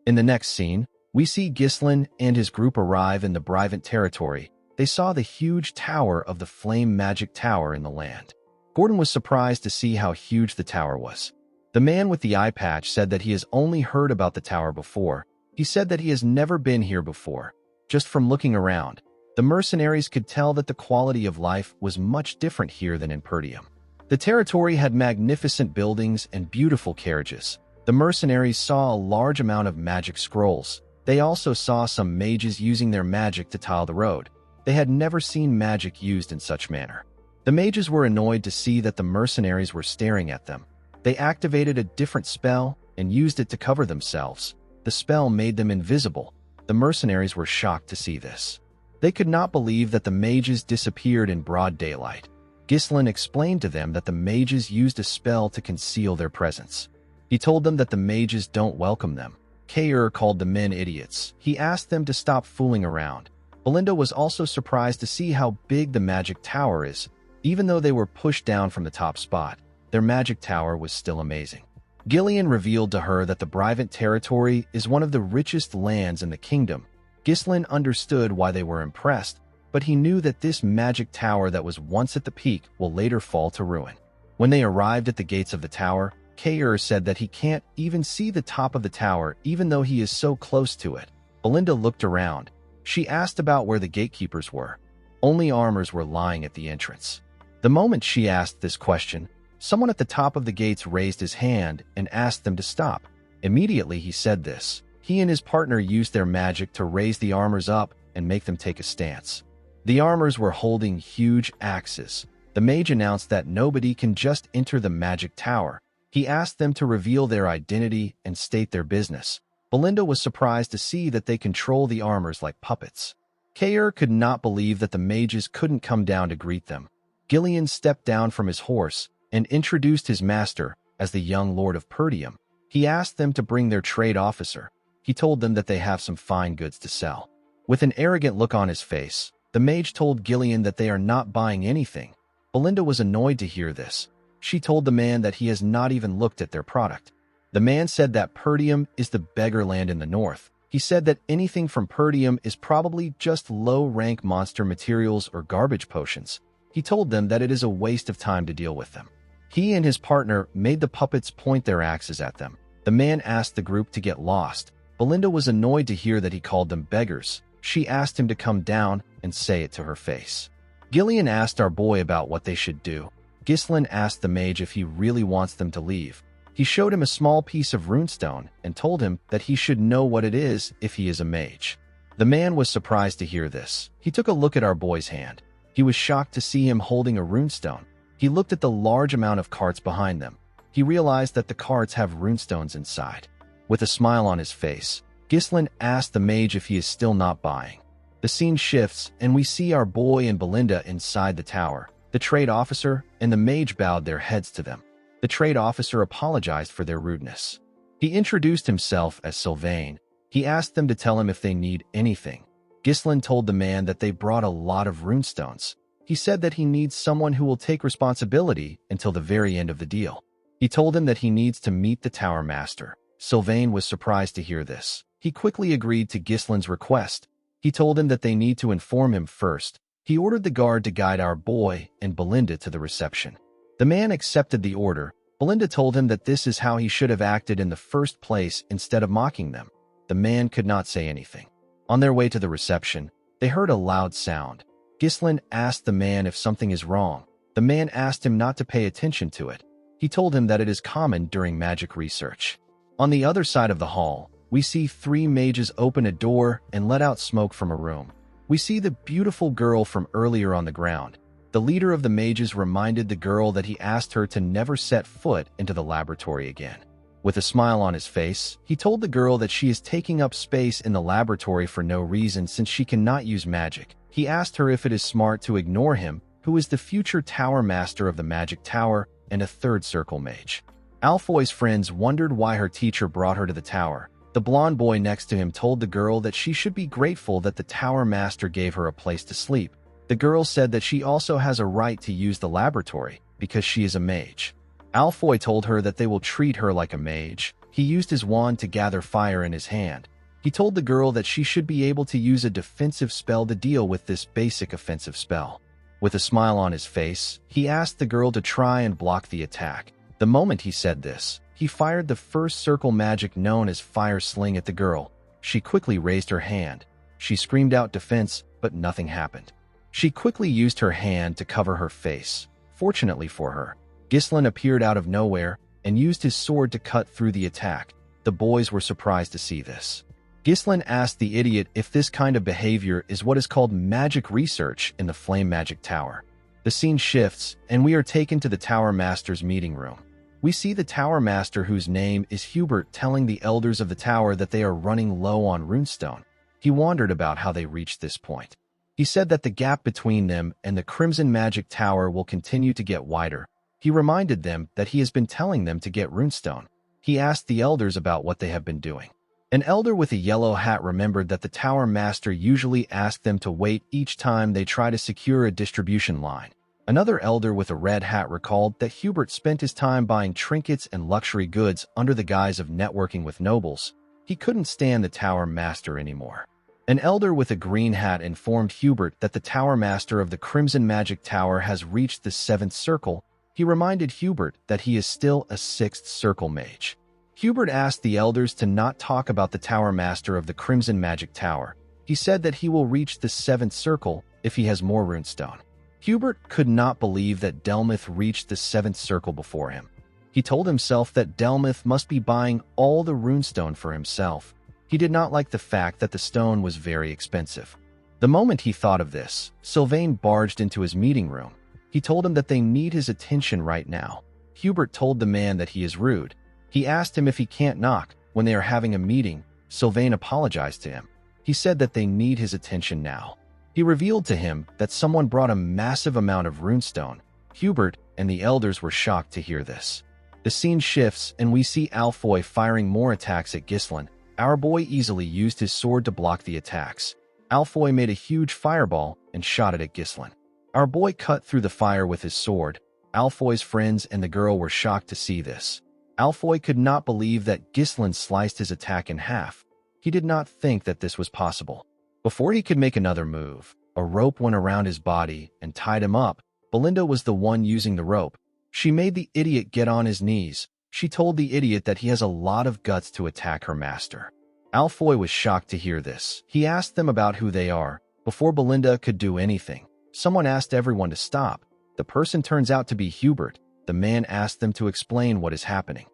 In the next scene, we see Ghislain and his group arrive in the Brivant territory. They saw the huge tower of the Flame Magic Tower in the land. Gordon was surprised to see how huge the tower was. The man with the eye patch said that he has only heard about the tower before. He said that he has never been here before. Just from looking around, the mercenaries could tell that the quality of life was much different here than in Perdium. The territory had magnificent buildings and beautiful carriages. The mercenaries saw a large amount of magic scrolls. They also saw some mages using their magic to tile the road. They had never seen magic used in such manner. The mages were annoyed to see that the mercenaries were staring at them. They activated a different spell and used it to cover themselves. The spell made them invisible. The mercenaries were shocked to see this. They could not believe that the mages disappeared in broad daylight. Ghislain explained to them that the mages used a spell to conceal their presence. He told them that the mages don't welcome them. Kair called the men idiots. He asked them to stop fooling around. Belinda was also surprised to see how big the magic tower is. Even though they were pushed down from the top spot, their magic tower was still amazing. Gillian revealed to her that the Brivant territory is one of the richest lands in the kingdom. Ghislain understood why they were impressed, but he knew that this magic tower that was once at the peak will later fall to ruin. When they arrived at the gates of the tower, Kair said that he can't even see the top of the tower even though he is so close to it. Belinda looked around. She asked about where the gatekeepers were. Only armors were lying at the entrance. The moment she asked this question, someone at the top of the gates raised his hand and asked them to stop. Immediately he said this. He and his partner used their magic to raise the armors up and make them take a stance. The armors were holding huge axes. The mage announced that nobody can just enter the magic tower. He asked them to reveal their identity and state their business. Belinda was surprised to see that they control the armors like puppets. Kair could not believe that the mages couldn't come down to greet them. Gillian stepped down from his horse and introduced his master as the young Lord of Perdium. He asked them to bring their trade officer. He told them that they have some fine goods to sell. With an arrogant look on his face, the mage told Gillian that they are not buying anything. Belinda was annoyed to hear this. She told the man that he has not even looked at their product. The man said that Perdium is the beggar land in the north. He said that anything from Perdium is probably just low-rank monster materials or garbage potions. He told them that it is a waste of time to deal with them. He and his partner made the puppets point their axes at them. The man asked the group to get lost. Belinda was annoyed to hear that he called them beggars. She asked him to come down and say it to her face. Gillian asked our boy about what they should do. Ghislain asked the mage if he really wants them to leave. He showed him a small piece of runestone and told him that he should know what it is if he is a mage. The man was surprised to hear this. He took a look at our boy's hand. He was shocked to see him holding a runestone. He looked at the large amount of carts behind them. He realized that the carts have runestones inside. With a smile on his face, Ghislain asked the mage if he is still not buying. The scene shifts, and we see our boy and Belinda inside the tower. The trade officer and the mage bowed their heads to them. The trade officer apologized for their rudeness. He introduced himself as Sylvain. He asked them to tell him if they need anything. Ghislain told the man that they brought a lot of runestones. He said that he needs someone who will take responsibility until the very end of the deal. He told him that he needs to meet the tower master. Sylvain was surprised to hear this. He quickly agreed to Ghislain's request. He told him that they need to inform him first. He ordered the guard to guide our boy and Belinda to the reception. The man accepted the order. Belinda told him that this is how he should have acted in the first place instead of mocking them. The man could not say anything. On their way to the reception, they heard a loud sound. Ghislain asked the man if something is wrong. The man asked him not to pay attention to it. He told him that it is common during magic research. On the other side of the hall, we see 3 mages open a door and let out smoke from a room. We see the beautiful girl from earlier on the ground. The leader of the mages reminded the girl that he asked her to never set foot into the laboratory again. With a smile on his face, he told the girl that she is taking up space in the laboratory for no reason since she cannot use magic. He asked her if it is smart to ignore him, who is the future tower master of the magic tower and a third circle mage. Alfoy's friends wondered why her teacher brought her to the tower. The blonde boy next to him told the girl that she should be grateful that the tower master gave her a place to sleep. The girl said that she also has a right to use the laboratory because she is a mage. Alfoy told her that they will treat her like a mage. He used his wand to gather fire in his hand. He told the girl that she should be able to use a defensive spell to deal with this basic offensive spell. With a smile on his face, he asked the girl to try and block the attack. The moment he said this, he fired the first circle magic known as Fire Sling at the girl. She quickly raised her hand. She screamed out defense, but nothing happened. She quickly used her hand to cover her face. Fortunately for her, Ghislain appeared out of nowhere and used his sword to cut through the attack. The boys were surprised to see this. Ghislain asked the idiot if this kind of behavior is what is called magic research in the Flame Magic Tower. The scene shifts, and we are taken to the Tower Master's meeting room. We see the Tower Master, whose name is Hubert, telling the elders of the tower that they are running low on runestone. He wondered about how they reached this point. He said that the gap between them and the Crimson Magic Tower will continue to get wider. He reminded them that he has been telling them to get runestone. He asked the elders about what they have been doing. An elder with a yellow hat remembered that the Tower Master usually asked them to wait each time they try to secure a distribution line. Another elder with a red hat recalled that Hubert spent his time buying trinkets and luxury goods under the guise of networking with nobles. He couldn't stand the Tower Master anymore. An elder with a green hat informed Hubert that the Tower Master of the Crimson Magic Tower has reached the 7th circle. He reminded Hubert that he is still a 6th circle mage. Hubert asked the elders to not talk about the Tower Master of the Crimson Magic Tower. He said that he will reach the 7th circle if he has more runestone. Hubert could not believe that Delmuth reached the 7th circle before him. He told himself that Delmuth must be buying all the runestone for himself. He did not like the fact that the stone was very expensive. The moment he thought of this, Sylvain barged into his meeting room. He told him that they need his attention right now. Hubert told the man that he is rude. He asked him if he can't knock. When they are having a meeting, Sylvain apologized to him. He said that they need his attention now. He revealed to him that someone brought a massive amount of runestone. Hubert and the elders were shocked to hear this. The scene shifts and we see Alfoy firing more attacks at Ghislain. Our boy easily used his sword to block the attacks. Alfoy made a huge fireball and shot it at Ghislain. Our boy cut through the fire with his sword. Alfoy's friends and the girl were shocked to see this. Alfoy could not believe that Ghislain sliced his attack in half. He did not think that this was possible. Before he could make another move, a rope went around his body and tied him up. Belinda was the one using the rope. She made the idiot get on his knees. She told the idiot that he has a lot of guts to attack her master. Alfoy was shocked to hear this. He asked them about who they are. Before Belinda could do anything, someone asked everyone to stop. The person turns out to be Hubert. The man asked them to explain what is happening.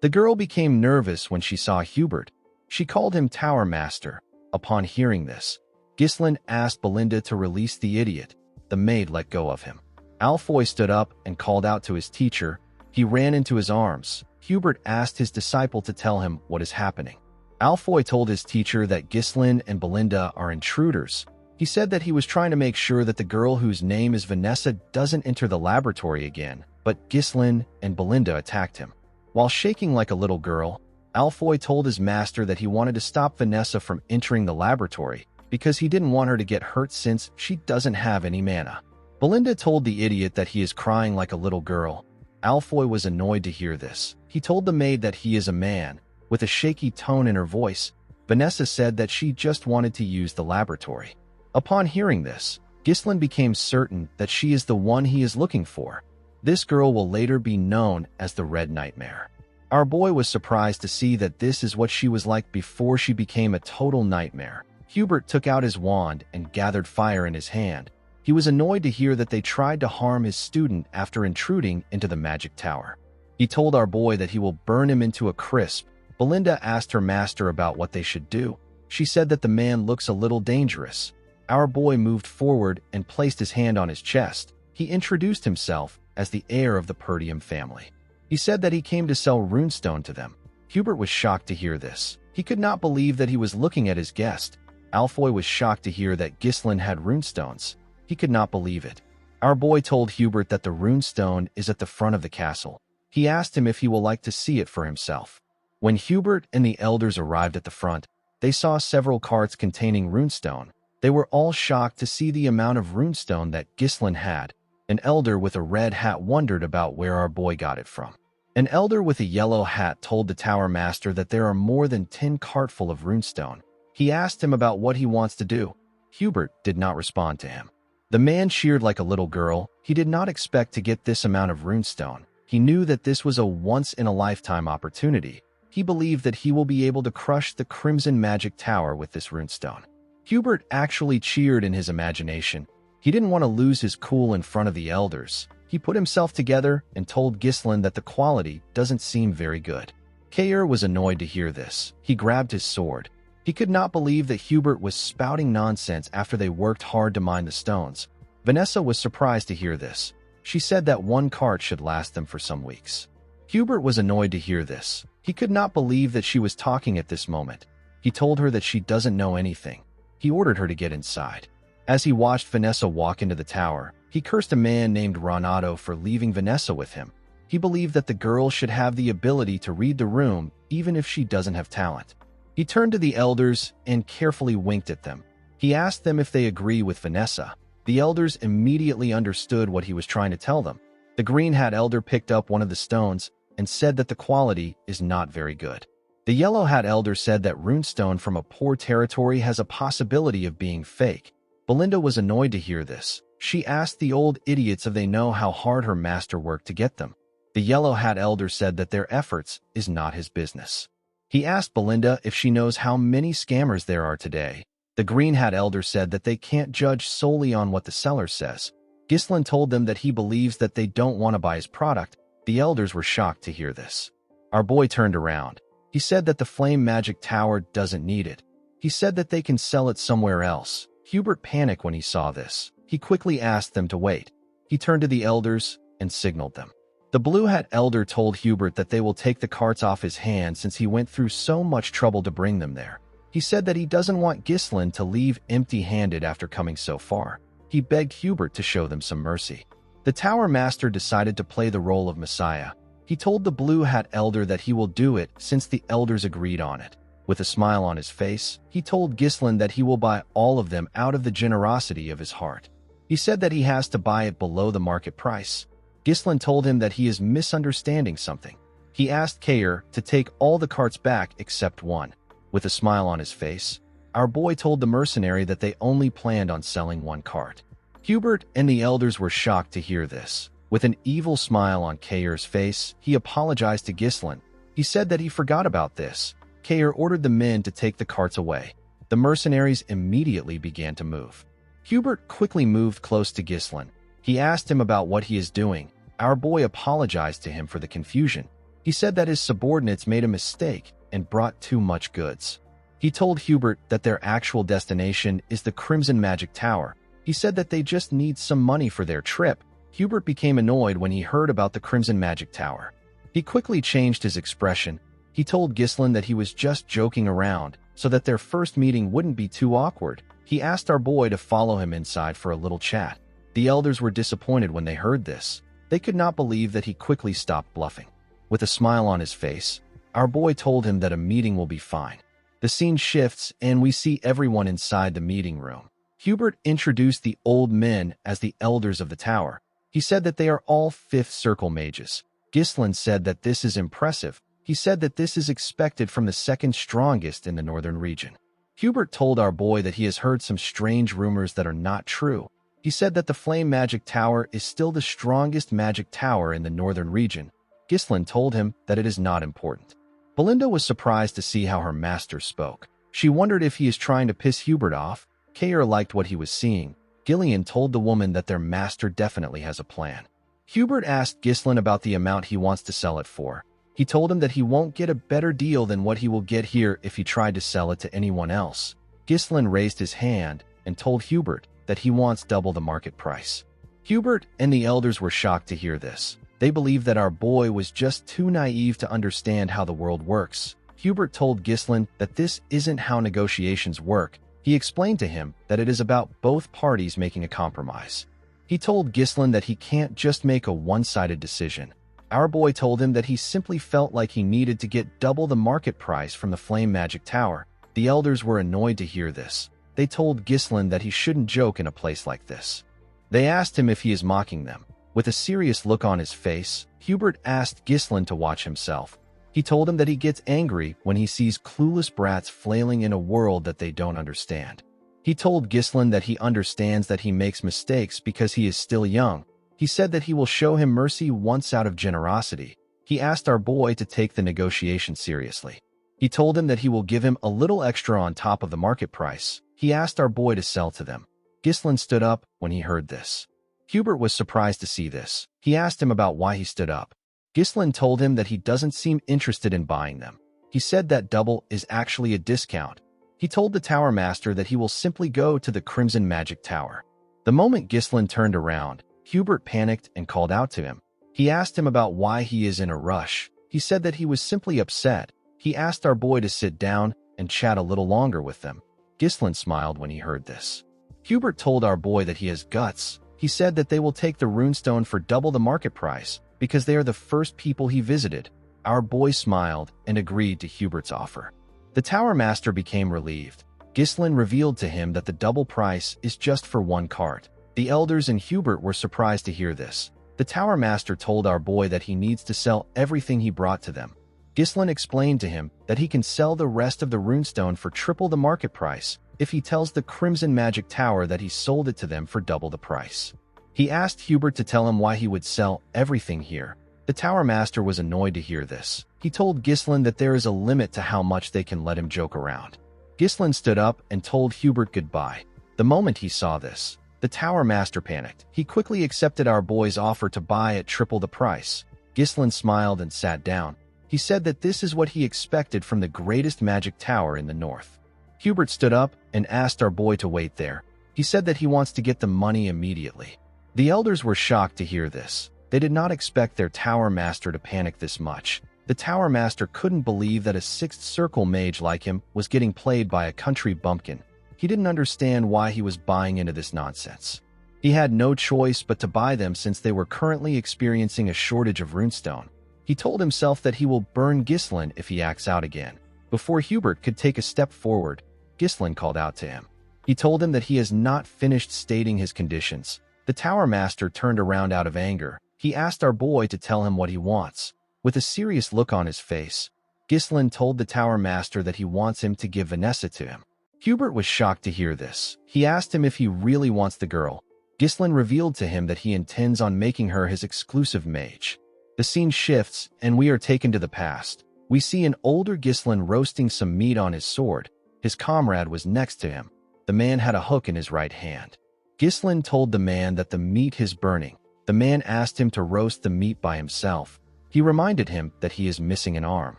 The girl became nervous when she saw Hubert. She called him Tower Master. Upon hearing this, Ghislain asked Belinda to release the idiot. The maid let go of him. Alfoy stood up and called out to his teacher. He ran into his arms. Hubert asked his disciple to tell him what is happening. Alfoy told his teacher that Ghislain and Belinda are intruders. He said that he was trying to make sure that the girl whose name is Vanessa doesn't enter the laboratory again, but Ghislain and Belinda attacked him. While shaking like a little girl, Alfoy told his master that he wanted to stop Vanessa from entering the laboratory because he didn't want her to get hurt since she doesn't have any mana. Belinda told the idiot that he is crying like a little girl. Alfoy was annoyed to hear this. He told the maid that he is a man. With a shaky tone in her voice, Vanessa said that she just wanted to use the laboratory. Upon hearing this, Ghislain became certain that she is the one he is looking for. This girl will later be known as the Red Nightmare. Our boy was surprised to see that this is what she was like before she became a total nightmare. Hubert took out his wand and gathered fire in his hand. He was annoyed to hear that they tried to harm his student after intruding into the magic tower. He told our boy that he will burn him into a crisp. Belinda asked her master about what they should do. She said that the man looks a little dangerous. Our boy moved forward and placed his hand on his chest. He introduced himself as the heir of the Perdium family. He said that he came to sell runestone to them. Hubert was shocked to hear this. He could not believe that he was looking at his guest. Alfoy was shocked to hear that Ghislain had runestones. He could not believe it. Our boy told Hubert that the runestone is at the front of the castle. He asked him if he will like to see it for himself. When Hubert and the elders arrived at the front, they saw several carts containing runestone. They were all shocked to see the amount of runestone that Ghislain had. An elder with a red hat wondered about where our boy got it from. An elder with a yellow hat told the tower master that there are more than 10 cartful of runestone. He asked him about what he wants to do. Hubert did not respond to him. The man cheered like a little girl. He did not expect to get this amount of runestone. He knew that this was a once-in-a-lifetime opportunity. He believed that he will be able to crush the Crimson Magic Tower with this runestone. Hubert actually cheered in his imagination. He didn't want to lose his cool in front of the elders. He put himself together and told Ghislain that the quality doesn't seem very good. Kair was annoyed to hear this. He grabbed his sword. He could not believe that Hubert was spouting nonsense after they worked hard to mine the stones. Vanessa was surprised to hear this. She said that one cart should last them for some weeks. Hubert was annoyed to hear this. He could not believe that she was talking at this moment. He told her that she doesn't know anything. He ordered her to get inside. As he watched Vanessa walk into the tower, he cursed a man named Renato for leaving Vanessa with him. He believed that the girl should have the ability to read the room even if she doesn't have talent. He turned to the elders and carefully winked at them. He asked them if they agree with Vanessa. The elders immediately understood what he was trying to tell them. The green hat elder picked up one of the stones and said that the quality is not very good. The yellow hat elder said that runestone from a poor territory has a possibility of being fake. Belinda was annoyed to hear this. She asked the old idiots if they know how hard her master worked to get them. The yellow hat elder said that their efforts is not his business. He asked Belinda if she knows how many scammers there are today. The Green Hat Elder said that they can't judge solely on what the seller says. Ghislain told them that he believes that they don't want to buy his product. The elders were shocked to hear this. Our boy turned around. He said that the flame magic tower doesn't need it. He said that they can sell it somewhere else. Hubert panicked when he saw this. He quickly asked them to wait. He turned to the elders and signaled them. The Blue Hat Elder told Hubert that they will take the carts off his hands since he went through so much trouble to bring them there. He said that he doesn't want Ghislain to leave empty-handed after coming so far. He begged Hubert to show them some mercy. The Tower Master decided to play the role of Messiah. He told the Blue Hat Elder that he will do it since the elders agreed on it. With a smile on his face, he told Ghislain that he will buy all of them out of the generosity of his heart. He said that he has to buy it below the market price. Ghislain told him that he is misunderstanding something. He asked Kair to take all the carts back except one. With a smile on his face, our boy told the mercenary that they only planned on selling one cart. Hubert and the elders were shocked to hear this. With an evil smile on Kair's face, he apologized to Ghislain. He said that he forgot about this. Kair ordered the men to take the carts away. The mercenaries immediately began to move. Hubert quickly moved close to Ghislain. He asked him about what he is doing. Our boy apologized to him for the confusion. He said that his subordinates made a mistake and brought too much goods. He told Hubert that their actual destination is the Crimson Magic Tower. He said that they just need some money for their trip. Hubert became annoyed when he heard about the Crimson Magic Tower. He quickly changed his expression. He told Ghislain that he was just joking around so that their first meeting wouldn't be too awkward. He asked our boy to follow him inside for a little chat. The elders were disappointed when they heard this. They could not believe that he quickly stopped bluffing. With a smile on his face, our boy told him that a meeting will be fine. The scene shifts and we see everyone inside the meeting room. Hubert introduced the old men as the elders of the tower. He said that they are all fifth circle mages. Ghislain said that this is impressive. He said that this is expected from the second strongest in the northern region. Hubert told our boy that he has heard some strange rumors that are not true. He said that the Flame Magic Tower is still the strongest magic tower in the northern region. Ghislain told him that it is not important. Belinda was surprised to see how her master spoke. She wondered if he is trying to piss Hubert off. Kair liked what he was seeing. Gillian told the woman that their master definitely has a plan. Hubert asked Ghislain about the amount he wants to sell it for. He told him that he won't get a better deal than what he will get here if he tried to sell it to anyone else. Ghislain raised his hand and told Hubert that he wants double the market price. Hubert and the elders were shocked to hear this. They believed that our boy was just too naive to understand how the world works. Hubert told Ghislain that this isn't how negotiations work. He explained to him that it is about both parties making a compromise. He told Ghislain that he can't just make a one-sided decision. Our boy told him that he simply felt like he needed to get double the market price from the Flame Magic Tower. The elders were annoyed to hear this. They told Ghislain that he shouldn't joke in a place like this. They asked him if he is mocking them. With a serious look on his face, Hubert asked Ghislain to watch himself. He told him that he gets angry when he sees clueless brats flailing in a world that they don't understand. He told Ghislain that he understands that he makes mistakes because he is still young. He said that he will show him mercy once out of generosity. He asked our boy to take the negotiation seriously. He told him that he will give him a little extra on top of the market price. He asked our boy to sell to them. Ghislain stood up when he heard this. Hubert was surprised to see this. He asked him about why he stood up. Ghislain told him that he doesn't seem interested in buying them. He said that double is actually a discount. He told the Tower Master that he will simply go to the Crimson Magic Tower. The moment Ghislain turned around, Hubert panicked and called out to him. He asked him about why he is in a rush. He said that he was simply upset. He asked our boy to sit down and chat a little longer with them. Ghislain smiled when he heard this. Hubert told our boy that he has guts. He said that they will take the runestone for double the market price because they are the first people he visited. Our boy smiled and agreed to Hubert's offer. The Tower Master became relieved. Ghislain revealed to him that the double price is just for one cart. The elders and Hubert were surprised to hear this. The Tower Master told our boy that he needs to sell everything he brought to them. Ghislain explained to him that he can sell the rest of the runestone for triple the market price if he tells the Crimson Magic Tower that he sold it to them for double the price. He asked Hubert to tell him why he would sell everything here. The Tower Master was annoyed to hear this. He told Ghislain that there is a limit to how much they can let him joke around. Ghislaine stood up and told Hubert goodbye. The moment he saw this, the Tower Master panicked. He quickly accepted our boy's offer to buy at triple the price. Ghislaine smiled and sat down. He said that this is what he expected from the greatest magic tower in the north. Hubert stood up and asked our boy to wait there. He said that he wants to get the money immediately. The elders were shocked to hear this. They did not expect their Tower Master to panic this much. The Tower Master couldn't believe that a sixth circle mage like him was getting played by a country bumpkin. He didn't understand why he was buying into this nonsense. He had no choice but to buy them since they were currently experiencing a shortage of runestone. He told himself that he will burn Ghislaine if he acts out again. Before Hubert could take a step forward, Ghislaine called out to him. He told him that he has not finished stating his conditions. The Tower Master turned around out of anger. He asked our boy to tell him what he wants. With a serious look on his face, Ghislaine told the Tower Master that he wants him to give Vanessa to him. Hubert was shocked to hear this. He asked him if he really wants the girl. Ghislaine revealed to him that he intends on making her his exclusive mage. The scene shifts, and we are taken to the past. We see an older Ghislaine roasting some meat on his sword. His comrade was next to him. The man had a hook in his right hand. Ghislaine told the man that the meat is burning. The man asked him to roast the meat by himself. He reminded him that he is missing an arm.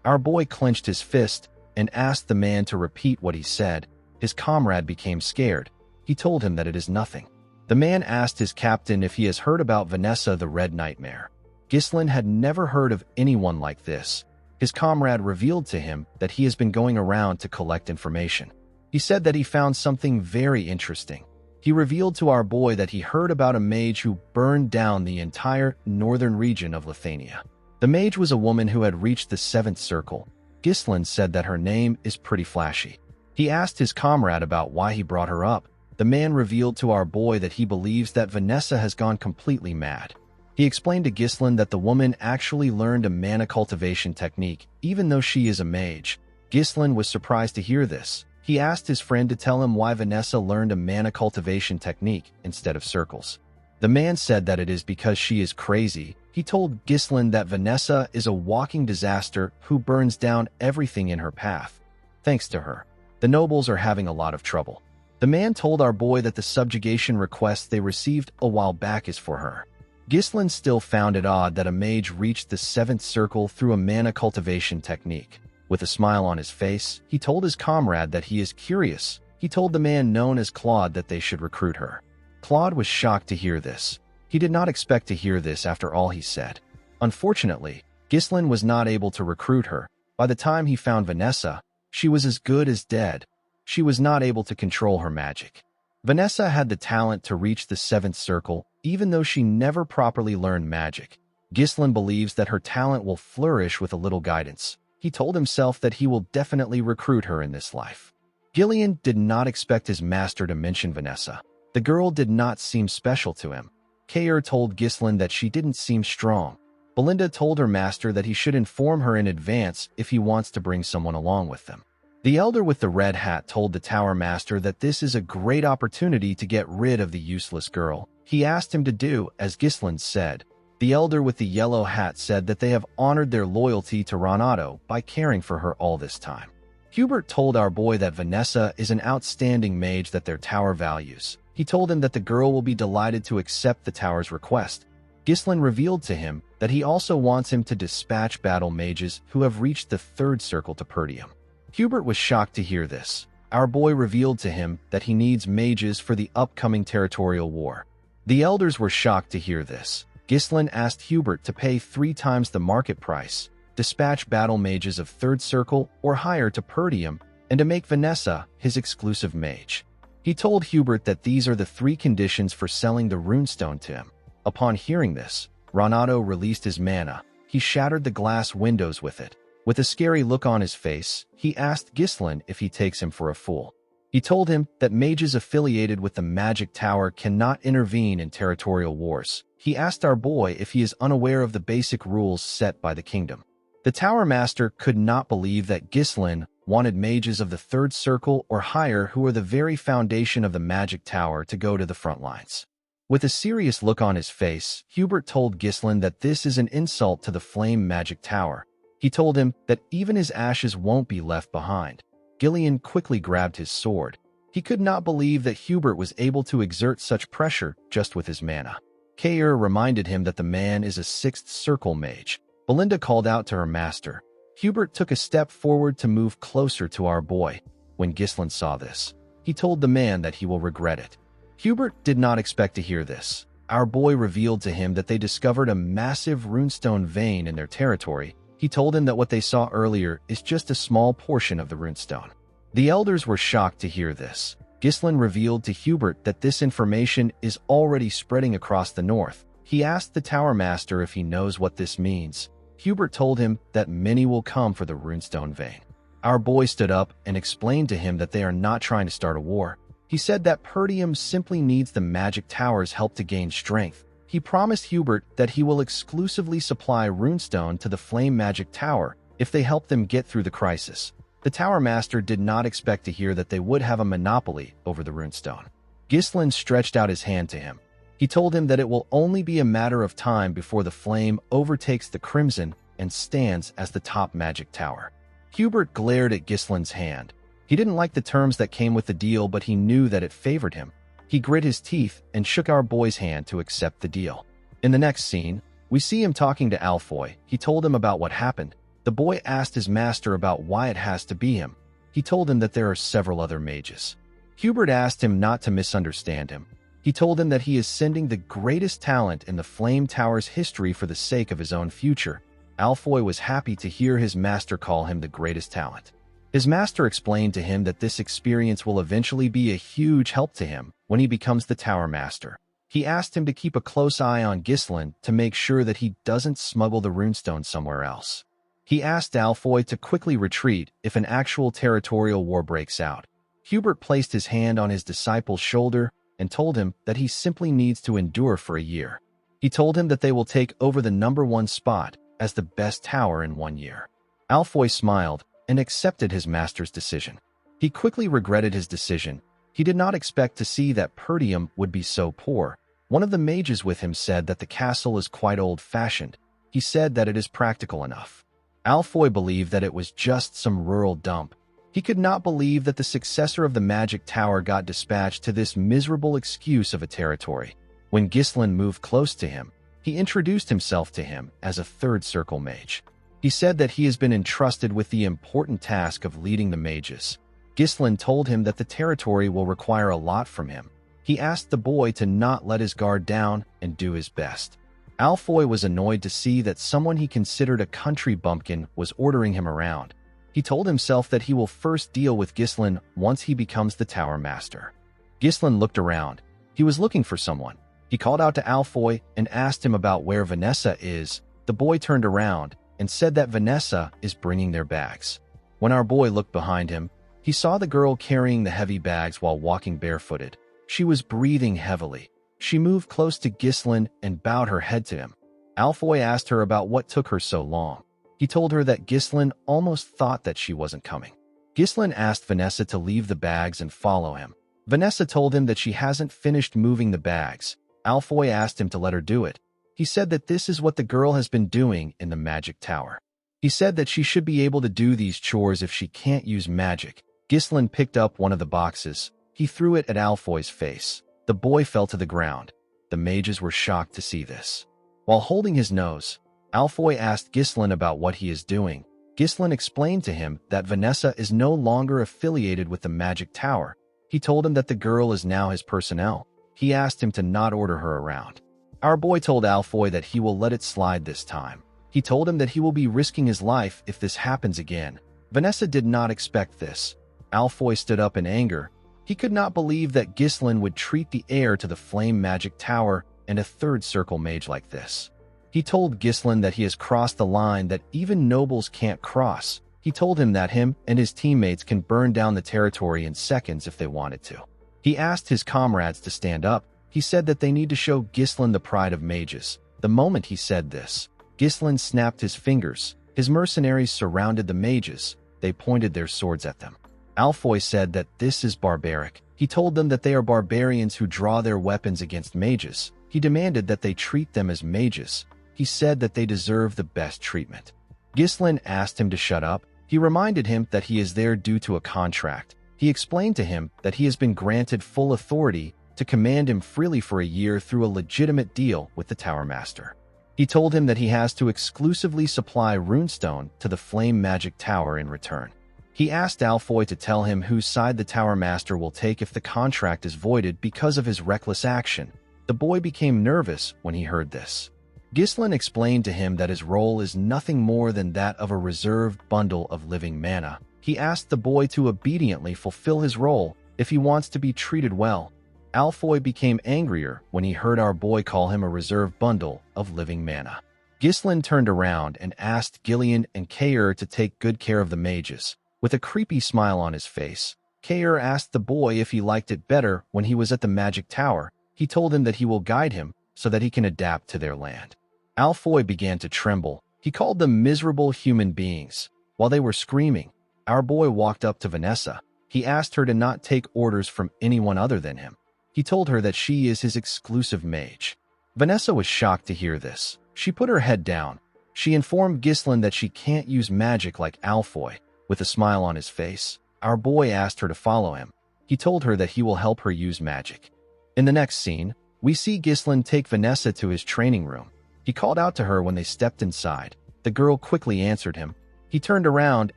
Our boy clenched his fist and asked the man to repeat what he said. His comrade became scared. He told him that it is nothing. The man asked his captain if he has heard about Vanessa the Red Nightmare. Ghislaine had never heard of anyone like this. His comrade revealed to him that he has been going around to collect information. He said that he found something very interesting. He revealed to our boy that he heard about a mage who burned down the entire northern region of Lithuania. The mage was a woman who had reached the seventh circle. Ghislaine said that her name is pretty flashy. He asked his comrade about why he brought her up. The man revealed to our boy that he believes that Vanessa has gone completely mad. He explained to Ghislaine that the woman actually learned a mana cultivation technique, even though she is a mage. Ghislaine was surprised to hear this. He asked his friend to tell him why Vanessa learned a mana cultivation technique instead of circles. The man said that it is because she is crazy. He told Ghislaine that Vanessa is a walking disaster who burns down everything in her path. Thanks to her, the nobles are having a lot of trouble. The man told our boy that the subjugation request they received a while back is for her. Ghislaine still found it odd that a mage reached the seventh circle through a mana cultivation technique. With a smile on his face, he told his comrade that he is curious. He told the man known as Claude that they should recruit her. Claude was shocked to hear this. He did not expect to hear this after all he said. Unfortunately, Ghislaine was not able to recruit her. By the time he found Vanessa, she was as good as dead. She was not able to control her magic. Vanessa had the talent to reach the seventh circle, even though she never properly learned magic. Ghislaine believes that her talent will flourish with a little guidance. He told himself that he will definitely recruit her in this life. Gillian did not expect his master to mention Vanessa. The girl did not seem special to him. Kayer told Ghislaine that she didn't seem strong. Belinda told her master that he should inform her in advance if he wants to bring someone along with them. The elder with the red hat told the tower master that this is a great opportunity to get rid of the useless girl. He asked him to do as Ghislaine said. The elder with the yellow hat said that they have honored their loyalty to Renato by caring for her all this time. Hubert told our boy that Vanessa is an outstanding mage that their tower values. He told him that the girl will be delighted to accept the tower's request. Ghislaine revealed to him that he also wants him to dispatch battle mages who have reached the third circle to Perdium. Hubert was shocked to hear this. Our boy revealed to him that he needs mages for the upcoming territorial war. The elders were shocked to hear this. Ghislaine asked Hubert to pay 3 times the market price, dispatch battle mages of third circle or higher to Perdium, and to make Vanessa his exclusive mage. He told Hubert that these are the 3 conditions for selling the runestone to him. Upon hearing this, Renato released his mana. He shattered the glass windows with it. With a scary look on his face, he asked Ghislaine if he takes him for a fool. He told him that mages affiliated with the Magic Tower cannot intervene in territorial wars. He asked our boy if he is unaware of the basic rules set by the kingdom. The Tower Master could not believe that Ghislaine wanted mages of the third circle or higher who are the very foundation of the Magic Tower to go to the front lines. With a serious look on his face, Hubert told Ghislaine that this is an insult to the Flame Magic Tower. He told him that even his ashes won't be left behind. Gillian quickly grabbed his sword. He could not believe that Hubert was able to exert such pressure just with his mana. Kair reminded him that the man is a sixth circle mage. Belinda called out to her master. Hubert took a step forward to move closer to our boy. When Ghislain saw this, he told the man that he will regret it. Hubert did not expect to hear this. Our boy revealed to him that they discovered a massive runestone vein in their territory. He told him that what they saw earlier is just a small portion of the runestone. The elders were shocked to hear this. Ghislain revealed to Hubert that this information is already spreading across the north. He asked the Tower Master if he knows what this means. Hubert told him that many will come for the runestone vein. Our boy stood up and explained to him that they are not trying to start a war. He said that Perdium simply needs the magic tower's help to gain strength. He promised Hubert that he will exclusively supply runestone to the Flame Magic Tower if they help them get through the crisis. The Tower Master did not expect to hear that they would have a monopoly over the runestone. Ghislain stretched out his hand to him. He told him that it will only be a matter of time before the flame overtakes the Crimson and stands as the top magic tower. Hubert glared at Ghislain's hand. He didn't like the terms that came with the deal, but he knew that it favored him. He grit his teeth and shook our boy's hand to accept the deal. In the next scene, we see him talking to Alfoy. He told him about what happened. The boy asked his master about why it has to be him. He told him that there are several other mages. Hubert asked him not to misunderstand him. He told him that he is sending the greatest talent in the Flame Tower's history for the sake of his own future. Alfoy was happy to hear his master call him the greatest talent. His master explained to him that this experience will eventually be a huge help to him when he becomes the Tower Master. He asked him to keep a close eye on Ghislain to make sure that he doesn't smuggle the runestone somewhere else. He asked Alfoy to quickly retreat if an actual territorial war breaks out. Hubert placed his hand on his disciple's shoulder and told him that he simply needs to endure for a year. He told him that they will take over the #1 spot as the best tower in 1 year. Alfoy smiled and accepted his master's decision. He quickly regretted his decision. He did not expect to see that Perdium would be so poor. One of the mages with him said that the castle is quite old-fashioned. He said that it is practical enough. Alfoy believed that it was just some rural dump. He could not believe that the successor of the magic tower got dispatched to this miserable excuse of a territory. When Ghislain moved close to him, he introduced himself to him as a third circle mage. He said that he has been entrusted with the important task of leading the mages. Ghislain told him that the territory will require a lot from him. He asked the boy to not let his guard down and do his best. Alfoy was annoyed to see that someone he considered a country bumpkin was ordering him around. He told himself that he will first deal with Ghislain once he becomes the Tower Master. Ghislain looked around. He was looking for someone. He called out to Alfoy and asked him about where Vanessa is. The boy turned around and said that Vanessa is bringing their bags. When our boy looked behind him, he saw the girl carrying the heavy bags while walking barefooted. She was breathing heavily. She moved close to Ghislain and bowed her head to him. Alfoy asked her about what took her so long. He told her that Ghislain almost thought that she wasn't coming. Ghislain asked Vanessa to leave the bags and follow him. Vanessa told him that she hasn't finished moving the bags. Alfoy asked him to let her do it. He said that this is what the girl has been doing in the magic tower. He said that she should be able to do these chores if she can't use magic. Ghislain picked up one of the boxes. He threw it at Alfoy's face. The boy fell to the ground. The mages were shocked to see this. While holding his nose, Alfoy asked Ghislain about what he is doing. Ghislain explained to him that Vanessa is no longer affiliated with the magic tower. He told him that the girl is now his personnel. He asked him to not order her around. Our boy told Alfoy that he will let it slide this time. He told him that he will be risking his life if this happens again. Vanessa did not expect this. Alfoy stood up in anger. He could not believe that Ghislain would treat the heir to the Flame Magic Tower and a third circle mage like this. He told Ghislain that he has crossed the line that even nobles can't cross. He told him that him and his teammates can burn down the territory in seconds if they wanted to. He asked his comrades to stand up. He said that they need to show Ghislain the pride of mages. The moment he said this, Ghislain snapped his fingers. His mercenaries surrounded the mages. They pointed their swords at them. Alfoy said that this is barbaric. He told them that they are barbarians who draw their weapons against mages. He demanded that they treat them as mages. He said that they deserve the best treatment. Ghislain asked him to shut up. He reminded him that he is there due to a contract. He explained to him that he has been granted full authority to command him freely for a year through a legitimate deal with the Tower Master. He told him that he has to exclusively supply runestone to the Flame Magic Tower in return. He asked Alfoy to tell him whose side the Tower Master will take if the contract is voided because of his reckless action. The boy became nervous when he heard this. Ghislain explained to him that his role is nothing more than that of a reserved bundle of living mana. He asked the boy to obediently fulfill his role if he wants to be treated well. Alfoy became angrier when he heard our boy call him a reserved bundle of living mana. Ghislain turned around and asked Gillian and Kaer to take good care of the mages. With a creepy smile on his face, Kaer asked the boy if he liked it better when he was at the Magic Tower. He told him that he will guide him so that he can adapt to their land. Alfoy began to tremble. He called them miserable human beings. While they were screaming, our boy walked up to Vanessa. He asked her to not take orders from anyone other than him. He told her that she is his exclusive mage. Vanessa was shocked to hear this. She put her head down. She informed Ghislain that she can't use magic like Alfoy. With a smile on his face, our boy asked her to follow him. He told her that he will help her use magic. In the next scene, we see Ghislain take Vanessa to his training room. He called out to her when they stepped inside. The girl quickly answered him. He turned around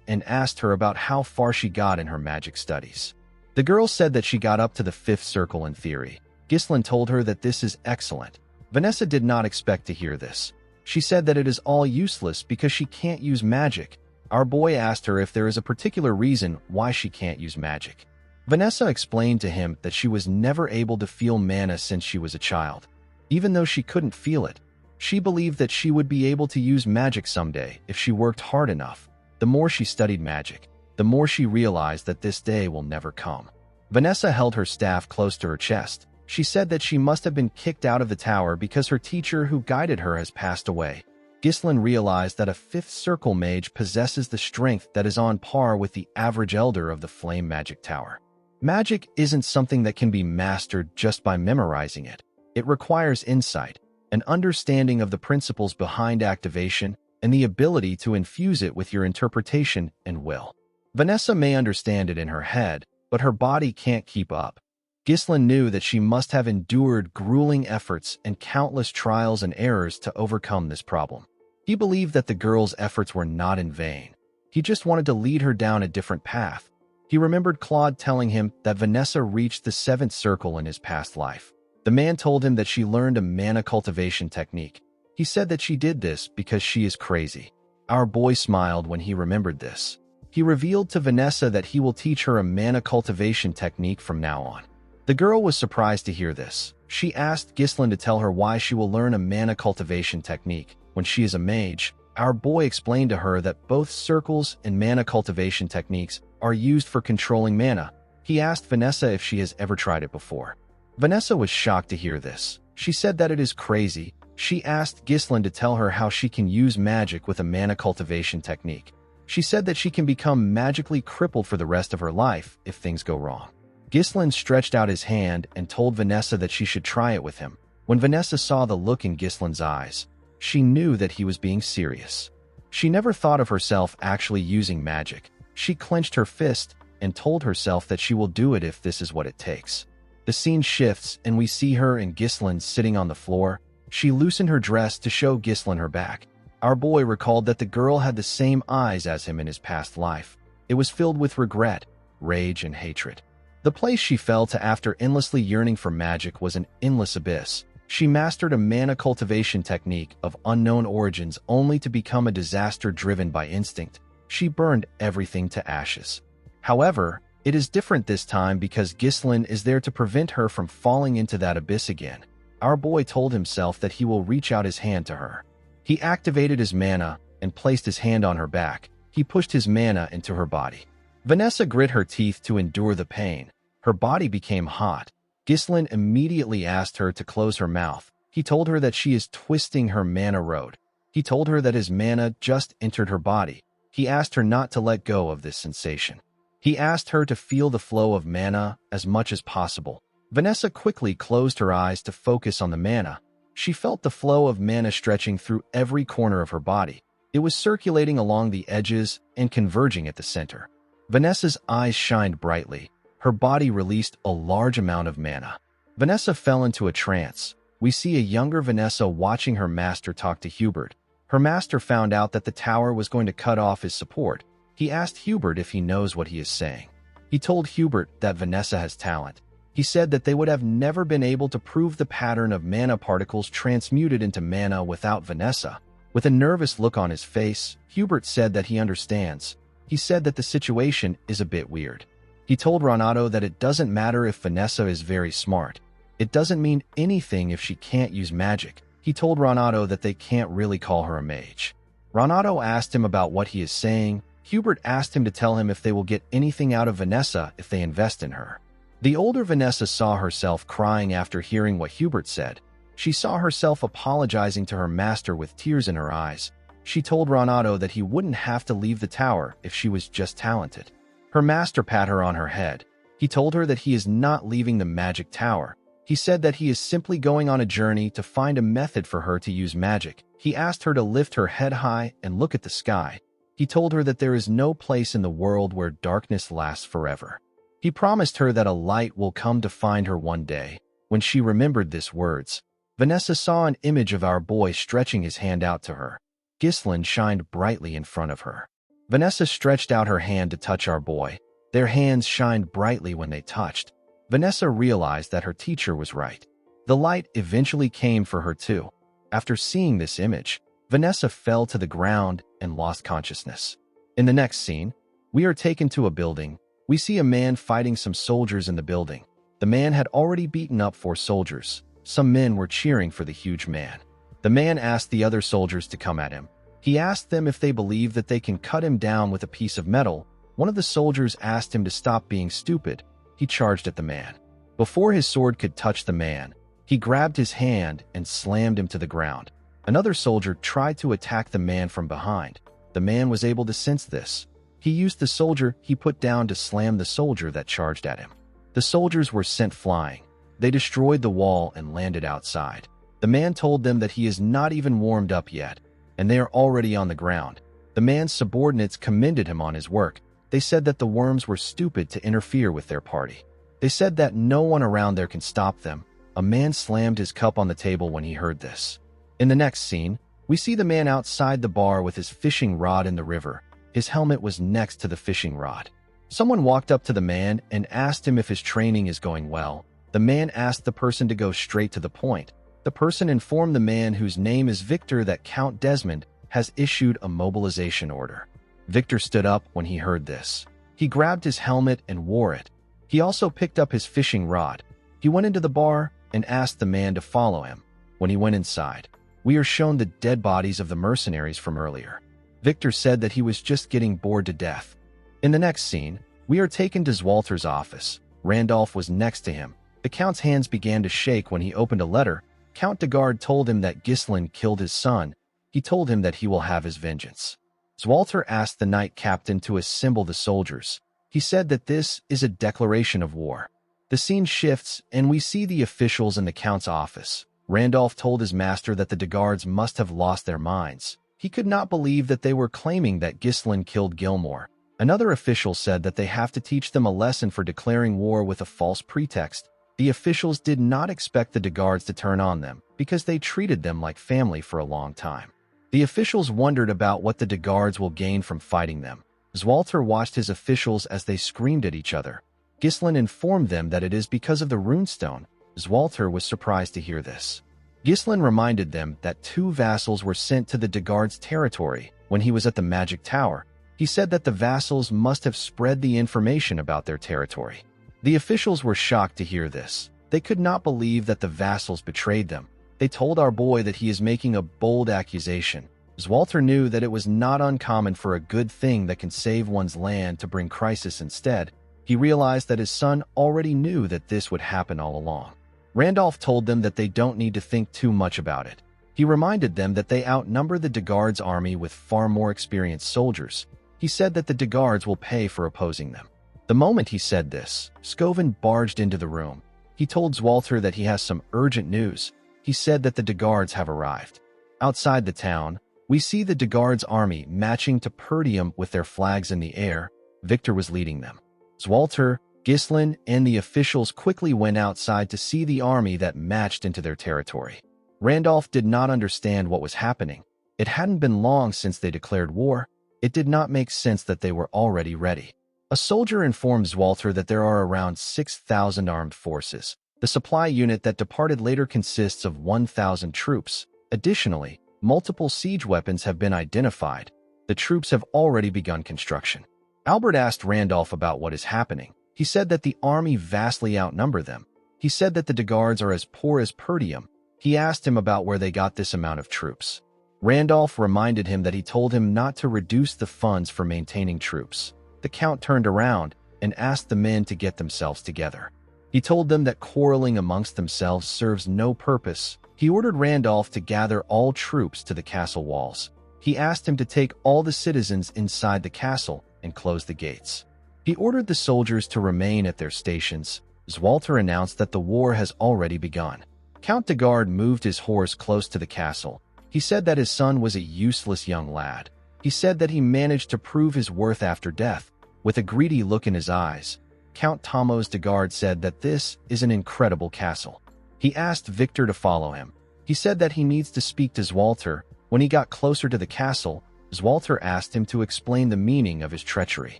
and asked her about how far she got in her magic studies. The girl said that she got up to the 5th circle in theory. Ghislain told her that this is excellent. Vanessa did not expect to hear this. She said that it is all useless because she can't use magic. Our boy asked her if there is a particular reason why she can't use magic. Vanessa explained to him that she was never able to feel mana since she was a child. Even though she couldn't feel it, she believed that she would be able to use magic someday if she worked hard enough. The more she studied magic, the more she realized that this day will never come. Vanessa held her staff close to her chest. She said that she must have been kicked out of the tower because her teacher who guided her has passed away. Ghislain realized that a 5th circle mage possesses the strength that is on par with the average elder of the Flame Magic Tower. Magic isn't something that can be mastered just by memorizing it. It requires insight, an understanding of the principles behind activation, and the ability to infuse it with your interpretation and will. Vanessa may understand it in her head, but her body can't keep up. Ghislain knew that she must have endured grueling efforts and countless trials and errors to overcome this problem. He believed that the girl's efforts were not in vain. He just wanted to lead her down a different path. He remembered Claude telling him that Vanessa reached the 7th circle in his past life. The man told him that she learned a mana cultivation technique. He said that she did this because she is crazy. Our boy smiled when he remembered this. He revealed to Vanessa that he will teach her a mana cultivation technique from now on. The girl was surprised to hear this. She asked Ghislain to tell her why she will learn a mana cultivation technique when she is a mage. Our boy explained to her that both circles and mana cultivation techniques are used for controlling mana. He asked Vanessa if she has ever tried it before. Vanessa was shocked to hear this. She said that it is crazy. She asked Ghislain to tell her how she can use magic with a mana cultivation technique. She said that she can become magically crippled for the rest of her life if things go wrong. Ghislain stretched out his hand and told Vanessa that she should try it with him. When Vanessa saw the look in Ghislain's eyes, she knew that he was being serious. She never thought of herself actually using magic. She clenched her fist and told herself that she will do it if this is what it takes. The scene shifts and we see her and Ghislain sitting on the floor. She loosened her dress to show Ghislain her back. Our boy recalled that the girl had the same eyes as him in his past life. It was filled with regret, rage, and hatred. The place she fell to after endlessly yearning for magic was an endless abyss. She mastered a mana cultivation technique of unknown origins only to become a disaster driven by instinct. She burned everything to ashes. However, it is different this time because Ghislain is there to prevent her from falling into that abyss again. Our boy told himself that he will reach out his hand to her. He activated his mana and placed his hand on her back. He pushed his mana into her body. Vanessa grit her teeth to endure the pain. Her body became hot. Ghislain immediately asked her to close her mouth. He told her that she is twisting her mana road. He told her that his mana just entered her body. He asked her not to let go of this sensation. He asked her to feel the flow of mana as much as possible. Vanessa quickly closed her eyes to focus on the mana. She felt the flow of mana stretching through every corner of her body. It was circulating along the edges and converging at the center. Vanessa's eyes shined brightly. Her body released a large amount of mana. Vanessa fell into a trance. We see a younger Vanessa watching her master talk to Hubert. Her master found out that the tower was going to cut off his support. He asked Hubert if he knows what he is saying. He told Hubert that Vanessa has talent. He said that they would have never been able to prove the pattern of mana particles transmuted into mana without Vanessa. With a nervous look on his face, Hubert said that he understands. He said that the situation is a bit weird. He told Renato that it doesn't matter if Vanessa is very smart. It doesn't mean anything if she can't use magic. He told Renato that they can't really call her a mage. Renato asked him about what he is saying. Hubert asked him to tell him if they will get anything out of Vanessa if they invest in her. The older Vanessa saw herself crying after hearing what Hubert said. She saw herself apologizing to her master with tears in her eyes. She told Renato that he wouldn't have to leave the tower if she was just talented. Her master pat her on her head. He told her that he is not leaving the magic tower. He said that he is simply going on a journey to find a method for her to use magic. He asked her to lift her head high and look at the sky. He told her that there is no place in the world where darkness lasts forever. He promised her that a light will come to find her one day. When she remembered these words, Vanessa saw an image of our boy stretching his hand out to her. Ghislaine shined brightly in front of her. Vanessa stretched out her hand to touch our boy. Their hands shined brightly when they touched. Vanessa realized that her teacher was right. The light eventually came for her too. After seeing this image, Vanessa fell to the ground and lost consciousness. In the next scene, we are taken to a building. We see a man fighting some soldiers in the building. The man had already beaten up 4 soldiers. Some men were cheering for the huge man. The man asked the other soldiers to come at him. He asked them if they believe that they can cut him down with a piece of metal. One of the soldiers asked him to stop being stupid. He charged at the man. Before his sword could touch the man, he grabbed his hand and slammed him to the ground. Another soldier tried to attack the man from behind. The man was able to sense this. He used the soldier he put down to slam the soldier that charged at him. The soldiers were sent flying. They destroyed the wall and landed outside. The man told them that he is not even warmed up yet, and they are already on the ground. The man's subordinates commended him on his work. They said that the worms were stupid to interfere with their party. They said that no one around there can stop them. A man slammed his cup on the table when he heard this. In the next scene, we see the man outside the bar with his fishing rod in the river. His helmet was next to the fishing rod. Someone walked up to the man and asked him if his training is going well. The man asked the person to go straight to the point. The person informed the man, whose name is Victor, that Count Desmond has issued a mobilization order. Victor stood up when he heard this. He grabbed his helmet and wore it. He also picked up his fishing rod. He went into the bar and asked the man to follow him. When he went inside, we are shown the dead bodies of the mercenaries from earlier. Victor said that he was just getting bored to death. In the next scene, we are taken to Zwalter's office. Randolph was next to him. The Count's hands began to shake when he opened a letter. Count de Garde told him that Ghislaine killed his son. He told him that he will have his vengeance. Zwalter asked the knight captain to assemble the soldiers. He said that this is a declaration of war. The scene shifts, and we see the officials in the Count's office. Randolph told his master that the de Gardes must have lost their minds. He could not believe that they were claiming that Ghislaine killed Gilmore. Another official said that they have to teach them a lesson for declaring war with a false pretext. The officials did not expect the de Gardes to turn on them because they treated them like family for a long time. The officials wondered about what the de Gardes will gain from fighting them. Zwalter watched his officials as they screamed at each other. Ghislaine informed them that it is because of the runestone. Zwalter was surprised to hear this. Ghislaine reminded them that 2 vassals were sent to the de Gardes' territory when he was at the magic tower. He said that the vassals must have spread the information about their territory. The officials were shocked to hear this. They could not believe that the vassals betrayed them. They told our boy that he is making a bold accusation. Zwalter knew that it was not uncommon for a good thing that can save one's land to bring crisis instead. He realized that his son already knew that this would happen all along. Randolph told them that they don't need to think too much about it. He reminded them that they outnumber the de Gardes' army with far more experienced soldiers. He said that the de Gardes will pay for opposing them. The moment he said this, Scovin barged into the room. He told Zwalter that he has some urgent news. He said that the de Gardes have arrived. Outside the town, We see the Degard's army matching to Perdium with their flags in the air. Victor was leading them. Zwalter, Ghislain, and the officials quickly went outside to see the army that matched into their territory. Randolph did not understand what was happening. It hadn't been long since they declared war. It did not make sense that they were already ready. A soldier informed Zwalter that there are around 6,000 armed forces. The supply unit that departed later consists of 1,000 troops. Additionally, multiple siege weapons have been identified. The troops have already begun construction. Albert asked Randolph about what is happening. He said that the army vastly outnumber them. He said that the Degards are as poor as Perdium. He asked him about where they got this amount of troops. Randolph reminded him that he told him not to reduce the funds for maintaining troops. The Count turned around and asked the men to get themselves together. He told them that quarreling amongst themselves serves no purpose. He ordered Randolph to gather all troops to the castle walls. He asked him to take all the citizens inside the castle and close the gates. He ordered the soldiers to remain at their stations. Zwalter announced that the war has already begun. Count Degard moved his horse close to the castle. He said that his son was a useless young lad. He said that he managed to prove his worth after death. With a greedy look in his eyes, Count Thomas Degard said that this is an incredible castle. He asked Victor to follow him. He said that he needs to speak to Zwalter. When he got closer to the castle, Zwalter asked him to explain the meaning of his treachery.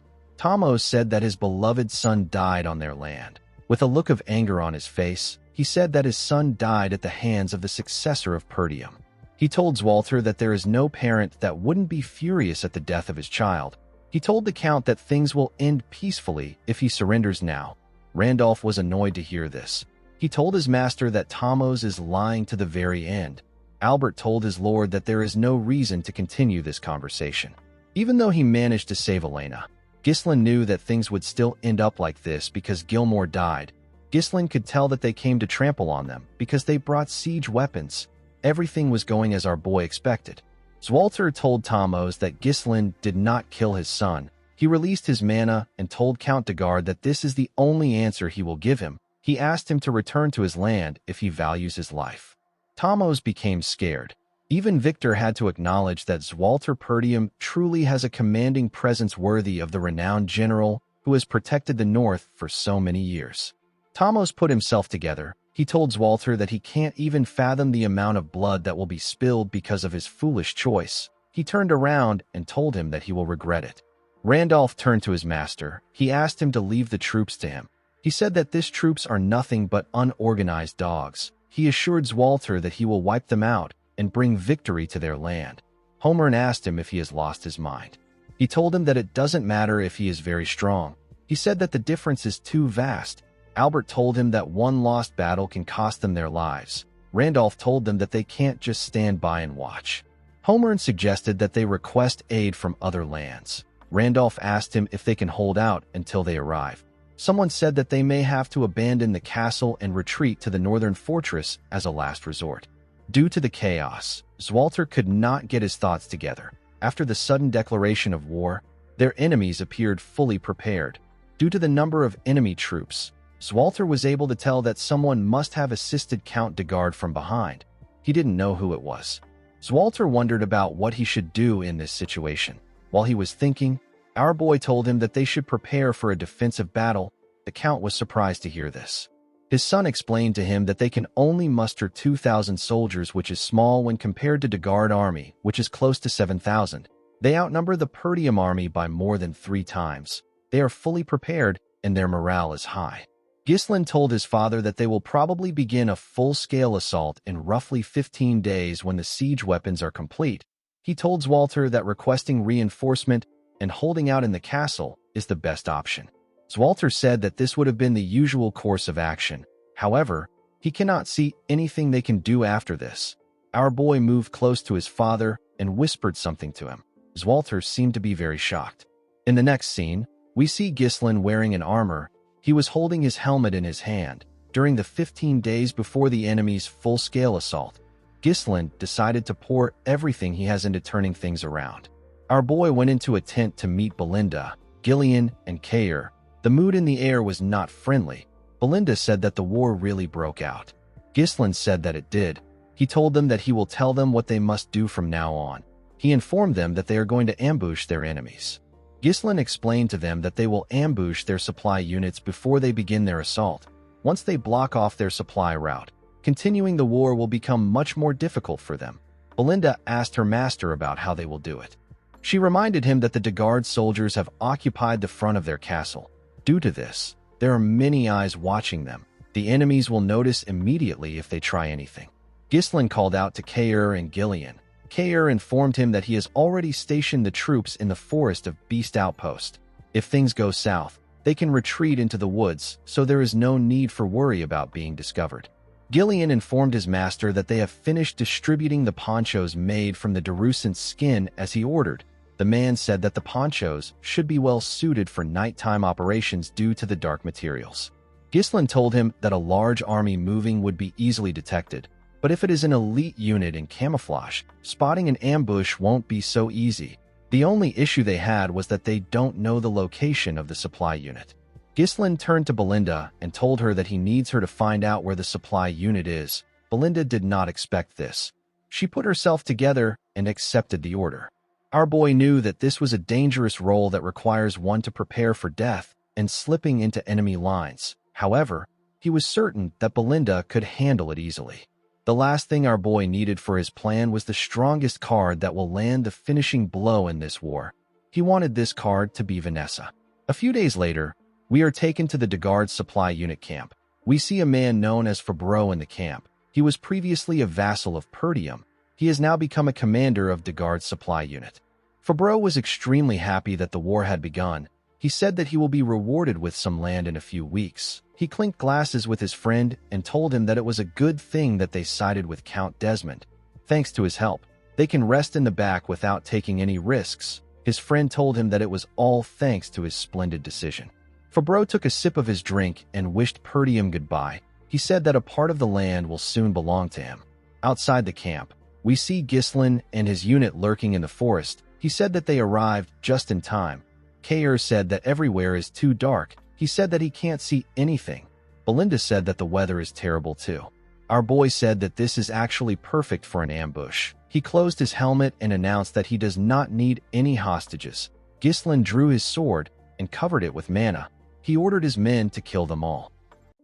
Thomas said that his beloved son died on their land. With a look of anger on his face, he said that his son died at the hands of the successor of Perdium. He told Zwalter that there is no parent that wouldn't be furious at the death of his child. He told the Count that things will end peacefully if he surrenders now. Randolph was annoyed to hear this. He told his master that Thomas is lying to the very end. Albert told his lord that there is no reason to continue this conversation. Even though he managed to save Elena, Ghislain knew that things would still end up like this because Gilmore died. Ghislain could tell that they came to trample on them because they brought siege weapons. Everything was going as our boy expected. Zwalter told Thomas that Ghislain did not kill his son. He released his mana and told Count Degard that this is the only answer he will give him. He asked him to return to his land if he values his life. Thomas became scared. Even Victor had to acknowledge that Zwalter Perdium truly has a commanding presence worthy of the renowned general who has protected the North for so many years. Thomas put himself together. He told Zwalter that he can't even fathom the amount of blood that will be spilled because of his foolish choice. He turned around and told him that he will regret it. Randolph turned to his master. He asked him to leave the troops to him. He said that these troops are nothing but unorganized dogs. He assured Zwalter that he will wipe them out and bring victory to their land. Homer asked him if he has lost his mind. He told him that it doesn't matter if he is very strong. He said that the difference is too vast. Albert told him that one lost battle can cost them their lives. Randolph told them that they can't just stand by and watch. Homer suggested that they request aid from other lands. Randolph asked him if they can hold out until they arrive. Someone said that they may have to abandon the castle and retreat to the northern fortress as a last resort. Due to the chaos, Zwalter could not get his thoughts together. After the sudden declaration of war, their enemies appeared fully prepared. Due to the number of enemy troops, Zwalter was able to tell that someone must have assisted Count Degard from behind. He didn't know who it was. Zwalter wondered about what he should do in this situation. While he was thinking, our boy told him that they should prepare for a defensive battle. The Count was surprised to hear this. His son explained to him that they can only muster 2,000 soldiers, which is small when compared to Degard army, which is close to 7,000. They outnumber the Perdium army by more than 3 times. They are fully prepared, and their morale is high. Ghislain told his father that they will probably begin a full-scale assault in roughly 15 days when the siege weapons are complete. He told Zwalter that requesting reinforcement and holding out in the castle is the best option. Zwalter said that this would have been the usual course of action. However, he cannot see anything they can do after this. Our boy moved close to his father and whispered something to him. Zwalter seemed to be very shocked. In the next scene, we see Ghislain wearing an armor. He was holding his helmet in his hand. During the 15 days before the enemy's full-scale assault, Ghislain decided to pour everything he has into turning things around. Our boy went into a tent to meet Belinda, Gillian, and Kayer. The mood in the air was not friendly. Belinda said that the war really broke out. Ghislain said that it did. He told them that he will tell them what they must do from now on. He informed them that they are going to ambush their enemies. Ghislain explained to them that they will ambush their supply units before they begin their assault. Once they block off their supply route, continuing the war will become much more difficult for them. Belinda asked her master about how they will do it. She reminded him that the Degard soldiers have occupied the front of their castle. Due to this, there are many eyes watching them. The enemies will notice immediately if they try anything. Ghislain called out to Kaer and Gillian. Kaer informed him that he has already stationed the troops in the forest of Beast Outpost. If things go south, they can retreat into the woods, so there is no need for worry about being discovered. Gillian informed his master that they have finished distributing the ponchos made from the Darusant's skin as he ordered. The man said that the ponchos should be well suited for nighttime operations due to the dark materials. Ghislain told him that a large army moving would be easily detected, but if it is an elite unit in camouflage, spotting an ambush won't be so easy. The only issue they had was that they don't know the location of the supply unit. Ghislain turned to Belinda and told her that he needs her to find out where the supply unit is. Belinda did not expect this. She put herself together and accepted the order. Our boy knew that this was a dangerous role that requires one to prepare for death and slipping into enemy lines. However, he was certain that Belinda could handle it easily. The last thing our boy needed for his plan was the strongest card that will land the finishing blow in this war. He wanted this card to be Vanessa. A few days later, we are taken to the Degard supply unit camp. We see a man known as Fabreau in the camp. He was previously a vassal of Perdium. He has now become a commander of Degard's supply unit. Fabreau was extremely happy that the war had begun. He said that he will be rewarded with some land in a few weeks. He clinked glasses with his friend and told him that it was a good thing that they sided with Count Desmond. Thanks to his help, they can rest in the back without taking any risks. His friend told him that it was all thanks to his splendid decision. Fabreau took a sip of his drink and wished Perdium goodbye. He said that a part of the land will soon belong to him. Outside the camp, we see Ghislain and his unit lurking in the forest. He said that they arrived just in time. Kaer said that everywhere is too dark. He said that he can't see anything. Belinda said that the weather is terrible too. Our boy said that this is actually perfect for an ambush. He closed his helmet and announced that he does not need any hostages. Ghislain drew his sword and covered it with mana. He ordered his men to kill them all.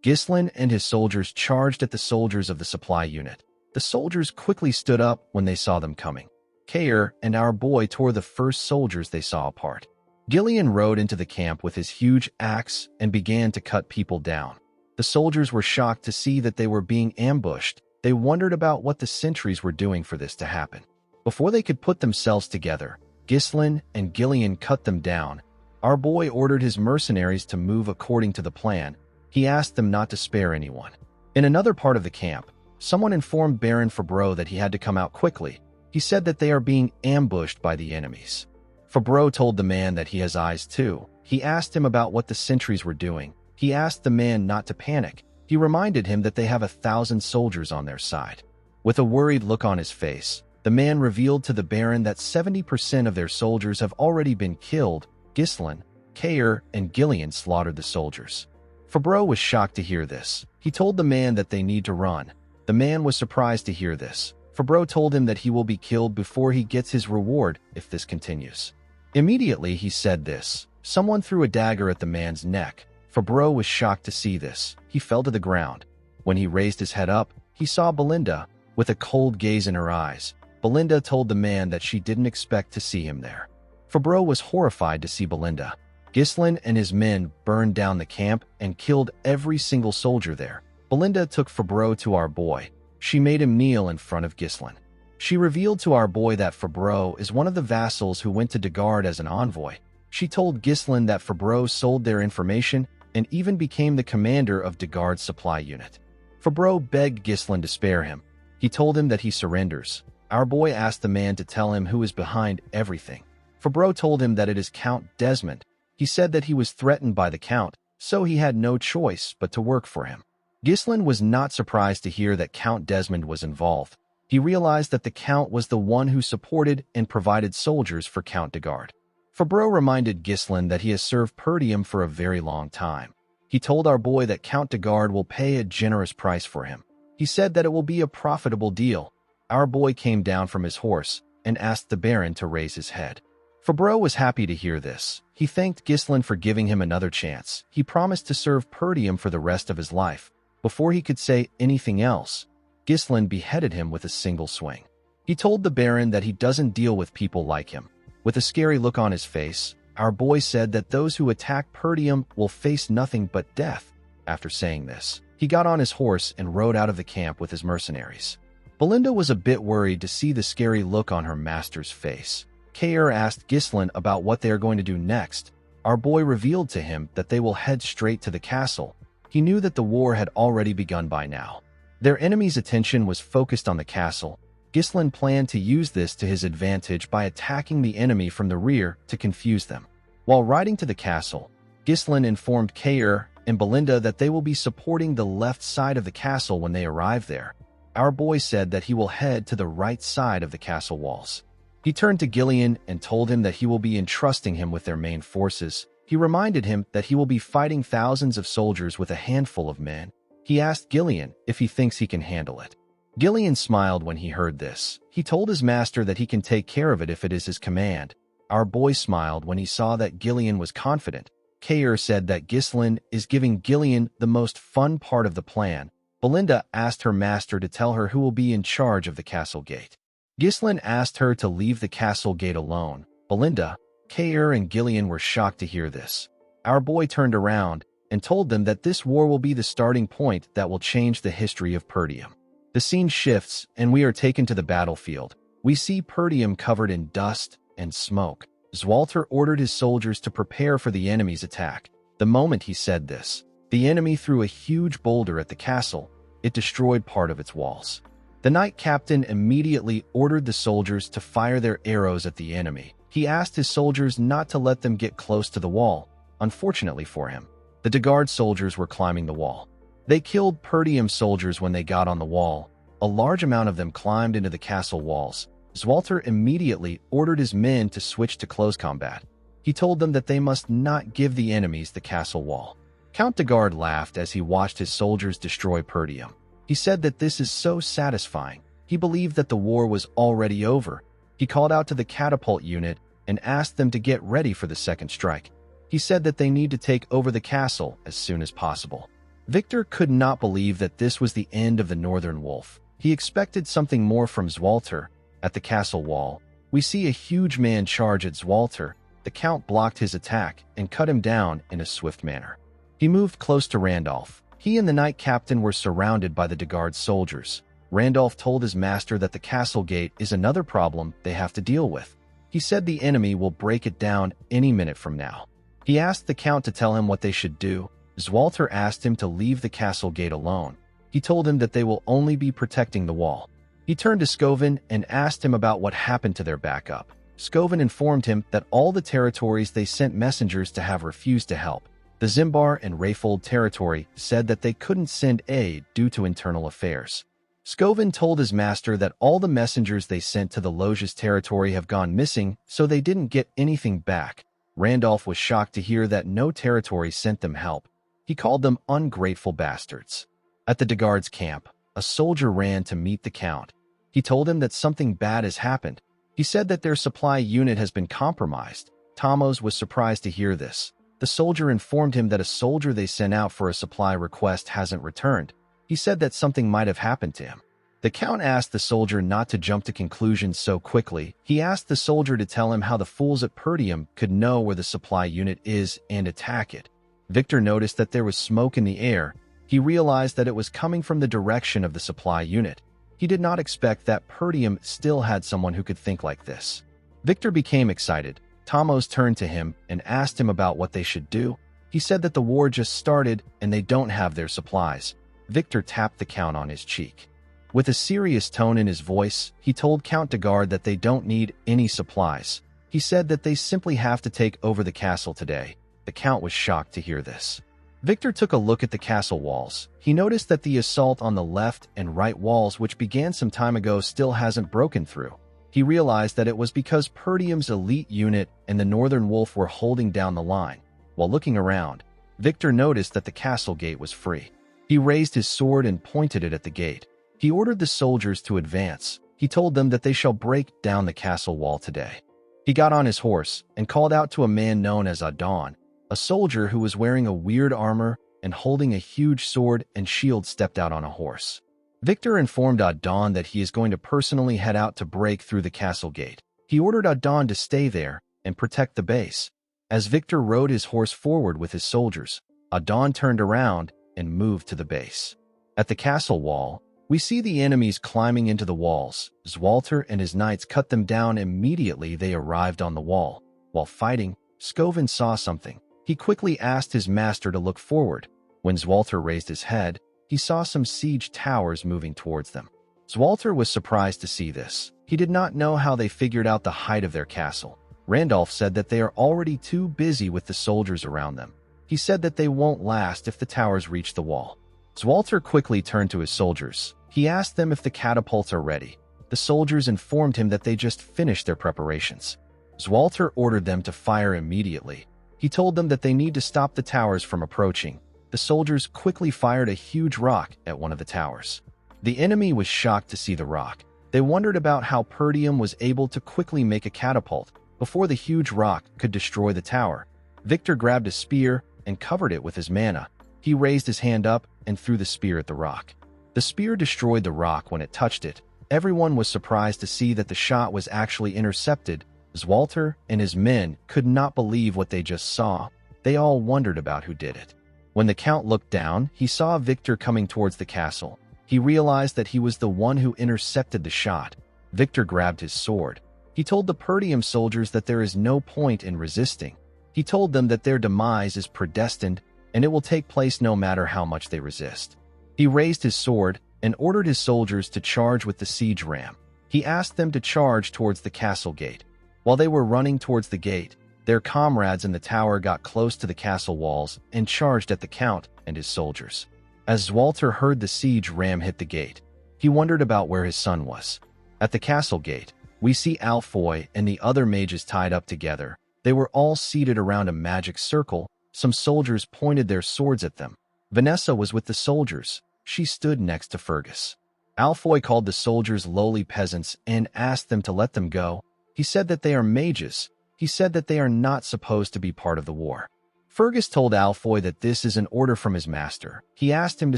Ghislain and his soldiers charged at the soldiers of the supply unit. The soldiers quickly stood up when they saw them coming. Kaer and our boy tore the first soldiers they saw apart. Gillian rode into the camp with his huge axe and began to cut people down. The soldiers were shocked to see that they were being ambushed. They wondered about what the sentries were doing for this to happen. Before they could put themselves together, Ghislain and Gillian cut them down. Our boy ordered his mercenaries to move according to the plan. He asked them not to spare anyone. In another part of the camp, someone informed Baron Fabreau that he had to come out quickly. He said that they are being ambushed by the enemies. Fabreau told the man that he has eyes too. He asked him about what the sentries were doing. He asked the man not to panic. He reminded him that they have 1,000 soldiers on their side. With a worried look on his face, the man revealed to the Baron that 70% of their soldiers have already been killed. Ghislain, Kaer, and Gillian slaughtered the soldiers. Fabreau was shocked to hear this. He told the man that they need to run. The man was surprised to hear this. Fabreau told him that he will be killed before he gets his reward if this continues. Immediately he said this. Someone threw a dagger at the man's neck. Fabreau was shocked to see this. He fell to the ground. When he raised his head up, he saw Belinda, with a cold gaze in her eyes. Belinda told the man that she didn't expect to see him there. Fabreau was horrified to see Belinda. Ghislain and his men burned down the camp and killed every single soldier there. Belinda took Fabreau to our boy. She made him kneel in front of Ghislain. She revealed to our boy that Fabreau is one of the vassals who went to Degard as an envoy. She told Ghislain that Fabreau sold their information and even became the commander of Degard's supply unit. Fabreau begged Ghislain to spare him. He told him that he surrenders. Our boy asked the man to tell him who is behind everything. Fabreau told him that it is Count Desmond. He said that he was threatened by the Count, so he had no choice but to work for him. Ghislain was not surprised to hear that Count Desmond was involved. He realized that the Count was the one who supported and provided soldiers for Count Degard. Fabreau reminded Ghislain that he has served Perdium for a very long time. He told our boy that Count Degard will pay a generous price for him. He said that it will be a profitable deal. Our boy came down from his horse and asked the Baron to raise his head. Fabreau was happy to hear this. He thanked Ghislain for giving him another chance. He promised to serve Perdium for the rest of his life. Before he could say anything else, Ghislain beheaded him with a single swing. He told the Baron that he doesn't deal with people like him. With a scary look on his face, our boy said that those who attack Perdium will face nothing but death. After saying this, he got on his horse and rode out of the camp with his mercenaries. Belinda was a bit worried to see the scary look on her master's face. Kair asked Ghislain about what they are going to do next. Our boy revealed to him that they will head straight to the castle. He knew that the war had already begun by now. Their enemy's attention was focused on the castle. Ghislain planned to use this to his advantage by attacking the enemy from the rear to confuse them. While riding to the castle, Ghislain informed Kair and Belinda that they will be supporting the left side of the castle when they arrive there. Our boy said that he will head to the right side of the castle walls. He turned to Gillian and told him that he will be entrusting him with their main forces. He reminded him that he will be fighting thousands of soldiers with a handful of men. He asked Gillian if he thinks he can handle it. Gillian smiled when he heard this. He told his master that he can take care of it if it is his command. Our boy smiled when he saw that Gillian was confident. Kair said that Ghislain is giving Gillian the most fun part of the plan. Belinda asked her master to tell her who will be in charge of the castle gate. Ghislain asked her to leave the castle gate alone. Belinda, Kair, and Gillian were shocked to hear this. Our boy turned around and told them that this war will be the starting point that will change the history of Perdium. The scene shifts, and we are taken to the battlefield. We see Perdium covered in dust and smoke. Zwalter ordered his soldiers to prepare for the enemy's attack. The moment he said this, the enemy threw a huge boulder at the castle. It destroyed part of its walls. The knight captain immediately ordered the soldiers to fire their arrows at the enemy. He asked his soldiers not to let them get close to the wall. Unfortunately for him, the Degard soldiers were climbing the wall. They killed Perdium soldiers when they got on the wall. A large amount of them climbed into the castle walls. Zwalter immediately ordered his men to switch to close combat. He told them that they must not give the enemies the castle wall. Count Degard laughed as he watched his soldiers destroy Perdium. He said that this is so satisfying. He believed that the war was already over. He called out to the catapult unit and asked them to get ready for the second strike. He said that they need to take over the castle as soon as possible. Victor could not believe that this was the end of the Northern Wolf. He expected something more from Zwalter. At the castle wall, we see a huge man charge at Zwalter. The Count blocked his attack and cut him down in a swift manner. He moved close to Randolph. He and the knight captain were surrounded by the Degard soldiers. Randolph told his master that the castle gate is another problem they have to deal with. He said the enemy will break it down any minute from now. He asked the Count to tell him what they should do. Zwalter asked him to leave the castle gate alone. He told him that they will only be protecting the wall. He turned to Scovin and asked him about what happened to their backup. Scovin informed him that all the territories they sent messengers to have refused to help. The Zimbar and Rayfold territory said that they couldn't send aid due to internal affairs. Scovin told his master that all the messengers they sent to the Loges territory have gone missing, so they didn't get anything back. Randolph was shocked to hear that no territory sent them help. He called them ungrateful bastards. At the Degard's camp, a soldier ran to meet the Count. He told him that something bad has happened. He said that their supply unit has been compromised. Tomos was surprised to hear this. The soldier informed him that a soldier they sent out for a supply request hasn't returned. He said that something might have happened to him. The Count asked the soldier not to jump to conclusions so quickly. He asked the soldier to tell him how the fools at Perdium could know where the supply unit is and attack it. Victor noticed that there was smoke in the air. He realized that it was coming from the direction of the supply unit. He did not expect that Perdium still had someone who could think like this. Victor became excited. Tomos turned to him and asked him about what they should do. He said that the war just started and they don't have their supplies. Victor tapped the Count on his cheek. With a serious tone in his voice, he told Count Degard that they don't need any supplies. He said that they simply have to take over the castle today. The Count was shocked to hear this. Victor took a look at the castle walls. He noticed that the assault on the left and right walls, which began some time ago, still hasn't broken through. He realized that it was because Perdium's elite unit and the Northern Wolf were holding down the line. While looking around, Victor noticed that the castle gate was free. He raised his sword and pointed it at the gate. He ordered the soldiers to advance. He told them that they shall break down the castle wall today. He got on his horse and called out to a man known as Adon, a soldier who was wearing a weird armor and holding a huge sword and shield stepped out on a horse. Victor informed Adon that he is going to personally head out to break through the castle gate. He ordered Adon to stay there and protect the base. As Victor rode his horse forward with his soldiers, Adon turned around and moved to the base. At the castle wall, we see the enemies climbing into the walls. Zwalter and his knights cut them down immediately they arrived on the wall. While fighting, Skovin saw something. He quickly asked his master to look forward. When Zwalter raised his head, he saw some siege towers moving towards them. Zwalter was surprised to see this. He did not know how they figured out the height of their castle. Randolph said that they are already too busy with the soldiers around them. He said that they won't last if the towers reach the wall. Zwalter quickly turned to his soldiers. He asked them if the catapults are ready. The soldiers informed him that they just finished their preparations. Zwalter ordered them to fire immediately. He told them that they need to stop the towers from approaching. The soldiers quickly fired a huge rock at one of the towers. The enemy was shocked to see the rock. They wondered about how Perdium was able to quickly make a catapult before the huge rock could destroy the tower. Victor grabbed a spear and covered it with his mana. He raised his hand up and threw the spear at the rock. The spear destroyed the rock when it touched it. Everyone was surprised to see that the shot was actually intercepted. Zwalter and his men could not believe what they just saw. They all wondered about who did it. When the Count looked down, he saw Victor coming towards the castle. He realized that he was the one who intercepted the shot. Victor grabbed his sword. He told the Perdium soldiers that there is no point in resisting. He told them that their demise is predestined and it will take place no matter how much they resist. He raised his sword and ordered his soldiers to charge with the siege ram. He asked them to charge towards the castle gate. While they were running towards the gate, their comrades in the tower got close to the castle walls and charged at the Count and his soldiers. As Zwalter heard the siege ram hit the gate, he wondered about where his son was. At the castle gate, we see Alfoy and the other mages tied up together. They were all seated around a magic circle. Some soldiers pointed their swords at them. Vanessa was with the soldiers. She stood next to Fergus. Alfoy called the soldiers lowly peasants and asked them to let them go. He said that they are mages. He said that they are not supposed to be part of the war. Fergus told Alfoy that this is an order from his master. He asked him to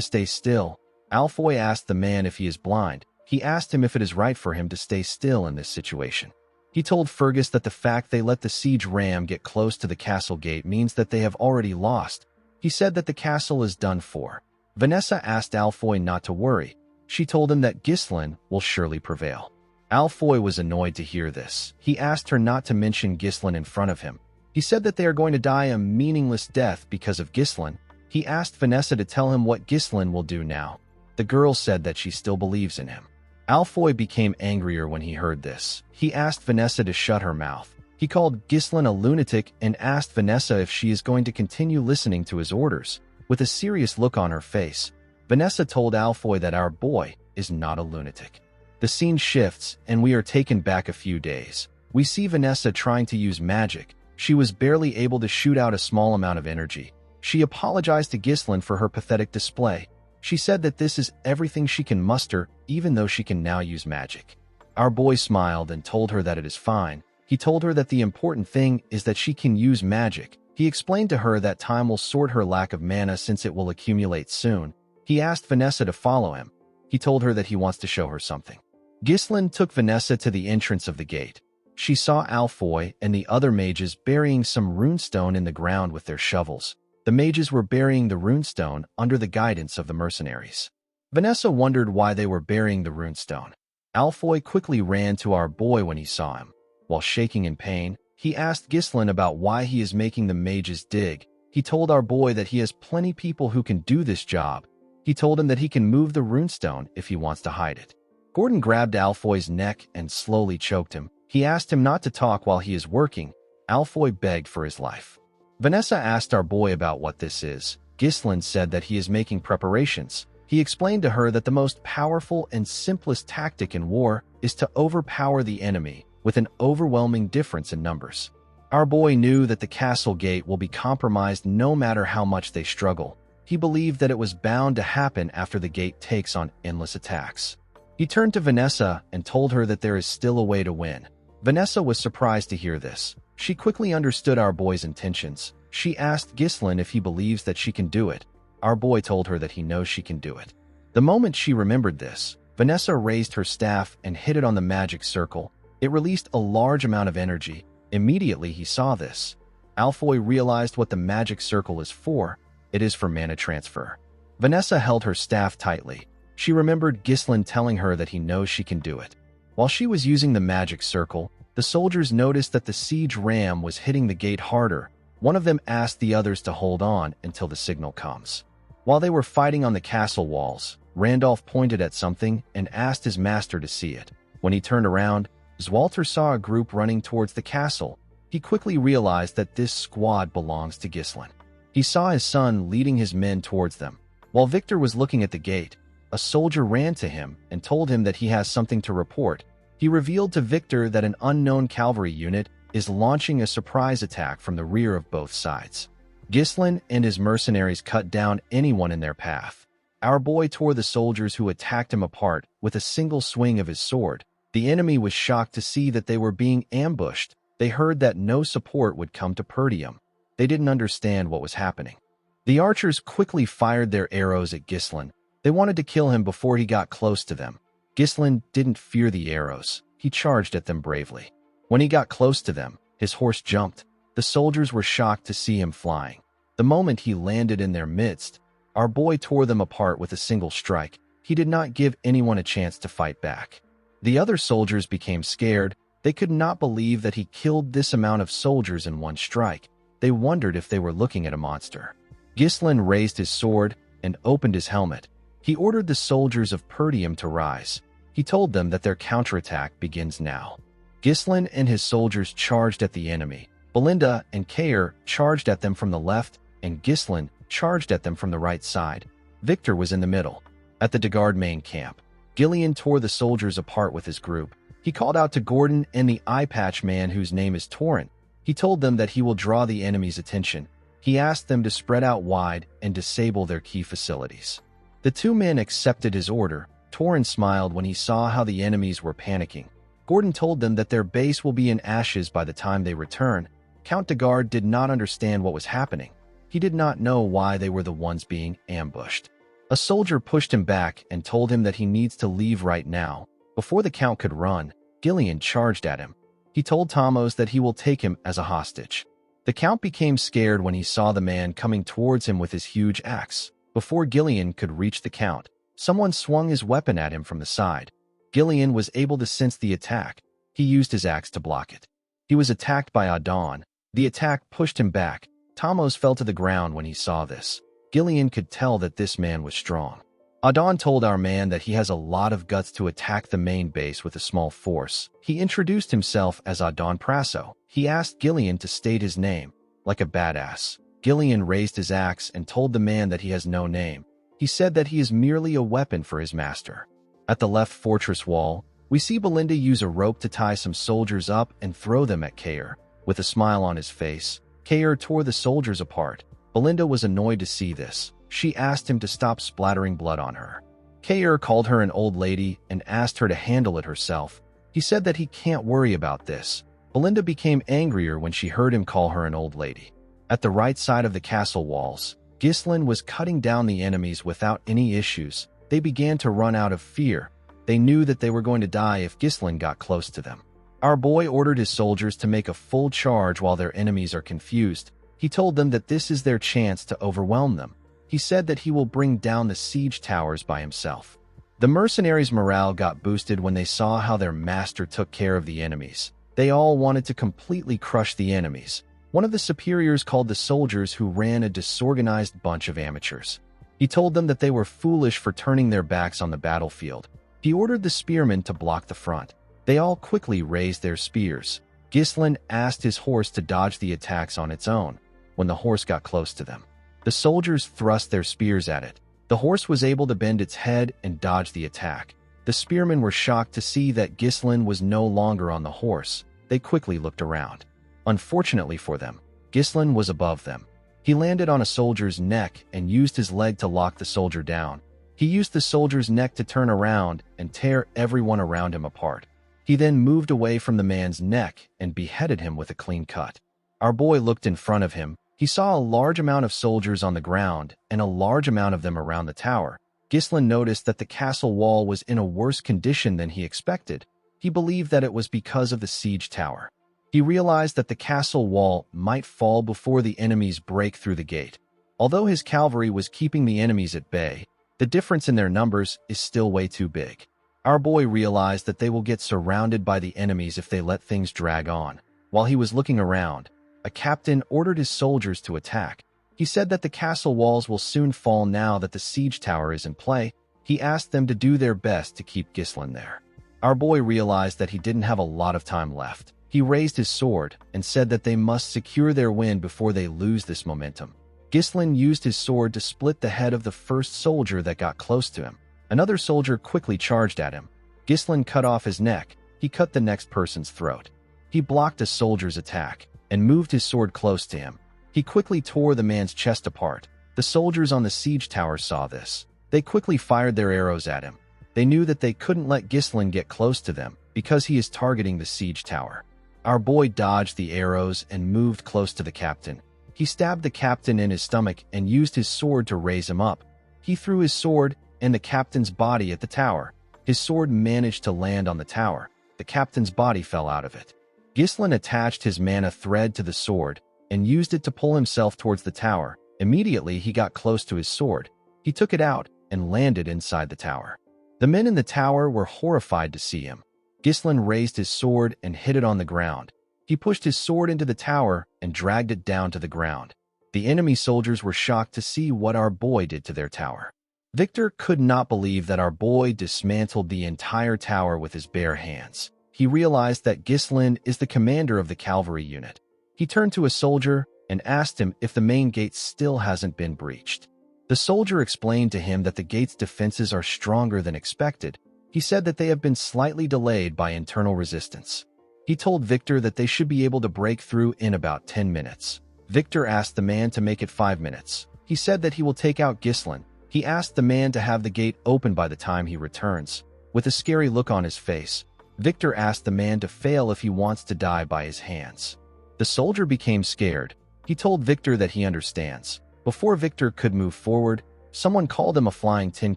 stay still. Alfoy asked the man if he is blind. He asked him if it is right for him to stay still in this situation. He told Fergus that the fact they let the siege ram get close to the castle gate means that they have already lost. He said that the castle is done for. Vanessa asked Alfoy not to worry. She told him that Ghislain will surely prevail. Alfoy was annoyed to hear this. He asked her not to mention Ghislain in front of him. He said that they are going to die a meaningless death because of Ghislain. He asked Vanessa to tell him what Ghislain will do now. The girl said that she still believes in him. Alfoy became angrier when he heard this. He asked Vanessa to shut her mouth. He called Ghislain a lunatic and asked Vanessa if she is going to continue listening to his orders. With a serious look on her face, Vanessa told Alfoy that our boy is not a lunatic. The scene shifts, and we are taken back a few days. We see Vanessa trying to use magic. She was barely able to shoot out a small amount of energy. She apologized to Ghislain for her pathetic display. She said that this is everything she can muster, even though she can now use magic. Our boy smiled and told her that it is fine. He told her that the important thing is that she can use magic. He explained to her that time will sort her lack of mana since it will accumulate soon. He asked Vanessa to follow him. He told her that he wants to show her something. Ghislain took Vanessa to the entrance of the gate. She saw Alfoy and the other mages burying some runestone in the ground with their shovels. The mages were burying the runestone under the guidance of the mercenaries. Vanessa wondered why they were burying the runestone. Alfoy quickly ran to our boy when he saw him. While shaking in pain, he asked Ghislain about why he is making the mages dig. He told our boy that he has plenty people who can do this job. He told him that he can move the runestone if he wants to hide it. Gordon grabbed Alfoy's neck and slowly choked him. He asked him not to talk while he is working. Alfoy begged for his life. Vanessa asked our boy about what this is. Ghislain said that he is making preparations. He explained to her that the most powerful and simplest tactic in war is to overpower the enemy with an overwhelming difference in numbers. Our boy knew that the castle gate will be compromised no matter how much they struggle. He believed that it was bound to happen after the gate takes on endless attacks. He turned to Vanessa and told her that there is still a way to win. Vanessa was surprised to hear this. She quickly understood our boy's intentions. She asked Ghislain if he believes that she can do it. Our boy told her that he knows she can do it. The moment she remembered this, Vanessa raised her staff and hit it on the magic circle. It released a large amount of energy. Immediately he saw this. Alfoy realized what the magic circle is for. It is for mana transfer. Vanessa held her staff tightly. She remembered Ghislain telling her that he knows she can do it. While she was using the magic circle, the soldiers noticed that the siege ram was hitting the gate harder. One of them asked the others to hold on until the signal comes. While they were fighting on the castle walls, Randolph pointed at something and asked his master to see it. When he turned around, Zwalter saw a group running towards the castle. He quickly realized that this squad belongs to Ghislain. He saw his son leading his men towards them. While Victor was looking at the gate, a soldier ran to him and told him that he has something to report. He revealed to Victor that an unknown cavalry unit is launching a surprise attack from the rear of both sides. Ghislain and his mercenaries cut down anyone in their path. Our boy tore the soldiers who attacked him apart with a single swing of his sword. The enemy was shocked to see that they were being ambushed. They heard that no support would come to Perdium. They didn't understand what was happening. The archers quickly fired their arrows at Ghislain. They wanted to kill him before he got close to them. Ghislain didn't fear the arrows. He charged at them bravely. When he got close to them, his horse jumped. The soldiers were shocked to see him flying. The moment he landed in their midst, our boy tore them apart with a single strike. He did not give anyone a chance to fight back. The other soldiers became scared. They could not believe that he killed this amount of soldiers in one strike. They wondered if they were looking at a monster. Ghislain raised his sword and opened his helmet. He ordered the soldiers of Perdium to rise. He told them that their counterattack begins now. Ghislain and his soldiers charged at the enemy. Belinda and Kair charged at them from the left, and Ghislain charged at them from the right side. Victor was in the middle. At the Degard main camp, Gillian tore the soldiers apart with his group. He called out to Gordon and the eye-patch man whose name is Torrent. He told them that he will draw the enemy's attention. He asked them to spread out wide and disable their key facilities. The two men accepted his order. Torrent smiled when he saw how the enemies were panicking. Gordon told them that their base will be in ashes by the time they return. Count Degard did not understand what was happening. He did not know why they were the ones being ambushed. A soldier pushed him back and told him that he needs to leave right now. Before the Count could run, Gillian charged at him. He told Tomos that he will take him as a hostage. The Count became scared when he saw the man coming towards him with his huge axe. Before Gillian could reach the Count, someone swung his weapon at him from the side. Gillian was able to sense the attack. He used his axe to block it. He was attacked by Adon. The attack pushed him back. Tomos fell to the ground when he saw this. Gillian could tell that this man was strong. Adon told our man that he has a lot of guts to attack the main base with a small force. He introduced himself as Adon Prasso. He asked Gillian to state his name. Like a badass, Gillian raised his axe and told the man that he has no name. He said that he is merely a weapon for his master. At the left fortress wall, we see Belinda use a rope to tie some soldiers up and throw them at Kair. With a smile on his face, Kair tore the soldiers apart. Belinda was annoyed to see this. She asked him to stop splattering blood on her. Kair called her an old lady and asked her to handle it herself. He said that he can't worry about this. Belinda became angrier when she heard him call her an old lady. At the right side of the castle walls, Ghislain was cutting down the enemies without any issues. They began to run out of fear. They knew that they were going to die if Ghislain got close to them. Our boy ordered his soldiers to make a full charge while their enemies are confused. He told them that this is their chance to overwhelm them. He said that he will bring down the siege towers by himself. The mercenaries' morale got boosted when they saw how their master took care of the enemies. They all wanted to completely crush the enemies. One of the superiors called the soldiers who ran a disorganized bunch of amateurs. He told them that they were foolish for turning their backs on the battlefield. He ordered the spearmen to block the front. They all quickly raised their spears. Ghislain asked his horse to dodge the attacks on its own. When the horse got close to them, the soldiers thrust their spears at it. The horse was able to bend its head and dodge the attack. The spearmen were shocked to see that Ghislain was no longer on the horse. They quickly looked around. Unfortunately for them, Ghislain was above them. He landed on a soldier's neck and used his leg to lock the soldier down. He used the soldier's neck to turn around and tear everyone around him apart. He then moved away from the man's neck and beheaded him with a clean cut. Our boy looked in front of him. He saw a large amount of soldiers on the ground and a large amount of them around the tower. Ghislain noticed that the castle wall was in a worse condition than he expected. He believed that it was because of the siege tower. He realized that the castle wall might fall before the enemies break through the gate. Although his cavalry was keeping the enemies at bay, the difference in their numbers is still way too big. Our boy realized that they will get surrounded by the enemies if they let things drag on. While he was looking around, a captain ordered his soldiers to attack. He said that the castle walls will soon fall now that the siege tower is in play. He asked them to do their best to keep Ghislain there. Our boy realized that he didn't have a lot of time left. He raised his sword and said that they must secure their win before they lose this momentum. Ghislain used his sword to split the head of the first soldier that got close to him. Another soldier quickly charged at him. Ghislain cut off his neck. He cut the next person's throat. He blocked a soldier's attack and moved his sword close to him. He quickly tore the man's chest apart. The soldiers on the siege tower saw this. They quickly fired their arrows at him. They knew that they couldn't let Ghislain get close to them because he is targeting the siege tower. Our boy dodged the arrows and moved close to the captain. He stabbed the captain in his stomach and used his sword to raise him up. He threw his sword and the captain's body at the tower. His sword managed to land on the tower. The captain's body fell out of it. Ghislain attached his mana thread to the sword and used it to pull himself towards the tower. Immediately, he got close to his sword. He took it out and landed inside the tower. The men in the tower were horrified to see him. Ghislain raised his sword and hit it on the ground. He pushed his sword into the tower and dragged it down to the ground. The enemy soldiers were shocked to see what our boy did to their tower. Victor could not believe that our boy dismantled the entire tower with his bare hands. He realized that Ghislain is the commander of the cavalry unit. He turned to a soldier and asked him if the main gate still hasn't been breached. The soldier explained to him that the gate's defenses are stronger than expected. He said that they have been slightly delayed by internal resistance. He told Victor that they should be able to break through in about 10 minutes. Victor asked the man to make it 5 minutes. He said that he will take out Ghislain. He asked the man to have the gate open by the time he returns. With a scary look on his face, Victor asked the man to fail if he wants to die by his hands. The soldier became scared. He told Victor that he understands. Before Victor could move forward, someone called him a flying tin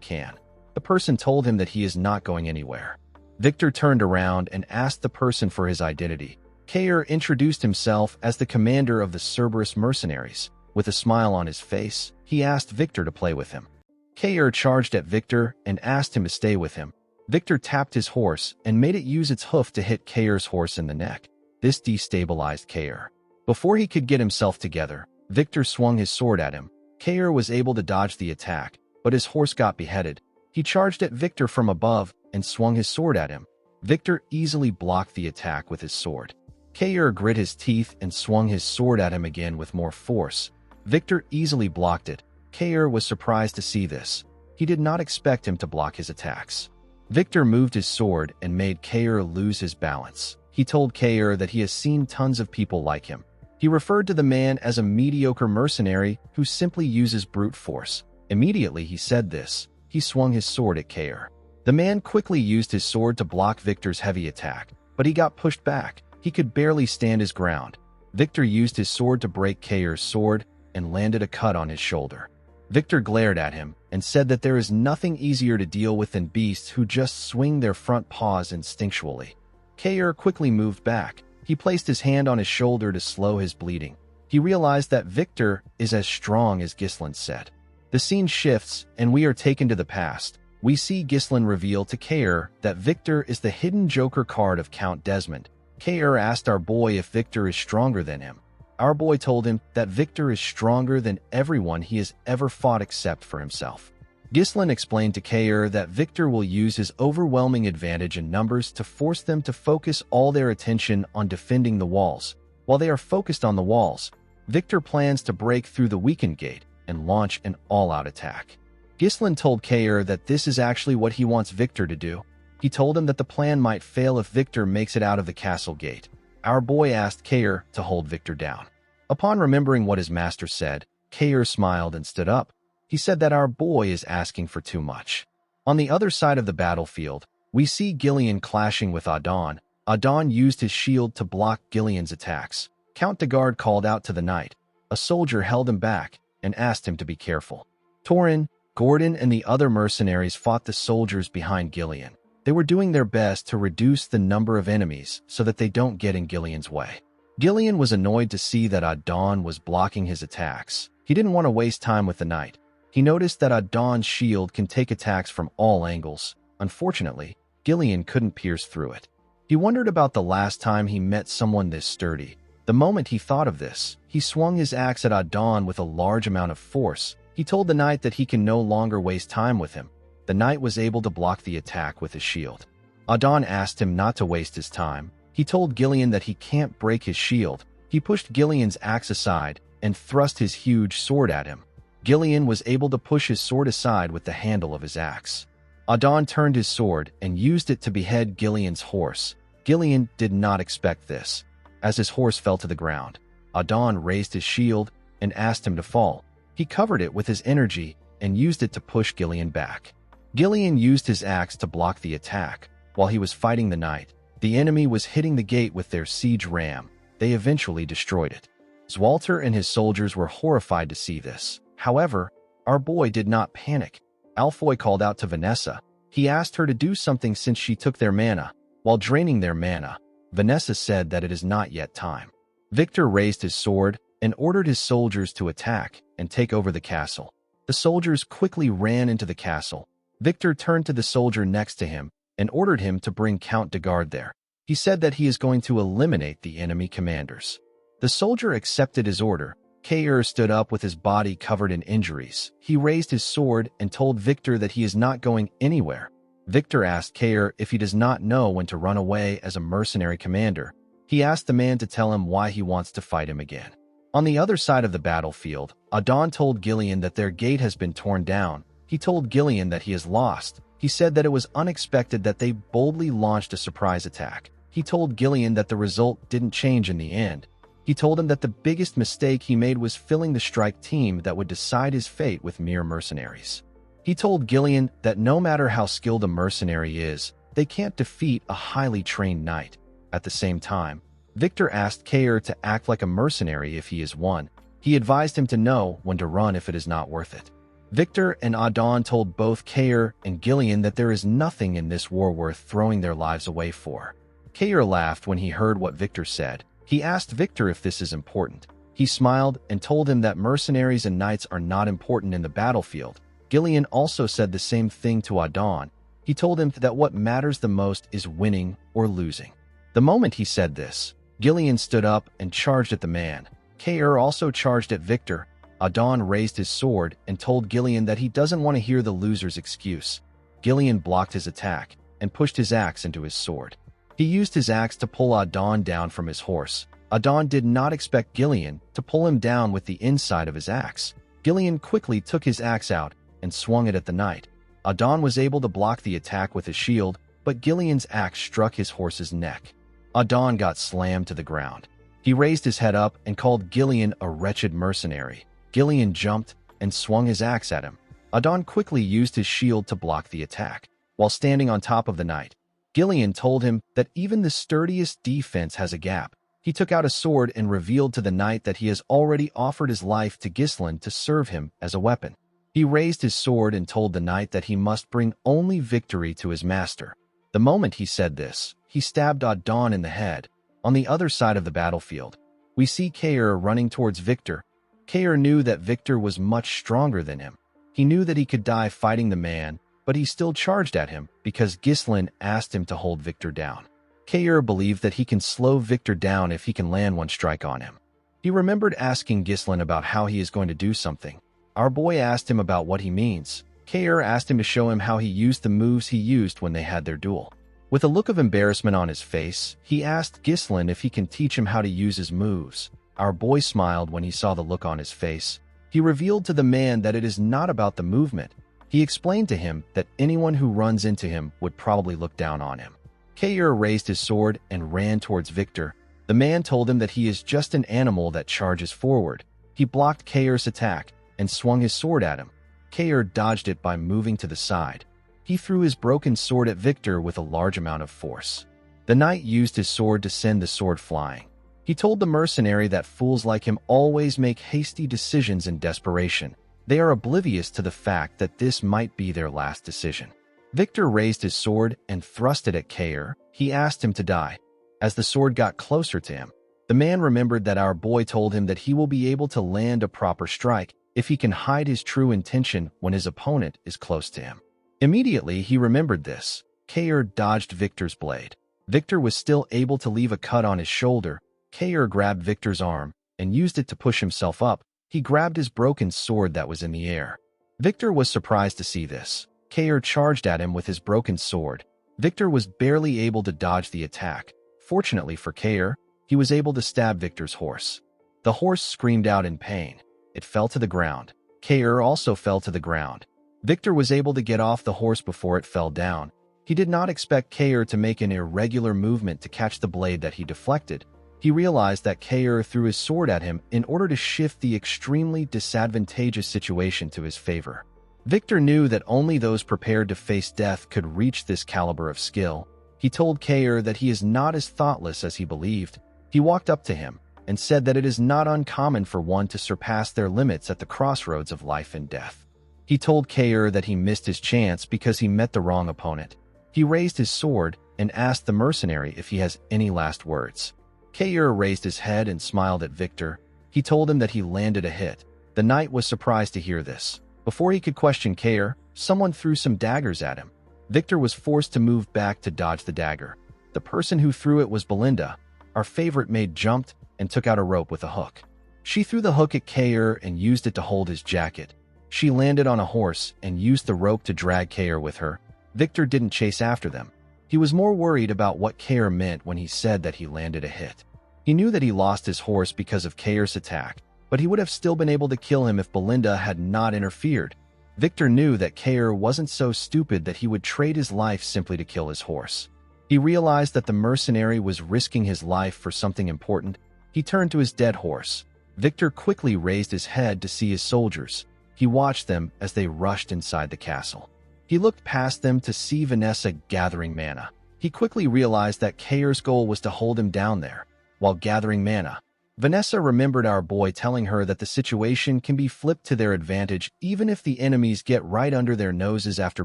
can. The person told him that he is not going anywhere. Victor turned around and asked the person for his identity. Kair introduced himself as the commander of the Cerberus mercenaries. With a smile on his face, he asked Victor to play with him. Kair charged at Victor and asked him to stay with him. Victor tapped his horse and made it use its hoof to hit Kair's horse in the neck. This destabilized Kair. Before he could get himself together, Victor swung his sword at him. Kair was able to dodge the attack, but his horse got beheaded. He charged at Victor from above and swung his sword at him. Victor easily blocked the attack with his sword. Kair grit his teeth and swung his sword at him again with more force. Victor easily blocked it. Kair was surprised to see this. He did not expect him to block his attacks. Victor moved his sword and made Kair lose his balance. He told Kair that he has seen tons of people like him. He referred to the man as a mediocre mercenary who simply uses brute force. Immediately he said this. He swung his sword at Kair. The man quickly used his sword to block Victor's heavy attack, but he got pushed back. He could barely stand his ground. Victor used his sword to break Kair's sword and landed a cut on his shoulder. Victor glared at him and said that there is nothing easier to deal with than beasts who just swing their front paws instinctually. Kair quickly moved back. He placed his hand on his shoulder to slow his bleeding. He realized that Victor is as strong as Ghislain said. The scene shifts and we are taken to the past. We see Ghislain reveal to Kair that Victor is the hidden Joker card of Count Desmond. Kair asked our boy if Victor is stronger than him. Our boy told him that Victor is stronger than everyone he has ever fought except for himself. Ghislain explained to Kair that Victor will use his overwhelming advantage in numbers to force them to focus all their attention on defending the walls. While they are focused on the walls, Victor plans to break through the weakened gate and launch an all-out attack. Ghislain told Kair that this is actually what he wants Victor to do. He told him that the plan might fail if Victor makes it out of the castle gate. Our boy asked Kair to hold Victor down. Upon remembering what his master said, Kair smiled and stood up. He said that our boy is asking for too much. On the other side of the battlefield, we see Gillian clashing with Adon. Adon used his shield to block Gillian's attacks. Count de Guard called out to the knight. A soldier held him back and asked him to be careful. Torin, Gordon, and the other mercenaries fought the soldiers behind Gillian. They were doing their best to reduce the number of enemies so that they don't get in Gillian's way. Gillian was annoyed to see that Adon was blocking his attacks. He didn't want to waste time with the knight. He noticed that Adon's shield can take attacks from all angles. Unfortunately, Gillian couldn't pierce through it. He wondered about the last time he met someone this sturdy. The moment he thought of this, he swung his axe at Adon with a large amount of force. He told the knight that he can no longer waste time with him. The knight was able to block the attack with his shield. Adon asked him not to waste his time. He told Gillian that he can't break his shield. He pushed Gillian's axe aside and thrust his huge sword at him. Gillian was able to push his sword aside with the handle of his axe. Adon turned his sword and used it to behead Gillian's horse. Gillian did not expect this. As his horse fell to the ground, Adon raised his shield and asked him to fall. He covered it with his energy and used it to push Gillian back. Gillian used his axe to block the attack. While he was fighting the knight, the enemy was hitting the gate with their siege ram. They eventually destroyed it. Zwalter and his soldiers were horrified to see this. However, our boy did not panic. Alfoy called out to Vanessa. He asked her to do something since she took their mana. While draining their mana, Vanessa said that it is not yet time. Victor raised his sword and ordered his soldiers to attack and take over the castle. The soldiers quickly ran into the castle. Victor turned to the soldier next to him and ordered him to bring Count de Guard there. He said that he is going to eliminate the enemy commanders. The soldier accepted his order. Kair stood up with his body covered in injuries. He raised his sword and told Victor that he is not going anywhere. Victor asked Kair if he does not know when to run away as a mercenary commander. He asked the man to tell him why he wants to fight him again. On the other side of the battlefield, Adon told Gillian that their gate has been torn down. He told Gillian that he is lost. He said that it was unexpected that they boldly launched a surprise attack. He told Gillian that the result didn't change in the end. He told him that the biggest mistake he made was filling the strike team that would decide his fate with mere mercenaries. He told Gillian that no matter how skilled a mercenary is, they can't defeat a highly trained knight. At the same time, Victor asked Kair to act like a mercenary if he is one. He advised him to know when to run if it is not worth it. Victor and Adon told both Kair and Gillian that there is nothing in this war worth throwing their lives away for. Kair laughed when he heard what Victor said. He asked Victor if this is important. He smiled and told him that mercenaries and knights are not important in the battlefield. Gillian also said the same thing to Adon. He told him that what matters the most is winning or losing. The moment he said this, Gillian stood up and charged at the man. Kair also charged at Victor. Adon raised his sword and told Gillian that he doesn't want to hear the loser's excuse. Gillian blocked his attack and pushed his axe into his sword. He used his axe to pull Adon down from his horse. Adon did not expect Gillian to pull him down with the inside of his axe. Gillian quickly took his axe out and swung it at the knight. Adon was able to block the attack with his shield, but Gillian's axe struck his horse's neck. Adon got slammed to the ground. He raised his head up and called Gillian a wretched mercenary. Gillian jumped and swung his axe at him. Adon quickly used his shield to block the attack. While standing on top of the knight, Gillian told him that even the sturdiest defense has a gap. He took out a sword and revealed to the knight that he has already offered his life to Ghislain to serve him as a weapon. He raised his sword and told the knight that he must bring only victory to his master. The moment he said this, he stabbed Adon in the head. On the other side of the battlefield, we see Kair running towards Victor. Kair knew that Victor was much stronger than him. He knew that he could die fighting the man, but he still charged at him because Ghislain asked him to hold Victor down. Kair believed that he can slow Victor down if he can land one strike on him. He remembered asking Ghislain about how he is going to do something. Our boy asked him about what he means. Kair asked him to show him how he used the moves he used when they had their duel. With a look of embarrassment on his face, he asked Ghislain if he can teach him how to use his moves. Our boy smiled when he saw the look on his face. He revealed to the man that it is not about the movement. He explained to him that anyone who runs into him would probably look down on him. Kair raised his sword and ran towards Victor. The man told him that he is just an animal that charges forward. He blocked Kair's attack and swung his sword at him. Kair dodged it by moving to the side. He threw his broken sword at Victor with a large amount of force. The knight used his sword to send the sword flying. He told the mercenary that fools like him always make hasty decisions in desperation. They are oblivious to the fact that this might be their last decision. Victor raised his sword and thrust it at Kair. He asked him to die. As the sword got closer to him, the man remembered that our boy told him that he will be able to land a proper strike if he can hide his true intention when his opponent is close to him. Immediately, he remembered this. Kair dodged Victor's blade. Victor was still able to leave a cut on his shoulder. Kair grabbed Victor's arm and used it to push himself up. He grabbed his broken sword that was in the air. Victor was surprised to see this. Kair charged at him with his broken sword. Victor was barely able to dodge the attack. Fortunately for Kair, he was able to stab Victor's horse. The horse screamed out in pain. It fell to the ground. Kair also fell to the ground. Victor was able to get off the horse before it fell down. He did not expect Kair to make an irregular movement to catch the blade that he deflected. He realized that Kair threw his sword at him in order to shift the extremely disadvantageous situation to his favor. Victor knew that only those prepared to face death could reach this caliber of skill. He told Kair that he is not as thoughtless as he believed. He walked up to him and said that it is not uncommon for one to surpass their limits at the crossroads of life and death. He told Kair that he missed his chance because he met the wrong opponent. He raised his sword and asked the mercenary if he has any last words. Kair raised his head and smiled at Victor. He told him that he landed a hit. The knight was surprised to hear this. Before he could question Kair, someone threw some daggers at him. Victor was forced to move back to dodge the dagger. The person who threw it was Belinda. Our favorite maid jumped and took out a rope with a hook. She threw the hook at Kair and used it to hold his jacket. She landed on a horse and used the rope to drag Kair with her. Victor didn't chase after them. He was more worried about what Kair meant when he said that he landed a hit. He knew that he lost his horse because of Kair's attack, but he would have still been able to kill him if Belinda had not interfered. Victor knew that Kair wasn't so stupid that he would trade his life simply to kill his horse. He realized that the mercenary was risking his life for something important. He turned to his dead horse. Victor quickly raised his head to see his soldiers. He watched them as they rushed inside the castle. He looked past them to see Vanessa gathering mana. He quickly realized that Kair's goal was to hold him down there. While gathering mana, Vanessa remembered our boy telling her that the situation can be flipped to their advantage even if the enemies get right under their noses after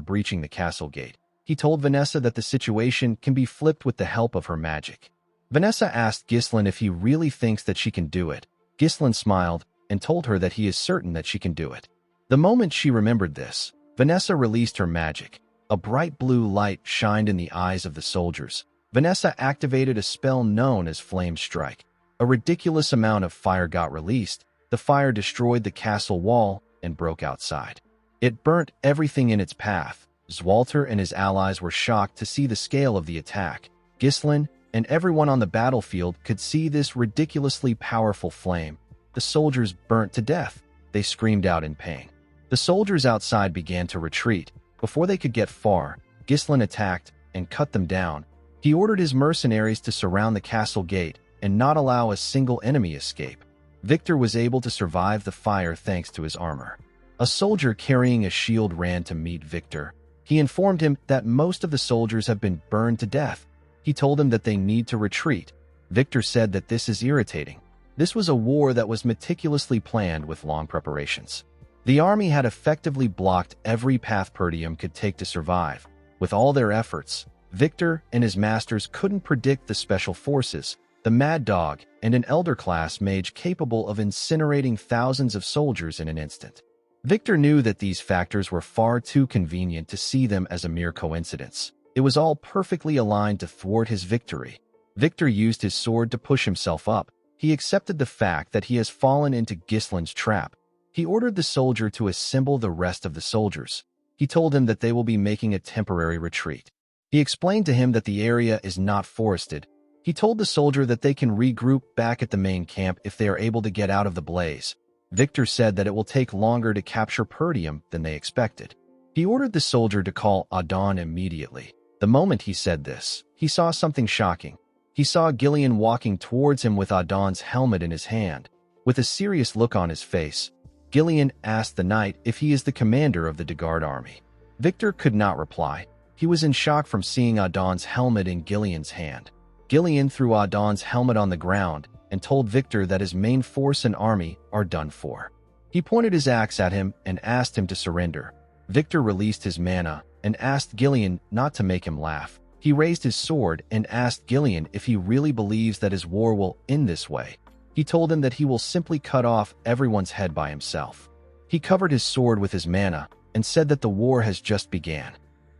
breaching the castle gate. He told Vanessa that the situation can be flipped with the help of her magic. Vanessa asked Ghislain if he really thinks that she can do it. Ghislain smiled and told her that he is certain that she can do it. The moment she remembered this, Vanessa released her magic. A bright blue light shined in the eyes of the soldiers. Vanessa activated a spell known as Flame Strike. A ridiculous amount of fire got released. The fire destroyed the castle wall and broke outside. It burnt everything in its path. Zwalter and his allies were shocked to see the scale of the attack. Ghislain and everyone on the battlefield could see this ridiculously powerful flame. The soldiers burnt to death. They screamed out in pain. The soldiers outside began to retreat. Before they could get far, Ghislain attacked and cut them down. He ordered his mercenaries to surround the castle gate and not allow a single enemy escape. Victor was able to survive the fire thanks to his armor. A soldier carrying a shield ran to meet Victor. He informed him that most of the soldiers have been burned to death. He told him that they need to retreat. Victor said that this is irritating. This was a war that was meticulously planned with long preparations. The army had effectively blocked every path Perdium could take to survive. With all their efforts, Victor and his masters couldn't predict the special forces, the Mad Dog, and an elder-class mage capable of incinerating thousands of soldiers in an instant. Victor knew that these factors were far too convenient to see them as a mere coincidence. It was all perfectly aligned to thwart his victory. Victor used his sword to push himself up. He accepted the fact that he has fallen into Ghislain's trap. He ordered the soldier to assemble the rest of the soldiers. He told him that they will be making a temporary retreat. He explained to him that the area is not forested. He told the soldier that they can regroup back at the main camp if they are able to get out of the blaze. Victor said that it will take longer to capture Perdium than they expected. He ordered the soldier to call Adon immediately. The moment he said this, he saw something shocking. He saw Gillian walking towards him with Adon's helmet in his hand. With a serious look on his face, Gillian asked the knight if he is the commander of the Dagard army. Victor could not reply. He was in shock from seeing Adon's helmet in Gillian's hand. Gillian threw Adon's helmet on the ground and told Victor that his main force and army are done for. He pointed his axe at him and asked him to surrender. Victor released his mana and asked Gillian not to make him laugh. He raised his sword and asked Gillian if he really believes that his war will end this way. He told him that he will simply cut off everyone's head by himself. He covered his sword with his mana and said that the war has just begun.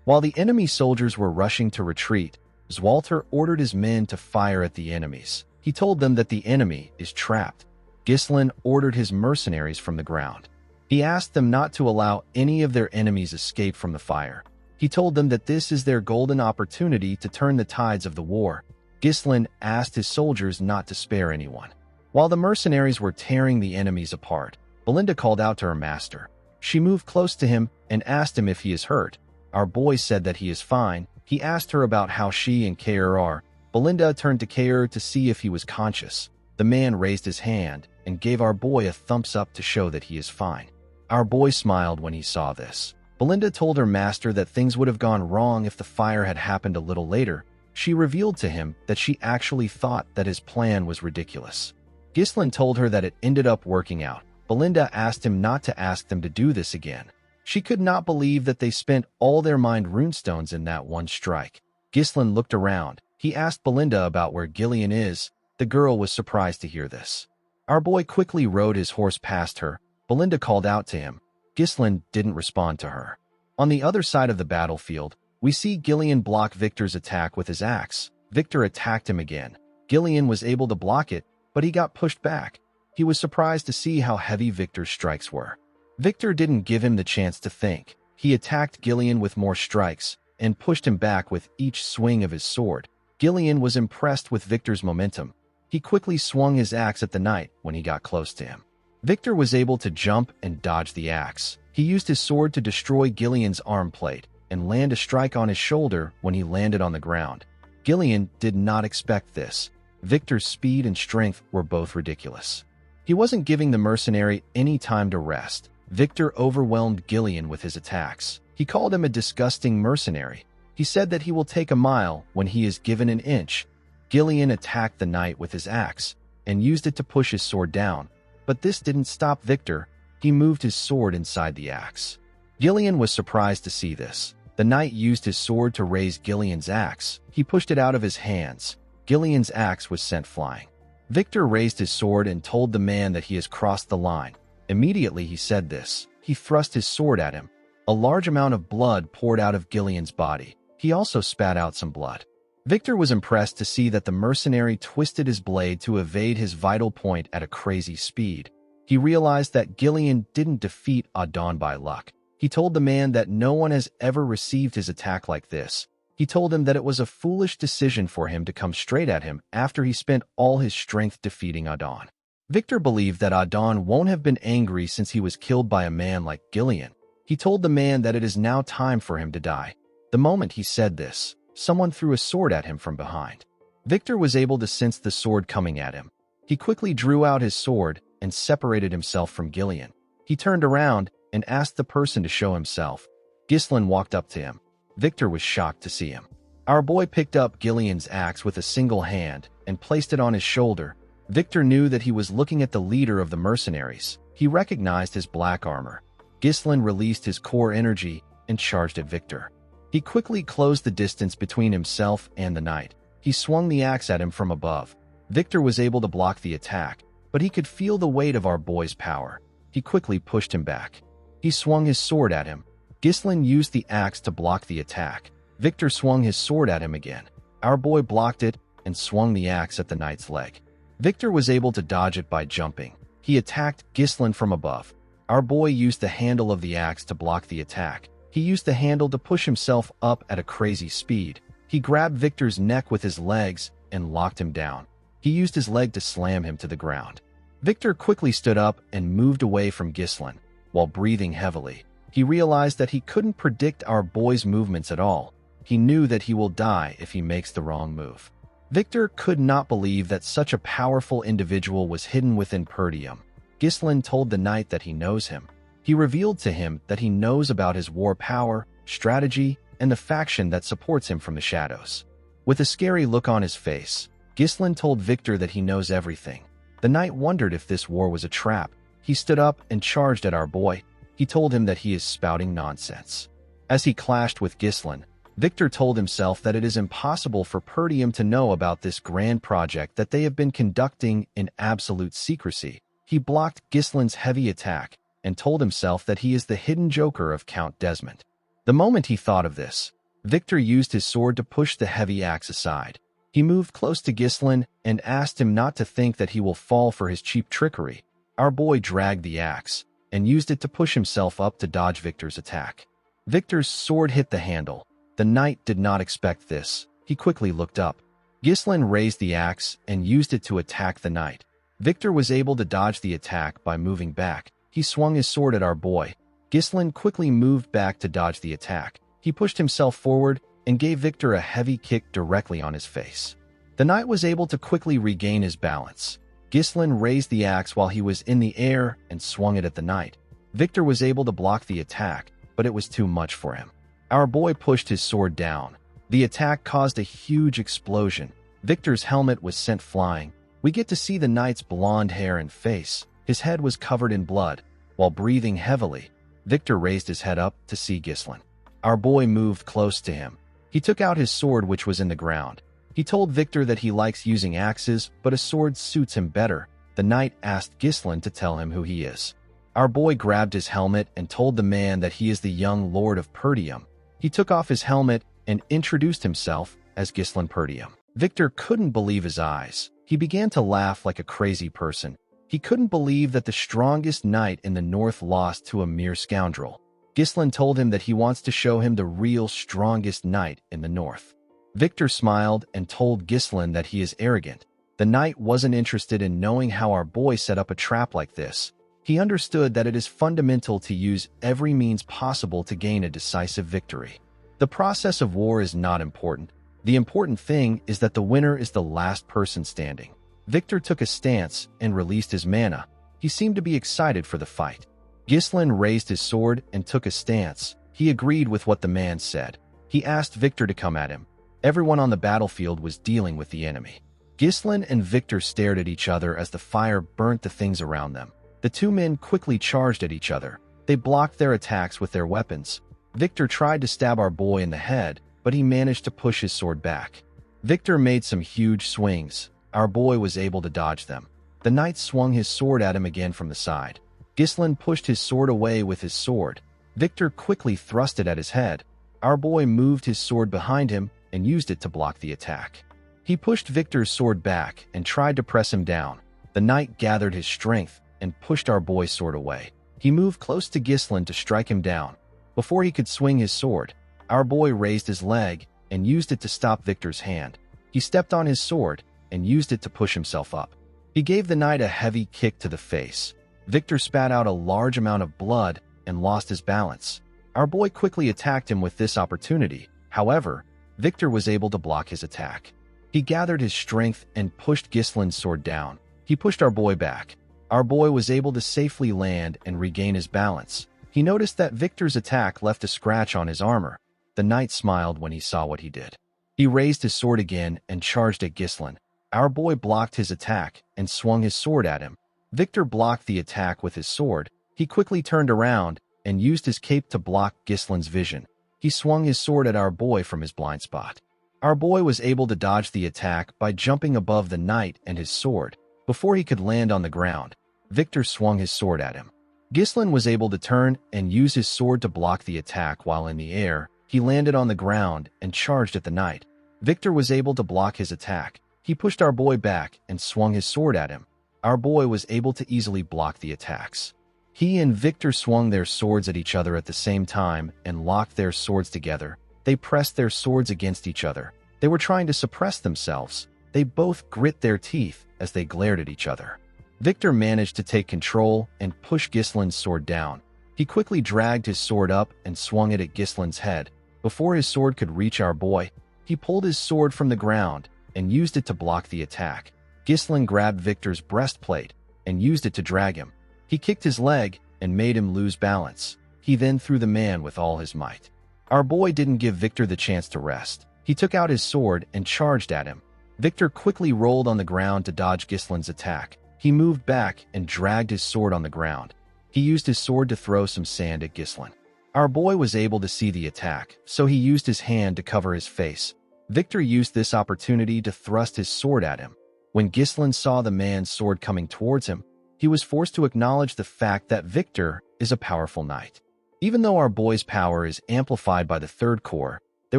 While the enemy soldiers were rushing to retreat, Zwalter ordered his men to fire at the enemies. He told them that the enemy is trapped. Ghislain ordered his mercenaries from the ground. He asked them not to allow any of their enemies escape from the fire. He told them that this is their golden opportunity to turn the tides of the war. Ghislain asked his soldiers not to spare anyone. While the mercenaries were tearing the enemies apart, Belinda called out to her master. She moved close to him and asked him if he is hurt. Our boy said that he is fine. He asked her about how she and Kair are. Belinda turned to Kair to see if he was conscious. The man raised his hand and gave our boy a thumbs up to show that he is fine. Our boy smiled when he saw this. Belinda told her master that things would have gone wrong if the fire had happened a little later. She revealed to him that she actually thought that his plan was ridiculous. Ghislain told her that it ended up working out. Belinda asked him not to ask them to do this again. She could not believe that they spent all their mind runestones in that one strike. Ghislain looked around. He asked Belinda about where Gillian is. The girl was surprised to hear this. Our boy quickly rode his horse past her. Belinda called out to him. Ghislain didn't respond to her. On the other side of the battlefield, we see Gillian block Victor's attack with his axe. Victor attacked him again. Gillian was able to block it, but he got pushed back. He was surprised to see how heavy Victor's strikes were. Victor didn't give him the chance to think. He attacked Gillian with more strikes and pushed him back with each swing of his sword. Gillian was impressed with Victor's momentum. He quickly swung his axe at the knight when he got close to him. Victor was able to jump and dodge the axe. He used his sword to destroy Gillian's arm plate and land a strike on his shoulder when he landed on the ground. Gillian did not expect this. Victor's speed and strength were both ridiculous. He wasn't giving the mercenary any time to rest. Victor overwhelmed Gillian with his attacks. He called him a disgusting mercenary. He said that he will take a mile when he is given an inch. Gillian attacked the knight with his axe and used it to push his sword down. But this didn't stop Victor. He moved his sword inside the axe. Gillian was surprised to see this. The knight used his sword to raise Gillian's axe. He pushed it out of his hands. Gillian's axe was sent flying. Victor raised his sword and told the man that he has crossed the line. Immediately he said this. He thrust his sword at him. A large amount of blood poured out of Gillian's body. He also spat out some blood. Victor was impressed to see that the mercenary twisted his blade to evade his vital point at a crazy speed. He realized that Gillian didn't defeat Adon by luck. He told the man that no one has ever received his attack like this. He told him that it was a foolish decision for him to come straight at him after he spent all his strength defeating Adon. Victor believed that Adon won't have been angry since he was killed by a man like Gillian. He told the man that it is now time for him to die. The moment he said this, someone threw a sword at him from behind. Victor was able to sense the sword coming at him. He quickly drew out his sword and separated himself from Gillian. He turned around and asked the person to show himself. Ghislain walked up to him. Victor was shocked to see him. Our boy picked up Gillian's axe with a single hand and placed it on his shoulder. Victor knew that he was looking at the leader of the mercenaries. He recognized his black armor. Ghislain released his core energy and charged at Victor. He quickly closed the distance between himself and the knight. He swung the axe at him from above. Victor was able to block the attack, but he could feel the weight of our boy's power. He quickly pushed him back. He swung his sword at him. Ghislain used the axe to block the attack. Victor swung his sword at him again. Our boy blocked it and swung the axe at the knight's leg. Victor was able to dodge it by jumping. He attacked Ghislain from above. Our boy used the handle of the axe to block the attack. He used the handle to push himself up at a crazy speed. He grabbed Victor's neck with his legs and locked him down. He used his leg to slam him to the ground. Victor quickly stood up and moved away from Ghislain. While breathing heavily, he realized that he couldn't predict our boy's movements at all. He knew that he will die if he makes the wrong move. Victor could not believe that such a powerful individual was hidden within Perdium. Ghislain told the knight that he knows him. He revealed to him that he knows about his war power, strategy, and the faction that supports him from the shadows. With a scary look on his face, Ghislain told Victor that he knows everything. The knight wondered if this war was a trap. He stood up and charged at our boy. He told him that he is spouting nonsense. As he clashed with Ghislain, Victor told himself that it is impossible for Perdium to know about this grand project that they have been conducting in absolute secrecy. He blocked Ghislain's heavy attack and told himself that he is the hidden joker of Count Desmond. The moment he thought of this, Victor used his sword to push the heavy axe aside. He moved close to Ghislain and asked him not to think that he will fall for his cheap trickery. Our boy dragged the axe and used it to push himself up to dodge Victor's attack. Victor's sword hit the handle. The knight did not expect this. He quickly looked up. Ghislain raised the axe and used it to attack the knight. Victor was able to dodge the attack by moving back. He swung his sword at our boy. Ghislain quickly moved back to dodge the attack. He pushed himself forward and gave Victor a heavy kick directly on his face. The knight was able to quickly regain his balance. Ghislain raised the axe while he was in the air and swung it at the knight. Victor was able to block the attack, but it was too much for him. Our boy pushed his sword down. The attack caused a huge explosion. Victor's helmet was sent flying. We get to see the knight's blonde hair and face. His head was covered in blood. While breathing heavily, Victor raised his head up to see Ghislain. Our boy moved close to him. He took out his sword, which was in the ground. He told Victor that he likes using axes, but a sword suits him better. The knight asked Ghislain to tell him who he is. Our boy grabbed his helmet and told the man that he is the young Lord of Perdium. He took off his helmet and introduced himself as Ghislain Perdium. Victor couldn't believe his eyes. He began to laugh like a crazy person. He couldn't believe that the strongest knight in the north lost to a mere scoundrel. Ghislain told him that he wants to show him the real strongest knight in the north. Victor smiled and told Ghislain that he is arrogant. The knight wasn't interested in knowing how our boy set up a trap like this. He understood that it is fundamental to use every means possible to gain a decisive victory. The process of war is not important. The important thing is that the winner is the last person standing. Victor took a stance and released his mana. He seemed to be excited for the fight. Ghislain raised his sword and took a stance. He agreed with what the man said. He asked Victor to come at him. Everyone on the battlefield was dealing with the enemy. Ghislain and Victor stared at each other as the fire burnt the things around them. The two men quickly charged at each other. They blocked their attacks with their weapons. Victor tried to stab our boy in the head, but he managed to push his sword back. Victor made some huge swings. Our boy was able to dodge them. The knight swung his sword at him again from the side. Ghislain pushed his sword away with his sword. Victor quickly thrust it at his head. Our boy moved his sword behind him and used it to block the attack. He pushed Victor's sword back and tried to press him down. The knight gathered his strength and pushed our boy's sword away. He moved close to Ghislain to strike him down. Before he could swing his sword, our boy raised his leg and used it to stop Victor's hand. He stepped on his sword and used it to push himself up. He gave the knight a heavy kick to the face. Victor spat out a large amount of blood and lost his balance. Our boy quickly attacked him with this opportunity. However, Victor was able to block his attack. He gathered his strength and pushed Ghislain's sword down. He pushed our boy back. Our boy was able to safely land and regain his balance. He noticed that Victor's attack left a scratch on his armor. The knight smiled when he saw what he did. He raised his sword again and charged at Ghislain. Our boy blocked his attack and swung his sword at him. Victor blocked the attack with his sword. He quickly turned around and used his cape to block Ghislain's vision. He swung his sword at our boy from his blind spot. Our boy was able to dodge the attack by jumping above the knight and his sword. Before he could land on the ground, Victor swung his sword at him. Ghislain was able to turn and use his sword to block the attack while in the air. He landed on the ground and charged at the knight. Victor was able to block his attack. He pushed our boy back and swung his sword at him. Our boy was able to easily block the attacks. He and Victor swung their swords at each other at the same time and locked their swords together. They pressed their swords against each other. They were trying to suppress themselves. They both grit their teeth as they glared at each other. Victor managed to take control and push Ghislain's sword down. He quickly dragged his sword up and swung it at Ghislain's head. Before his sword could reach our boy, he pulled his sword from the ground and used it to block the attack. Ghislain grabbed Victor's breastplate and used it to drag him. He kicked his leg and made him lose balance. He then threw the man with all his might. Our boy didn't give Victor the chance to rest. He took out his sword and charged at him. Victor quickly rolled on the ground to dodge Gislin's attack. He moved back and dragged his sword on the ground. He used his sword to throw some sand at Gislin. Our boy was able to see the attack, so he used his hand to cover his face. Victor used this opportunity to thrust his sword at him. When Gislin saw the man's sword coming towards him, he was forced to acknowledge the fact that Victor is a powerful knight. Even though our boy's power is amplified by the third core, there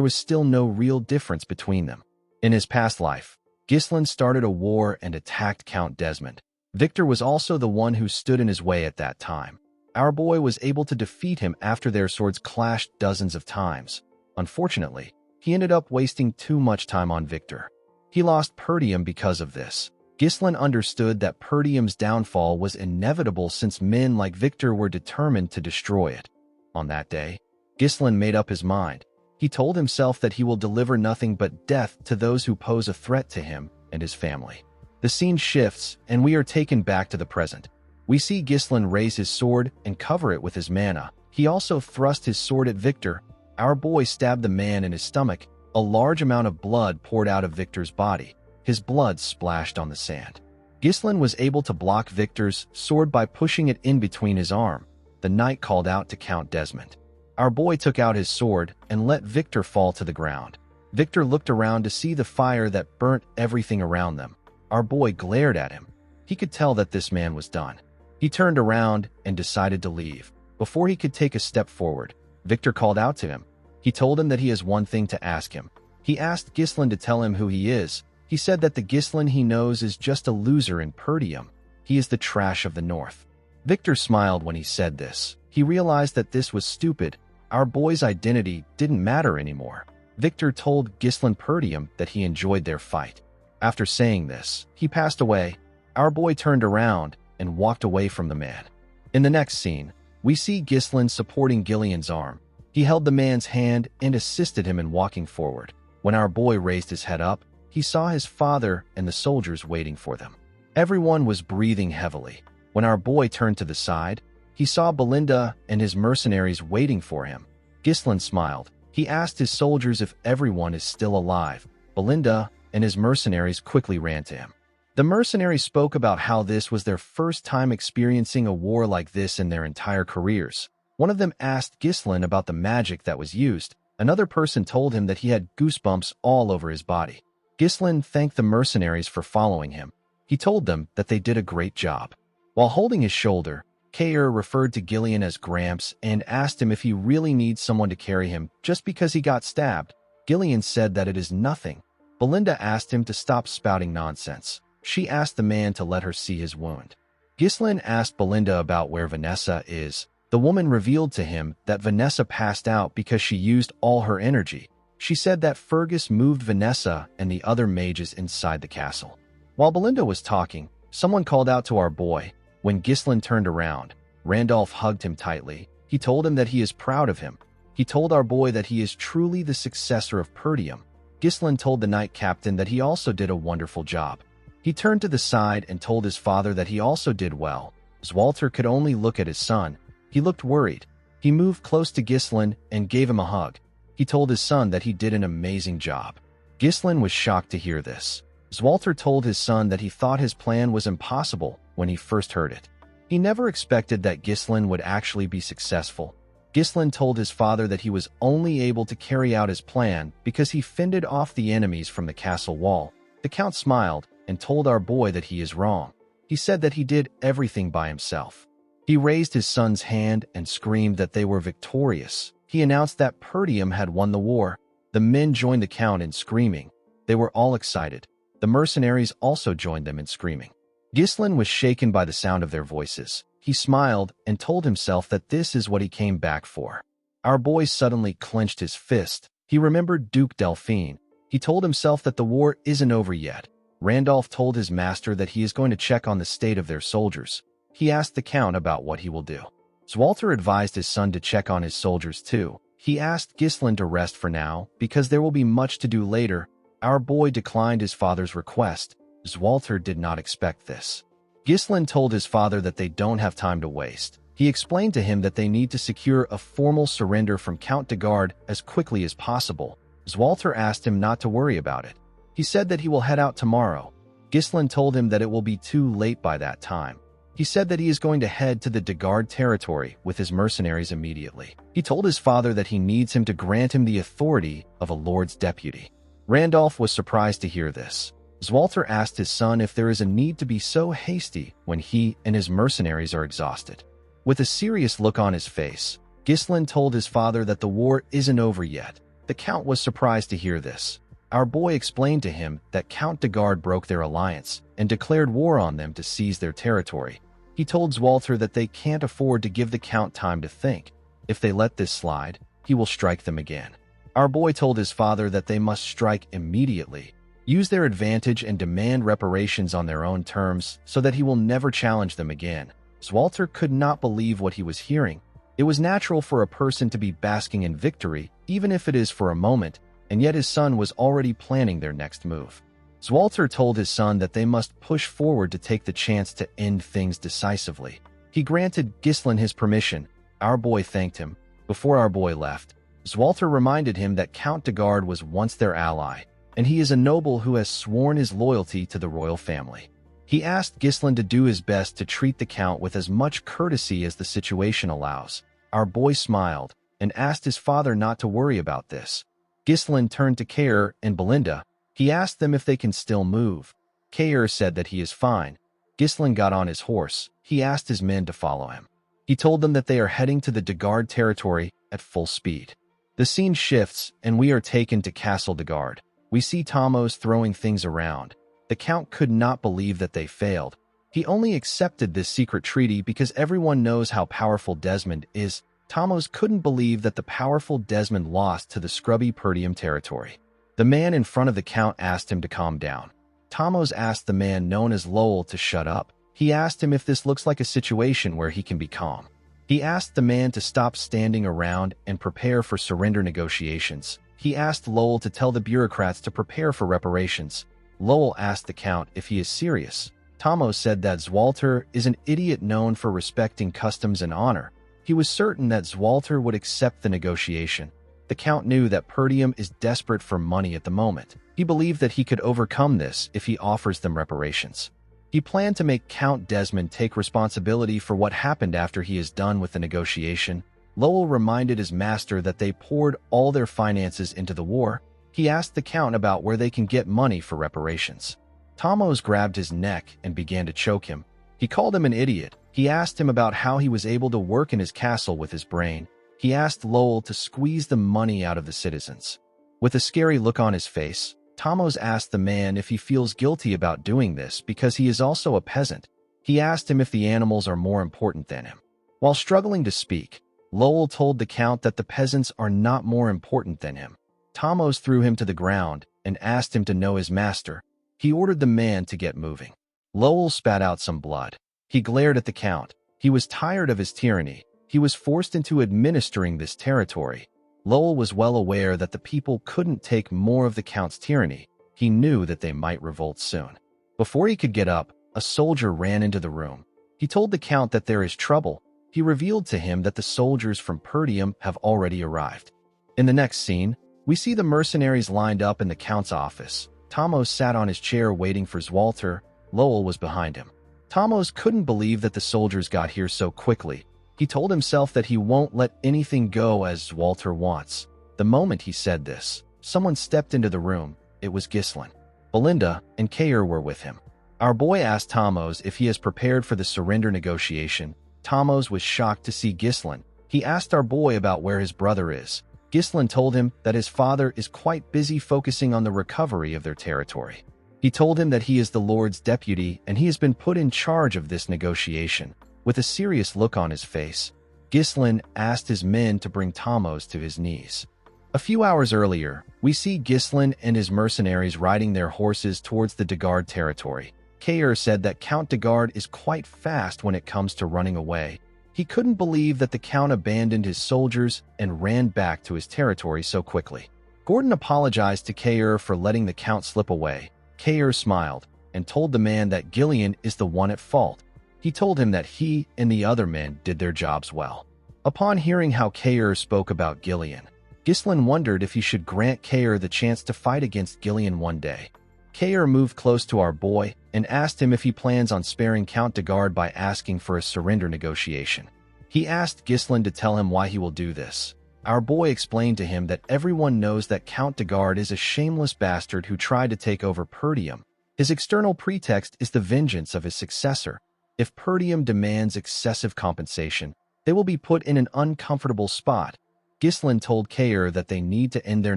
was still no real difference between them. In his past life, Gislin started a war and attacked Count Desmond. Victor was also the one who stood in his way at that time. Our boy was able to defeat him after their swords clashed dozens of times. Unfortunately, he ended up wasting too much time on Victor. He lost Perdium because of this. Gislin understood that Perdium's downfall was inevitable since men like Victor were determined to destroy it. On that day, Gislin made up his mind. He told himself that he will deliver nothing but death to those who pose a threat to him and his family. The scene shifts, and we are taken back to the present. We see Gislin raise his sword and cover it with his mana. He also thrust his sword at Victor. Our boy stabbed the man in his stomach. A large amount of blood poured out of Victor's body. His blood splashed on the sand. Gislin was able to block Victor's sword by pushing it in between his arm. The knight called out to Count Desmond. Our boy took out his sword and let Victor fall to the ground. Victor looked around to see the fire that burnt everything around them. Our boy glared at him. He could tell that this man was done. He turned around and decided to leave. Before he could take a step forward, Victor called out to him. He told him that he has one thing to ask him. He asked Gislin to tell him who he is. He said that the Gislin he knows is just a loser in Perdium. He is the trash of the North. Victor smiled when he said this. He realized that this was stupid. Our boy's identity didn't matter anymore. Victor told Gislin Perdium that he enjoyed their fight. After saying this, he passed away. Our boy turned around and walked away from the man. In the next scene, we see Gislin supporting Gillian's arm. He held the man's hand and assisted him in walking forward. When our boy raised his head up, he saw his father and the soldiers waiting for them. Everyone was breathing heavily. When our boy turned to the side, he saw Belinda and his mercenaries waiting for him. Gislin smiled. He asked his soldiers if everyone is still alive. Belinda and his mercenaries quickly ran to him. The mercenaries spoke about how this was their first time experiencing a war like this in their entire careers. One of them asked Gislin about the magic that was used. Another person told him that he had goosebumps all over his body. Gislin thanked the mercenaries for following him. He told them that they did a great job. While holding his shoulder, Kair referred to Gillian as Gramps and asked him if he really needs someone to carry him just because he got stabbed. Gillian said that it is nothing. Belinda asked him to stop spouting nonsense. She asked the man to let her see his wound. Gislin asked Belinda about where Vanessa is. The woman revealed to him that Vanessa passed out because she used all her energy. She said that Fergus moved Vanessa and the other mages inside the castle. While Belinda was talking, someone called out to our boy. When Gislin turned around, Randolph hugged him tightly. He told him that he is proud of him. He told our boy that he is truly the successor of Perdium. Gislin told the knight captain that he also did a wonderful job. He turned to the side and told his father that he also did well. Zwalter could only look at his son. He looked worried. He moved close to Gislin and gave him a hug. He told his son that he did an amazing job. Gislin was shocked to hear this. Zwalter told his son that he thought his plan was impossible when he first heard it. He never expected that Gislin would actually be successful. Gislin told his father that he was only able to carry out his plan because he fended off the enemies from the castle wall. The count smiled and told our boy that he is wrong. He said that he did everything by himself. He raised his son's hand and screamed that they were victorious. He announced that Perdium had won the war. The men joined the count in screaming. They were all excited. The mercenaries also joined them in screaming. Gislin was shaken by the sound of their voices. He smiled and told himself that this is what he came back for. Our boy suddenly clenched his fist. He remembered Duke Delphine. He told himself that the war isn't over yet. Randolph told his master that he is going to check on the state of their soldiers. He asked the count about what he will do. Zwalter advised his son to check on his soldiers too. He asked Gislin to rest for now because there will be much to do later. Our boy declined his father's request. Zwalter did not expect this. Ghislain told his father that they don't have time to waste. He explained to him that they need to secure a formal surrender from Count de Garde as quickly as possible. Zwalter asked him not to worry about it. He said that he will head out tomorrow. Ghislain told him that it will be too late by that time. He said that he is going to head to the de Garde territory with his mercenaries immediately. He told his father that he needs him to grant him the authority of a lord's deputy. Randolph was surprised to hear this. Zwalter asked his son if there is a need to be so hasty when he and his mercenaries are exhausted. With a serious look on his face, Ghislain told his father that the war isn't over yet. The Count was surprised to hear this. Our boy explained to him that Count de Garde broke their alliance and declared war on them to seize their territory. He told Zwalter that they can't afford to give the Count time to think. If they let this slide, he will strike them again. Our boy told his father that they must strike immediately, use their advantage and demand reparations on their own terms so that he will never challenge them again. Zwalter could not believe what he was hearing. It was natural for a person to be basking in victory, even if it is for a moment, and yet his son was already planning their next move. Zwalter told his son that they must push forward to take the chance to end things decisively. He granted Ghislain his permission. Our boy thanked him. Before our boy left, Zwalter reminded him that Count de Garde was once their ally, and he is a noble who has sworn his loyalty to the royal family. He asked Ghislain to do his best to treat the Count with as much courtesy as the situation allows. Our boy smiled and asked his father not to worry about this. Ghislain turned to Kair and Belinda. He asked them if they can still move. Kair said that he is fine. Ghislain got on his horse. He asked his men to follow him. He told them that they are heading to the de Garde territory at full speed. The scene shifts, and we are taken to Castle de Garde. We see Thamos throwing things around. The Count could not believe that they failed. He only accepted this secret treaty because everyone knows how powerful Desmond is. Thamos couldn't believe that the powerful Desmond lost to the scrubby Perdium territory. The man in front of the Count asked him to calm down. Thamos asked the man known as Lowell to shut up. He asked him if this looks like a situation where he can be calm. He asked the man to stop standing around and prepare for surrender negotiations. He asked Lowell to tell the bureaucrats to prepare for reparations. Lowell asked the Count if he is serious. Thamos said that Zwalter is an idiot known for respecting customs and honor. He was certain that Zwalter would accept the negotiation. The Count knew that Perdium is desperate for money at the moment. He believed that he could overcome this if he offers them reparations. He planned to make Count Desmond take responsibility for what happened after he is done with the negotiation. Lowell reminded his master that they poured all their finances into the war. He asked the Count about where they can get money for reparations. Thamos grabbed his neck and began to choke him. He called him an idiot. He asked him about how he was able to work in his castle with his brain. He asked Lowell to squeeze the money out of the citizens. With a scary look on his face, Thamos asked the man if he feels guilty about doing this because he is also a peasant. He asked him if the animals are more important than him. While struggling to speak, Lowell told the Count that the peasants are not more important than him. Thamos threw him to the ground and asked him to know his master. He ordered the man to get moving. Lowell spat out some blood. He glared at the Count. He was tired of his tyranny. He was forced into administering this territory. Lowell was well aware that the people couldn't take more of the Count's tyranny. He knew that they might revolt soon. Before he could get up, a soldier ran into the room. He told the Count that there is trouble. He revealed to him that the soldiers from Perdium have already arrived. In the next scene, we see the mercenaries lined up in the Count's office. Thamos sat on his chair waiting for Zwalter. Lowell was behind him. Thamos couldn't believe that the soldiers got here so quickly. He told himself that he won't let anything go as Zwalter wants. The moment he said this, someone stepped into the room. It was Ghislain. Belinda and Kair were with him. Our boy asked Thamos if he is prepared for the surrender negotiation. Thamos was shocked to see Ghislain. He asked our boy about where his brother is. Ghislain told him that his father is quite busy focusing on the recovery of their territory. He told him that he is the Lord's deputy and he has been put in charge of this negotiation. With a serious look on his face, Ghislain asked his men to bring Thamos to his knees. A few hours earlier, we see Ghislain and his mercenaries riding their horses towards the de Garde territory. Kair said that Count de Garde is quite fast when it comes to running away. He couldn't believe that the Count abandoned his soldiers and ran back to his territory so quickly. Gordon apologized to Kair for letting the Count slip away. Kair smiled. and told the man that Gillian is the one at fault. He told him that he and the other men did their jobs well. Upon hearing how Kair spoke about Gillian, Ghislain wondered if he should grant Kair the chance to fight against Gillian one day. Kair moved close to our boy and asked him if he plans on sparing Count de Garde by asking for a surrender negotiation. He asked Ghislain to tell him why he will do this. Our boy explained to him that everyone knows that Count de Garde is a shameless bastard who tried to take over Perdium. His external pretext is the vengeance of his successor. If Perdium demands excessive compensation, they will be put in an uncomfortable spot. Ghislain told Kair that they need to end their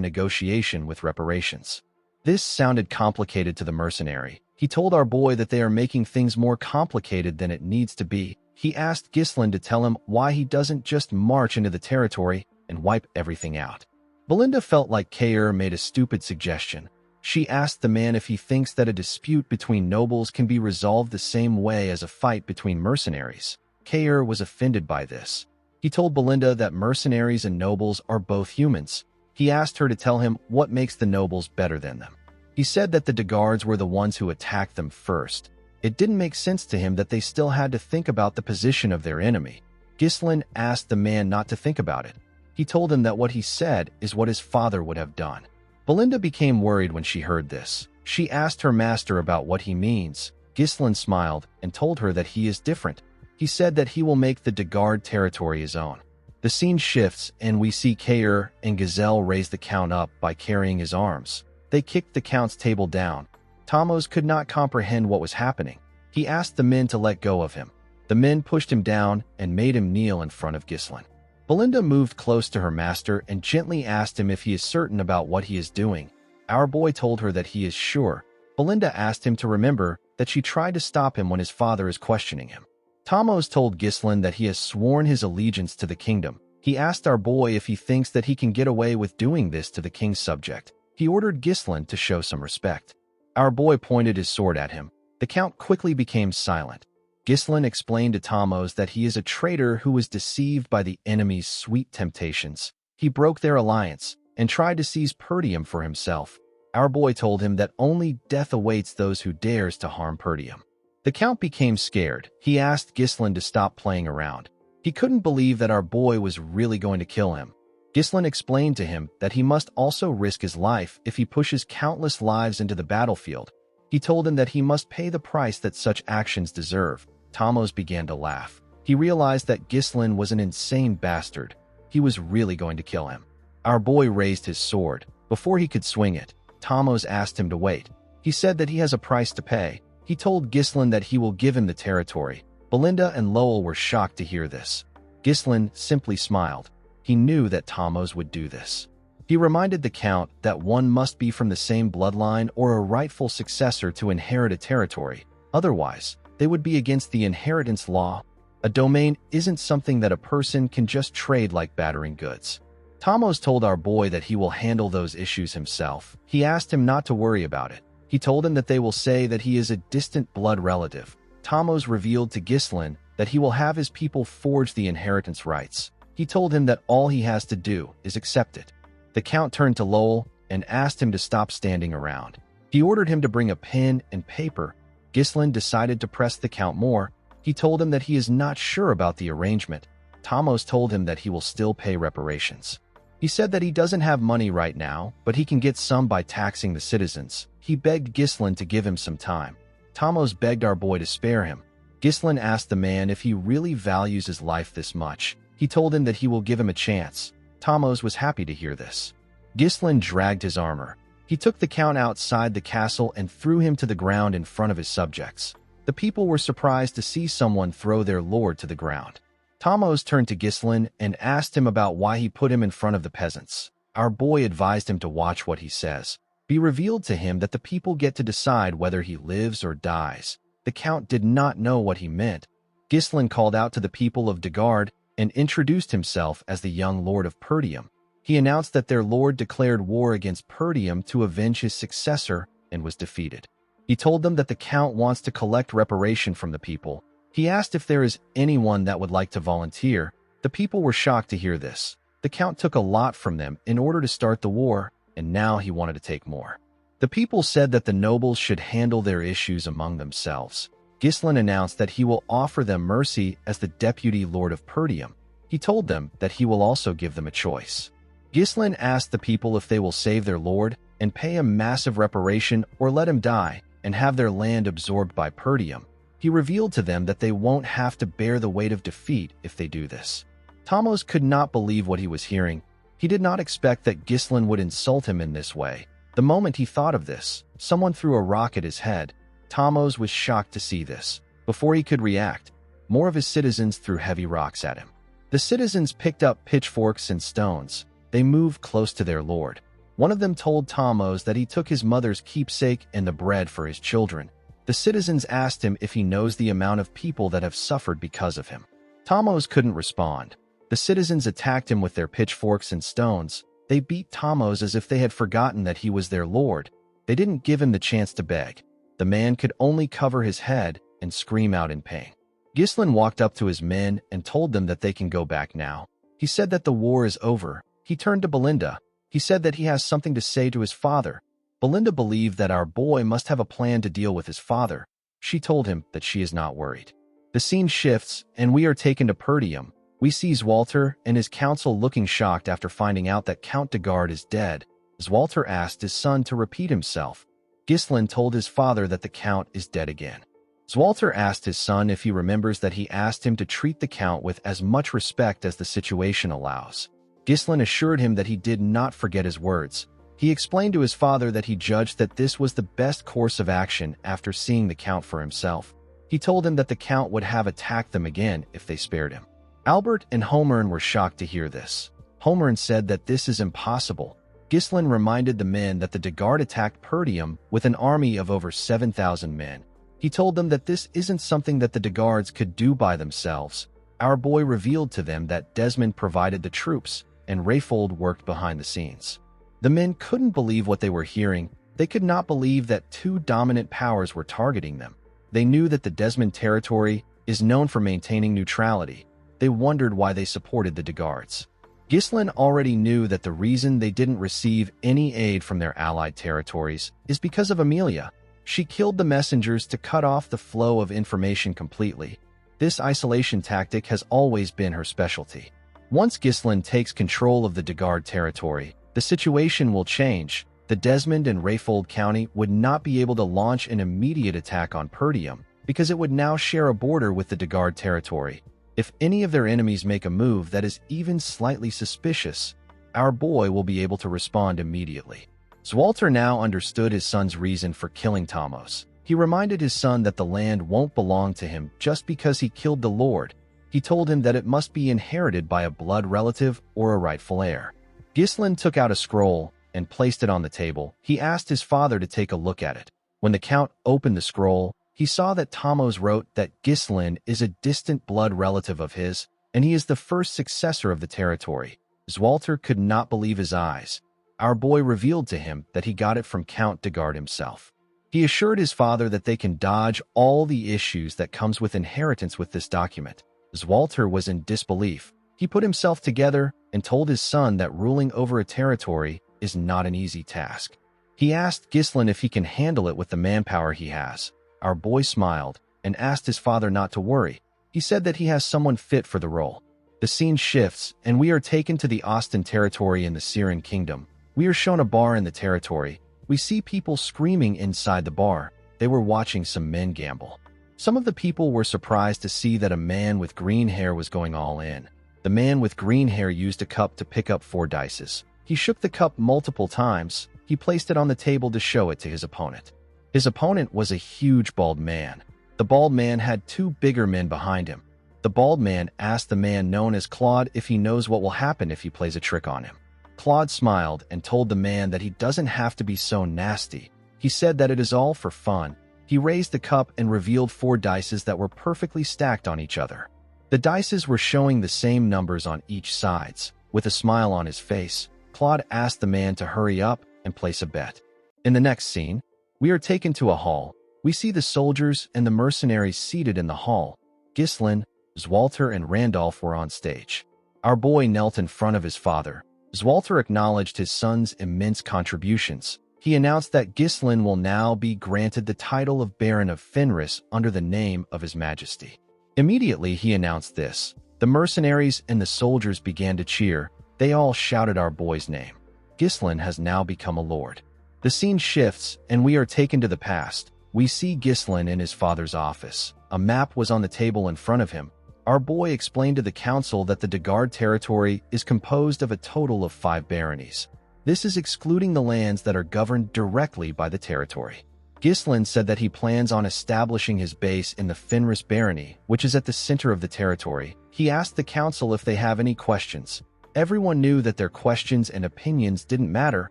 negotiation with reparations. This sounded complicated to the mercenary. He told our boy that they are making things more complicated than it needs to be. He asked Ghislain to tell him why he doesn't just march into the territory and wipe everything out. Belinda felt like Kair made a stupid suggestion. She asked the man if he thinks that a dispute between nobles can be resolved the same way as a fight between mercenaries. Kair was offended by this. He told Belinda that mercenaries and nobles are both humans. He asked her to tell him what makes the nobles better than them. He said that the de Gardes were the ones who attacked them first. It didn't make sense to him that they still had to think about the position of their enemy. Ghislain asked the man not to think about it. He told him that what he said is what his father would have done. Belinda became worried when she heard this. She asked her master about what he means. Ghislain smiled and told her that he is different. He said that he will make the de Garde territory his own. The scene shifts and we see Kair and Gazelle raise the Count up by carrying his arms. They kicked the Count's table down. Thamos could not comprehend what was happening. He asked the men to let go of him. The men pushed him down and made him kneel in front of Ghislain. Belinda moved close to her master and gently asked him if he is certain about what he is doing. Our boy told her that he is sure. Belinda asked him to remember that she tried to stop him when his father is questioning him. Thamos told Ghislain that he has sworn his allegiance to the kingdom. He asked our boy if he thinks that he can get away with doing this to the king's subject. He ordered Ghislain to show some respect. Our boy pointed his sword at him. The Count quickly became silent. Ghislain explained to Thamos that he is a traitor who was deceived by the enemy's sweet temptations. He broke their alliance and tried to seize Perdium for himself. Our boy told him that only death awaits those who dares to harm Perdium. The Count became scared. He asked Ghislain to stop playing around. He couldn't believe that our boy was really going to kill him. Ghislain explained to him that he must also risk his life if he pushes countless lives into the battlefield. He told him that he must pay the price that such actions deserve. Thamos began to laugh. He realized that Ghislain was an insane bastard. He was really going to kill him. Our boy raised his sword. Before he could swing it, Thamos asked him to wait. He said that he has a price to pay. He told Ghislain that he will give him the territory. Belinda and Lowell were shocked to hear this. Ghislain simply smiled. He knew that Thamos would do this. He reminded the Count that one must be from the same bloodline or a rightful successor to inherit a territory. Otherwise, they would be against the inheritance law. A domain isn't something that a person can just trade like battering goods. Thamos told our boy that he will handle those issues himself. He asked him not to worry about it. He told him that they will say that he is a distant blood relative. Thamos revealed to Ghislain that he will have his people forge the inheritance rights. He told him that all he has to do is accept it. The Count turned to Lowell and asked him to stop standing around. He ordered him to bring a pen and paper. Ghislain decided to press the Count more. He told him that he is not sure about the arrangement. Thamos told him that he will still pay reparations. He said that he doesn't have money right now, but he can get some by taxing the citizens. He begged Ghislain to give him some time. Thamos begged our boy to spare him. Ghislain asked the man if he really values his life this much. He told him that he will give him a chance. Thamos was happy to hear this. Ghislain dragged his armor. He took the Count outside the castle and threw him to the ground in front of his subjects. The people were surprised to see someone throw their lord to the ground. Thamos turned to Ghislain and asked him about why he put him in front of the peasants. Our boy advised him to watch what he says. Be revealed to him that the people get to decide whether he lives or dies. The Count did not know what he meant. Ghislain called out to the people of de Garde and introduced himself as the young lord of Perdium. He announced that their lord declared war against Perdium to avenge his successor and was defeated. He told them that the Count wants to collect reparation from the people. He asked if there is anyone that would like to volunteer. The people were shocked to hear this. The Count took a lot from them in order to start the war, and now he wanted to take more. The people said that the nobles should handle their issues among themselves. Ghislain announced that he will offer them mercy as the deputy lord of Perdium. He told them that he will also give them a choice. Ghislain asked the people if they will save their lord and pay a massive reparation or let him die and have their land absorbed by Perdium. He revealed to them that they won't have to bear the weight of defeat if they do this. Thamos could not believe what he was hearing. He did not expect that Ghislain would insult him in this way. The moment he thought of this, someone threw a rock at his head. Thamos was shocked to see this. Before he could react, more of his citizens threw heavy rocks at him. The citizens picked up pitchforks and stones. They moved close to their lord. One of them told Thamos that he took his mother's keepsake and the bread for his children. The citizens asked him if he knows the amount of people that have suffered because of him. Thamos couldn't respond. The citizens attacked him with their pitchforks and stones. They beat Thamos as if they had forgotten that he was their lord. They didn't give him the chance to beg. The man could only cover his head and scream out in pain. Ghislain walked up to his men and told them that they can go back now. He said that the war is over. He turned to Belinda. He said that he has something to say to his father. Belinda believed that our boy must have a plan to deal with his father. She told him that she is not worried. The scene shifts, and we are taken to Perdium. We see Zwalter and his council looking shocked after finding out that Count de Garde is dead. Zwalter asked his son to repeat himself. Ghislain told his father that the Count is dead again. Zwalter asked his son if he remembers that he asked him to treat the Count with as much respect as the situation allows. Ghislain assured him that he did not forget his words. He explained to his father that he judged that this was the best course of action after seeing the Count for himself. He told him that the Count would have attacked them again if they spared him. Albert and Holmern were shocked to hear this. Holmern said that this is impossible. Ghislain reminded the men that the de Garde attacked Perdium with an army of over 7,000 men. He told them that this isn't something that the de Gardes could do by themselves. Our boy revealed to them that Desmond provided the troops, and Rayfold worked behind the scenes. The men couldn't believe what they were hearing. They could not believe that two dominant powers were targeting them. They knew that the Desmond territory is known for maintaining neutrality. They wondered why they supported the de Gardes. Ghislain already knew that the reason they didn't receive any aid from their allied territories is because of Amelia. She killed the messengers to cut off the flow of information completely. This isolation tactic has always been her specialty. Once Ghislain takes control of the de Garde territory, the situation will change. The Desmond and Rayfold County would not be able to launch an immediate attack on Perdium because it would now share a border with the de Garde territory. If any of their enemies make a move that is even slightly suspicious, our boy will be able to respond immediately. Zwalter now understood his son's reason for killing Thamos. He reminded his son that the land won't belong to him just because he killed the Lord. He told him that it must be inherited by a blood relative or a rightful heir. Ghislain took out a scroll and placed it on the table. He asked his father to take a look at it. When the Count opened the scroll, he saw that Thamos wrote that Ghislain is a distant blood relative of his, and he is the first successor of the territory. Zwalter could not believe his eyes. Our boy revealed to him that he got it from Count de Garde himself. He assured his father that they can dodge all the issues that comes with inheritance with this document. Zwalter was in disbelief. He put himself together and told his son that ruling over a territory is not an easy task. He asked Ghislain if he can handle it with the manpower he has. Our boy smiled and asked his father not to worry. He said that he has someone fit for the role. The scene shifts, and we are taken to the Austin territory in the Siren Kingdom. We are shown a bar in the territory. We see people screaming inside the bar. They were watching some men gamble. Some of the people were surprised to see that a man with green hair was going all in. The man with green hair used a cup to pick up 4 dice. He shook the cup multiple times. He placed it on the table to show it to his opponent. His opponent was a huge bald man. The bald man had 2 bigger men behind him. The bald man asked the man known as Claude if he knows what will happen if he plays a trick on him. Claude smiled and told the man that he doesn't have to be so nasty. He said that it is all for fun. He raised the cup and revealed 4 dice that were perfectly stacked on each other. The dice were showing the same numbers on each sides. With a smile on his face, Claude asked the man to hurry up and place a bet. In the next scene, we are taken to a hall. We see the soldiers and the mercenaries seated in the hall. Ghislain, Zwalter, and Randolph were on stage. Our boy knelt in front of his father. Zwalter acknowledged his son's immense contributions. He announced that Ghislain will now be granted the title of Baron of Fenris under the name of His Majesty. Immediately he announced this. The mercenaries and the soldiers began to cheer. They all shouted our boy's name. Ghislain has now become a lord. The scene shifts, and we are taken to the past. We see Ghislain in his father's office. A map was on the table in front of him. Our boy explained to the council that the Dagard territory is composed of a total of 5 baronies. This is excluding the lands that are governed directly by the territory. Ghislain said that he plans on establishing his base in the Fenris barony, which is at the center of the territory. He asked the council if they have any questions. Everyone knew that their questions and opinions didn't matter.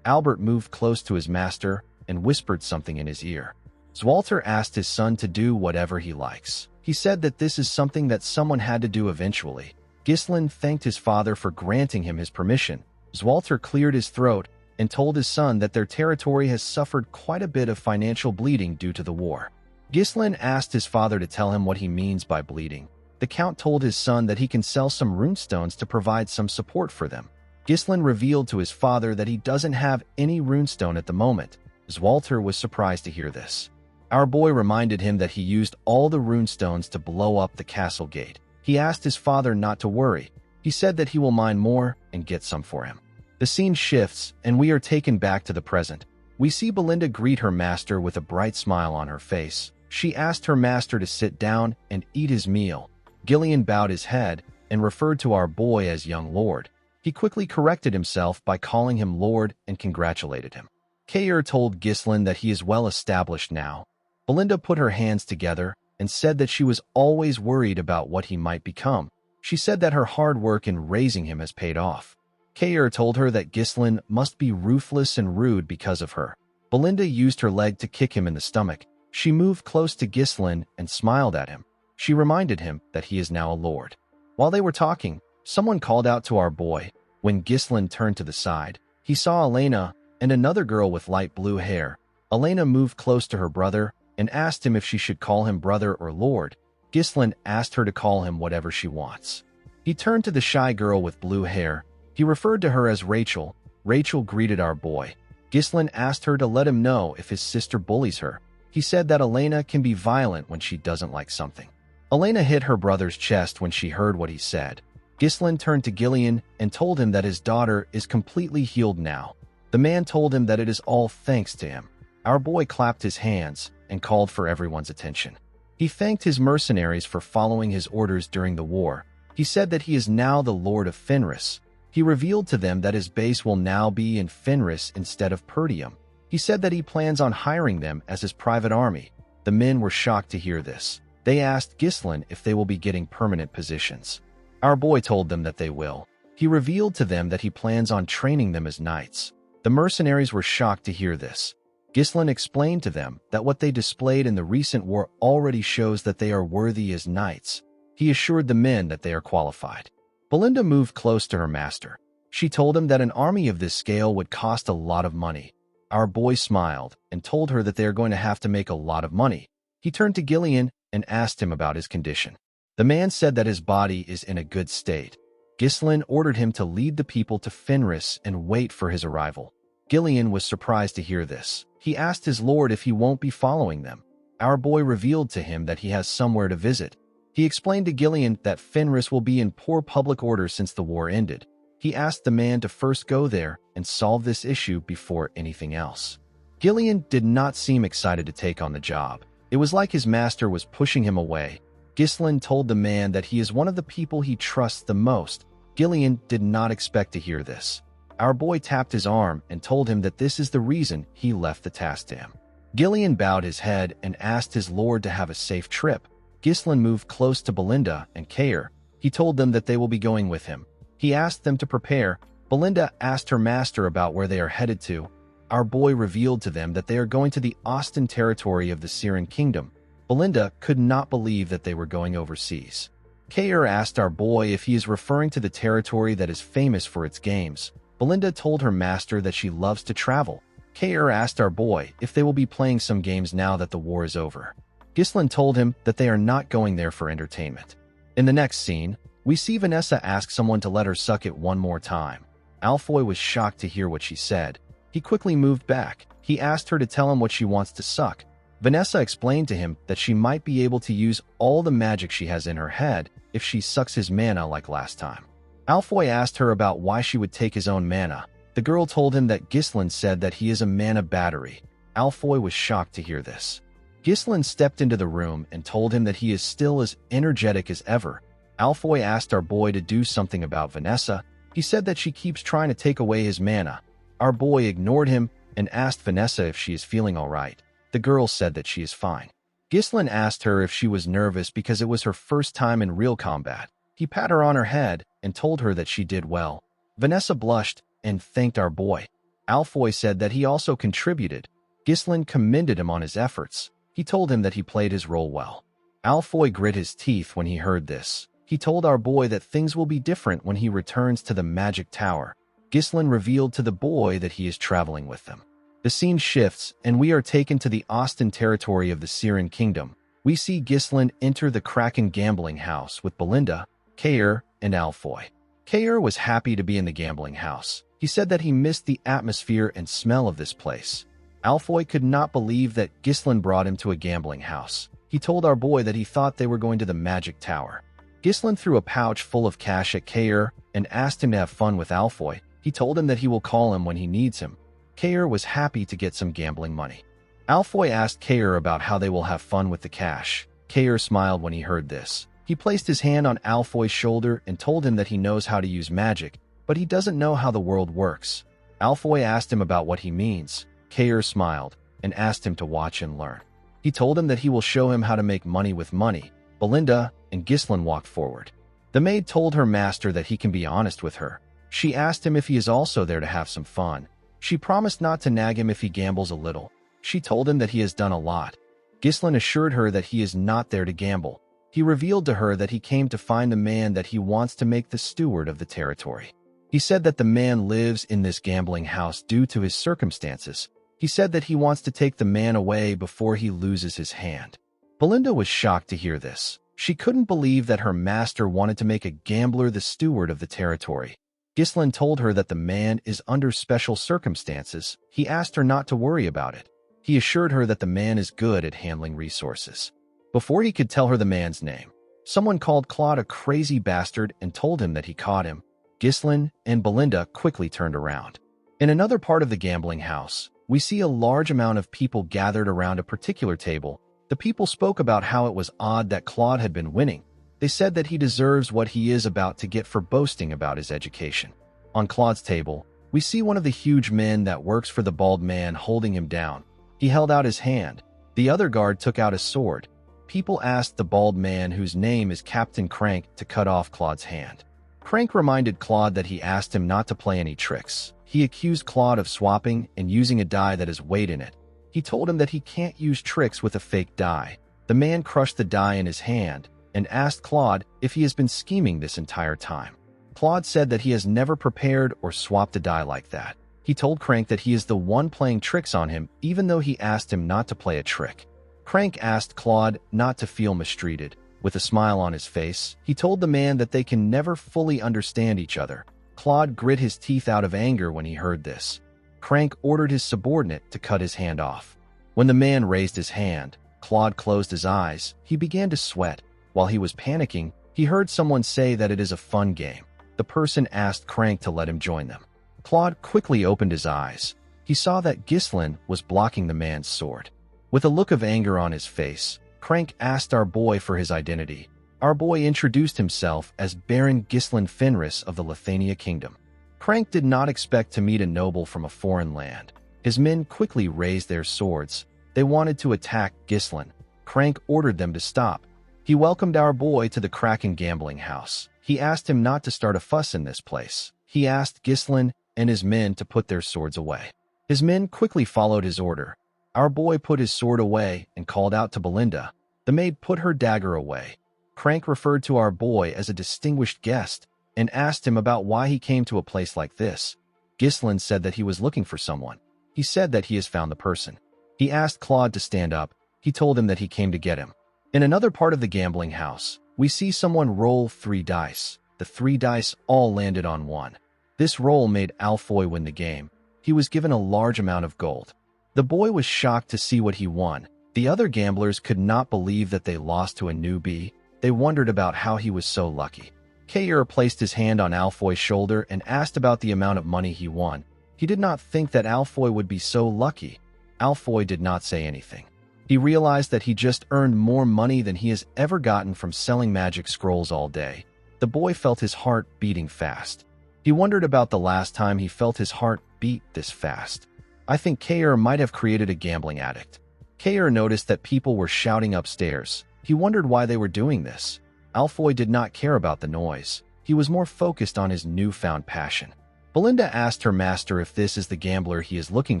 Albert moved close to his master and whispered something in his ear. Zwalter asked his son to do whatever he likes. He said that this is something that someone had to do eventually. Ghislain thanked his father for granting him his permission. Zwalter cleared his throat and told his son that their territory has suffered quite a bit of financial bleeding due to the war. Ghislain asked his father to tell him what he means by bleeding. The count told his son that he can sell some runestones to provide some support for them. Ghislain revealed to his father that he doesn't have any runestone at the moment. Zwalter was surprised to hear this. Our boy reminded him that he used all the runestones to blow up the castle gate. He asked his father not to worry. He said that he will mine more and get some for him. The scene shifts, and we are taken back to the present. We see Belinda greet her master with a bright smile on her face. She asked her master to sit down and eat his meal. Gillian bowed his head and referred to our boy as young lord. He quickly corrected himself by calling him lord and congratulated him. Kair told Ghislain that he is well established now. Belinda put her hands together and said that she was always worried about what he might become. She said that her hard work in raising him has paid off. Kair told her that Ghislain must be ruthless and rude because of her. Belinda used her leg to kick him in the stomach. She moved close to Ghislain and smiled at him. She reminded him that he is now a lord. While they were talking, someone called out to our boy. When Ghislain turned to the side, he saw Elena and another girl with light blue hair. Elena moved close to her brother and asked him if she should call him brother or lord. Ghislain asked her to call him whatever she wants. He turned to the shy girl with blue hair. He referred to her as Rachel. Rachel greeted our boy. Ghislain asked her to let him know if his sister bullies her. He said that Elena can be violent when she doesn't like something. Elena hit her brother's chest when she heard what he said. Ghislain turned to Gillian and told him that his daughter is completely healed now. The man told him that it is all thanks to him. Our boy clapped his hands and called for everyone's attention. He thanked his mercenaries for following his orders during the war. He said that he is now the Lord of Fenris. He revealed to them that his base will now be in Fenris instead of Perdium. He said that he plans on hiring them as his private army. The men were shocked to hear this. They asked Ghislain if they will be getting permanent positions. Our boy told them that they will. He revealed to them that he plans on training them as knights. The mercenaries were shocked to hear this. Ghislain explained to them that what they displayed in the recent war already shows that they are worthy as knights. He assured the men that they are qualified. Belinda moved close to her master. She told him that an army of this scale would cost a lot of money. Our boy smiled and told her that they are going to have to make a lot of money. He turned to Gillian and asked him about his condition. The man said that his body is in a good state. Ghislain ordered him to lead the people to Fenris and wait for his arrival. Gillian was surprised to hear this. He asked his lord if he won't be following them. Our boy revealed to him that he has somewhere to visit. He explained to Gillian that Fenris will be in poor public order since the war ended. He asked the man to first go there and solve this issue before anything else. Gillian did not seem excited to take on the job. It was like his master was pushing him away. Ghislain told the man that he is one of the people he trusts the most. Gillian did not expect to hear this. Our boy tapped his arm and told him that this is the reason he left the task to him. Gillian bowed his head and asked his lord to have a safe trip. Ghislain moved close to Belinda and Kair. He told them that they will be going with him. He asked them to prepare. Belinda asked her master about where they are headed to. Our boy revealed to them that they are going to the Austin territory of the Siren Kingdom. Belinda could not believe that they were going overseas. Kair asked our boy if he is referring to the territory that is famous for its games. Belinda told her master that she loves to travel. Kair asked our boy if they will be playing some games now that the war is over. Ghislain told him that they are not going there for entertainment. In the next scene, we see Vanessa ask someone to let her suck it one more time. Alfoy was shocked to hear what she said. He quickly moved back. He asked her to tell him what she wants to suck. Vanessa explained to him that she might be able to use all the magic she has in her head if she sucks his mana like last time. Alfoy asked her about why she would take his own mana. The girl told him that Ghislain said that he is a mana battery. Alfoy was shocked to hear this. Ghislain stepped into the room and told him that he is still as energetic as ever. Alfoy asked our boy to do something about Vanessa. He said that she keeps trying to take away his mana. Our boy ignored him and asked Vanessa if she is feeling all right. The girl said that she is fine. Ghislain asked her if she was nervous because it was her first time in real combat. He pat her on her head and told her that she did well. Vanessa blushed and thanked our boy. Alfoy said that he also contributed. Ghislain commended him on his efforts. He told him that he played his role well. Alfoy grit his teeth when he heard this. He told our boy that things will be different when he returns to the Magic Tower. Ghislain revealed to the boy that he is traveling with them. The scene shifts, and we are taken to the Austin territory of the Siren Kingdom. We see Ghislain enter the Kraken gambling house with Belinda, Kair, and Alfoy. Kair was happy to be in the gambling house. He said that he missed the atmosphere and smell of this place. Alfoy could not believe that Ghislain brought him to a gambling house. He told our boy that he thought they were going to the Magic Tower. Ghislain threw a pouch full of cash at Kair and asked him to have fun with Alfoy. He told him that he will call him when he needs him. Kair was happy to get some gambling money. Alfoy asked Kair about how they will have fun with the cash. Kair smiled when he heard this. He placed his hand on Alfoy's shoulder and told him that he knows how to use magic, but he doesn't know how the world works. Alfoy asked him about what he means. Kair smiled and asked him to watch and learn. He told him that he will show him how to make money with money. Belinda and Ghislain walked forward. The maid told her master that he can be honest with her. She asked him if he is also there to have some fun. She promised not to nag him if he gambles a little. She told him that he has done a lot. Ghislain assured her that he is not there to gamble. He revealed to her that he came to find the man that he wants to make the steward of the territory. He said that the man lives in this gambling house due to his circumstances. He said that he wants to take the man away before he loses his hand. Belinda was shocked to hear this. She couldn't believe that her master wanted to make a gambler the steward of the territory. Ghislain told her that the man is under special circumstances. He asked her not to worry about it. He assured her that the man is good at handling resources. Before he could tell her the man's name, someone called Claude a crazy bastard and told him that he caught him. Ghislain and Belinda quickly turned around. In another part of the gambling house, we see a large amount of people gathered around a particular table. The people spoke about how it was odd that Claude had been winning. They said that he deserves what he is about to get for boasting about his education. On Claude's table, we see one of the huge men that works for the bald man holding him down. He held out his hand. The other guard took out a sword. People asked the bald man, whose name is Captain Crank, to cut off Claude's hand. Crank reminded Claude that he asked him not to play any tricks. He accused Claude of swapping and using a die that has weight in it. He told him that he can't use tricks with a fake die. The man crushed the die in his hand and asked Claude if he has been scheming this entire time. Claude said that he has never prepared or swapped a die like that. He told Crank that he is the one playing tricks on him, even though he asked him not to play a trick. Crank asked Claude not to feel mistreated. With a smile on his face, he told the man that they can never fully understand each other. Claude grit his teeth out of anger when he heard this. Crank ordered his subordinate to cut his hand off. When the man raised his hand, Claude closed his eyes. He began to sweat. While he was panicking, he heard someone say that it is a fun game. The person asked Crank to let him join them. Claude quickly opened his eyes. He saw that Ghislain was blocking the man's sword. With a look of anger on his face, Crank asked our boy for his identity. Our boy introduced himself as Baron Ghislain Fenris of the Lithania Kingdom. Crank did not expect to meet a noble from a foreign land. His men quickly raised their swords. They wanted to attack Ghislain. Crank ordered them to stop. He welcomed our boy to the Kraken gambling house. He asked him not to start a fuss in this place. He asked Ghislain and his men to put their swords away. His men quickly followed his order. Our boy put his sword away and called out to Belinda. The maid put her dagger away. Crank referred to our boy as a distinguished guest and asked him about why he came to a place like this. Ghislain said that he was looking for someone. He said that he has found the person. He asked Claude to stand up. He told him that he came to get him. In another part of the gambling house, we see someone roll 3 dice. The 3 dice all landed on 1. This roll made Alfoy win the game. He was given a large amount of gold. The boy was shocked to see what he won. The other gamblers could not believe that they lost to a newbie. They wondered about how he was so lucky. Kair placed his hand on Alfoy's shoulder and asked about the amount of money he won. He did not think that Alfoy would be so lucky. Alfoy did not say anything. He realized that he just earned more money than he has ever gotten from selling magic scrolls all day. The boy felt his heart beating fast. He wondered about the last time he felt his heart beat this fast. I think Kair might have created a gambling addict. Kair noticed that people were shouting upstairs. He wondered why they were doing this. Alfoy did not care about the noise. He was more focused on his newfound passion. Belinda asked her master if this is the gambler he is looking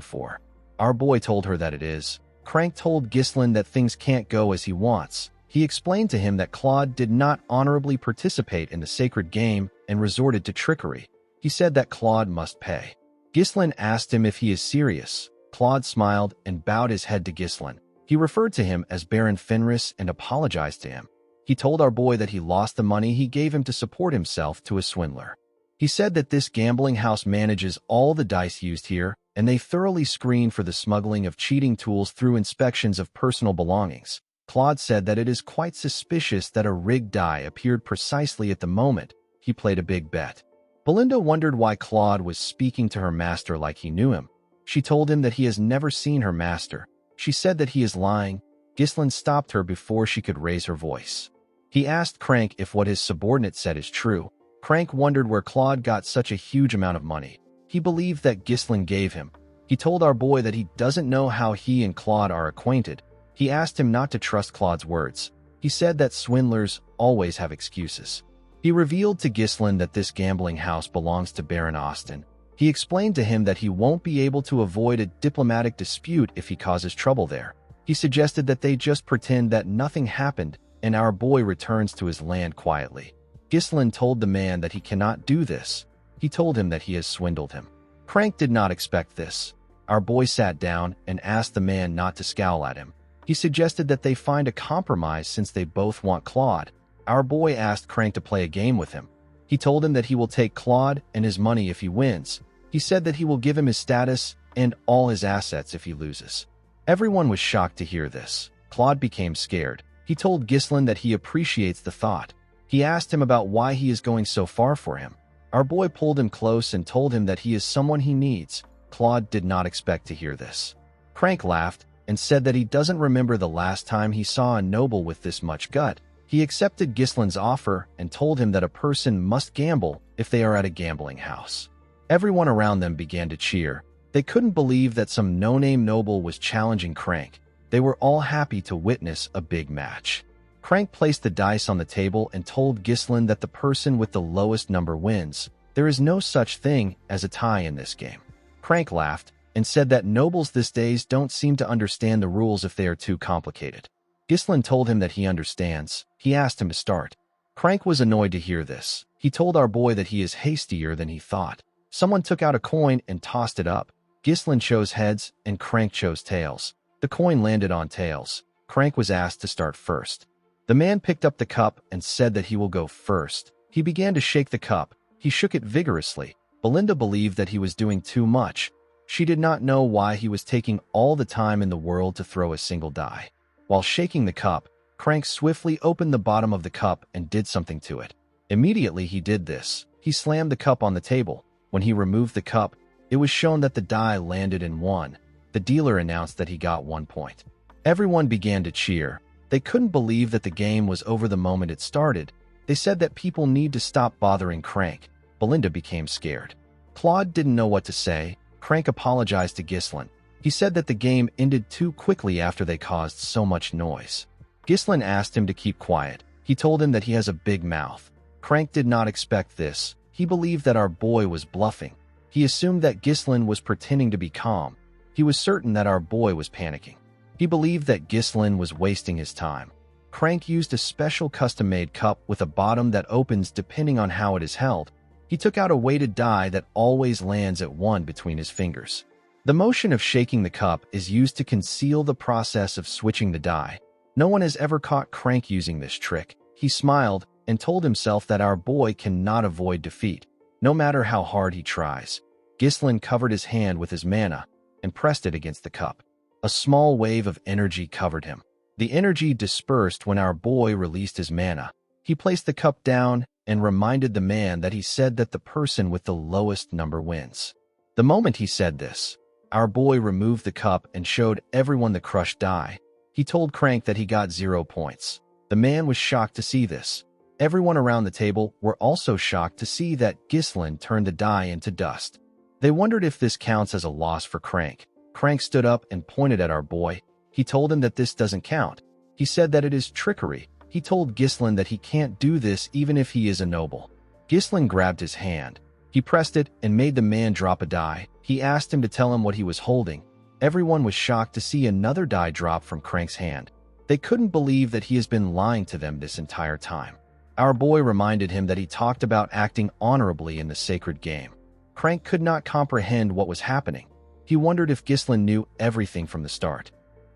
for. Our boy told her that it is. Crank told Ghislain that things can't go as he wants. He explained to him that Claude did not honorably participate in the sacred game and resorted to trickery. He said that Claude must pay. Ghislain asked him if he is serious. Claude smiled and bowed his head to Ghislain. He referred to him as Baron Fenris and apologized to him. He told our boy that he lost the money he gave him to support himself to a swindler. He said that this gambling house manages all the dice used here, and they thoroughly screen for the smuggling of cheating tools through inspections of personal belongings. Claude said that it is quite suspicious that a rigged die appeared precisely at the moment he played a big bet. Belinda wondered why Claude was speaking to her master like he knew him. She told him that he has never seen her master. She said that he is lying. Ghislain stopped her before she could raise her voice. He asked Crank if what his subordinate said is true. Crank wondered where Claude got such a huge amount of money. He believed that Ghislain gave him. He told our boy that he doesn't know how he and Claude are acquainted. He asked him not to trust Claude's words. He said that swindlers always have excuses. He revealed to Ghislain that this gambling house belongs to Baron Austin. He explained to him that he won't be able to avoid a diplomatic dispute if he causes trouble there. He suggested that they just pretend that nothing happened and our boy returns to his land quietly. Ghislain told the man that he cannot do this. He told him that he has swindled him. Crank did not expect this. Our boy sat down and asked the man not to scowl at him. He suggested that they find a compromise since they both want Claude. Our boy asked Crank to play a game with him. He told him that he will take Claude and his money if he wins. He said that he will give him his status and all his assets if he loses. Everyone was shocked to hear this. Claude became scared. He told Ghislain that he appreciates the thought. He asked him about why he is going so far for him. Our boy pulled him close and told him that he is someone he needs. Claude did not expect to hear this. Crank laughed and said that he doesn't remember the last time he saw a noble with this much gut. He accepted Ghislain's offer and told him that a person must gamble if they are at a gambling house. Everyone around them began to cheer. They couldn't believe that some no-name noble was challenging Crank. They were all happy to witness a big match. Crank placed the dice on the table and told Ghislain that the person with the lowest number wins. There is no such thing as a tie in this game. Crank laughed and said that nobles these days don't seem to understand the rules if they are too complicated. Ghislain told him that he understands. He asked him to start. Crank was annoyed to hear this. He told our boy that he is hastier than he thought. Someone took out a coin and tossed it up. Ghislain chose heads and Crank chose tails. The coin landed on tails. Crank was asked to start first. The man picked up the cup and said that he will go first. He began to shake the cup. He shook it vigorously. Belinda believed that he was doing too much. She did not know why he was taking all the time in the world to throw a single die. While shaking the cup, Crank swiftly opened the bottom of the cup and did something to it. Immediately he did this. He slammed the cup on the table. When he removed the cup, it was shown that the die landed in 1. The dealer announced that he got 1 point. Everyone began to cheer. They couldn't believe that the game was over the moment it started. They said that people need to stop bothering Crank. Belinda became scared. Claude didn't know what to say. Crank apologized to Ghislain. He said that the game ended too quickly after they caused so much noise. Ghislain asked him to keep quiet. He told him that he has a big mouth. Crank did not expect this. He believed that our boy was bluffing. He assumed that Ghislain was pretending to be calm. He was certain that our boy was panicking. He believed that Ghislain was wasting his time. Crank used a special custom-made cup with a bottom that opens depending on how it is held. He took out a weighted die that always lands at 1 between his fingers. The motion of shaking the cup is used to conceal the process of switching the die. No one has ever caught Crank using this trick. He smiled and told himself that our boy cannot avoid defeat, no matter how hard he tries. Ghislain covered his hand with his mana and pressed it against the cup. A small wave of energy covered him. The energy dispersed when our boy released his mana. He placed the cup down and reminded the man that he said that the person with the lowest number wins. The moment he said this, our boy removed the cup and showed everyone the crushed die. He told Crank that he got 0 points. The man was shocked to see this. Everyone around the table were also shocked to see that Ghislain turned the die into dust. They wondered if this counts as a loss for Crank. Crank stood up and pointed at our boy. He told him that this doesn't count. He said that it is trickery. He told Ghislain that he can't do this even if he is a noble. Ghislain grabbed his hand. He pressed it and made the man drop a die. He asked him to tell him what he was holding. Everyone was shocked to see another die drop from Crank's hand. They couldn't believe that he has been lying to them this entire time. Our boy reminded him that he talked about acting honorably in the sacred game. Crank could not comprehend what was happening. He wondered if Ghislain knew everything from the start.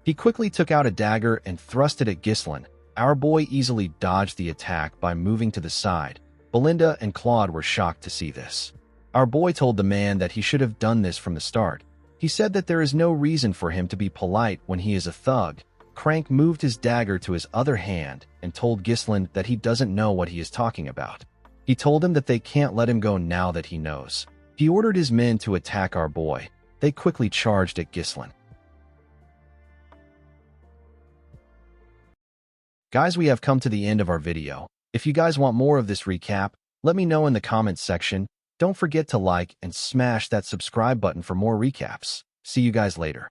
He quickly took out a dagger and thrust it at Ghislain. Our boy easily dodged the attack by moving to the side. Belinda and Claude were shocked to see this. Our boy told the man that he should have done this from the start. He said that there is no reason for him to be polite when he is a thug. Crank moved his dagger to his other hand and told Ghislain that he doesn't know what he is talking about. He told him that they can't let him go now that he knows. He ordered his men to attack our boy. They quickly charged at Ghislain. Guys, we have come to the end of our video. If you guys want more of this recap, let me know in the comments section. Don't forget to like and smash that subscribe button for more recaps. See you guys later.